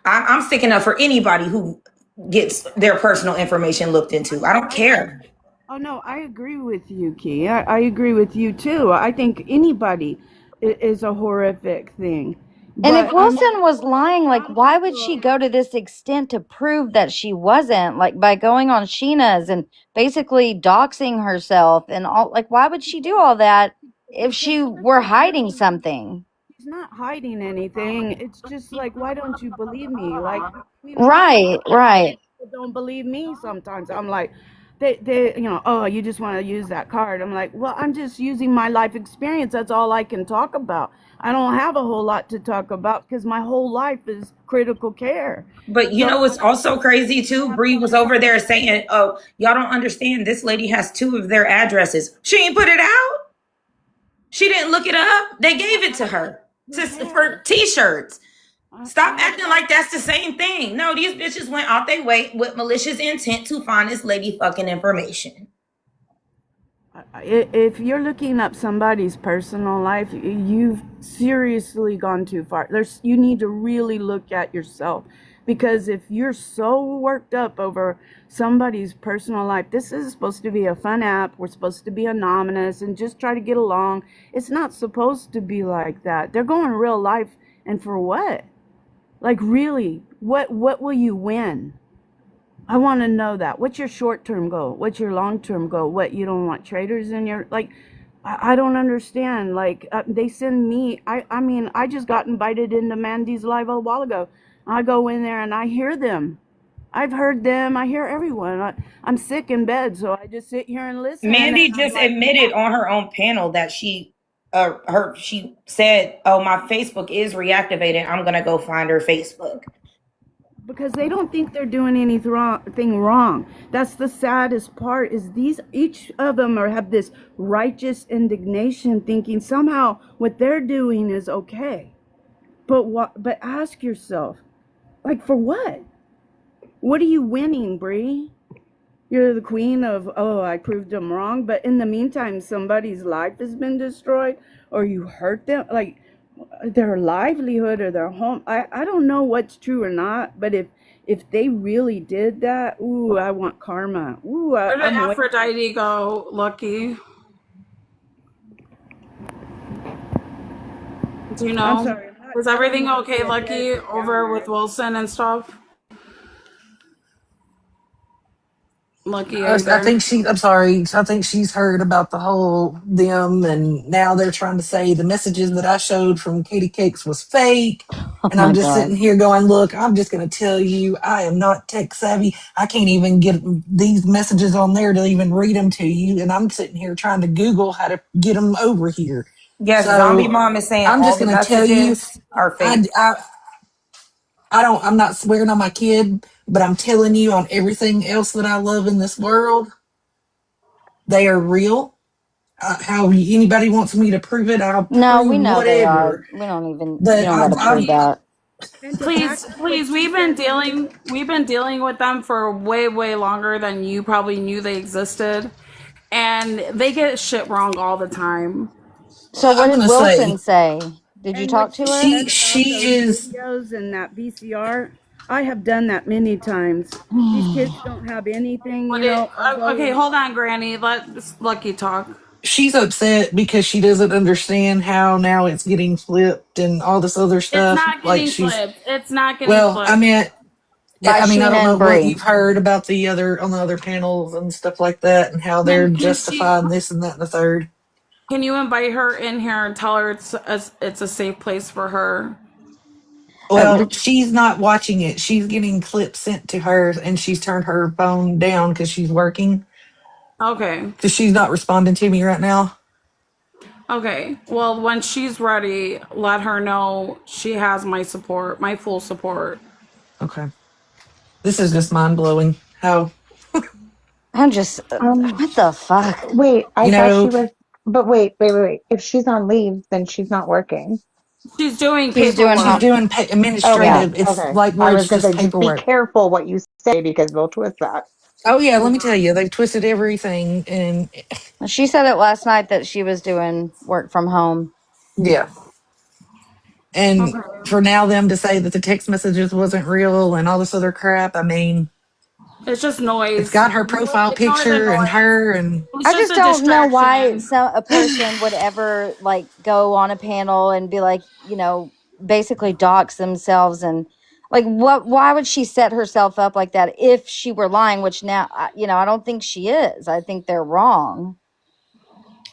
I'm sticking up for anybody who gets their personal information looked into. I don't care.
Oh no, I agree with you, Key. I agree with you too. I think anybody is a horrific thing,
And if
but I mean,
Wilson was lying, like, why would she go to this extent to prove that she wasn't? Like, by going on Sheena's and basically doxing herself and all, like, why would she do all that if
because
she were hiding something?
she's not hiding anything. It's just like, why don't you believe me? Like, I mean, I
Right, right.
people don't believe me sometimes. I'm like, oh, you just want to use that card. I'm like, well, I'm just using my life experience. That's all I can talk about. I don't have a whole lot to talk about because my whole life is critical care.
But you
So
know what's also crazy
I
too?
have
Bree
to
was
have
over there
something.
saying, "Oh, y'all don't understand. This lady has two of their addresses. She ain't put it out. She didn't look it up. They gave it to her
Who
for
cares?
T-shirts. Stop
I
acting like that's the same thing. No, these bitches went out their way with malicious intent to find this lady fucking information.
If you're looking up somebody's personal life, you've seriously gone too far. You need to really look at yourself, because if you're so worked up over somebody's personal life, this is supposed to be a fun app. We're supposed to be anonymous and just try to get along. It's not supposed to be like that. They're going real life, and for what? Like, really, what will you win? I want to know that. What's your short term goal? What's your long term goal? What, you don't want traders in your, like, I don't understand. Like, they send me, I mean, I just got invited into Mandy's live a while ago. I go in there and I hear them. I've heard them. I hear everyone. I'm sick in bed, so I just sit here and listen. And
Mandy
I'm
just
like,
admitted on her own panel that she said, "Oh, my Facebook is reactivated. I'm gonna go find her Facebook."
because they don't think they're doing anything wrong. That's the saddest part, is these, each of them have this righteous indignation, thinking somehow what they're doing is okay. But ask yourself, like, for what? What are you winning, Bree? You're the queen of, oh, I proved them wrong, but in the meantime somebody's life has been destroyed, or you hurt them, like their livelihood or their home. I don't know what's true or not, but if they really did that, ooh, I want karma. Ooh,
Where did
I'm waiting.
Aphrodite go, Lucky? Do you
I'm
know?
sorry,
Is
I don't
everything
want to be
okay,
a dead
Lucky, over
downer.
with Wilson and stuff? Lucky, are you
I
there?
think I'm sorry. I think she's heard about the whole them, and now they're trying to say the messages that I showed from Katie Cakes was fake.
Oh
And I'm
my
just sitting
God.
here going, look, I'm just going to tell you, I am not tech savvy. I can't even get these messages on there to even read them to you. And I'm sitting here trying to Google how to get them over here.
Yes, Zombie
So
Mom is saying
I'm
all
just
the
going to tell you,
messages are
I,
fake.
I, I'm not swearing on my kid, but I'm telling you on everything else that I love in this world, they are real. How anybody wants me to prove it, I'll
No, we
prove
know they are.
whatever.
We don't even, you
But
don't got to prove that.
And to back
Please,
up what
please,
she said,
we've been dealing with them for way, way longer than you probably knew they existed. And they get shit wrong all the time.
So what
I'm
did
gonna
Wilson
say
say? Did you
and what
talk to
she
her?
said about
she
those
is.
videos and that VCR, I have done that many times. These kids don't have anything,
But it,
I'll
okay,
go.
hold on, Granny. Let Lucky talk.
She's upset because she doesn't understand how now it's getting flipped and all this other
It's
stuff.
not
Like
getting
she's
flipped. It's not getting
well, I
flipped.
meant
by
I mean, I
Sheena
don't know
and
what
Bree.
you've heard about the other on the other panels and stuff like that, and how they're
Can she?
justifying this and that and the third.
Can you invite her in here and tell her it's a safe place for her?
Well,
The,
she's not watching it. She's getting clips sent to her, and she's turned her phone down because she's working.
Okay.
Because she's not responding to me right now.
Okay. Well, when she's ready, let her know she has my support, my full support.
Okay. This is just mind blowing. How
I'm just,
Um,
what the fuck?
wait, I
you
thought she
know?
was, but wait. If she's on leave, then she's not working.
She's doing
She's doing
She's
paperwork.
doing
yeah.
administrative. It's
Okay.
like
I
where
was
it's
gonna
just
say, just be
paperwork.
careful what you say because they'll twist that.
Oh yeah, let me tell you, they've twisted everything, and
She said it last night that she was doing work from home.
yeah, and
Okay.
for now them to say that the text messages wasn't real and all this other crap. I mean,
It's just
it's
noise.
got her profile
Ignore the
picture and
noise.
her, and
It's
I
just
just
a
don't know why
distraction.
some a person would ever like go on a panel and be like, basically dox themselves and like what why would she set herself up like that if she were lying, which now I don't think she is. I think they're wrong.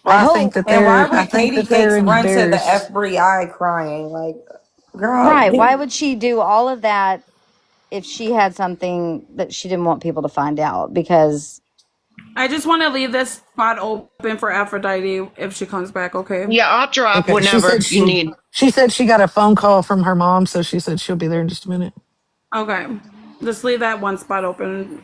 I
well,
hope.
And why
I
would
think
Katie
that they're
Cakes run to the
embarrassed.
FBI crying? Like, girl,
Right, why would she do all of that if she had something that she didn't want people to find out? Because
I just want to leave this spot open for Aphrodite if she comes back, okay?
Yeah, I'll drop
Okay, she said
whenever you need.
she got a phone call from her mom, so she said she'll be there in just a minute.
Okay. Just leave that one spot open.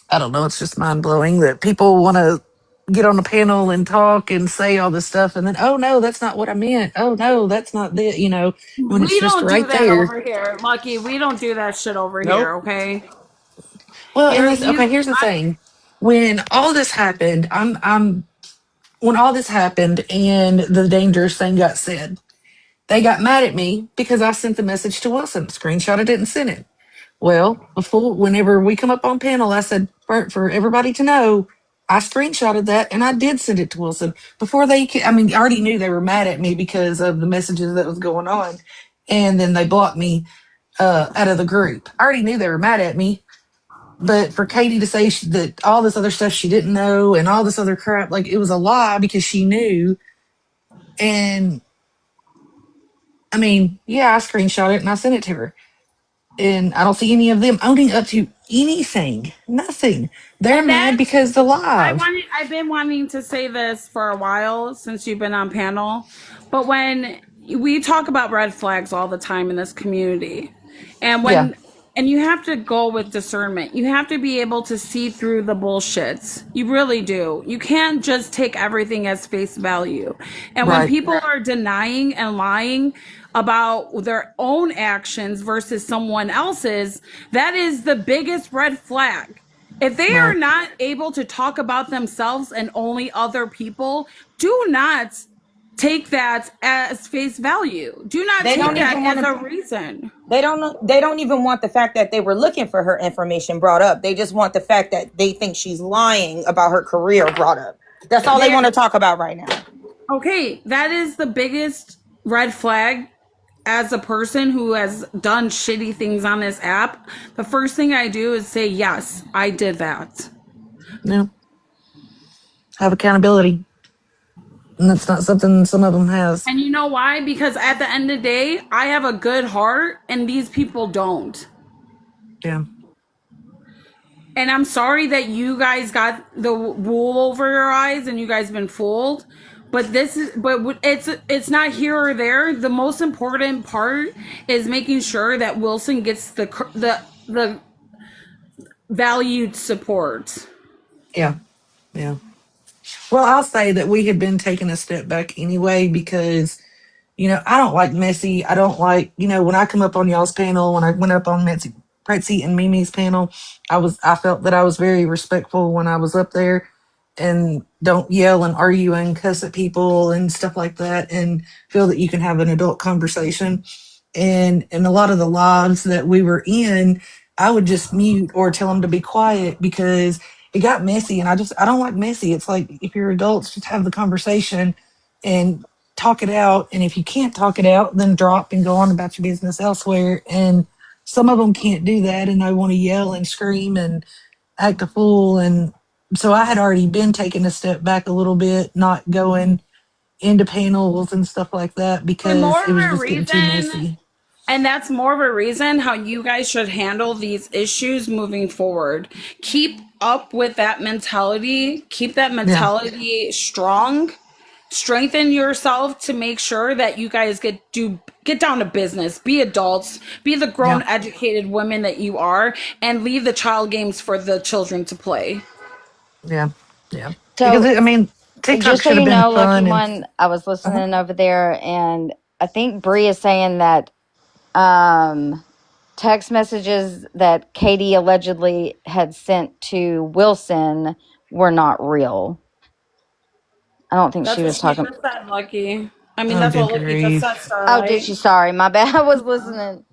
I don't know. It's just mind blowing that people want to get on a panel and talk and say all this stuff, and then oh no, that's not what I meant. Oh no, that's not the when it's
We
just
don't do
right
that
there.
over here, Lucky. We don't do that shit over here,
Nope.
okay?
Well, and
Here,
this
you.
okay. Here's the thing: when all this happened, I'm when all this happened and the dangerous thing got said, they got mad at me because I sent the message to Wilson, screenshotted it, and sent it. Well, before, whenever we come up on panel, I said for everybody to know, I screenshotted that and I did send it to Wilson before they. I mean, I already knew they were mad at me because of the messages that was going on, and then they blocked me out of the group. I already knew they were mad at me, but for Katie to say that all this other stuff she didn't know and all this other crap, like it was a lie because she knew. And I mean, yeah, I screenshot it and I sent it to her and I don't see any of them owning up to anything. Nothing. They're
And
mad
that's
because the live.
I've been wanting to say this for a while since you've been on panel, but when we talk about red flags all the time in this community, and
Yeah.
you have to go with discernment. You have to be able to see through the bullshit. You really do. You can't just take everything as face value. And when
Right.
people are denying and lying about their own actions versus someone else's, that is the biggest red flag. If they are
Right.
not able to talk about themselves and only other people, do not take that as face value. Do not
they
take
don't
that
even want
as a
to.
reason.
They don't know. They don't even want the fact that they were looking for her information brought up. They just want the fact that they think she's lying about her career brought up. That's all they want to talk about right now.
Okay, that is the biggest red flag as a person who has done shitty things on this app. The first thing I do is say, yes, I did that.
Yeah. Have accountability. And that's not something some of them has.
And you know why? Because at the end of the day, I have a good heart and these people don't.
Yeah.
And I'm sorry that you guys got the wool over your eyes and you guys been fooled. But it's not here or there. The most important part is making sure that Wilson gets the valued support.
Yeah. Yeah. Well, I'll say that we had been taking a step back anyway because I don't like messy. I don't like, when I come up on y'all's panel, when I went up on Pretsy and Mimi's panel, I felt that I was very respectful when I was up there and don't yell and argue and cuss at people and stuff like that and feel that you can have an adult conversation. And in a lot of the lives that we were in, I would just mute or tell them to be quiet because it got messy and I don't like messy. It's like if you're adults, just have the conversation and talk it out. And if you can't talk it out, then drop and go on about your business elsewhere. And some of them can't do that, and they want to yell and scream and act a fool. And so I had already been taking a step back a little bit, not going into panels and stuff like that
For more
because it
of
was
a
just getting too
reason,
messy.
and that's more of a reason how you guys should handle these issues moving forward. Keep up with that mentality, keep that
Yeah.
mentality strong, strengthen yourself to make sure that you guys get down to business, be adults, be the
Yeah.
grown educated women that you are, and leave the child games for the children to play.
Yeah. Yeah. Because
So
I mean, TikTok
just so
should have
you
been
know, Lucky
fun and
One, I was
uh
listening over there, and I think Bree is saying that um, text messages that Katie allegedly had sent to Wilson were not real. I don't think she
That's what
was
she
talking.
just said, Lucky. I mean,
oh,
that's
good
what Lucky just said,
grief.
Oh, did she?
Starlight.
Sorry, my bad. I was listening.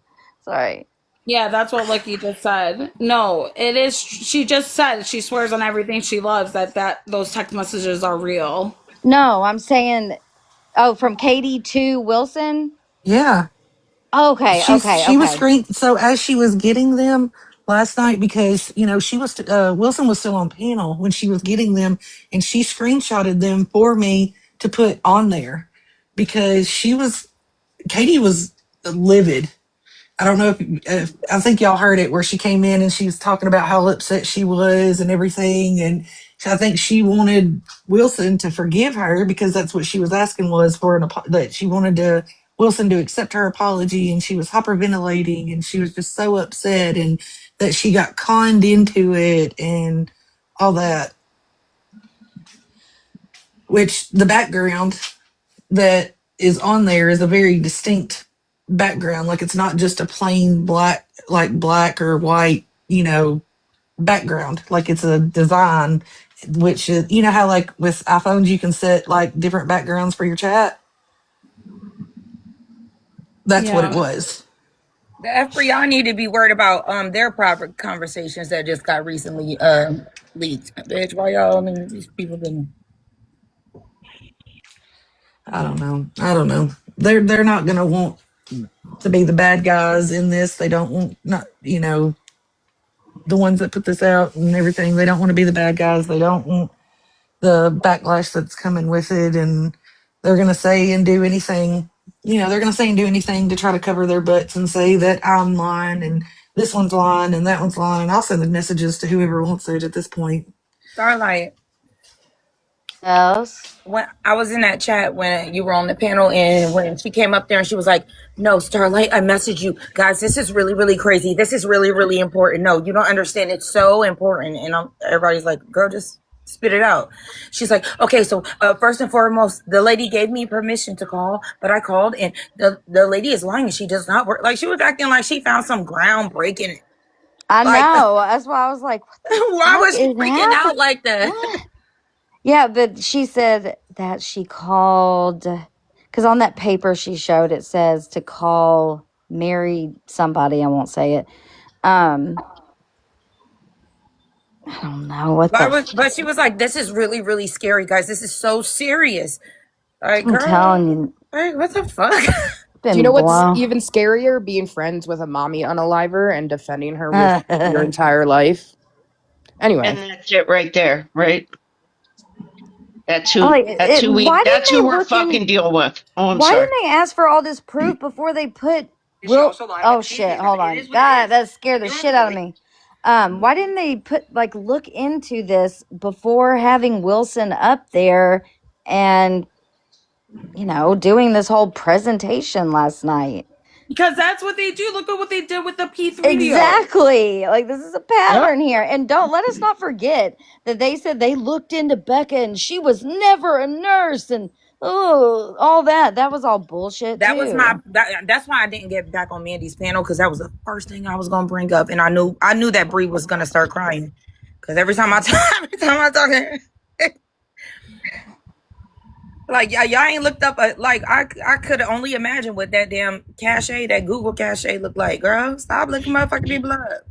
Sorry.
Yeah, that's what Lucky just said. No, it is. She just said she swears on everything she loves that those text messages are real.
No, I'm saying. Oh, from Katie to Wilson.
Yeah.
Okay, okay,
She was
okay.
screen so as she was getting them last night, because she was Wilson was still on panel when she was getting them, and she screenshotted them for me to put on there because Katie was livid. I don't know if I think y'all heard it where she came in and she was talking about how upset she was and everything, and I think she wanted Wilson to forgive her because that's what she was asking, was for that she wanted to Wilson to accept her apology, and she was hyperventilating and she was just so upset, and that she got conned into it and all that. Which the background that is on there is a very distinct background. Like, it's not just a plain black, like black or white, background. Like, it's a design, which is, how like with iPhones you can set like different backgrounds for your chat. That's what it
Yeah.
was.
The FBI need to be worried about their private conversations that just got recently leaked. Bitch, why y'all? I mean, these people been.
I don't know. I don't know. They're not gonna want to be the bad guys in this. They don't want, not, the ones that put this out and everything. They don't want to be the bad guys. They don't want the backlash that's coming with it, and they're going to say and do anything. They're going to say and do anything to try to cover their butts and say that I'm lying and this one's lying and that one's lying. And I'll send the messages to whoever wants it at this point.
Starlight,
Yes.
when I was in that chat when you were on the panel, and when she came up there and she was like, "No, Starlight, I messaged you guys. This is really, really crazy. This is really, really important. No, you don't understand. It's so important." And everybody's like, "Girl, just spit it out." She's like, "Okay, so first and foremost, the lady gave me permission to call, but I called, and the lady is lying. She does not work." Like, she was acting like she found some groundbreaking.
I
Like,
know. That's why I was like, "What the
why
fuck
was she
is
freaking out
happening?"
like that?
What? Yeah, but she said that she called because on that paper she showed it says to call Mary somebody. I won't say it. Um, I don't know what the.
But she was like, "This is really, really scary, guys. This is so serious." Like,
I'm
girl,
telling you,
like, what the fuck?
Do you
been
know what's
blown.
even scarier? Being friends with a mommy unaliver and defending her with your entire life.
And
Anyway,
that's it right there, right? That's
I'm
who.
like, why didn't
That's who
they
we're
look in?
fucking dealing with. Oh, I'm
Why
sorry.
didn't they ask for all this proof before they put
She
Will?
also lied about
Oh
the
shit!
pancake. I
Hold
mean, it
on,
is what it
God,
is.
that scared the
You don't have
shit
to
out of
believe.
me. Why didn't they look into this before having Wilson up there and doing this whole presentation last night?
Because that's what they do. Look at what they did with the P3 deal.
Exactly. Like, this is a
yep.
pattern here. And don't let us not forget that they said they looked into Becca and she was never a nurse and all that. That was all bullshit
That was
too.
that's why I didn't get back on Mandy's panel, because that was the first thing I was gonna bring up, and I knew that Bree was gonna start crying, because every time I talk, like, y'all ain't looked up like, I could only imagine what that damn cachet, that Google cachet looked like. Girl, stop looking motherfucking people up.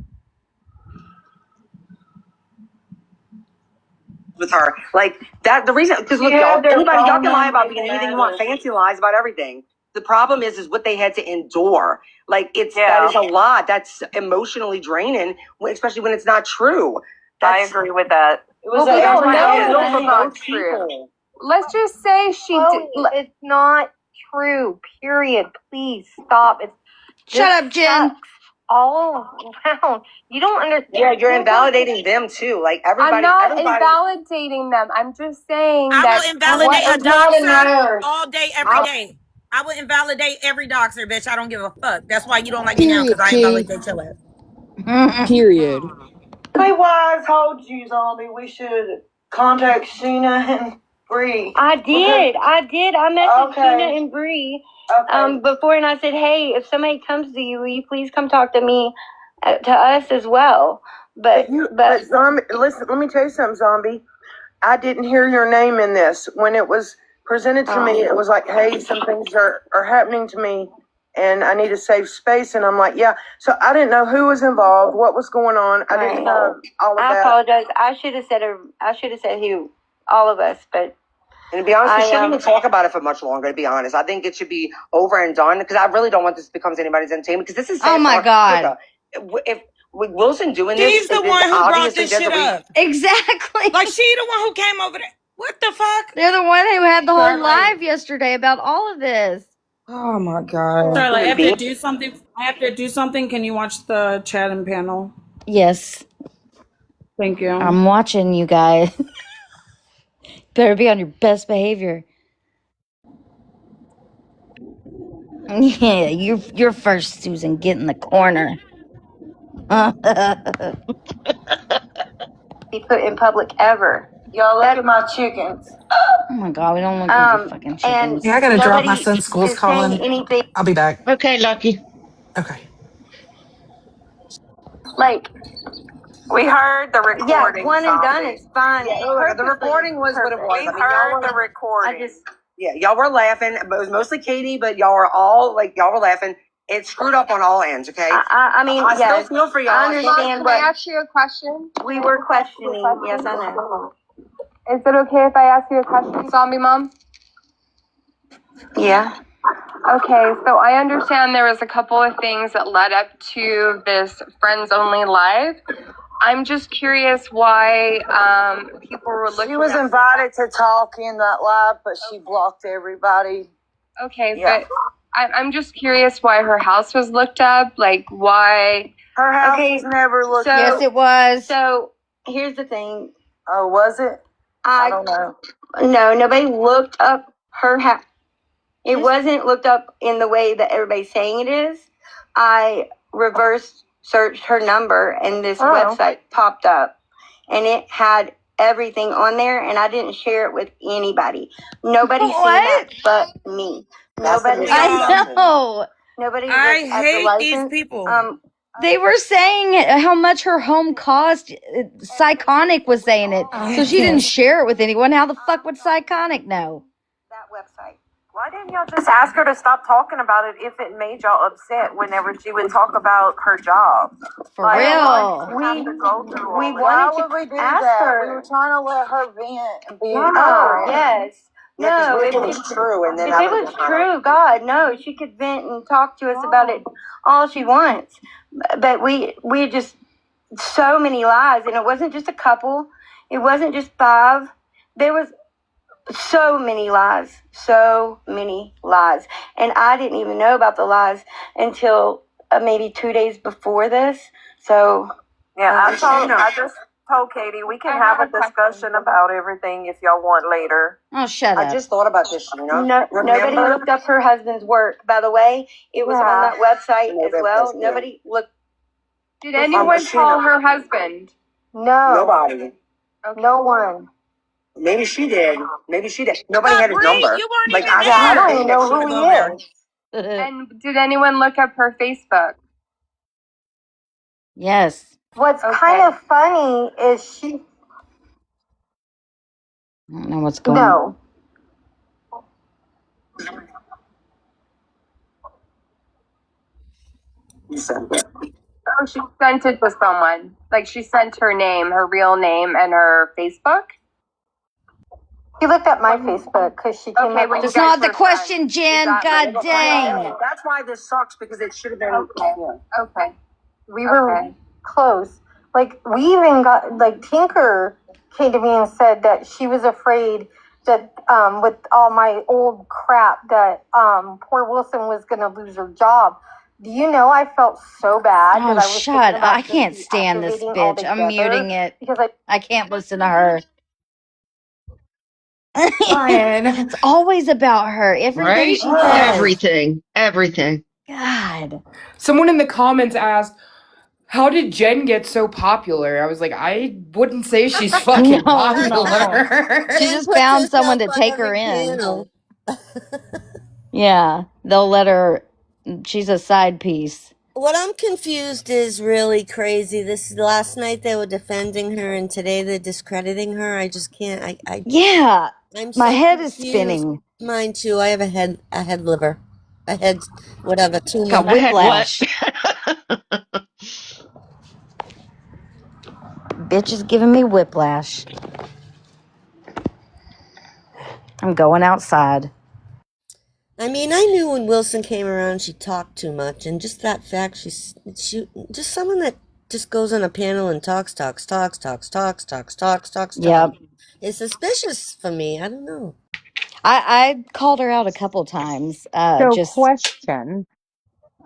with her. Like that, the reason, because look, y'all, anybody, y'all can lie about being anything you want, fancy lies about everything. The problem is what they had to endure. Like that is a lot. That's emotionally draining, especially when it's not true. I agree with that. It was
Well, we don't know
it
if it's not true. Let's just say she did.
It's not true. Period. Please stop.
Shut up, Jen.
All around. You don't understand.
Yeah, you're invalidating them too. Like everybody.
I'm not
everybody,
invalidating them. I'm just saying
I
that
will invalidate a
what is not in
doxer
there.
all day, every day. I will invalidate every doxer, bitch. I don't give a fuck. That's why you don't like me now,
Period,
because I
Key.
invalidate your ass.
Period.
My wise told you, Zombie, we should contact Sheena and Bree.
I did. I messaged
Okay.
Sheena and Bree before, and I said, hey, if somebody comes to you, will you please come talk to me, to us as well? But
Zombie, listen, let me tell you something, Zombie. I didn't hear your name in this. When it was presented to me, it was like, hey, some things are happening to me and I need a safe space. And I'm like, yeah. So I didn't know who was involved, what was going on. I didn't know all of that.
I apologize. I should have said who, all of us, but.
And to be honest, we shouldn't even talk about it for much longer, to be honest. I think it should be over and done, because I really don't want this to become anybody's entertainment, because this is sad.
Oh my God.
If with Wilson doing this,
She's the one who brought this shit up.
Exactly.
Like, she the one who came over there. What the fuck?
They're the one who had the whole live yesterday about all of this.
Oh my God.
Charlotte, I have to do something. Can you watch the chat and panel?
Yes.
Thank you.
I'm watching you guys. Better be on your best behavior. Yeah, you're first, Susan. Get in the corner.
Be put in public ever.
Y'all look at my chickens.
Oh my God, we don't look at your fucking chickens.
Yeah, I gotta drop. My son's school's calling.
Anything
I'll be back.
Okay, Lucky.
Okay.
like
We heard the recording.
one and done is fine.
Yeah, look, the recording was what it was.
We heard the recording.
Yeah, y'all were laughing, but it was mostly Katie, but y'all were laughing. It screwed up on all ends, okay?
I mean,
I still feel for y'all.
I understand
Can I ask you a question?
we were questioning. Yes, I know.
Is it okay if I ask you a question, Zombie Mom?
Yeah.
Okay, so I understand there was a couple of things that led up to this Friends Only Live. I'm just curious why people were looking.
She was invited to talk in that live, but she blocked everybody.
Okay, but I'm just curious why her house was looked up. Like, why?
Her house was never looked up.
Yes, it was.
So here's the thing.
Oh, was it? I don't know.
No, nobody looked up her house. It wasn't looked up in the way that everybody's saying it is. I reverse searched her number and this website popped up and it had everything on there and I didn't share it with anybody. Nobody seen that but me. Nobody.
I know.
Nobody.
I hate these people.
They were saying how much her home cost. Psychonic was saying it. So she didn't share it with anyone. How the fuck would Psychonic know?
That website.
Why didn't y'all just ask her to stop talking about it if it made y'all upset whenever she would talk about her job?
For real.
We wanted to ask her.
We were trying to let her vent and be.
Yes.
No, if it was true, and then
if it was true, God, no, she could vent and talk to us about it all she wants. But we just so many lies, and it wasn't just a couple. It wasn't just 5. There was so many lies, and I didn't even know about the lies until maybe 2 days before this. So
yeah, I just told Katie we can have a discussion about everything if y'all want later.
Oh, shut up.
I just thought about this,
nobody looked up her husband's work, by the way. It was on that website as well. Nobody looked.
Did anyone call her husband?
No.
Nobody.
Okay. No one.
Maybe she did. Nobody had his number.
You weren't even
I don't even know who he is.
And did anyone look up her Facebook?
Yes.
What's kind of funny is she.
I don't know what's going on.
Oh, she sent it to someone. Like, she sent her name, her real name, and her Facebook?
He looked at my Facebook because she came up when
That's
you guys
not the
were
question, Jen.
Exactly.
God dang.
That's why this sucks, because it should have been.
Okay. We were close. Like, we even got, like, Tinker came to me and said that she was afraid that, with all my old crap, that, poor Wilson was going to lose her job. Do you know I felt so bad that
Oh,
I was
shut
thinking
up.
about
I
just
can't stand this
deactivating
bitch. I'm
altogether?
muting it.
Because
I can't listen to her.
Ryan.
It's always about her. Everything
Right?
she says.
Everything.
God.
Someone in the comments asked, how did Jen get so popular? I was like, I wouldn't say she's fucking
No, no.
popular.
She
Jen
just
puts
found someone
herself
to
on
take her
every
in.
panel.
Yeah. They'll let her. She's a side piece.
What I'm confused is really crazy. This last night they were defending her, and today they're discrediting her. I just can't.
Yeah.
I'm
My
so
head is
confused.
spinning.
Mine too. I have a head liver, a head, whatever tumor.
Got
I had what?
whiplash. Bitch is giving me whiplash. I'm going outside.
I mean, I knew when Wilson came around, she talked too much, and just that fact, she just someone that just goes on a panel and talks.
Yep.
It's suspicious for me. I don't know.
I called her out a couple times.
So,
Just
question.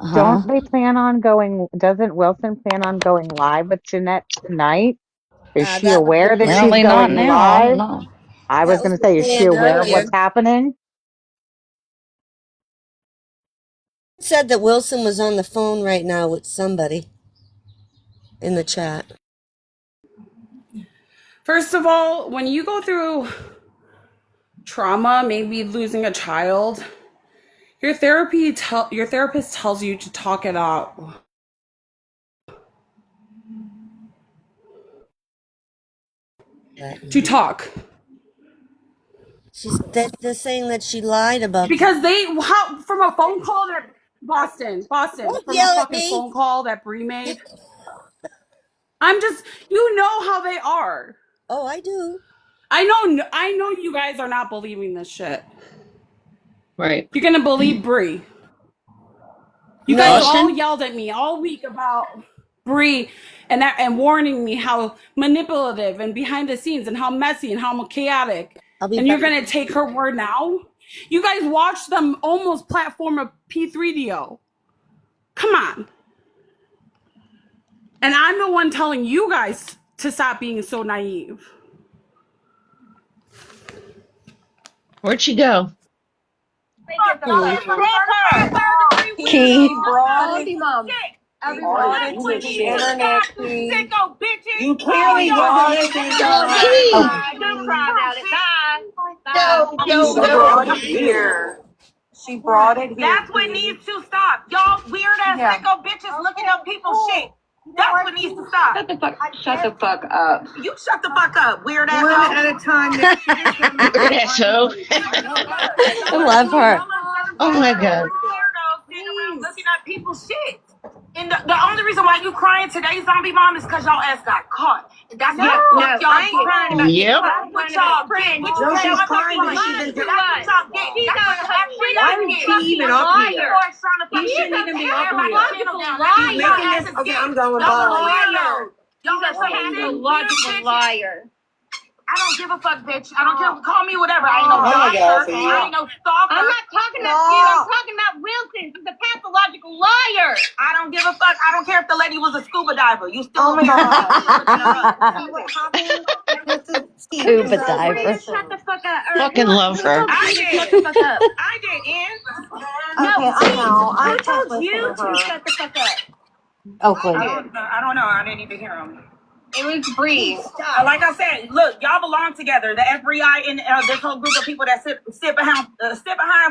uh-huh.
Don't they plan on going? Doesn't Wilson plan on going live with Jeanette tonight? Is she
That was the
aware that she's
Apparently
plan
not
going
earlier.
now. I don't
live?
know.
I was
That was
going to
the
say, is she
plan
aware of
earlier.
what's happening?
Said that Wilson was on the phone right now with somebody in the chat.
First of all, when you go through trauma, maybe losing a child, your therapist tells you to talk it out. To talk.
They're saying that she lied about.
Because from a phone call that Boston,
Don't
from a
yell at
fucking
me.
phone call that Bree made. I'm just, you know how they are.
Oh, I do.
I know you guys are not believing this shit.
Right.
You're gonna believe Bree. You guys
No.
all
Boston?
yelled at me all week about Bree and warning me how manipulative and behind the scenes and how messy and how chaotic.
I'll be
And you're
back.
gonna take her word now? You guys watched them almost platform a P3DO. Come on. And I'm the one telling you guys to stop being so naive.
Where'd she go?
Key.
You clearly wasn't listening to her.
Key!
No, here. She brought it here.
That's what needs to stop. Y'all weird ass sicko bitches looking up people's shit. That's what needs to stop.
Shut the fuck up.
You shut the fuck up, weird ass.
One at a time.
Weird asshole.
I love her.
Oh my God.
Weirdos sitting around looking at people's shit. And the only reason why you crying today, zombie mom, is because y'all ass got caught. And that's what y'all get.
Yep.
That's what y'all get.
No, she's crying because she's been.
That's what y'all get.
Why is she even up here? He shouldn't even be up here. He's making this. Okay, I'm going. Bye.
Y'all are pathological liar. I don't give a fuck, bitch. I don't care. Call me whatever. I ain't no doctor. I ain't no stalker. I'm not talking about you. I'm talking about Wilson. He's a pathological liar. I don't give a fuck. I don't care if the lady was a scuba diver. You still. Oh my god.
Scuba diver.
Shut the fuck up.
Fucking love her.
I did. Shut the fuck up. I didn't. No, I know. I told you to shut the fuck up.
Oakland.
I don't know. I didn't even hear him. It was Bree. Like I said, look, y'all belong together. The FBI and this whole group of people that sit behind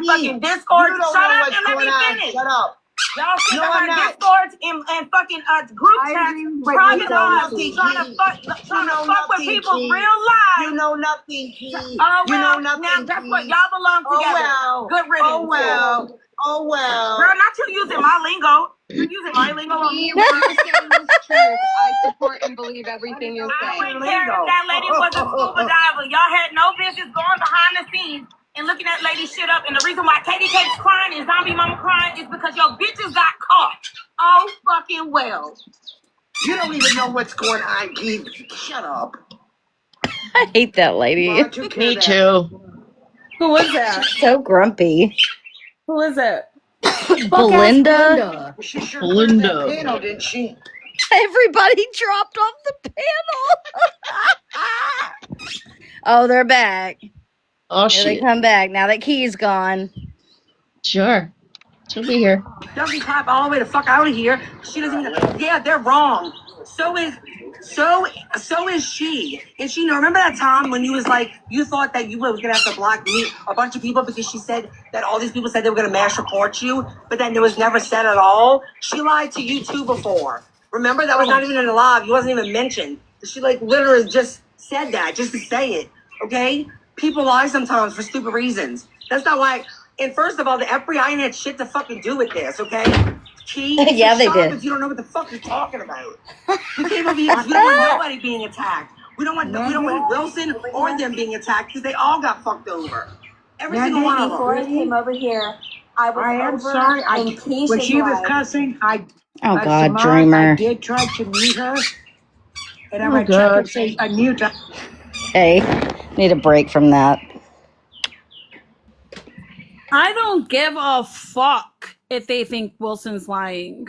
fucking Discord. Shut up and let me finish. Shut up. Y'all sit behind Discords and fucking group chats, private lives, trying to fuck with people real live.
You know nothing, Key.
Oh well,
you know nothing.
now guess what? Y'all belong together.
Oh well.
Good riddance.
Oh well. Oh well.
Girl, not you using my lingo.
You're using my lingo on me.
What you're saying is truth. I support and believe everything you
I
say.
wouldn't care if that lady was a scuba diver. Y'all had no business going behind the scenes and looking at lady shit up. And the reason why Katie Cake's crying and Zombie Mama crying is because your bitches got caught. Oh, fucking well.
You don't even know what's going on, Keith. Shut up.
I hate that lady.
Me too.
Who is that?
So grumpy.
Who is it?
Fuck ass
Belinda.
Linda.
She sure cleared that
Belinda.
panel, didn't she?
Everybody dropped off the panel. Oh, they're back.
Oh
Here they
shit.
come back. Now that Key's gone.
Sure. She'll be here.
Doesn't clap all the way the fuck out of here. She doesn't even. Yeah, they're wrong. So is, so is she. And she remember that time when you was like you thought that you was gonna have to block me a bunch of people because she said that all these people said they were gonna mass report you, but then it was never said at all. She lied to you too before. Remember that was not even in the live. You wasn't even mentioned. She like literally just said that just to say it. Okay, people lie sometimes for stupid reasons. That's not why. And first of all, the FBI ain't had shit to fucking do with this, okay? Key,
Yeah, they did.
because you don't know what the fuck you're talking about. We came over here because we don't want nobody being attacked. We don't want Wilson or them being attacked because they all got fucked over. Every single one of them.
Before I came over here, I was
I am
over
sorry.
in
When
Keisha's
she was
live.
cussing,
Oh God,
Samad,
Dreamer.
I did try to mute her, and I'm
Oh
gonna check
God.
and say unmute her.
Hey, need a break from that.
I don't give a fuck if they think Wilson's lying.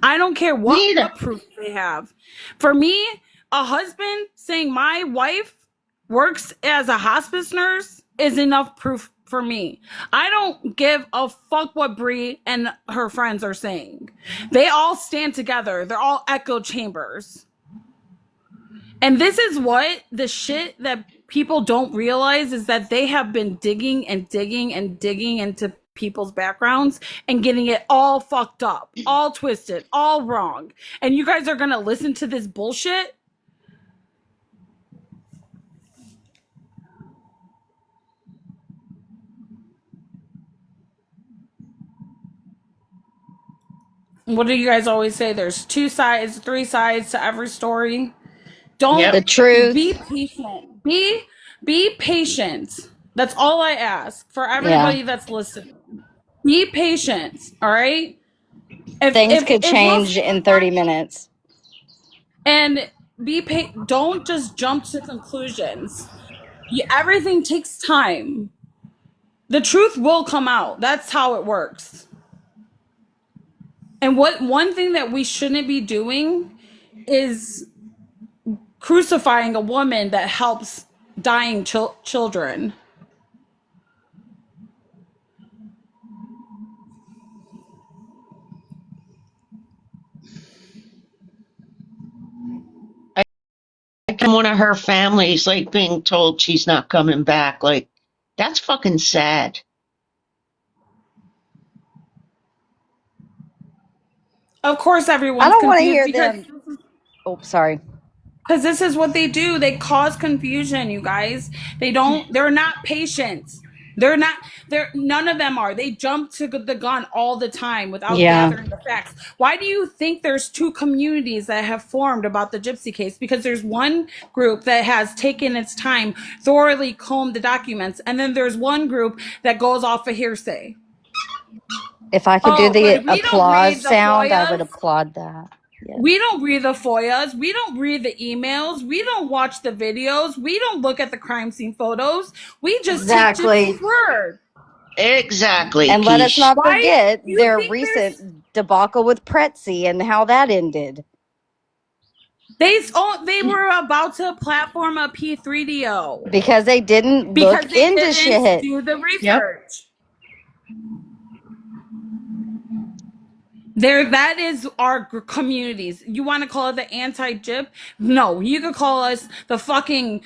I don't care what
Me either.
proof they have. For me, a husband saying my wife works as a hospice nurse is enough proof for me. I don't give a fuck what Bree and her friends are saying. They all stand together. They're all echo chambers. And this is what the shit that people don't realize is that they have been digging and digging and digging into people's backgrounds and getting it all fucked up, all twisted, all wrong. And you guys are going to listen to this bullshit? What do you guys always say? There's 2 sides, 3 sides to every story. Don't
The
Yep.
truth.
be patient. Be patient. That's all I ask for
Yeah.
everybody that's listening. Be patient, all right?
Things could
If
change
Wilson
in
was
30
lying,
minutes.
and don't just jump to conclusions. Everything takes time. The truth will come out. That's how it works. And one thing that we shouldn't be doing is crucifying a woman that helps dying children.
And one of her families like being told she's not coming back. Like, that's fucking sad.
Of course,
I
everyone's
don't want to
confused
hear
because
them. Oh, sorry.
this is what they do. They cause confusion, you guys. They're not patient. None of them are. They jump to the gun all the time without
Yeah.
gathering the facts. Why do you think there's 2 communities that have formed about the Gypsy case? Because there's one group that has taken its time, thoroughly combed the documents, and then there's one group that goes off of hearsay.
If I could do
Oh,
the
but we don't
applause
read the
sound, I would
FOIAs.
applaud that. Yes.
We don't read the FOIAs. We don't read the emails. We don't watch the videos. We don't look at the crime scene photos. We just take
Exactly.
Gypsy's word.
Exactly,
And let us
Keish.
not
Why
forget
do you
their
think there's
recent debacle with Pretzi and how that ended.
they were about to platform a P3DO
Because they didn't
because
look
they
into
didn't
shit.
do the
Yep.
research. That is our communities. You want to call it the anti-gyp? No, you could call us the fucking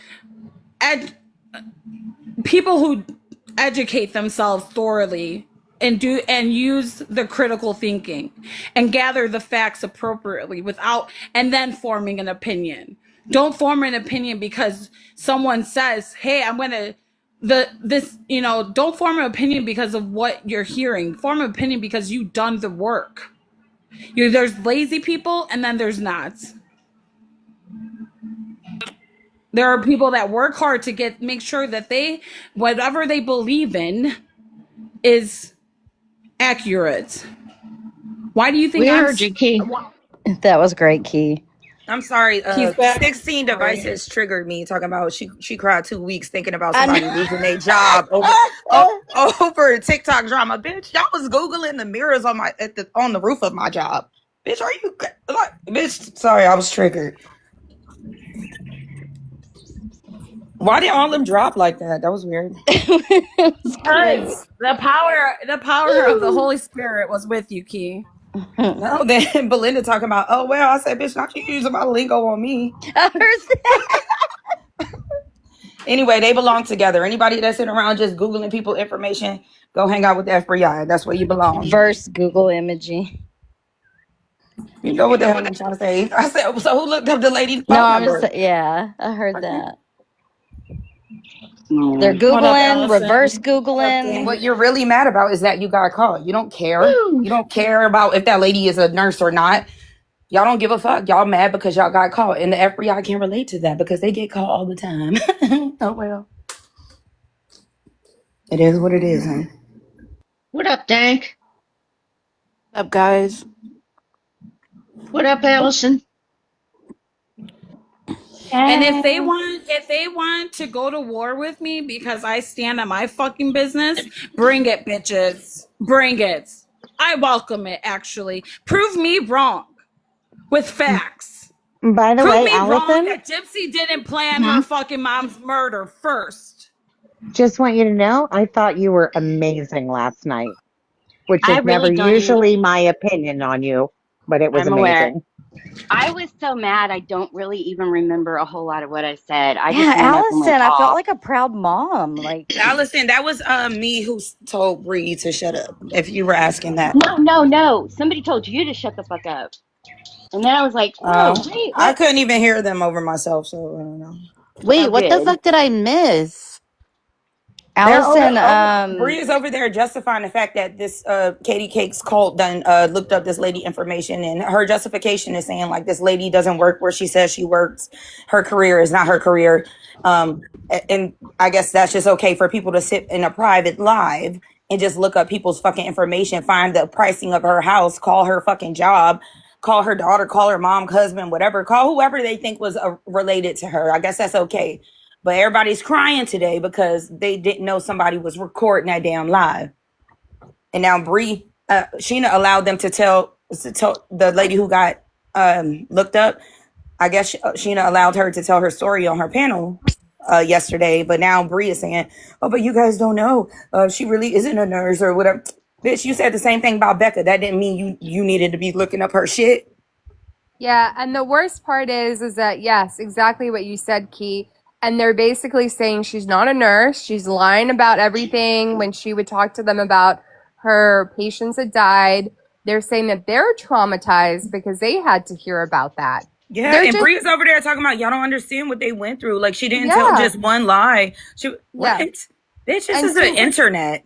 people who educate themselves thoroughly and use the critical thinking and gather the facts appropriately without and then forming an opinion. Don't form an opinion because someone says, "Hey, I'm going to don't form an opinion because of what you're hearing. Form an opinion because you've done the work. There's lazy people and then there's not. There are people that work hard to make sure that whatever they believe in is accurate. Why do you think
We heard you, Key.
That was great, Key.
I'm sorry.
He's back?
16
Sorry.
devices triggered me talking about she cried 2 weeks thinking about
I
somebody
know.
losing their job over TikTok drama. Bitch, y'all was googling the mirrors on on the roof of my job. Bitch, are you like, bitch? Sorry, I was triggered. Why did all them drop like that? That was weird.
It was great.
Because the power of the Holy Spirit was with you, Key.
No, then Belinda talking about, oh well, I said, bitch, not you using my lingo on me.
I heard that.
Anyway, they belong together. Anybody that's sitting around just Googling people information, go hang out with the FBI. That's where you belong.
Verse Google imaging.
You know what the hell I'm trying to say. I said, so who looked up the lady's
No,
phone
I'm
number?
just yeah. I heard that.
No.
They're
What up,
Googling, reverse
Allison?
Googling.
What you're really mad about is that you got caught. You don't care.
Woo.
You don't care about if that lady is a nurse or not. Y'all don't give a fuck. Y'all mad because y'all got caught. And the FBI can relate to that because they get caught all the time. Oh, well. It is what it is, huh?
What up, Dank?
Up, guys?
What up, Allison?
And if they want to go to war with me because I stand on my fucking business, bring it, bitches. Bring it. I welcome it, actually. Prove me wrong with facts.
By the
Prove
way,
me wrong
Allison,
that Gypsy didn't plan her fucking mom's murder first.
just want you to know, I thought you were amazing last night, which
I
is never
really don't even,
usually my opinion on you, but it was
I'm aware.
amazing.
I was so mad, I don't really even remember a whole lot of what I said. I just
Yeah,
went up and went
Allison, I felt
off.
like a proud mom. Like
Allison, that was me who told Bree to shut up. If you were asking that.
No. Somebody told you to shut the fuck up. And then I was like, whoa, wait,
I
what?
couldn't even hear them over myself, so I don't know.
Wait,
Oh,
what the
good.
fuck did I miss?
They're
Allison,
Bree is over there justifying the fact that this Katie Cake's cult done looked up this lady information, and her justification is saying like this lady doesn't work where she says she works. Her career is not her career, and I guess that's just okay for people to sit in a private live and just look up people's fucking information, find the pricing of her house, call her fucking job, call her daughter, call her mom, husband, whatever, call whoever they think was related to her. I guess that's okay. But everybody's crying today because they didn't know somebody was recording that damn live. And now Bree, Sheena allowed them to tell the lady who got looked up. I guess Sheena allowed her to tell her story on her panel yesterday. But now Bree is saying, "Oh, but you guys don't know. She really isn't a nurse or whatever." Bitch, you said the same thing about Becca. That didn't mean you needed to be looking up her shit.
Yeah, and the worst part is that yes, exactly what you said, Key. And they're basically saying she's not a nurse. She's lying about everything when she would talk to them about her patients that died. They're saying that they're traumatized because they had to hear about that.
Yeah,
They're
and
just
Bree's over there talking about y'all don't understand what they went through. Like she didn't tell
yeah,
just one lie. What?
yeah.
Bitch, this
And
is the internet.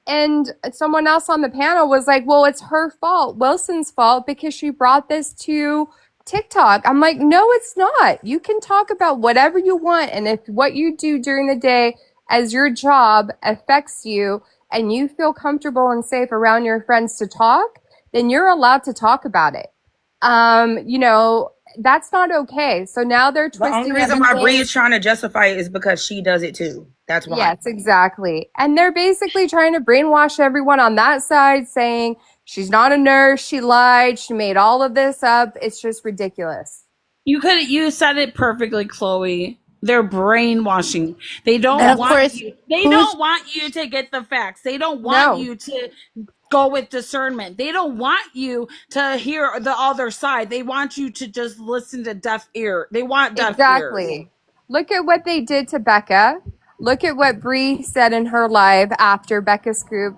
and someone else on the panel was like, well, it's her fault, Wilson's fault, because she brought this to TikTok. I'm like, no, it's not. You can talk about whatever you want. And if what you do during the day as your job affects you and you feel comfortable and safe around your friends to talk, then you're allowed to talk about it. You know, that's not okay. So now they're
The only
twisting
reason why Bree
everything.
is trying to justify it is because she does it too. That's why.
Yes, exactly. And they're basically trying to brainwash everyone on that side, saying she's not a nurse, she lied, she made all of this up. It's just ridiculous.
You said it perfectly, Chloe. They're brainwashing. They
And
don't
of
want
course,
you. They
who's
don't want you to get the facts. They don't want
No,
you to go with discernment. They don't want you to hear the other side. They want you to just listen to deaf ear. They want deaf ears.
exactly. Look at what they did to Becca. Look at what Bree said in her live after Becca's group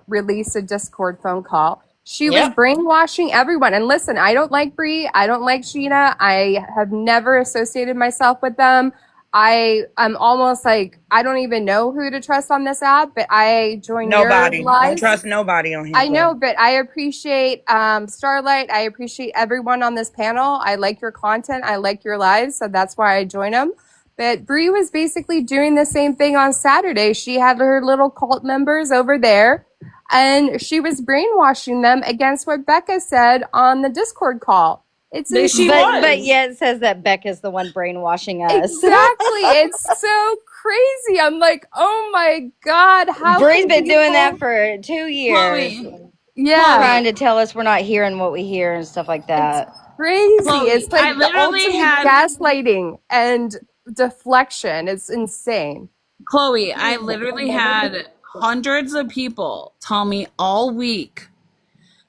released a Discord phone call. She was
Yep.
brainwashing everyone. And listen, I don't like Bree. I don't like Sheena. I have never associated myself with them. I'm almost like I don't even know who to trust on this app, but I join your
Nobody. Don't
lives.
trust nobody on here,
I
girl.
know, but I appreciate Starlight. I appreciate everyone on this panel. I like your content. I like your lives, so that's why I join them. But Bree was basically doing the same thing on Saturday. She had her little cult members over there, and she was brainwashing them against what Becca said on the Discord call. It's
She
insane.
But
was.
yet it says that Becca's the one brainwashing us.
Exactly. It's so crazy. I'm like, oh my God, how
Bree's
can
been doing that
people?
for 2 years,
Chloe.
Yeah,
trying
Chloe.
to tell us we're not hearing what we hear and stuff like
it's
that.
crazy.
Chloe.
It's
I
like the
literally
ultimate
had
gaslighting and deflection. It's insane.
Chloe, I literally had hundreds of people tell me all week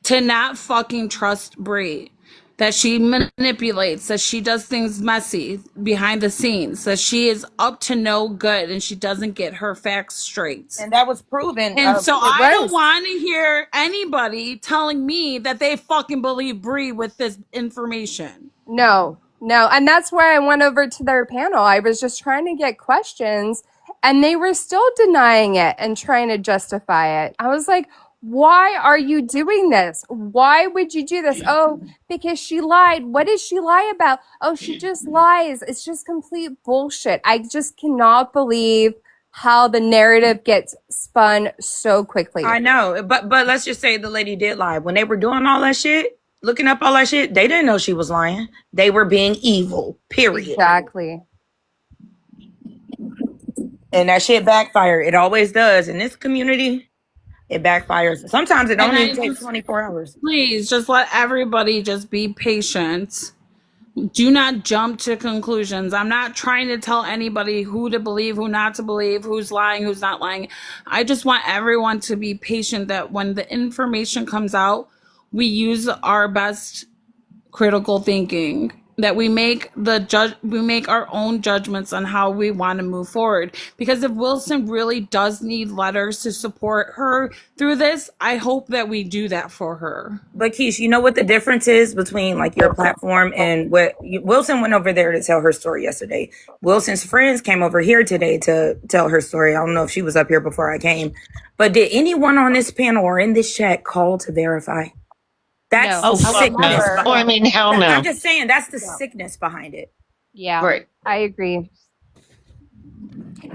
to not fucking trust Brie. That she manipulates, that she does things messy behind the scenes, that she is up to no good and she doesn't get her facts straight.
And that was proven.
And so
It
I don't
was.
want to hear anybody telling me that they fucking believe Brie with this information.
No, no. And that's why I went over to their panel. I was just trying to get questions and they were still denying it and trying to justify it. I was like, why are you doing this? Why would you do this? Oh, because she lied. What did she lie about? Oh, she just lies. It's just complete bullshit. I just cannot believe how the narrative gets spun so quickly.
I know, but let's just say the lady did lie. When they were doing all that shit, looking up all that shit, they didn't know she was lying. They were being evil, period.
Exactly.
And that shit backfired. It always does. In this community, it backfires. Sometimes it
And
don't
I
even take
just,
24 hours.
please, just let everybody just be patient. Do not jump to conclusions. I'm not trying to tell anybody who to believe, who not to believe, who's lying, who's not lying. I just want everyone to be patient that when the information comes out, we use our best critical thinking, that we make our own judgments on how we want to move forward. Because if Wilson really does need letters to support her through this, I hope that we do that for her.
But Keish, you know what the difference is between like your platform and Wilson went over there to tell her story yesterday. Wilson's friends came over here today to tell her story. I don't know if she was up here before I came, but did anyone on this panel or in this chat call to verify? That's
No,
the
Oh,
I would
fuck no.
sickness.
never.
Oh, I mean, hell
I'm
no.
just saying that's the sickness behind it.
Yeah,
Right.
I agree.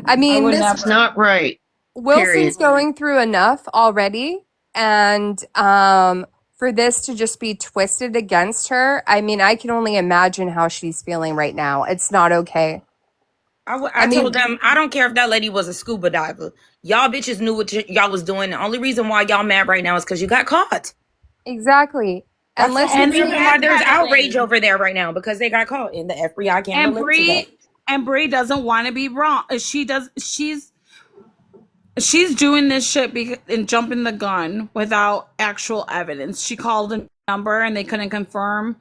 I
I
mean,
would
this
It's
never.
not right.
Wilson's
Period.
going through enough already, and for this to just be twisted against her, I mean, I can only imagine how she's feeling right now. It's not okay. I
I told
mean,
them, I don't care if that lady was a scuba diver. Y'all bitches knew what y'all was doing. The only reason why y'all mad right now is because you got caught.
exactly. And
That's the
let's
only
And
just
they're
reason why there's outrage
backpedaling.
over there right now, because they got caught and the FBI can't
And
relate to that.
Brie doesn't want to be wrong. She's doing this shit and jumping the gun without actual evidence. She called a number and they couldn't confirm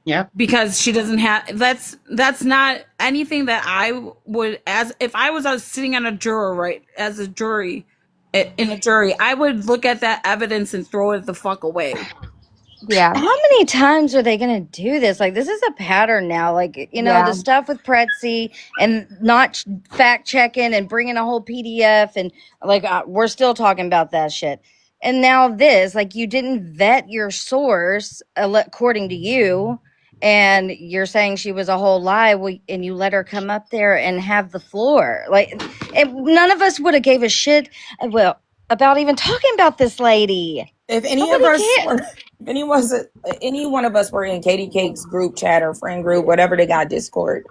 Yep.
because she doesn't have. That's not anything that I would, as if I was sitting on a juror, right, as a jury, in a jury, I would look at that evidence and throw it the fuck away.
yeah,
How many times are they going to do this? Like, this is a pattern now. Like,
yeah.
the stuff with Prezi and not fact checking and bringing a whole PDF. And, like, we're still talking about that shit. And now this, like, you didn't vet your source, according to you. And you're saying she was a whole lie, and you let her come up there and have the floor. Like, none of us would have gave a shit, about even talking about this lady.
If any of
Nobody
us
cares.
were, if any one of us were in Katie Cake's group chat or friend group, whatever they got Discord,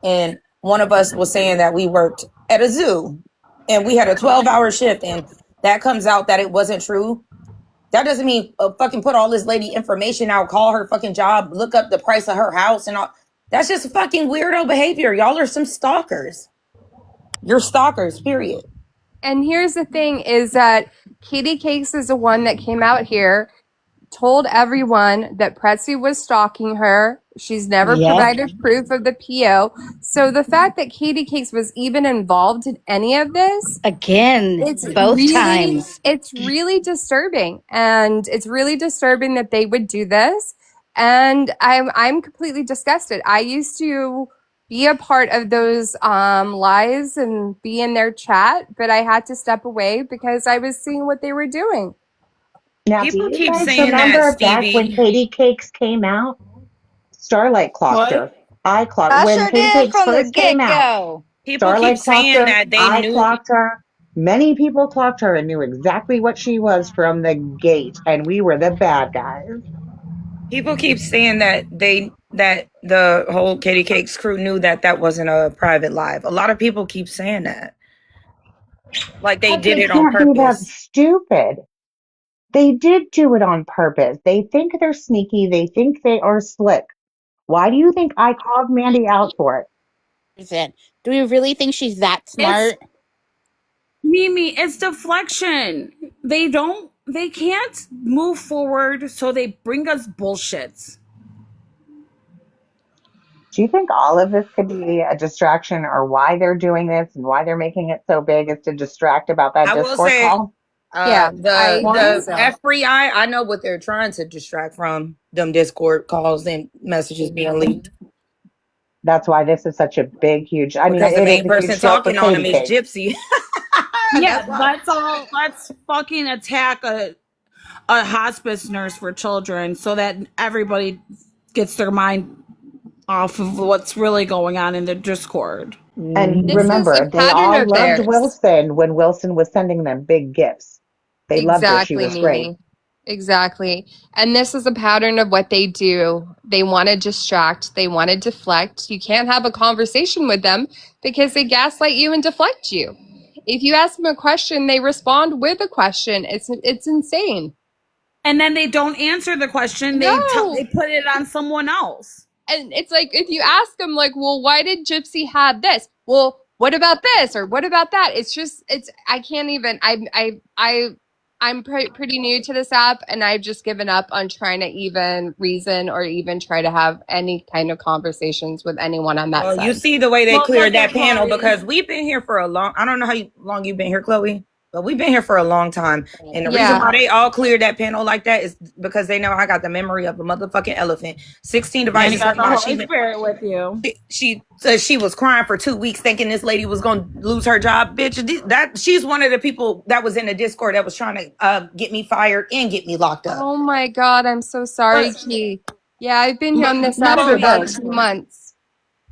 and one of us was saying that we worked at a zoo and we had a 12-hour shift and that comes out that it wasn't true, that doesn't mean fucking put all this lady information out, call her fucking job, look up the price of her house and all. That's just fucking weirdo behavior. Y'all are some stalkers. You're stalkers, period.
And here's the thing is that Katie Cakes is the one that came out here, told everyone that Prezi was stalking her. She's never
Yep.
provided proof of the PO. So the fact that Katie Cakes was even involved in any of this,
Again, both times.
it's really disturbing. And it's really disturbing that they would do this. And I'm completely disgusted. I used to be a part of those lives and be in their chat, but I had to step away because I was seeing what they were doing.
Now, do
People
you
keep
guys
saying that,
remember back when
Stevie.
Katie Cakes came out? Starlight clocked her.
What?
I clocked
I
when
sure
Katie
did
Cakes
from the
first came
get
out.
go.
People keep
Starlight clocked
saying
her.
that they
I
knew.
clocked her. Many people clocked her and knew exactly what she was from the gate, and we were the bad guys.
People keep saying that that the whole Katie Cakes crew knew that that wasn't a private live. A lot of people keep saying that, like they
But
did
they
it on
can't be that
purpose.
stupid. They did do it on purpose. They think they're sneaky. They think they are slick. Why do you think I called Mandy out for it?
Do we really think she's that
It's
smart?
Mimi, it's deflection. They can't move forward, so they bring us bullshits.
Do you think all of this could be a distraction or why they're doing this and why they're making it so big is to distract about that
I will
Discord
say,
call?
Yeah, I think
the
so.
FBI, I know what they're trying to distract from them Discord calls and messages being leaked
That's why this is such a big, huge, I mean,
because the
it is
main
a
person
huge deal for
talking on them
Katie
is
Cake.
Gypsy. That's
Yeah,
why.
let's fucking attack a hospice nurse for children so that everybody gets their mind off of what's really going on in the Discord.
And
This
Mhm.
is a
remember, they
pattern
all
of
loved
theirs.
Wilson when Wilson was sending them big gifts. They loved her. She
Exactly,
was great.
Mimi. Exactly. And this is a pattern of what they do. They want to distract, they want to deflect. You can't have a conversation with them because they gaslight you and deflect you. If you ask them a question, they respond with a question. It's insane.
And then they don't answer the question. They
No.
put it on someone else.
And it's like if you ask them like, well, why did Gypsy have this? Well, what about this or what about that? It's just I can't even I'm pretty new to this app and I've just given up on trying to even reason or even try to have any kind of conversations with anyone on that
Well, you
side.
see the way they
Well,
cleared
look at
that panel
Chloe.
because we've been here for a long. I don't know long you've been here, Chloe, but we've been here for a long time. And the reason
Yeah.
why they all cleared that panel like that is because they know I got the memory of a motherfucking elephant. 16
And you
devices.
got the
Meanwhile,
Holy Spirit with you.
she said she was crying for 2 weeks, thinking this lady was gonna lose her job. Bitch, that she's one of the people that was in the Discord that was trying to get me fired and get me locked up.
Oh my God, I'm so sorry,
But
Key. Yeah, I've been on this app for
Neither
about
Chloe,
does.
2 months.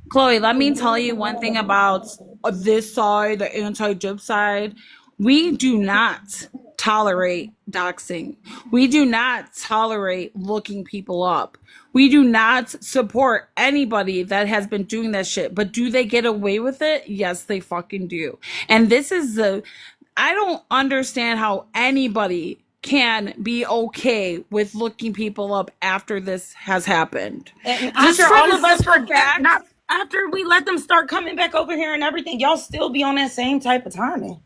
Chloe, let me tell you one thing about this side, the anti-Jib side. We do not tolerate doxing. We do not tolerate looking people up. We do not support anybody that has been doing that shit. But do they get away with it? Yes, they fucking do. And this is I don't understand how anybody can be okay with looking people up after this has happened.
and
Just
after
for
all
the
of us
simple
forget,
fact.
not after we let them start coming back over here and everything, y'all still be on that same type of timing.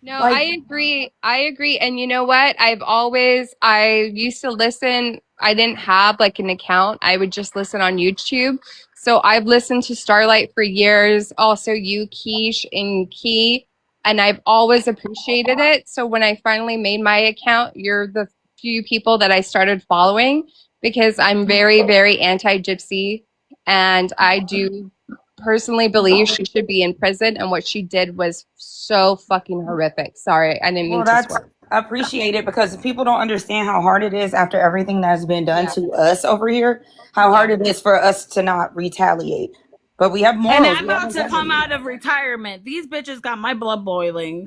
No,
Like,
I agree. I agree. And you know what? I used to listen. I didn't have like an account. I would just listen on YouTube. So I've listened to Starlight for years, also you, Keish, and Key, and I've always appreciated it. So when I finally made my account, you're the few people that I started following because I'm very, very anti-gypsy. And I do personally believe she should be in prison, and what she did was so fucking horrific. Sorry, I didn't
well,
mean to
that's
swear.
I appreciate it because people don't understand how hard it is after everything that's been done
Yeah,
to us over here, how
yeah,
hard it is for us to not retaliate. But we have
And
morals,
I'm
we have
about to come
integrity.
out of retirement. These bitches got my blood boiling.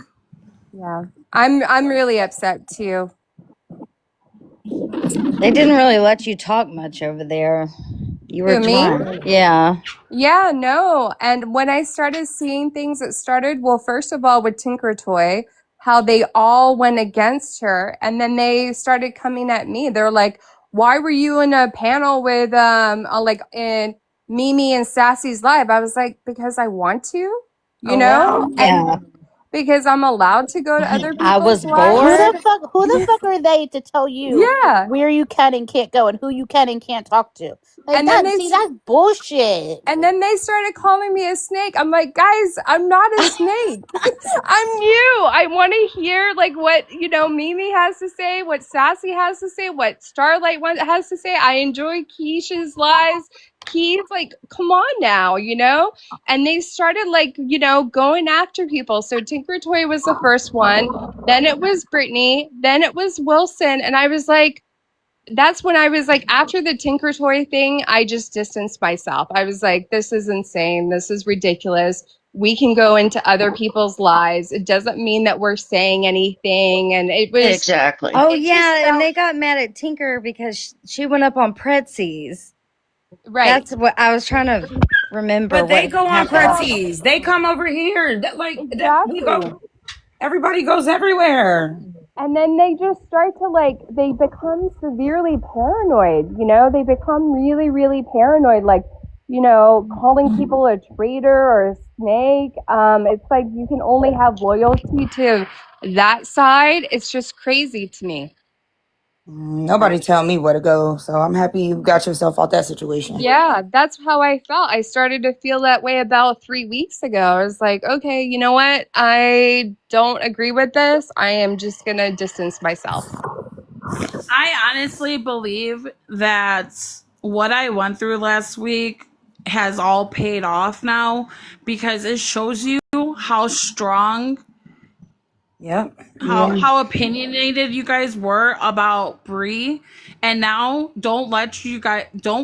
yeah. I'm really upset too.
They didn't really let you talk much over there. You were
Who, me?
trying. Yeah.
Yeah, no. And when I started seeing things, it started, well, first of all, with Tinker Toy, how they all went against her. And then they started coming at me. They're like, why were you in a panel with, like in Mimi and Sassy's live? I was like, because I want to, you
Oh
know?
wow.
And
Yeah.
because I'm allowed to go to other
I was
people's
Who
lives.
the
bored.
fuck? Who the fuck are they to tell you
Yeah.
where you can and can't go and who you can and can't talk to? Like
And then
that.
they
See, that's bullshit.
And then they started calling me a snake. I'm like, guys, I'm not a snake. I'm you. I want to hear like what, Mimi has to say, what Sassy has to say, what Starlight has to say. I enjoy Keisha's lives. Keys, like, come on now, you know? And they started, like, you know, going after people. So Tinker Toy was the first one. Then it was Brittany. Then it was Wilson. And I was like, that's when I was like, after the Tinker Toy thing, I just distanced myself. I was like, this is insane. This is ridiculous. We can go into other people's lives. It doesn't mean that we're saying anything. And it was,
Exactly.
Oh
it just
yeah, and
felt
they got mad at Tinker because she went up on Pretzies.
right.
That's what I was trying to remember
But they
what
go on
happened.
Pretzies. They come over here. We
Exactly.
go. Everybody goes everywhere.
And then they just start to like, they become severely paranoid, you know? They become really, really paranoid, like, you know, calling people a traitor or a snake. It's like you can only have loyalty to that side. It's just crazy to me.
Nobody tell me where to go, so I'm happy you got yourself out that situation.
Yeah, that's how I felt. I started to feel that way about 3 weeks ago. I was like, okay, you know what? I don't agree with this. I am just going to distance myself.
I honestly believe that what I went through last week has all paid off now because it shows you how strong,
Yep.
how opinionated you guys were about Bree, and now don't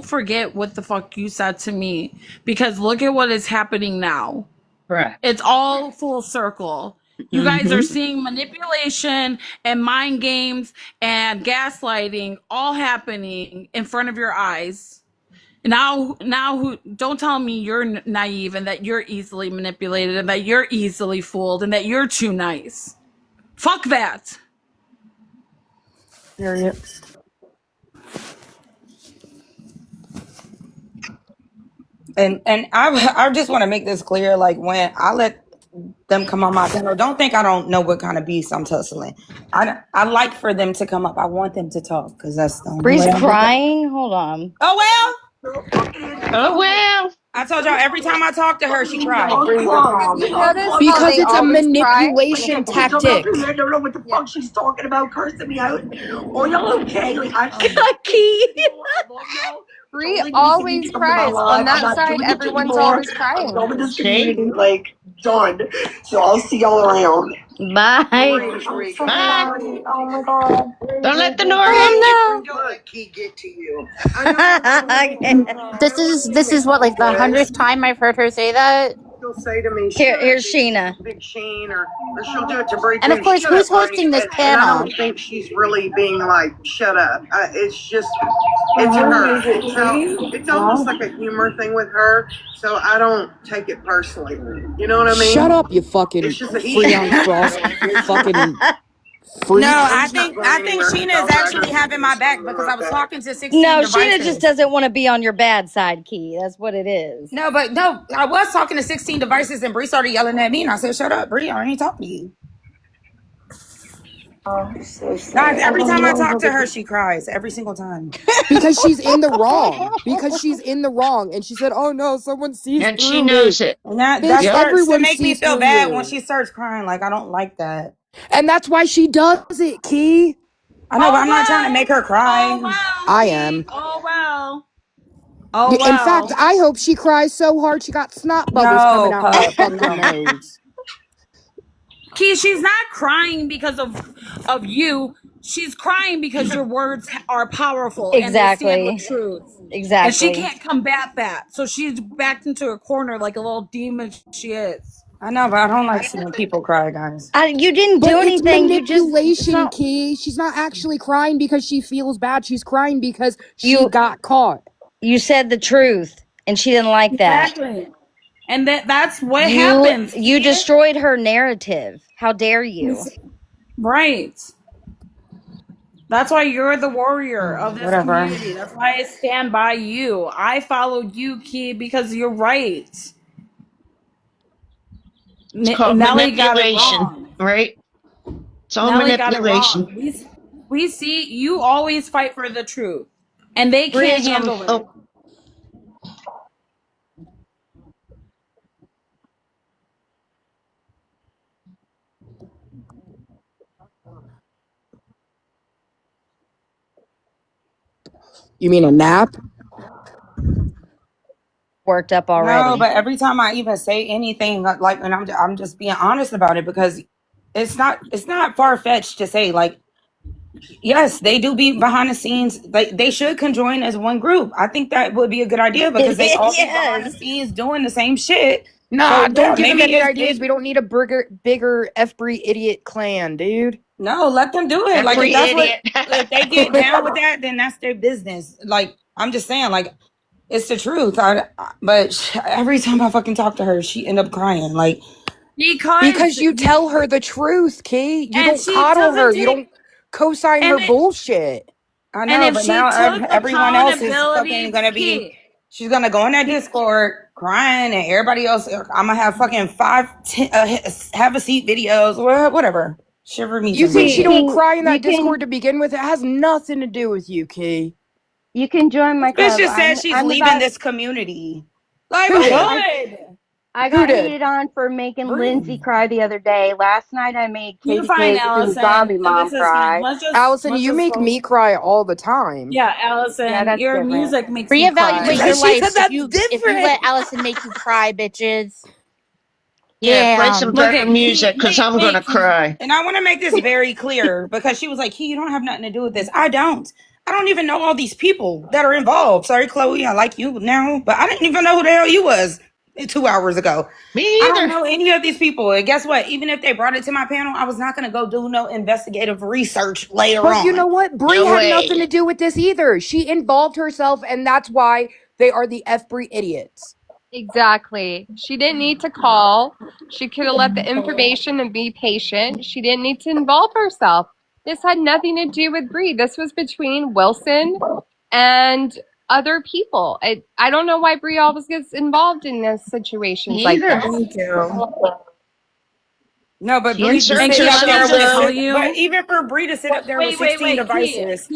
forget what the fuck you said to me because look at what is happening now.
Correct.
It's all full circle. You guys are seeing manipulation and mind games and gaslighting all happening in front of your eyes. Now, don't tell me you're naive and that you're easily manipulated and that you're easily fooled and that you're too nice. Fuck that.
Period. And I just want to make this clear. Like when I let them come on my channel, don't think I don't know what kind of beast I'm tussling. I like for them to come up. I want them to talk because that's the only
Bree's
way.
crying. Hold on.
Oh
Oh, well.
I told y'all every time I talk to her, she cries.
You notice how
Because
they
it's a
always cry?
manipulation tactic.
I don't know what the
Yeah.
fuck she's talking about, cursing me out. Are y'all okay? Like, I
Key.
love y'all.
Bree
Totally gonna see
always
you in my
cries. On
life. I'm
that
not
side,
doing it
everyone's
anymore.
always
I'm
crying.
done with this
See?
community. Like, done. So I'll see y'all around.
Bye.
I'm so
Bye.
sorry. Oh my god.
Don't let the Nora get you.
Oh
Don't let Key get to you.
This is what, like the 100th time I've heard her say that.
She'll say to me,
Here,
"Shut up,
here's Sheena.
Big Sheen," or she'll do it to Bree
And of
too.
course,
Shut
who's
up, Bree.
hosting this
And I
panel?
don't think she's really being like, "Shut up." It's just, it's her. So it's almost like a humor thing with her. So I don't take it personally. You know what I
Shut
mean?
up, you
It's
fucking
just a
Freon frost fucking
No,
freak.
I think Sheena is actually having my back because I was talking to 16
No, Sheena just
devices.
doesn't want to be on your bad side, Key. That's what it is.
No, but no, I was talking to 16 devices and Bree started yelling at me and I said, "Shut up, Bree, I ain't talking to you." Guys, every time I talk to her, she cries. Every single time.
Because she's in the wrong. Because she's in the wrong. And she said, oh no, someone sees
And she
through me.
knows it.
And that
Bitch,
Yep.
starts to
everyone
make me
sees
feel
through
bad when
you.
she starts crying. Like, I don't like that.
And that's why she does it, Key.
I know, but
Oh
I'm not trying to make
well.
her cry.
Oh well,
I
Key.
am.
Oh well. Oh
In fact,
well.
I hope she cries so hard she got snot bubbles coming
No,
out her
Pup,
fucking
no.
nose.
Key, she's not crying because of you. She's crying because your words are powerful and they stand with
Exactly.
truth. And she
Exactly.
can't combat that. So she's backed into a corner like a little demon she is.
I know, but I don't like seeing people cry, guys.
You didn't
But
do
it's
anything. You just it's
manipulation,
not
Key. She's not actually crying because she feels bad. She's crying because she
you.
got caught.
You said the truth, and she didn't like that.
Exactly. And that's what
You
happens,
you
Key.
destroyed her narrative. How dare you?
Right. That's why you're the warrior of this
Whatever.
community. That's why I stand by you. I follow you, Key, because you're right.
It's called
Nelly got it
manipulation,
wrong.
right? It's all
Nelly got it
manipulation.
wrong. We see you always fight for the truth, and they can't
Bree's on.
handle it.
Oh,
You mean a nap?
worked up
No,
already.
but every time I even say anything like, and I'm just being honest about it, because it's not far fetched to say, like, yes, they do be behind the scenes. They should conjoin as one group. I think that would be a good idea because they all be behind the
Yes.
scenes doing the same shit.
Nah,
So
don't
yeah,
give him
maybe
any ideas. We don't need a bigger F-Bree idiot clan, dude.
no, let them do it. Like,
Every idiot.
if they get down with that, then that's their business. Like, I'm just saying, like, it's the truth. But every time I fucking talk to her, she end up crying. Like,
Because you tell her the truth, Key. You
and
don't
she
coddle her.
doesn't
You
take
don't co-sign her
and it,
bullshit.
I
and
know,
if
but
she
now
took
everyone else is fucking
accountability,
gonna be. She's gonna go in that Discord crying, and everybody else. I'm gonna have fucking 5, 10, have a seat videos, whatever. Shiver me
You think she
timbers.
don't cry in
You
that
can
Discord to begin with? It has nothing to do with you, Key.
you can join my
This bitch
club.
just said she's
I'm
leaving
about
this community. Like,
Who did?
good.
I
Who
got
did?
hated on for making Lindsay
Bree.
cry the other day. Last night I made
You're
Katie
fine,
Cakes and
Allison.
Zombie
This
Mom
is fine.
cry.
Allison,
Let's
you
just
make
go.
me cry all the time.
Yeah,
Yeah,
Allison,
that's
your
different.
music makes me cry.
Reevaluate your
She
life
said that's
if you let
different.
Allison make you cry, bitches.
Yeah, play some
Damn.
Look
better
at Key.
music because I'm going to
Wait, Key.
cry.
And I want to make this very clear because she was like, "He, you don't have nothing to do with this." I don't. I don't even know all these people that are involved. Sorry, Chloe, I like you now, but I didn't even know who the hell you was 2 hours ago.
Me
I don't
either.
know any of these people. And guess what? Even if they brought it to my panel, I was not going to go do no investigative research later
But you know
on.
what? Bree
No
had
way.
nothing to do with this either. She involved herself, and that's why they are the F-Bree idiots.
Exactly. She didn't need to call. She could have let the information and be patient. She didn't need to involve herself. This had nothing to do with Bree. This was between Wilson and other people. I don't know why Bree always gets involved in these situations
Me
like
either.
this.
Thank you.
No, but
She
Bree to
And
inserts
sit
Key,
up
let me
there
herself
just
with,
tell
in.
but
you.
even for Bree to sit up there with
Wait,
16
Key.
devices.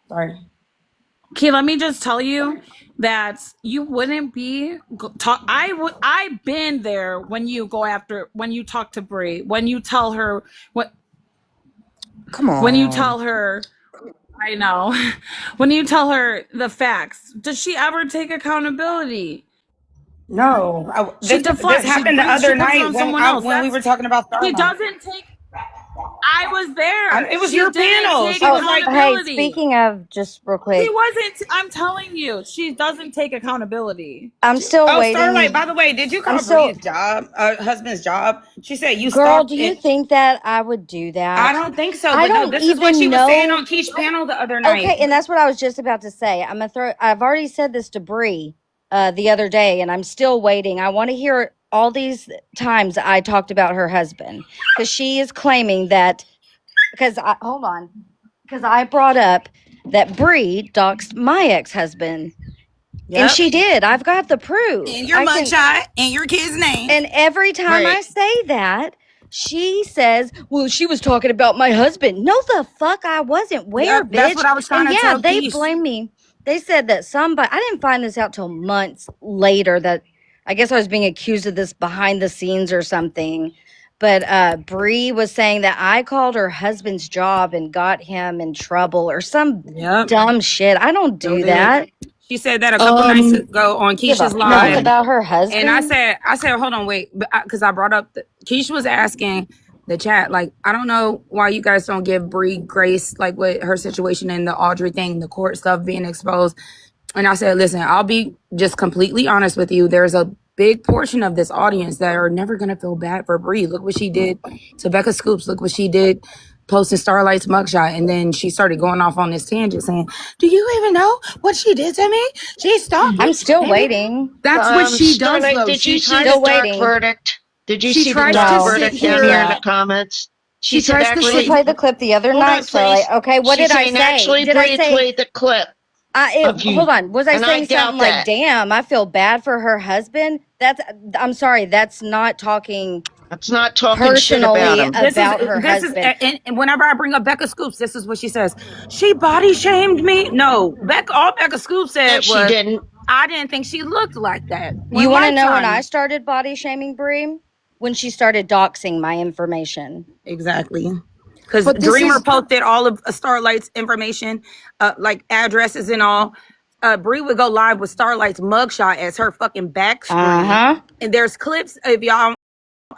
Sorry.
Key, let me just tell you that you wouldn't be talk. I've been there when you go after when you talk to Bree, when you tell her what
Come
when you
on.
tell her. I know. When you tell her the facts, does she ever take accountability?
No,
She
this
deflects.
happened the
She
other
puts it
night
on someone else.
when we
That's
were talking about
she
Starlight.
doesn't take. I was there.
It was
She
your
didn't
panel.
take
She
Oh,
was like,
hey,
accountability.
speaking of, just real
She
quick,
wasn't. I'm telling you, she doesn't take accountability.
I'm still
"Oh, Starlight.
waiting.
By the way, did you
I'm
call
still,
Bree's husband's job?" She said you
girl,
stalked
do you
it.
think that I would do
I
that?
don't think so,
I
but no,
don't
this is what she
even
was saying
know.
on Keish panel the other night.
Okay, and that's what I was just about to say. I've already said this to Bree the other day, and I'm still waiting. I want to hear all these times I talked about her husband because she is claiming that hold on, because I brought up that Bree doxed my ex-husband, and
Yep.
she did. I've got the proof.
And your
I can.
mugshot and your kid's name.
And every time I
Right.
say that, she says, "Well, she was talking about my husband." No, the fuck, I wasn't. Where,
Yep, that's
bitch?
what I was trying
And
to
yeah,
tell
they
Keish.
blame me. They said that somebody, I didn't find this out till months later, that I guess I was being accused of this behind the scenes or something. But Bree was saying that I called her husband's job and got him in trouble or some
Yep.
dumb shit. I don't
So
do
did.
that.
She said that a couple nights ago on
Give a
Keisha's
fuck
live.
about her
And I
husband.
said, hold on, wait, because I brought up Keisha was asking the chat, like, I don't know why you guys don't give Bree grace, like with her situation and the Audrey thing, the court stuff being exposed. And I said, listen, I'll be just completely honest with you. There's a big portion of this audience that are never gonna feel bad for Bree. Look what she did to Becca Scoops. Look what she did posting Starlight's mugshot, and then she started going off on this tangent saying, "Do you even know what she did to me? She stalked me."
I'm still
Baby,
waiting.
that's what she does,
Starlight,
though.
did you
She
see
tries.
the
Still
dark
waiting.
verdict? Did you
She
see the
tries
dark
to
No,
sit
verdict down
what's
here in the
here.
that?
comments? She
She
said
tries to
Did you
sit.
actually,
play the clip the other
hold on,
night, Starlight?
please.
Okay, what
She's
did I
saying
say?
actually
Did I
Bree
say
played the clip of
hold
you.
on, was I
And I
saying something
doubt
like,
that.
damn, I feel bad for her husband? I'm sorry, that's not talking
That's not talking shit about
personally
him.
about her husband.
And whenever I bring up Becca Scoops, this is what she says. She body shamed me. No, all Becca Scoops
No,
said
she
was,
didn't.
I didn't think she looked like that.
You
When
want to know when I
Lifetime,
started body shaming Bree? When she started doxing my information.
exactly. Because
But this
Dreamer
is
posted all of Starlight's information, like addresses and all. Bree would go live with Starlight's mugshot as her fucking back screen.
Uh-huh.
And there's clips of y'all.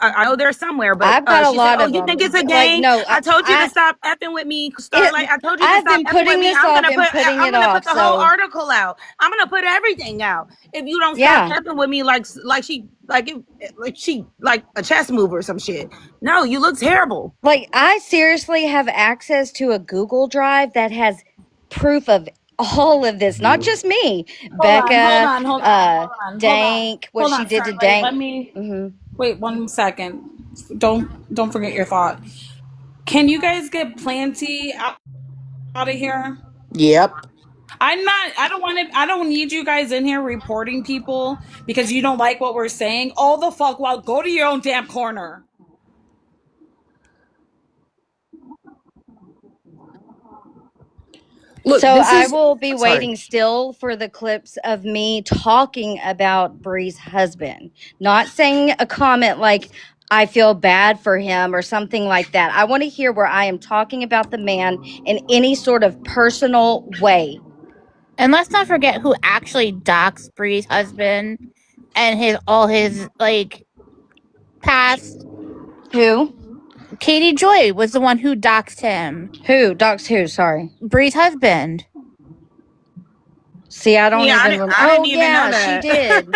I know there's somewhere, but
I've got a
she said,
lot
"Oh,
of
you think
them.
it's a
Like,
game?
no,
I told you to stop effing with me, Starlight. I told you to
I've
stop
been
effing with
putting
me.
this off and putting
I'm
it
gonna put
off.
the whole
So
article out. I'm gonna put everything out if you don't stop
yeah,
effing with me like she like a chess move or some shit. No, you look terrible.
like I seriously have access to a Google Drive that has proof of all of this, not just me,
Hold on, hold
Becca,
on, hold on, hold on, hold on,
Dank, what
hold
she
on,
did to
Starlight.
Dank.
Let me
Hmm.
wait 1 second. Don't forget your thought. Can you guys get Planty out of here?
Yep.
I don't need you guys in here reporting people because you don't like what we're saying. All the fuck well, go to your own damn corner.
Look,
So
this
I
is
will be
sorry.
waiting still for the clips of me talking about Bree's husband, not saying a comment like I feel bad for him or something like that. I want to hear where I am talking about the man in any sort of personal way.
And let's not forget who actually doxed Bree's husband and all his like past.
Who?
Katie Joy was the one who doxed him.
Who? Docs who? Sorry.
Bree's husband.
See, I don't
Yeah,
even remember.
I
Oh
didn't even know
yeah, she
that.
did.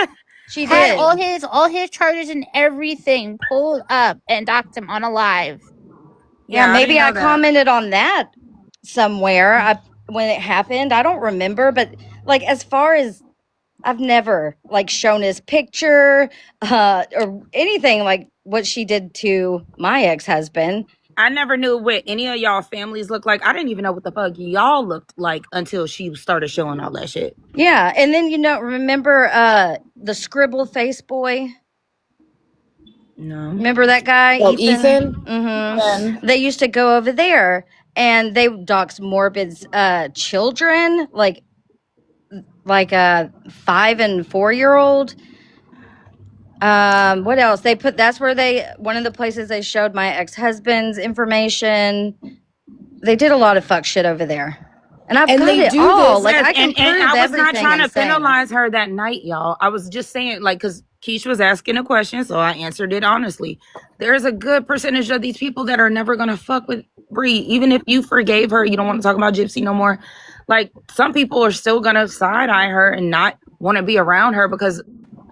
She
Had
did.
all his charges and everything pulled up and doxed him on a live.
Yeah,
Yeah, I didn't
maybe I
know that.
commented on that somewhere. When it happened, I don't remember, but like as far as I've never like shown his picture or anything like what she did to my ex-husband.
I never knew what any of y'all families looked like. I didn't even know what the fuck y'all looked like until she started showing all that shit.
Yeah, and then remember the scribble face boy?
No.
Remember that guy,
Oh,
Ethan?
Ethan?
Then
They used to go over there and they dox Morbid's children, like a 5 and 4 year old. What else? That's where one of the places they showed my ex-husband's information. They did a lot of fuck shit over there. And I've
And
got
they
it
do
all.
this.
Like
Yes,
I can
and
prove
I was not
everything
trying
I'm
to
saying.
penalize her that night, y'all. I was just saying, like, because Keish was asking a question, so I answered it honestly. There's a good percentage of these people that are never gonna fuck with Bree, even if you forgave her. You don't want to talk about Gypsy no more. Like, some people are still gonna side eye her and not want to be around her because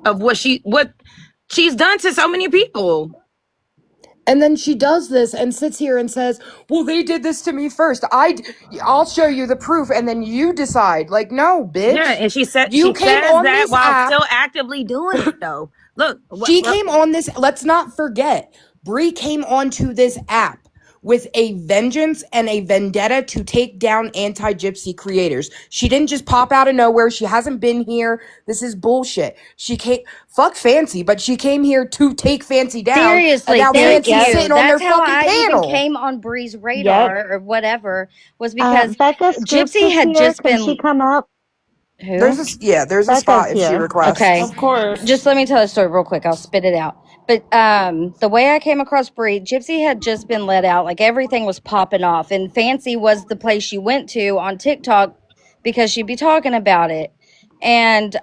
of what she's done to so many people.
And then she does this and sits here and says, "Well, they did this to me first. I'll show you the proof, and then you decide." Like, no,
Yeah,
bitch.
and she
You came
says
on
that
this
while
app.
still actively doing it though. Look,
She came on this. Let's not forget, Bree came onto this app with a vengeance and a vendetta to take down anti-gypsy creators. She didn't just pop out of nowhere. She hasn't been here. This is bullshit. She came, fuck Fancy, but she came here to take Fancy down, and
Seriously,
now
thank
Fancy's
you.
sitting on their
That's how
fucking
I even
panel.
came on Bree's
Yep.
radar or whatever, was because
Becca Scoops
Gypsy
is
had
here.
just
Can she
been
come up?
who?
There's a
Becca's
spot if she
here.
requests.
Okay.
of course.
Just let me tell a story real quick. I'll spit it out. But the way I came across Bree, Gypsy had just been let out. Like everything was popping off. And Fancy was the place she went to on TikTok because she'd be talking about it. And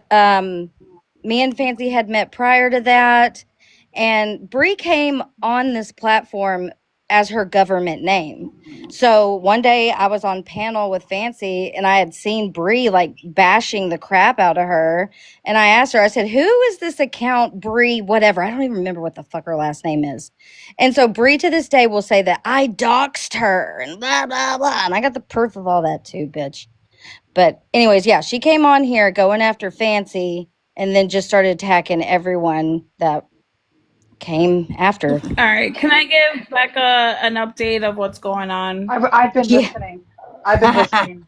me and Fancy had met prior to that. And Bree came on this platform as her government name. So one day I was on panel with Fancy and I had seen Bree like bashing the crap out of her. And I asked her, I said, who is this account Bree, whatever? I don't even remember what the fuck her last name is. And so Bree to this day will say that I doxed her and blah, blah, blah. And I got the proof of all that too, bitch. But anyways, yeah, she came on here going after Fancy and then just started attacking everyone that came after.
All right, can I give Becca an update of what's going on?
I've been
Yeah.
listening. I've been listening.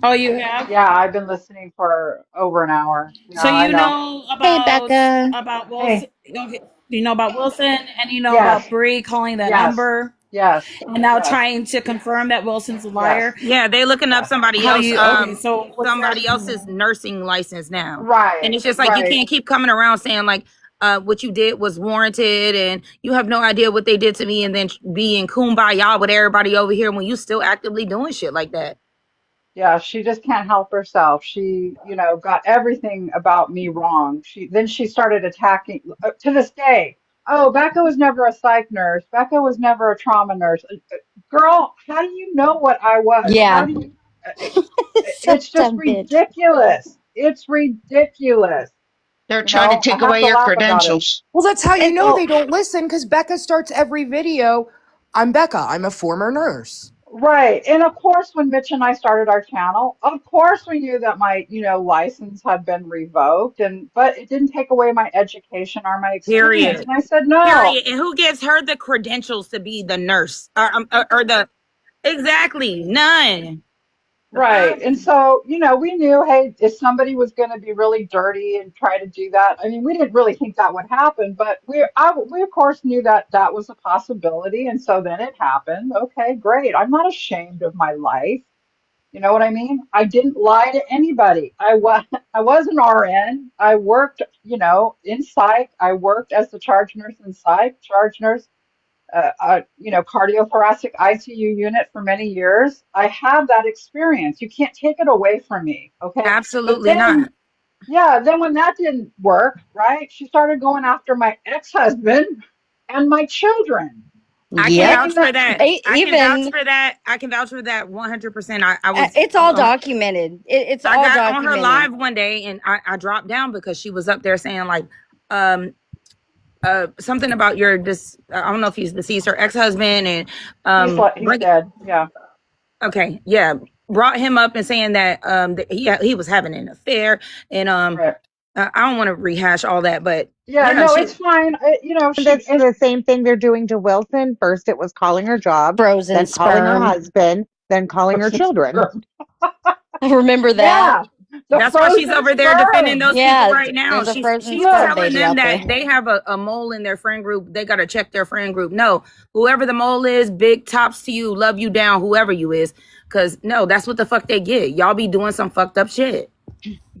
Oh, you have?
Yeah, I've been listening for over an hour. Yeah,
So
I
you
know.
know
Hey, Becca.
about Wilson?
Hey,
Okay, you know about Wilson, and you know
yes,
about Bree calling that
yes,
number,
yes,
and now
yes,
trying to confirm that Wilson's a liar.
yes,
Yeah, they looking up
yes.
How do you? Okay, so what's that?
somebody else's nursing license now. And
Right,
it's just like you
right.
can't keep coming around saying like what you did was warranted and you have no idea what they did to me and then being kumbaya with everybody over here when you still actively doing shit like that.
Yeah, she just can't help herself. She, got everything about me wrong. She started attacking to this day. Oh, Becca was never a psych nurse. Becca was never a trauma nurse. Girl, how do you know what I was? How
Yeah.
do you?
So
It's just
dumb bitch.
ridiculous. It's ridiculous.
They're trying to
I
take
have
away
to
your
laugh about it.
credentials.
Well, that's how you
And
know they
Well,
don't listen because Becca starts every video. I'm Becca. I'm a former nurse.
right. And of course, when Mitch and I started our channel, of course we knew that my, license had been revoked but it didn't take away my education or my experience.
Period.
And I said, no.
Period. And who gives her the credentials to be the nurse or the exactly none? The
Right.
fuck?
And so, we knew, hey, if somebody was going to be really dirty and try to do that, I mean, we didn't really think that would happen, but we of course knew that that was a possibility. And so then it happened. Okay, great. I'm not ashamed of my life. You know what I mean? I didn't lie to anybody. I was an RN. I worked, in psych. I worked as the charge nurse in psych, charge nurse, cardiothoracic ICU unit for many years. I have that experience. You can't take it away from me. Okay. But
Absolutely
then,
not.
yeah, then when that didn't work, right, she started going after my ex-husband and my children,
I can
Yep.
saying
vouch for
that,
that. I can vouch
Even
for that. I can vouch for that 100%. I was
it's all documented. It's
I
all
got on her
documented.
live one day and I dropped down because she was up there saying like something about your this I don't know if he's deceased, her ex-husband, and
he's dead. Yeah.
okay, yeah, brought him up and saying that he was having an affair and
Right.
I don't want to rehash all that, but
Yeah,
yeah,
no,
she
it's fine.
That's the same thing they're doing to Wilson. First, it was calling her job,
Frozen
then calling her
sperm.
husband, then calling her children.
I remember that.
Yeah, the
that's why she's
frozen
over there defending
sperm.
those people
Yeah,
right now.
there's a
She's
frozen
she's
sperm
Look,
telling
baby
them
out
that
there.
they have a mole in their friend group. They gotta check their friend group. No, whoever the mole is, big tops to you, love you down, whoever you is. Cause no, that's what the fuck they get. Y'all be doing some fucked up shit.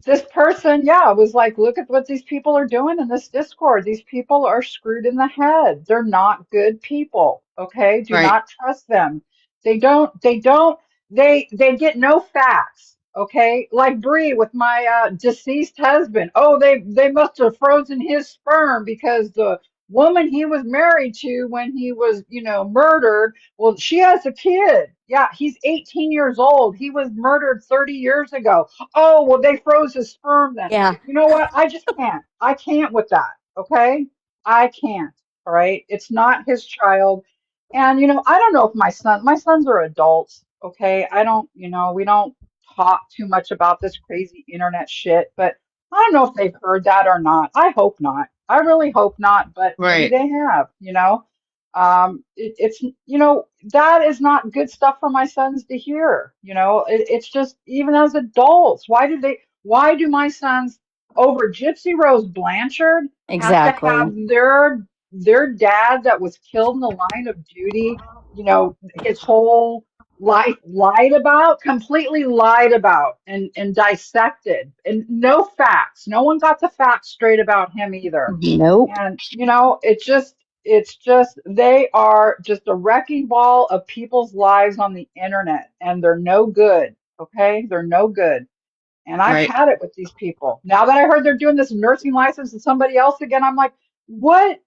this person, yeah, was like, look at what these people are doing in this Discord. These people are screwed in the head. They're not good people. Okay, do
Right.
not trust them. They get no facts. Okay, like Bree with my deceased husband. Oh, they must have frozen his sperm because the woman he was married to when he was, murdered, well, she has a kid. Yeah, he's 18 years old. He was murdered 30 years ago. Oh, well, they froze his sperm then.
Yeah.
You know what? I just can't. I can't with that. Okay? I can't. All right? It's not his child. And, I don't know if my sons are adults. Okay? I don't, we don't talk too much about this crazy internet shit, but I don't know if they've heard that or not. I hope not. I really hope not, but maybe
Right.
they have. It's that is not good stuff for my sons to hear. It's just, even as adults, why do my sons over Gypsy Rose Blanchard have to
Exactly.
have their dad that was killed in the line of duty, his whole life completely lied about and dissected, and no facts. No one got the facts straight about him either.
Nope.
And it's just they are just a wrecking ball of people's lives on the internet, and they're no good. Okay, they're no good. And I've
Right.
had it with these people. Now that I heard they're doing this nursing license to somebody else again, I'm like, what?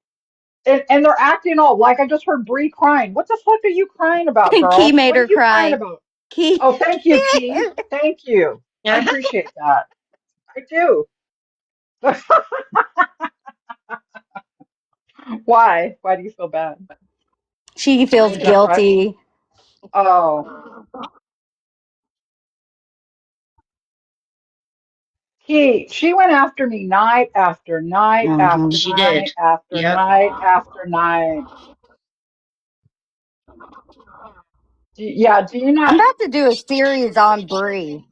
And they're acting all like, I just heard Bree crying. What the fuck are you crying about,
Key
girl?
made
What are
her
you crying
cry.
about?
Key.
Oh, thank you, Key. Thank you. I
Yeah.
appreciate that. I do. Why? Why do you feel bad?
She feels
Is that right?
guilty.
Oh, she went after me night after night
Hmm.
after
She
night
did.
after
Yep.
night after night. Yeah, do you
I'm
not?
about to do a series on Brie.